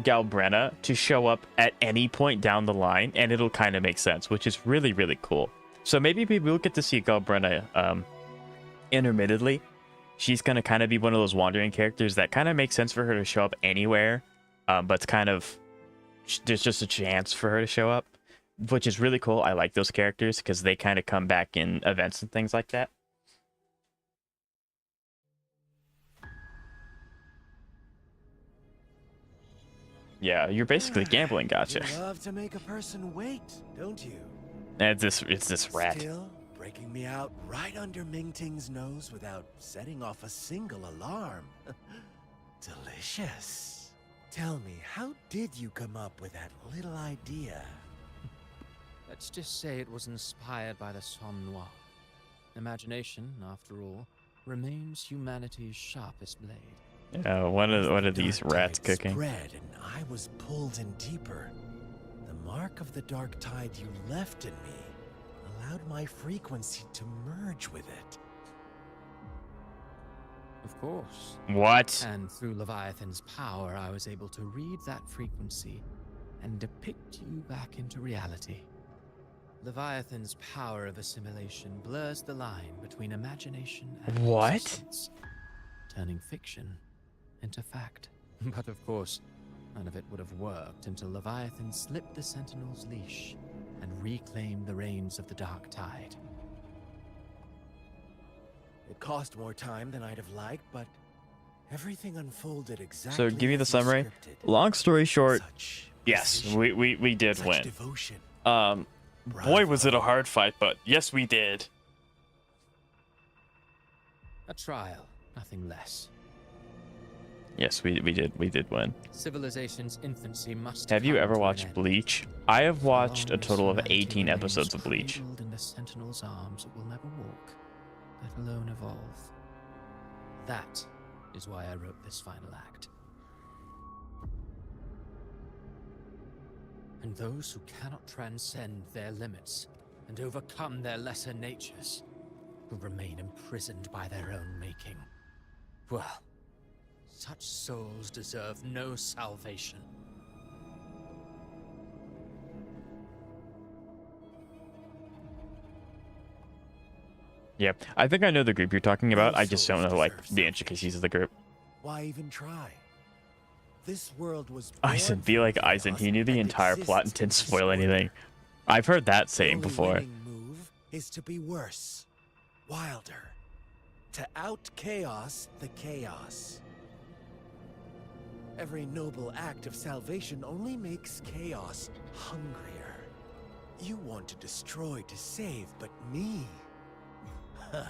[SPEAKER 1] Galbrena to show up at any point down the line, and it'll kind of make sense, which is really, really cool. So maybe we'll get to see Galbrena intermittently. She's gonna kind of be one of those wandering characters that kind of makes sense for her to show up anywhere, but it's kind of there's just a chance for her to show up, which is really cool. I like those characters because they kind of come back in events and things like that. Yeah, you're basically gambling, gotcha.
[SPEAKER 5] You love to make a person wait, don't you?
[SPEAKER 1] And it's this rat.
[SPEAKER 5] Still breaking me out right under Mingting's nose without setting off a single alarm. Delicious. Tell me, how did you come up with that little idea?
[SPEAKER 6] Let's just say it was inspired by the Somme Noir. Imagination, after all, remains humanity's sharpest blade.
[SPEAKER 1] What are these rats cooking?
[SPEAKER 5] Spread and I was pulled in deeper. The mark of the dark tide you left in me allowed my frequency to merge with it.
[SPEAKER 6] Of course.
[SPEAKER 1] What?
[SPEAKER 6] And through Leviathan's power, I was able to read that frequency and depict you back into reality. Leviathan's power of assimilation blurs the line between imagination and
[SPEAKER 1] What?
[SPEAKER 6] existence, turning fiction into fact. But of course, none of it would have worked until Leviathan slipped the Sentinel's leash and reclaimed the reins of the Dark Tide.
[SPEAKER 5] It cost more time than I'd have liked, but everything unfolded exactly.
[SPEAKER 1] So give you the
[SPEAKER 5] as you
[SPEAKER 1] summary.
[SPEAKER 5] scripted.
[SPEAKER 1] Long story short,
[SPEAKER 5] Such
[SPEAKER 1] yes,
[SPEAKER 5] precision,
[SPEAKER 1] we did
[SPEAKER 5] such
[SPEAKER 1] win.
[SPEAKER 5] devotion.
[SPEAKER 1] Boy, was it a hard fight, but yes, we did.
[SPEAKER 6] A trial, nothing less.
[SPEAKER 1] Yes, we did win.
[SPEAKER 6] Civilization's infancy must
[SPEAKER 1] Have you
[SPEAKER 6] come
[SPEAKER 1] ever
[SPEAKER 6] to an
[SPEAKER 1] watched
[SPEAKER 6] end.
[SPEAKER 1] Bleach? I have watched a
[SPEAKER 6] Long as
[SPEAKER 1] total of
[SPEAKER 6] humanity
[SPEAKER 1] 18
[SPEAKER 6] remains
[SPEAKER 1] episodes of Bleach.
[SPEAKER 6] cradled in the Sentinel's arms, it will never walk, let alone evolve. That is why I wrote this final act. And those who cannot transcend their limits and overcome their lesser natures will remain imprisoned by their own making. Well, such souls deserve no salvation.
[SPEAKER 1] Yeah, I think I know the group you're talking about. I just don't know like the intricacies of the group.
[SPEAKER 5] Why even try? This world was
[SPEAKER 1] Eisen, be like Eisen. He knew the entire plot and didn't spoil anything. I've heard that saying before.
[SPEAKER 5] Move is to be worse, wilder, to out chaos the chaos. Every noble act of salvation only makes chaos hungrier. You want to destroy to save, but me? Huh.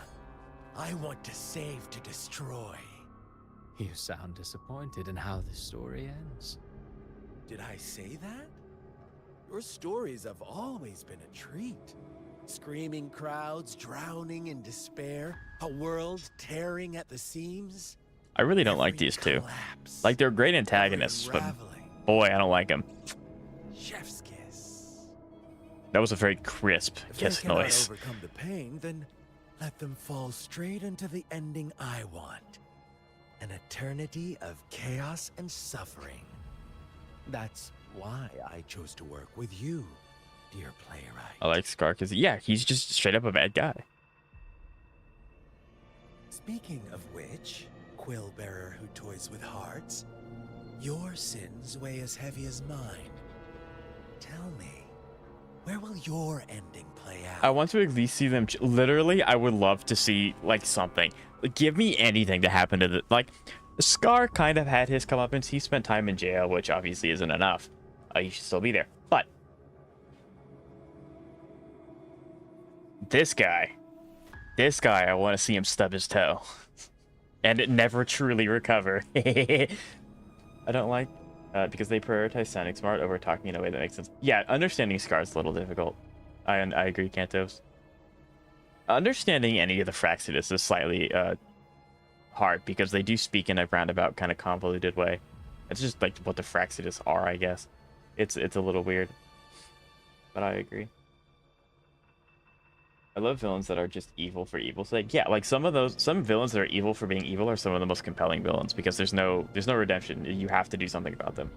[SPEAKER 5] I want to save to destroy.
[SPEAKER 6] You sound disappointed in how this story ends.
[SPEAKER 5] Did I say that? Your stories have always been a treat. Screaming crowds drowning in despair, a world tearing at the seams.
[SPEAKER 1] I really don't like these two. Like, they're great antagonists, but boy, I don't like them.
[SPEAKER 5] Chef's kiss.
[SPEAKER 1] That was a very crisp
[SPEAKER 5] If
[SPEAKER 1] kiss
[SPEAKER 5] they cannot
[SPEAKER 1] noise.
[SPEAKER 5] overcome the pain, then let them fall straight into the ending I want. An eternity of chaos and suffering. That's why I chose to work with you, dear playwright.
[SPEAKER 1] I like Scar because, yeah, he's just straight up a bad guy.
[SPEAKER 5] Speaking of which, quill bearer who toys with hearts, your sins weigh as heavy as mine. Tell me, where will your ending play out?
[SPEAKER 1] I want to at least see them. Literally, I would love to see, like, something. Give me anything to happen to the. Like, Scar kind of had his comeuppance. He spent time in jail, which obviously isn't enough. He should still be there. But this guy, I want to see him stub his toe and it never truly recover. I don't like because they prioritize sounding smart over talking in a way that makes sense. Yeah, understanding Scar is a little difficult. I agree, Cantos. Understanding any of the Fraxidus is slightly hard because they do speak in a roundabout kind of convoluted way. It's just like what the Fraxidus are, I guess. It's a little weird, but I agree. I love villains that are just evil for evil's sake. Yeah, like some villains that are evil for being evil are some of the most compelling villains because there's no redemption. You have to do something about them.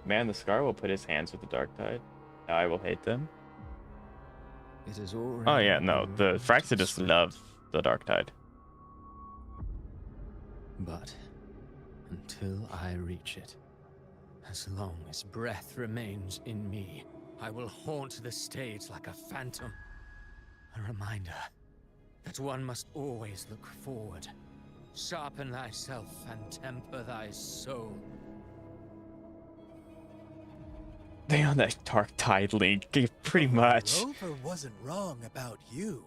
[SPEAKER 1] Man, the Scar will put his hands with the Dark Tide. I will hate them.
[SPEAKER 6] It is all.
[SPEAKER 1] Oh yeah, no, the Fraxidus love the Dark Tide.
[SPEAKER 6] But until I reach it, as long as breath remains in me, I will haunt the stage like a phantom. A reminder that one must always look forward. Sharpen thyself and temper thy soul.
[SPEAKER 1] They on that Dark Tide link, pretty much.
[SPEAKER 5] Rover wasn't wrong about you.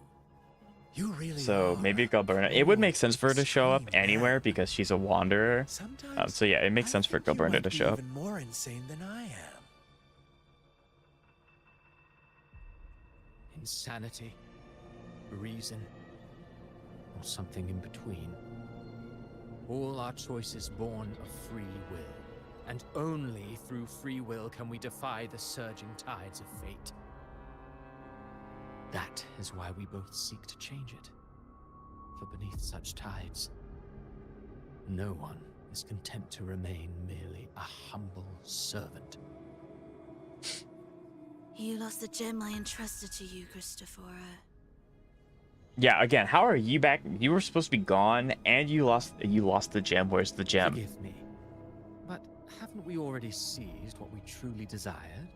[SPEAKER 5] You really
[SPEAKER 1] So maybe Galbrena. It would make sense for her to show up anywhere because she's a wanderer. So yeah, it makes sense for Galbrena to show up.
[SPEAKER 5] even more insane than I am.
[SPEAKER 6] Insanity, reason, or something in between. All our choices born of free will, and only through free will can we defy the surging tides of fate. That is why we both seek to change it. For beneath such tides, no one is content to remain merely a humble servant.
[SPEAKER 20] You lost the gem I entrusted to you, Christophora.
[SPEAKER 1] Yeah, again, how are you back? You were supposed to be gone, and you lost the gem. Where's the gem?
[SPEAKER 6] Forgive me, but haven't we already seized what we truly desired?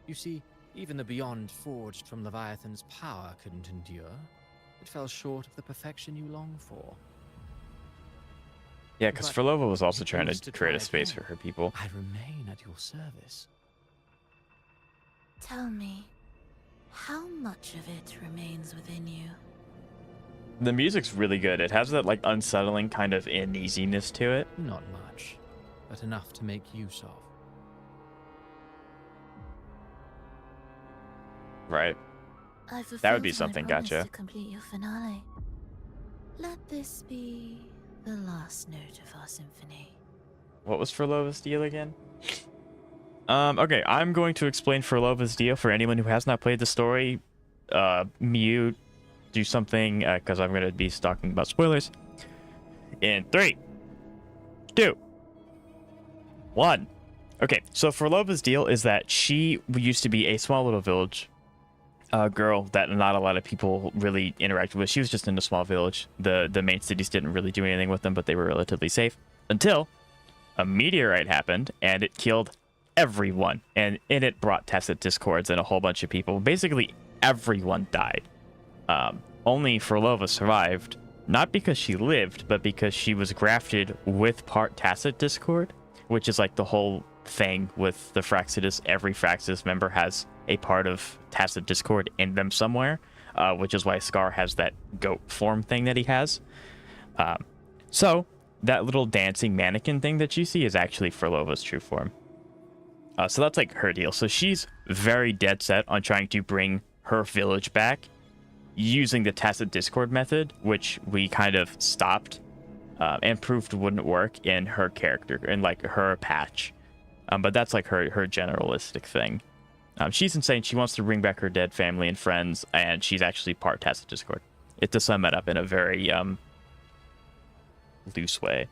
[SPEAKER 6] You see, even the beyond forged from Leviathan's power couldn't endure. It fell short of the perfection you long for.
[SPEAKER 1] Yeah, because
[SPEAKER 6] But
[SPEAKER 1] Frolova was also
[SPEAKER 6] it
[SPEAKER 1] trying
[SPEAKER 6] was
[SPEAKER 1] to create a
[SPEAKER 6] try
[SPEAKER 1] space
[SPEAKER 6] again.
[SPEAKER 1] for her people.
[SPEAKER 6] I remain at your service.
[SPEAKER 20] Tell me, how much of it remains within you?
[SPEAKER 1] The music's really good. It has that like unsettling kind of uneasiness to it.
[SPEAKER 6] Not much, but enough to make use of.
[SPEAKER 1] Right.
[SPEAKER 20] I
[SPEAKER 1] That would be
[SPEAKER 20] fulfilled my
[SPEAKER 1] something,
[SPEAKER 20] promise
[SPEAKER 1] gotcha.
[SPEAKER 20] to complete your finale. Let this be the last note of our symphony.
[SPEAKER 1] What was Frolova's deal again? Okay, I'm going to explain Frolova's deal for anyone who has not played the story. Mute, do something, because I'm going to be talking about spoilers. In 3, 2, 1. Okay, so Frolova's deal is that she used to be a small little village girl that not a lot of people really interacted with. She was just in a small village. The main cities didn't really do anything with them, but they were relatively safe. Until a meteorite happened, and it killed everyone. And in it brought tacit discords and a whole bunch of people. Basically, everyone died. Only Frolova survived, not because she lived, but because she was grafted with part tacit discord, which is like the whole thing with the Fraxidus. Every Fraxidus member has a part of tacit discord in them somewhere, which is why Scar has that goat form thing that he has. So that little dancing mannequin thing that you see is actually Frolova's true form. So that's like her deal. So she's very dead set on trying to bring her village back using the tacit discord method, which we kind of stopped and proved wouldn't work in her character, in like her patch. But that's like her generalistic thing. She's insane. She wants to bring back her dead family and friends, and she's actually part tacit discord. It to sum it up in a very loose way.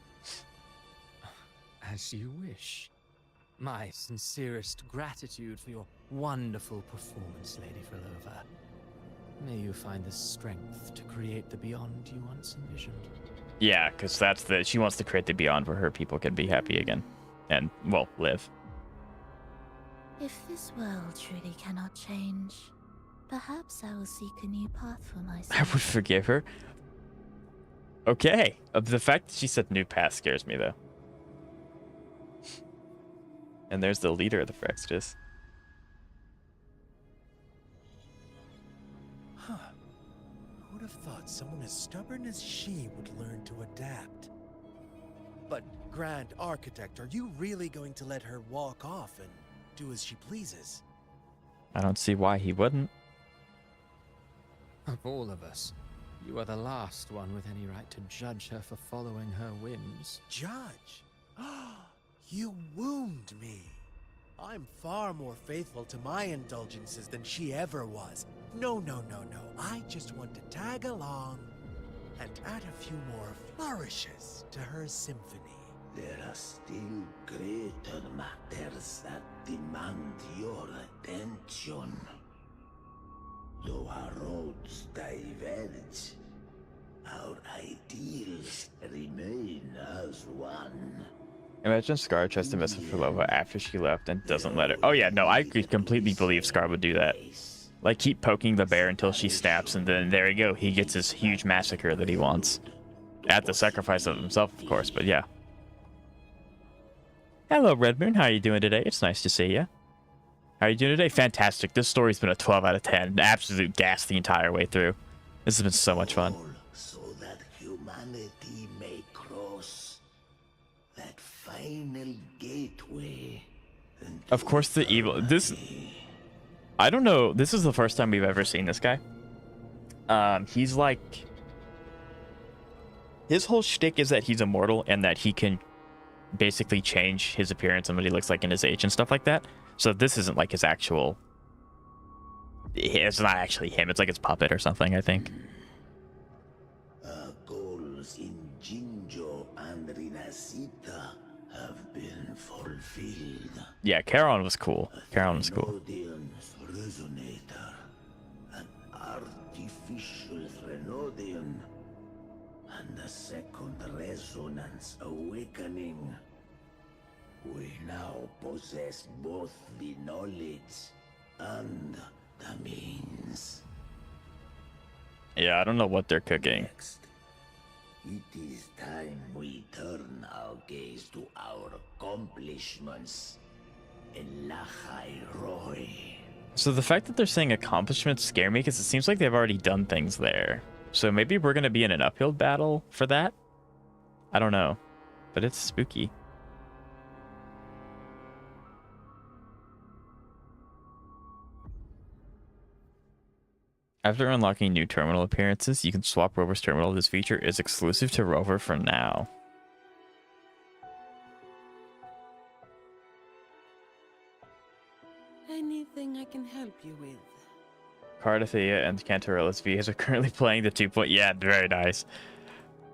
[SPEAKER 6] As you wish. My sincerest gratitude for your wonderful performance, Lady Frolova. May you find the strength to create the beyond you once envisioned.
[SPEAKER 1] Yeah, because she wants to create the beyond where her people can be happy again and, well, live.
[SPEAKER 20] If this world truly cannot change, perhaps I will seek a new path for myself.
[SPEAKER 1] I would forgive her. Okay. The fact that she said new path scares me, though. And there's the leader of the Fraxidus.
[SPEAKER 5] Huh. I would have thought someone as stubborn as she would learn to adapt. But, Grand Architect, are you really going to let her walk off and do as she pleases?
[SPEAKER 1] I don't see why he wouldn't.
[SPEAKER 6] Of all of us, you are the last one with any right to judge her for following her whims.
[SPEAKER 5] Judge? You wound me. I'm far more faithful to my indulgences than she ever was. No. I just want to tag along and add a few more flourishes to her symphony.
[SPEAKER 16] There are still greater matters that demand your attention. Though our roads diverge, our ideals remain as one.
[SPEAKER 1] Imagine Scar tries to mess with Frolova after she left and doesn't let her. Oh yeah, no, I could completely believe Scar would do that. Like, keep poking the bear until she snaps, and then there you go. He gets his huge massacre that he wants. At the sacrifice of himself, of course, but yeah. Hello, Red Moon. How are you doing today? It's nice to see you. How are you doing today? Fantastic. This story's been a 12 out of 10. An absolute gas the entire way through. This has been so much fun.
[SPEAKER 16] So that humanity may cross that final gateway.
[SPEAKER 1] Of course, the evil. I don't know. This is the first time we've ever seen this guy. He's like. His whole shtick is that he's immortal and that he can basically change his appearance and what he looks like in his age and stuff like that. So this isn't like his actual it's not actually him. It's like his puppet or something, I think.
[SPEAKER 16] Goals in Jinjo and Rinascita have been fulfilled.
[SPEAKER 1] Yeah, Charon was cool. Charon was cool.
[SPEAKER 16] Threnodian's resonator, an artificial Threnodian, and the second resonance awakening. We now possess both the knowledge and the means.
[SPEAKER 1] Yeah, I don't know what they're cooking.
[SPEAKER 16] It is time we turn our gaze to our accomplishments in Lahai Roy.
[SPEAKER 1] So the fact that they're saying accomplishments scare me because it seems like they've already done things there. So maybe we're going to be in an uphill battle for that? I don't know. But it's spooky. After unlocking new terminal appearances, you can swap Rover's terminal. This feature is exclusive to Rover for now.
[SPEAKER 8] Anything I can help you with?
[SPEAKER 1] Cardathea and Cantarella's VAs are currently playing the 2. Yeah, very nice.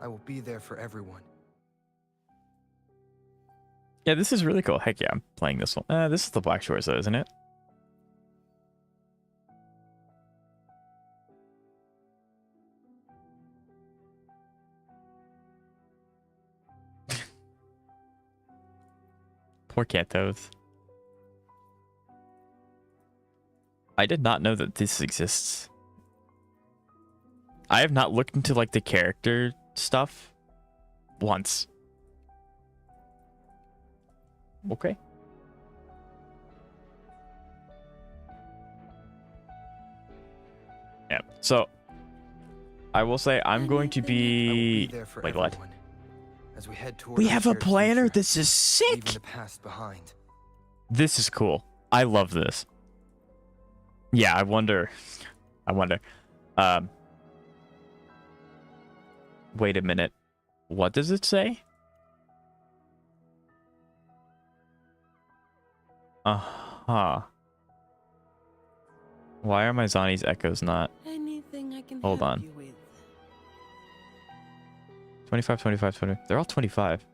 [SPEAKER 4] I will be there for everyone.
[SPEAKER 1] Yeah, this is really cool. Heck yeah, I'm playing this one. This is the Black Shores though, isn't it? Poor Cantos. I did not know that this exists. I have not looked into like the character stuff once. Okay. Yeah. So I will say I'm going to be wait, what?
[SPEAKER 4] As we head toward
[SPEAKER 1] We
[SPEAKER 4] our
[SPEAKER 1] have a
[SPEAKER 4] shared
[SPEAKER 1] planner.
[SPEAKER 4] future,
[SPEAKER 1] This is sick.
[SPEAKER 4] leaving the past behind.
[SPEAKER 1] This is cool. I love this. Yeah, I wonder. Wait a minute. What does it say? Uh-huh. Why are my Zani's echoes not?
[SPEAKER 8] Anything I can
[SPEAKER 1] Hold
[SPEAKER 8] help
[SPEAKER 1] on.
[SPEAKER 8] you with?
[SPEAKER 1] 25, 25, 20. They're all 25.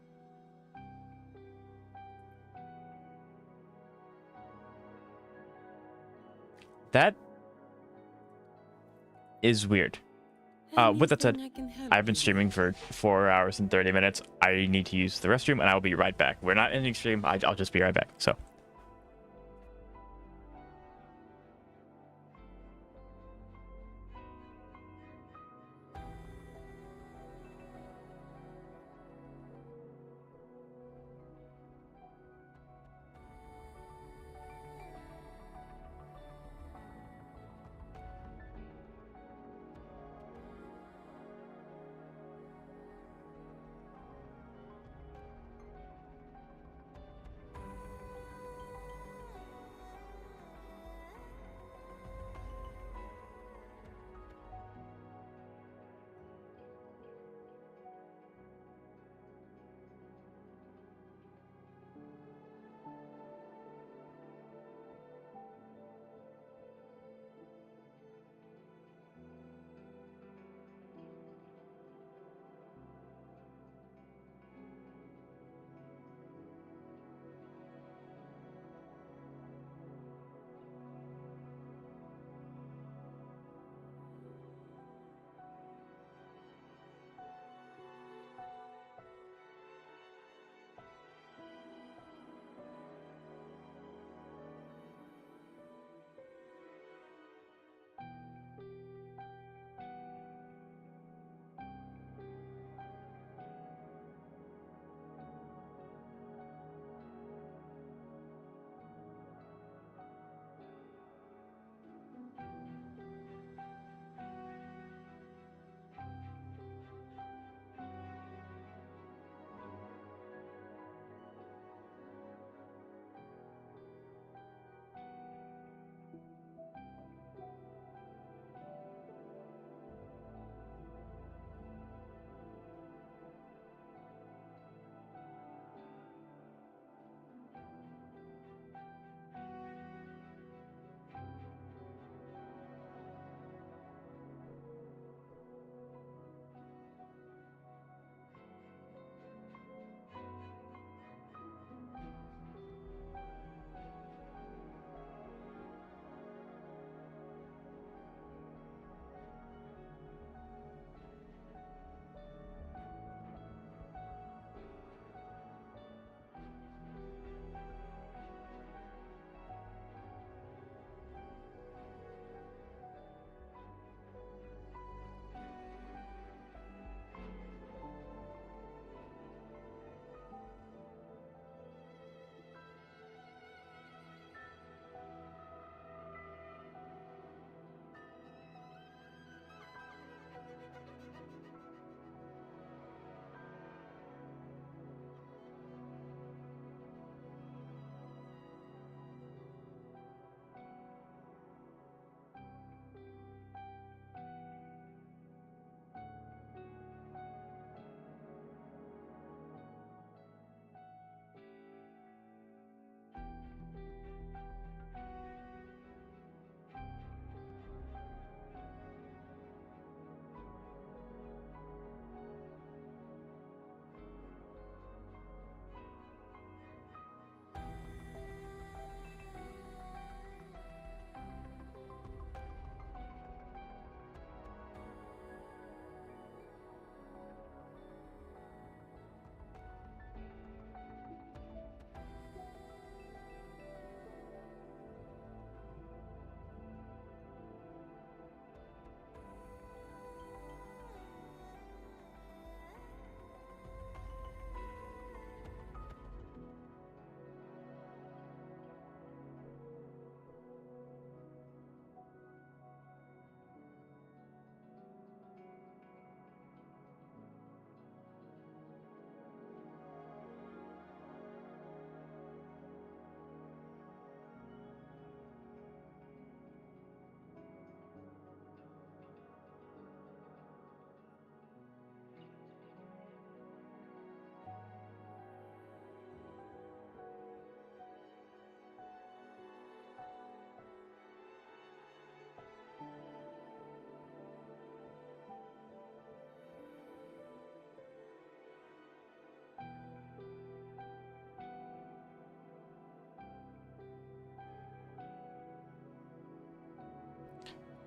[SPEAKER 1] That is weird. With that said, I've been streaming for 4 hours and 30 minutes. I need to use the restroom, and I'll be right back. We're not ending stream. I'll just be right back. So.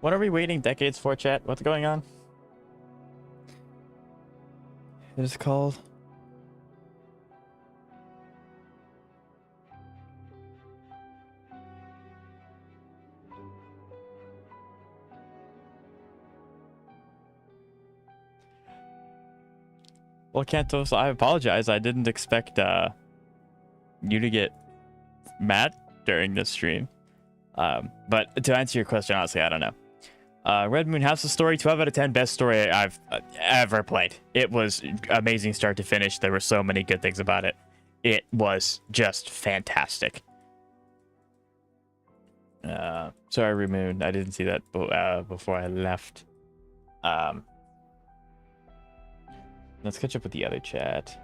[SPEAKER 1] What are we waiting decades for, chat? What's going on? It is called. Well, Cantos, I apologize. I didn't expect you to get mad during this stream. But to answer your question, honestly, I don't know. Red Moon House of Story, 12 out of 10, best story I've ever played. It was amazing start to finish. There were so many good things about it. It was just fantastic. Sorry, Red Moon, I didn't see that before I left. Let's catch up with the other chat.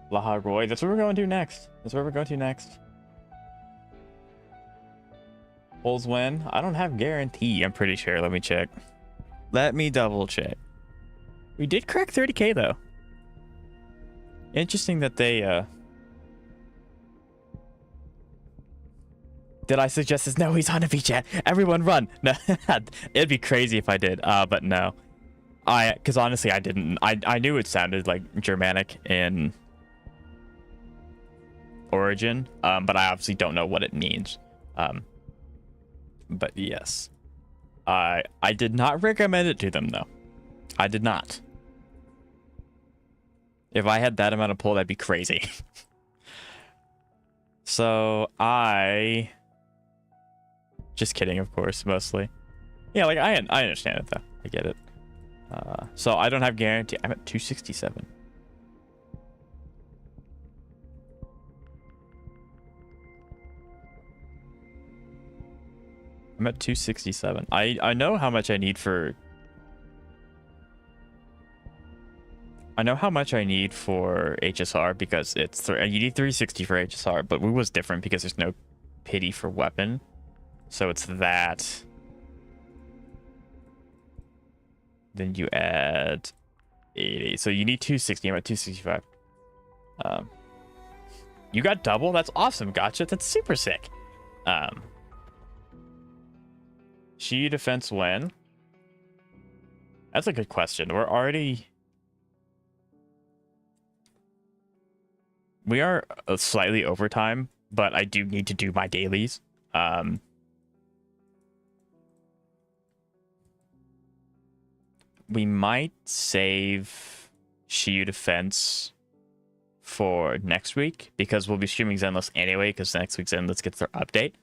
[SPEAKER 1] Laha Roy, that's what we're going to next. That's where we're going to next. Holes win. I don't have guarantee, I'm pretty sure. Let me check. Let me double check. We did crack 30k though. Interesting that they did I suggest this? No, he's on a chat. Everyone run. No, it'd be crazy if I did. But no. Because honestly, I didn't. I knew it sounded like Germanic in origin, but I obviously don't know what it means. But yes, I did not recommend it to them though. I did not. If I had that amount of pull, that'd be crazy. So just kidding, of course, mostly. Yeah, like I understand it though. I get it. So I don't have guarantee. I'm at 267. I'm at 267. I know how much I need for. I know how much I need for HSR because it's you need 360 for HSR, but Wuwa's different because there's no pity for weapon, so it's that. Then you add 80. So you need 260. I'm at 265. You got double? That's awesome. Gotcha. That's super sick. Shiyu defense when? That's a good question. We are slightly overtime, but I do need to do my dailies. We might save Shiyu defense for next week because we'll be streaming Zenless anyway because next week Zenless gets their update.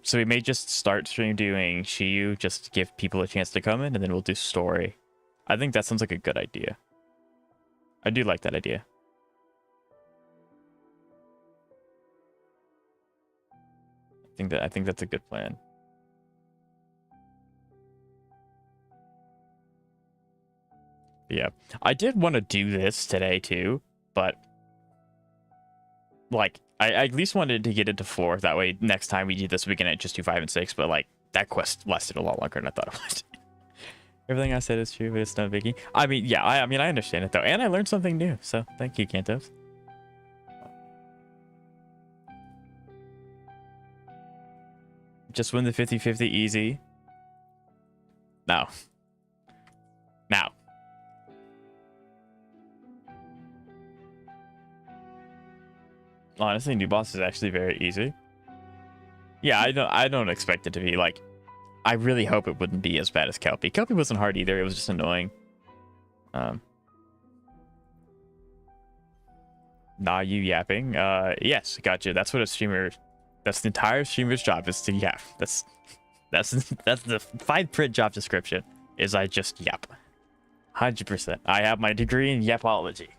[SPEAKER 1] So we may just start stream doing Shiyu just to give people a chance to come in, and then we'll do story. I think that sounds like a good idea. I do like that idea. I think that's a good plan. Yeah, I did want to do this today too, but like I at least wanted to get it to 4. That way next time we do this we can just do 5 and 6, but like that quest lasted a lot longer than I thought it would. Everything I said is true, but it's no biggie. I mean, yeah, I mean I understand it though, and I learned something new, so thank you, Cantos. Just win the 50-50 easy. No. Now. Honestly, new boss is actually very easy. Yeah, I don't expect it to be like. I really hope it wouldn't be as bad as Kelpie. Kelpie wasn't hard either. It was just annoying. Nah, you yapping. Yes, gotcha. That's what a streamer. That's the entire streamer's job is to yap. That's the fine print job description. Is I just yap. 100%. I have my degree in yapology.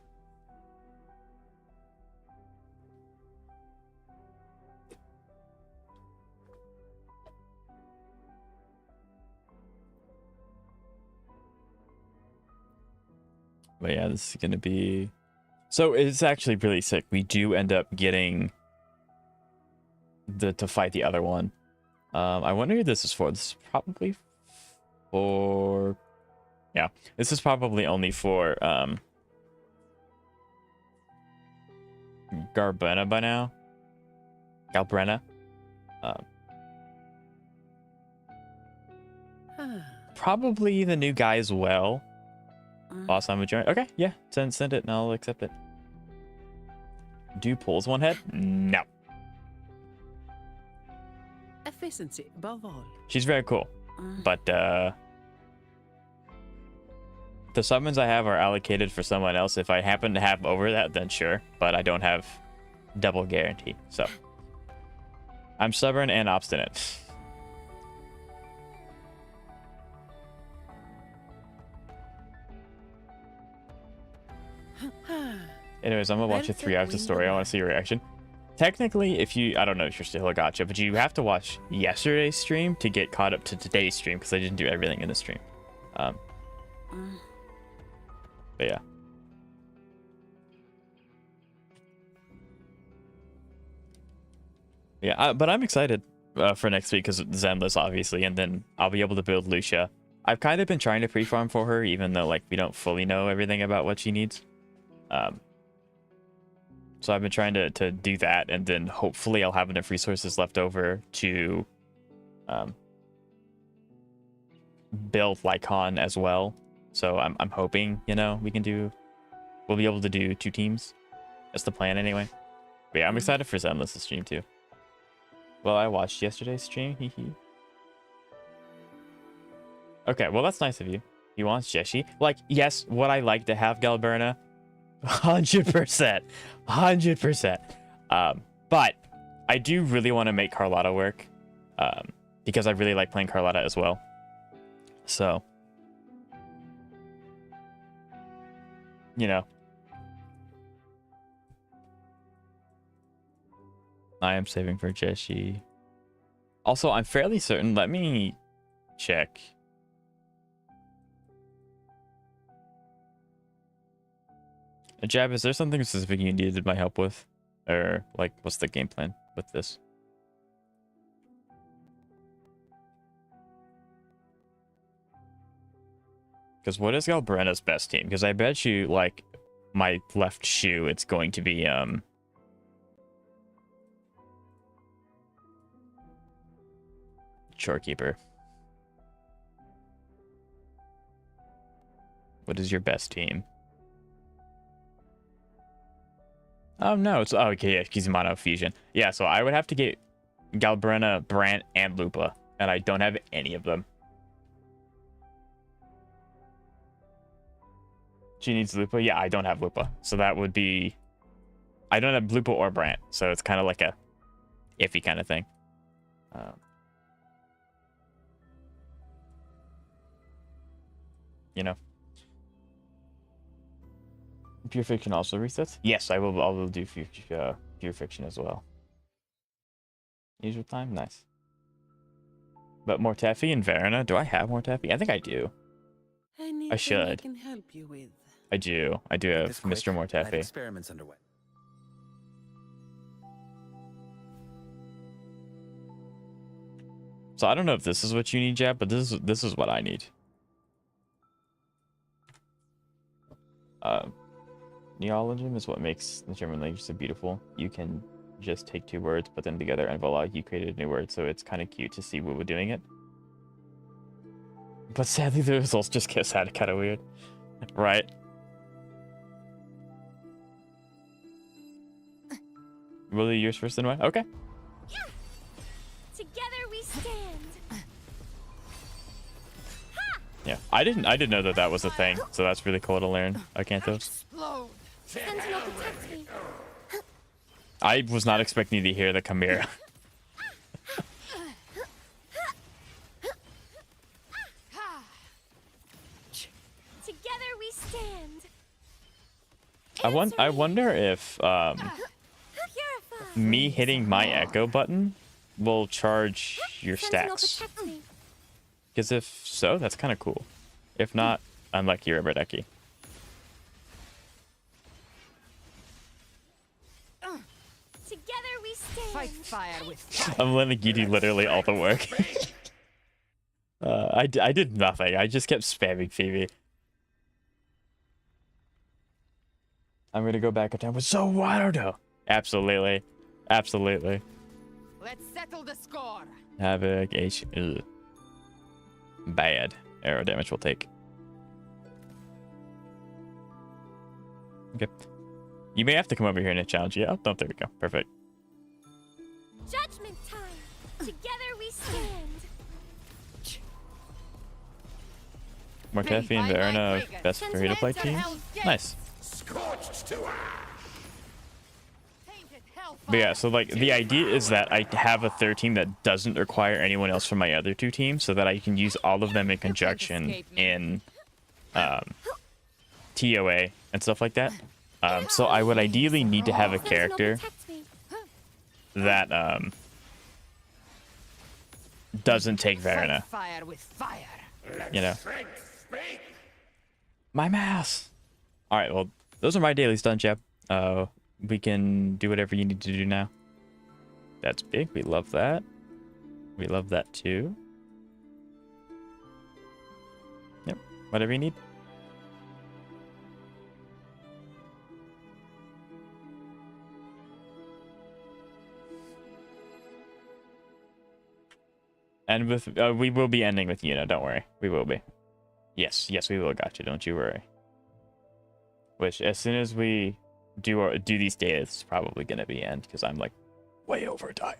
[SPEAKER 1] But yeah, this is gonna be. So it's actually really sick. We do end up getting to fight the other one. I wonder who this is for. This is probably for. Yeah, this is probably only for Galbrena by now. Galbrena. Probably the new guy as well. Boss, I'm a join. Okay, yeah, send it and I'll accept it. Do pulls one head? No.
[SPEAKER 8] Efficiency above all.
[SPEAKER 1] She's very cool, but the summons I have are allocated for someone else. If I happen to have over that, then sure, but I don't have double guarantee, so I'm stubborn and obstinate. Anyways, I'm gonna watch a 3 hours of story. I want to see your reaction. Technically, if you, I don't know if you're still a gotcha, but you have to watch yesterday's stream to get caught up to today's stream because I didn't do everything in the stream. But yeah. Yeah, but I'm excited for next week because Zenless, obviously, and then I'll be able to build Lucia. I've kind of been trying to pre-farm for her, even though like we don't fully know everything about what she needs. So I've been trying to do that, and then hopefully I'll have enough resources left over to build Lycon as well. So I'm hoping, you know, we'll be able to do 2 teams. That's the plan anyway. But yeah, I'm excited for Zenless to stream too. Well, I watched yesterday's stream, hee. Okay, well that's nice of you. You want Jeshi? Like, yes, would I like to have Galbrena? 100%. 100%. But I do really want to make Carlotta work. Because I really like playing Carlotta as well. So, you know. I am saving for Jeshi. Also, I'm fairly certain. Let me check. Jab, is there something specific you needed my help with? Or, like, what's the game plan with this? Because what is Galbrena's best team? Because I bet you, like, my left shoe, it's going to be, Shorekeeper. What is your best team? Oh no, it's okay, yeah, Kizumano Fusion. Yeah, so I would have to get Galbrena, Brant, and Lupa, and I don't have any of them. She needs Lupa? Yeah, I don't have Lupa. So that would be... I don't have Lupa or Brant, so it's kind of like a iffy kind of thing. You know. Pure Fiction also resets? Yes, I will do Pure Fiction as well. Usual time? Nice. But Mortefi and Verena? Do I have Mortefi? I think I do. I should.
[SPEAKER 8] I can help you with.
[SPEAKER 1] I do. I do have Mr. Mortefi.
[SPEAKER 13] Experiments underway.
[SPEAKER 1] So I don't know if this is what you need, Jab, but this is what I need. Neologism is what makes the German language so beautiful. You can just take 2 words, put them together, and voila, you created a new word. So it's kind of cute to see Wuwa doing it. But sadly, the results just get kind of weird, right? Will you yours first then what? Okay.
[SPEAKER 11] Together we stand.
[SPEAKER 1] Yeah, I didn't know that was a thing, so that's really cool to learn. Acanthos.
[SPEAKER 11] Sentinel protect me.
[SPEAKER 1] I was not expecting to hear the Chimera.
[SPEAKER 11] Together we stand.
[SPEAKER 1] I wonder if me hitting my echo button will charge your stacks. Because if so, that's kind of cool. If not, unlucky Riberdeki.
[SPEAKER 11] Together we stand.
[SPEAKER 10] Fight fire with fire.
[SPEAKER 1] I'm letting you do literally all the work. I did nothing. I just kept spamming Phoebe. I'm gonna go back in time with so wild. Absolutely. Absolutely.
[SPEAKER 10] Let's settle the score.
[SPEAKER 1] Havoc, H. Ugh. bad arrow damage we'll take. Okay. You may have to come over here and challenge you. Oh, no, there we go. Perfect.
[SPEAKER 11] Judgment time! Together we stand!
[SPEAKER 1] Mortefi and Verna, best free-to-play teams. Nice.
[SPEAKER 16] Scorched to
[SPEAKER 1] But yeah, so like the idea is that I have a third team that doesn't require anyone else from my other two teams, so that I can use all of them in conjunction in TOA and stuff like that. So I would ideally need to have a character that doesn't take Verna.
[SPEAKER 10] Fire with fire.
[SPEAKER 1] You know. My mass. All right, well, those are my dailies done, Jeb. We can do whatever you need to do now. That's big. We love that. We love that too. Yep. Whatever you need. And with we will be ending with Yuna. Don't worry. We will be. Yes, we will. Got you. Don't you worry. Which, as soon as we do these days, it's probably gonna be end because I'm like way over time.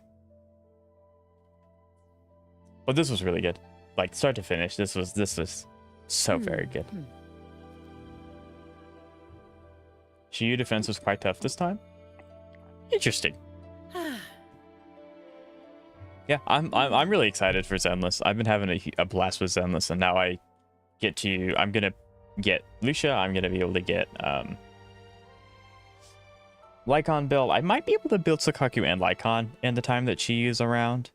[SPEAKER 1] But this was really good. Like start to finish, this was so very good. Shiyu defense was quite tough this time. Interesting. Yeah, I'm really excited for Zenless. I've been having a blast with Zenless, and now I'm gonna get Lucia. I'm gonna be able to get Lycon build. I might be able to build Sukaku and Lycon in the time that Chiyu's around,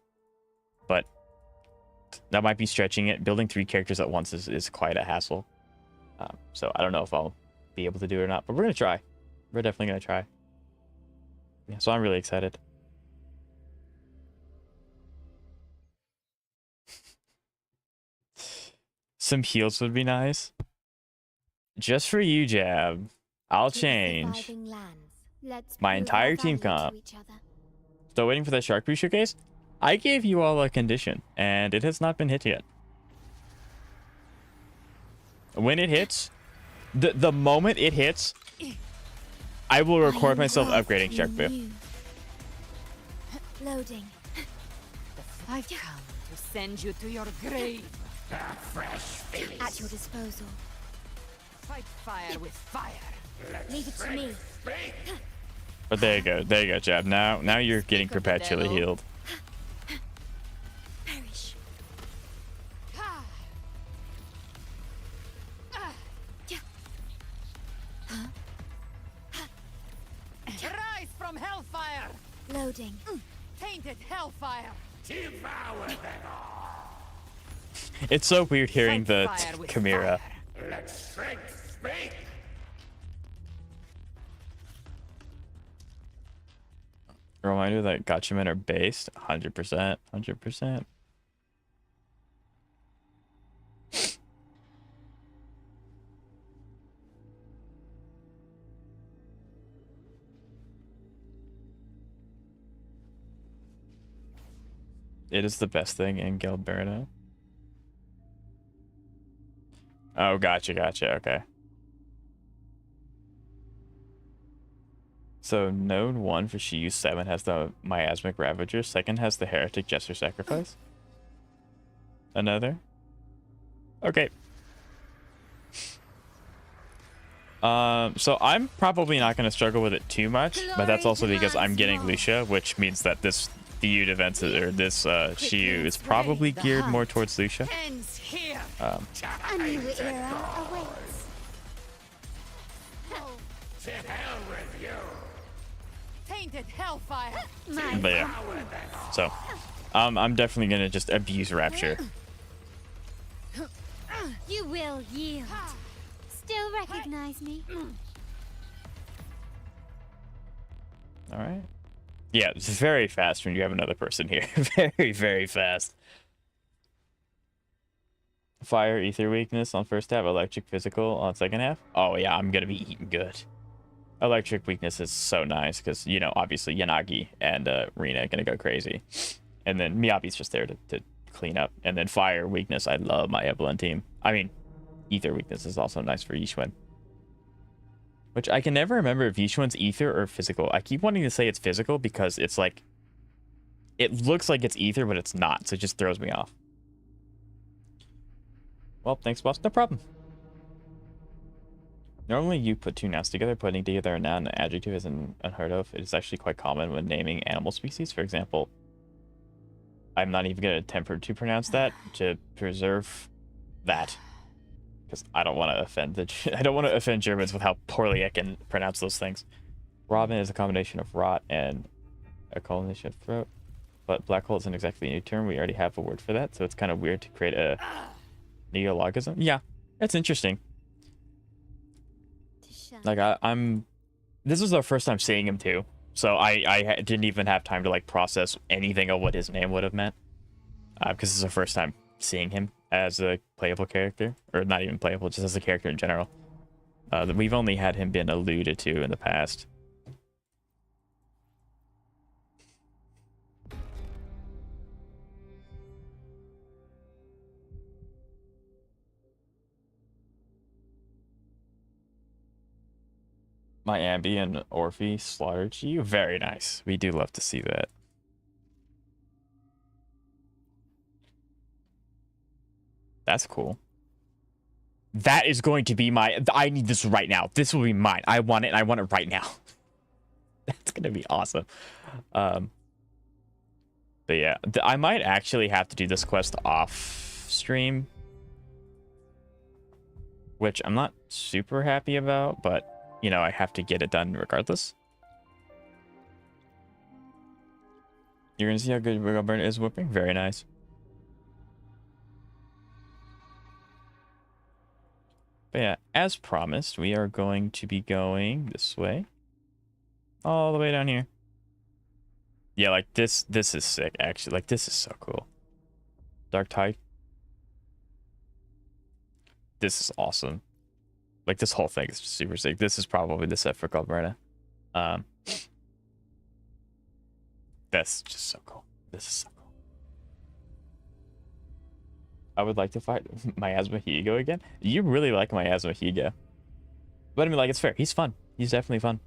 [SPEAKER 1] but that might be stretching it. Building 3 characters at once is quite a hassle. So I don't know if I'll be able to do it or not, but we're gonna try. We're definitely gonna try. Yeah, so I'm really excited. Some heals would be nice. Just for you, Jab. I'll change my entire team comp. Still waiting for that Shark Boo showcase? I gave you all a condition, and it has not been hit yet. When it hits, the moment it hits, I will record myself upgrading Shark Boo.
[SPEAKER 9] Loading.
[SPEAKER 10] I've come to send you to your grave.
[SPEAKER 9] At your disposal.
[SPEAKER 10] Fight fire with fire.
[SPEAKER 9] Leave it to me.
[SPEAKER 1] But there you go, Jab. Now you're getting perpetually healed.
[SPEAKER 9] Perish.
[SPEAKER 10] Rise from hellfire.
[SPEAKER 9] Loading.
[SPEAKER 10] Tainted hellfire.
[SPEAKER 16] Devour them all.
[SPEAKER 1] It's so weird hearing the Chimera.
[SPEAKER 16] Let strength speak.
[SPEAKER 1] Reminder that Gotchamen are based 100%. 100%. It is the best thing in Galbrena. Oh, gotcha. Okay. So node 1 for Shiyu 7 has the Miasmic Ravager. Second has the Heretic Jester Sacrifice. Another. Okay. So I'm probably not going to struggle with it too much, but that's also because I'm getting Lucia, which means that this defense or this Shiyu is probably geared more towards Lucia.
[SPEAKER 9] A new era awaits.
[SPEAKER 16] To hell with you.
[SPEAKER 10] Tainted hellfire.
[SPEAKER 1] But yeah. So, I'm definitely gonna just abuse Rapture.
[SPEAKER 9] You will yield. Still recognize me?
[SPEAKER 1] All right. Yeah, it's very fast when you have another person here. Very, very fast. Fire, ether weakness on first half, electric physical on second half. Oh yeah, I'm gonna be eating good. Electric weakness is so nice because, you know, obviously Yanagi and Rina are gonna go crazy, and then Miyabi's just there to cleanup. And then fire weakness. I love my Evelyn team. I mean, ether weakness is also nice for Yixuan. Which I can never remember if Yixuan's ether or physical. I keep wanting to say it's physical because it's like, it looks like it's ether, but it's not. So it just throws me off. Well, thanks, boss. No problem. Normally you put two nouns together. Putting together a noun and an adjective isn't unheard of. It is actually quite common when naming animal species. For example, I'm not even going to attempt to pronounce that to preserve that. Because I don't want to offend I don't want to offend Germans with how poorly I can pronounce those things. Robin is a combination of rot and a colonization of throat. But black hole isn't exactly a new term. We already have a word for that. So it's kind of weird to create a neologism. Yeah, that's interesting. Like this was the first time seeing him too. So I didn't even have time to like process anything of what his name would have meant. Because this is the first time seeing him as a playable character. Or not even playable, just as a character in general. We've only had him been alluded to in the past. My Ambi and Orphe slaughtered you. Very nice. We do love to see that. That's cool. That is going to be my... I need this right now. This will be mine. I want it, and I want it right now. That's going to be awesome. But yeah, I might actually have to do this quest off stream. Which I'm not super happy about, but... you know, I have to get it done regardless. You're gonna see how good Galbrena is whipping? Very nice. But yeah, as promised, we are going to be going this way. All the way down here. Yeah, like this is sick, actually. Like, this is so cool. Dark Tide. This is awesome. Like, this whole thing is super sick. This is probably the set for Galbrena. That's just so cool. This is so cool. I would like to fight Miasma Higo again. You really like Miasma Higo. But I mean, like, it's fair. He's fun. He's definitely fun.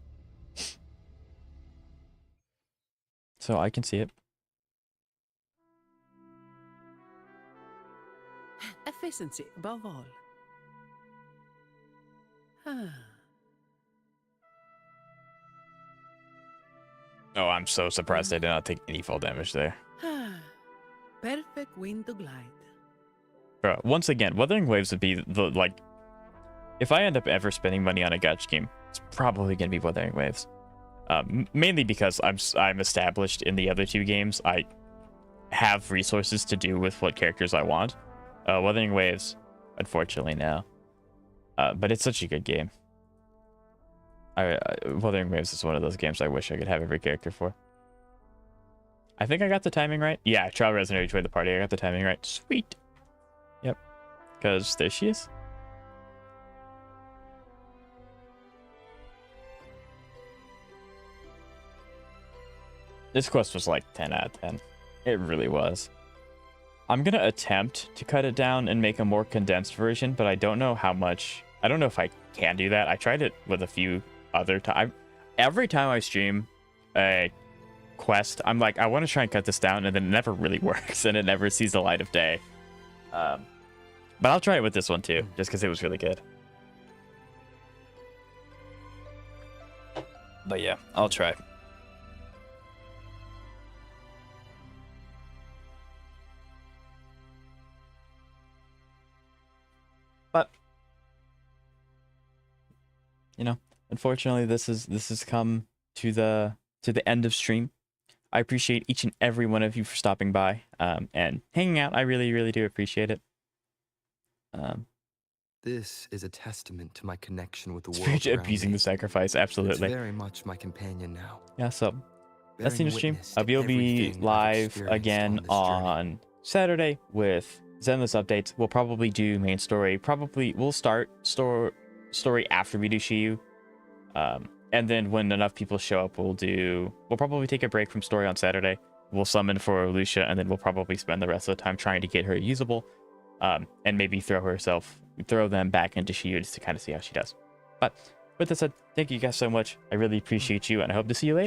[SPEAKER 1] So I can see it.
[SPEAKER 8] Efficiency above all.
[SPEAKER 1] Oh, I'm so surprised I did not take any fall damage there.
[SPEAKER 8] Perfect wind to glide.
[SPEAKER 1] Bro, once again, Wuthering Waves would be the, like... if I end up ever spending money on a gacha game, it's probably going to be Wuthering Waves. Mainly because I'm established in the other two games. I have resources to do with what characters I want. Wuthering Waves, unfortunately, no. But it's such a good game. Wuthering Waves is one of those games I wish I could have every character for. I think I got the timing right. Yeah, Trial Resonator joined the party. I got the timing right. Sweet. Yep. Because there she is. This quest was like 10 out of 10. It really was. I'm going to attempt to cut it down and make a more condensed version, but I don't know how much... I don't know if I can do that. I tried it with a few other times. Every time I stream a quest, I'm like, I want to try and cut this down, and then it never really works, and it never sees the light of day. But I'll try it with this one too, just because it was really good. But yeah, I'll try. But you know, unfortunately, this has come to the end of stream. I appreciate each and every one of you for stopping by and hanging out. I really, really do appreciate it.
[SPEAKER 4] This is a testament to my connection with the world.
[SPEAKER 1] It's abusing the sacrifice, absolutely.
[SPEAKER 4] It's very much my companion now.
[SPEAKER 1] Yeah, so that's the stream. We'll be live again on Saturday with Zenless updates. We'll probably do main story. Probably we'll start story after we do Shiyu. And then when enough people show up, we'll probably take a break from story on Saturday. we'll summon for Lucia, and then we'll probably spend the rest of the time trying to get her usable, and maybe throw them back into Shiyu just to kind of see how she does. But with that said, thank you guys so much. I really appreciate you, and I hope to see you later.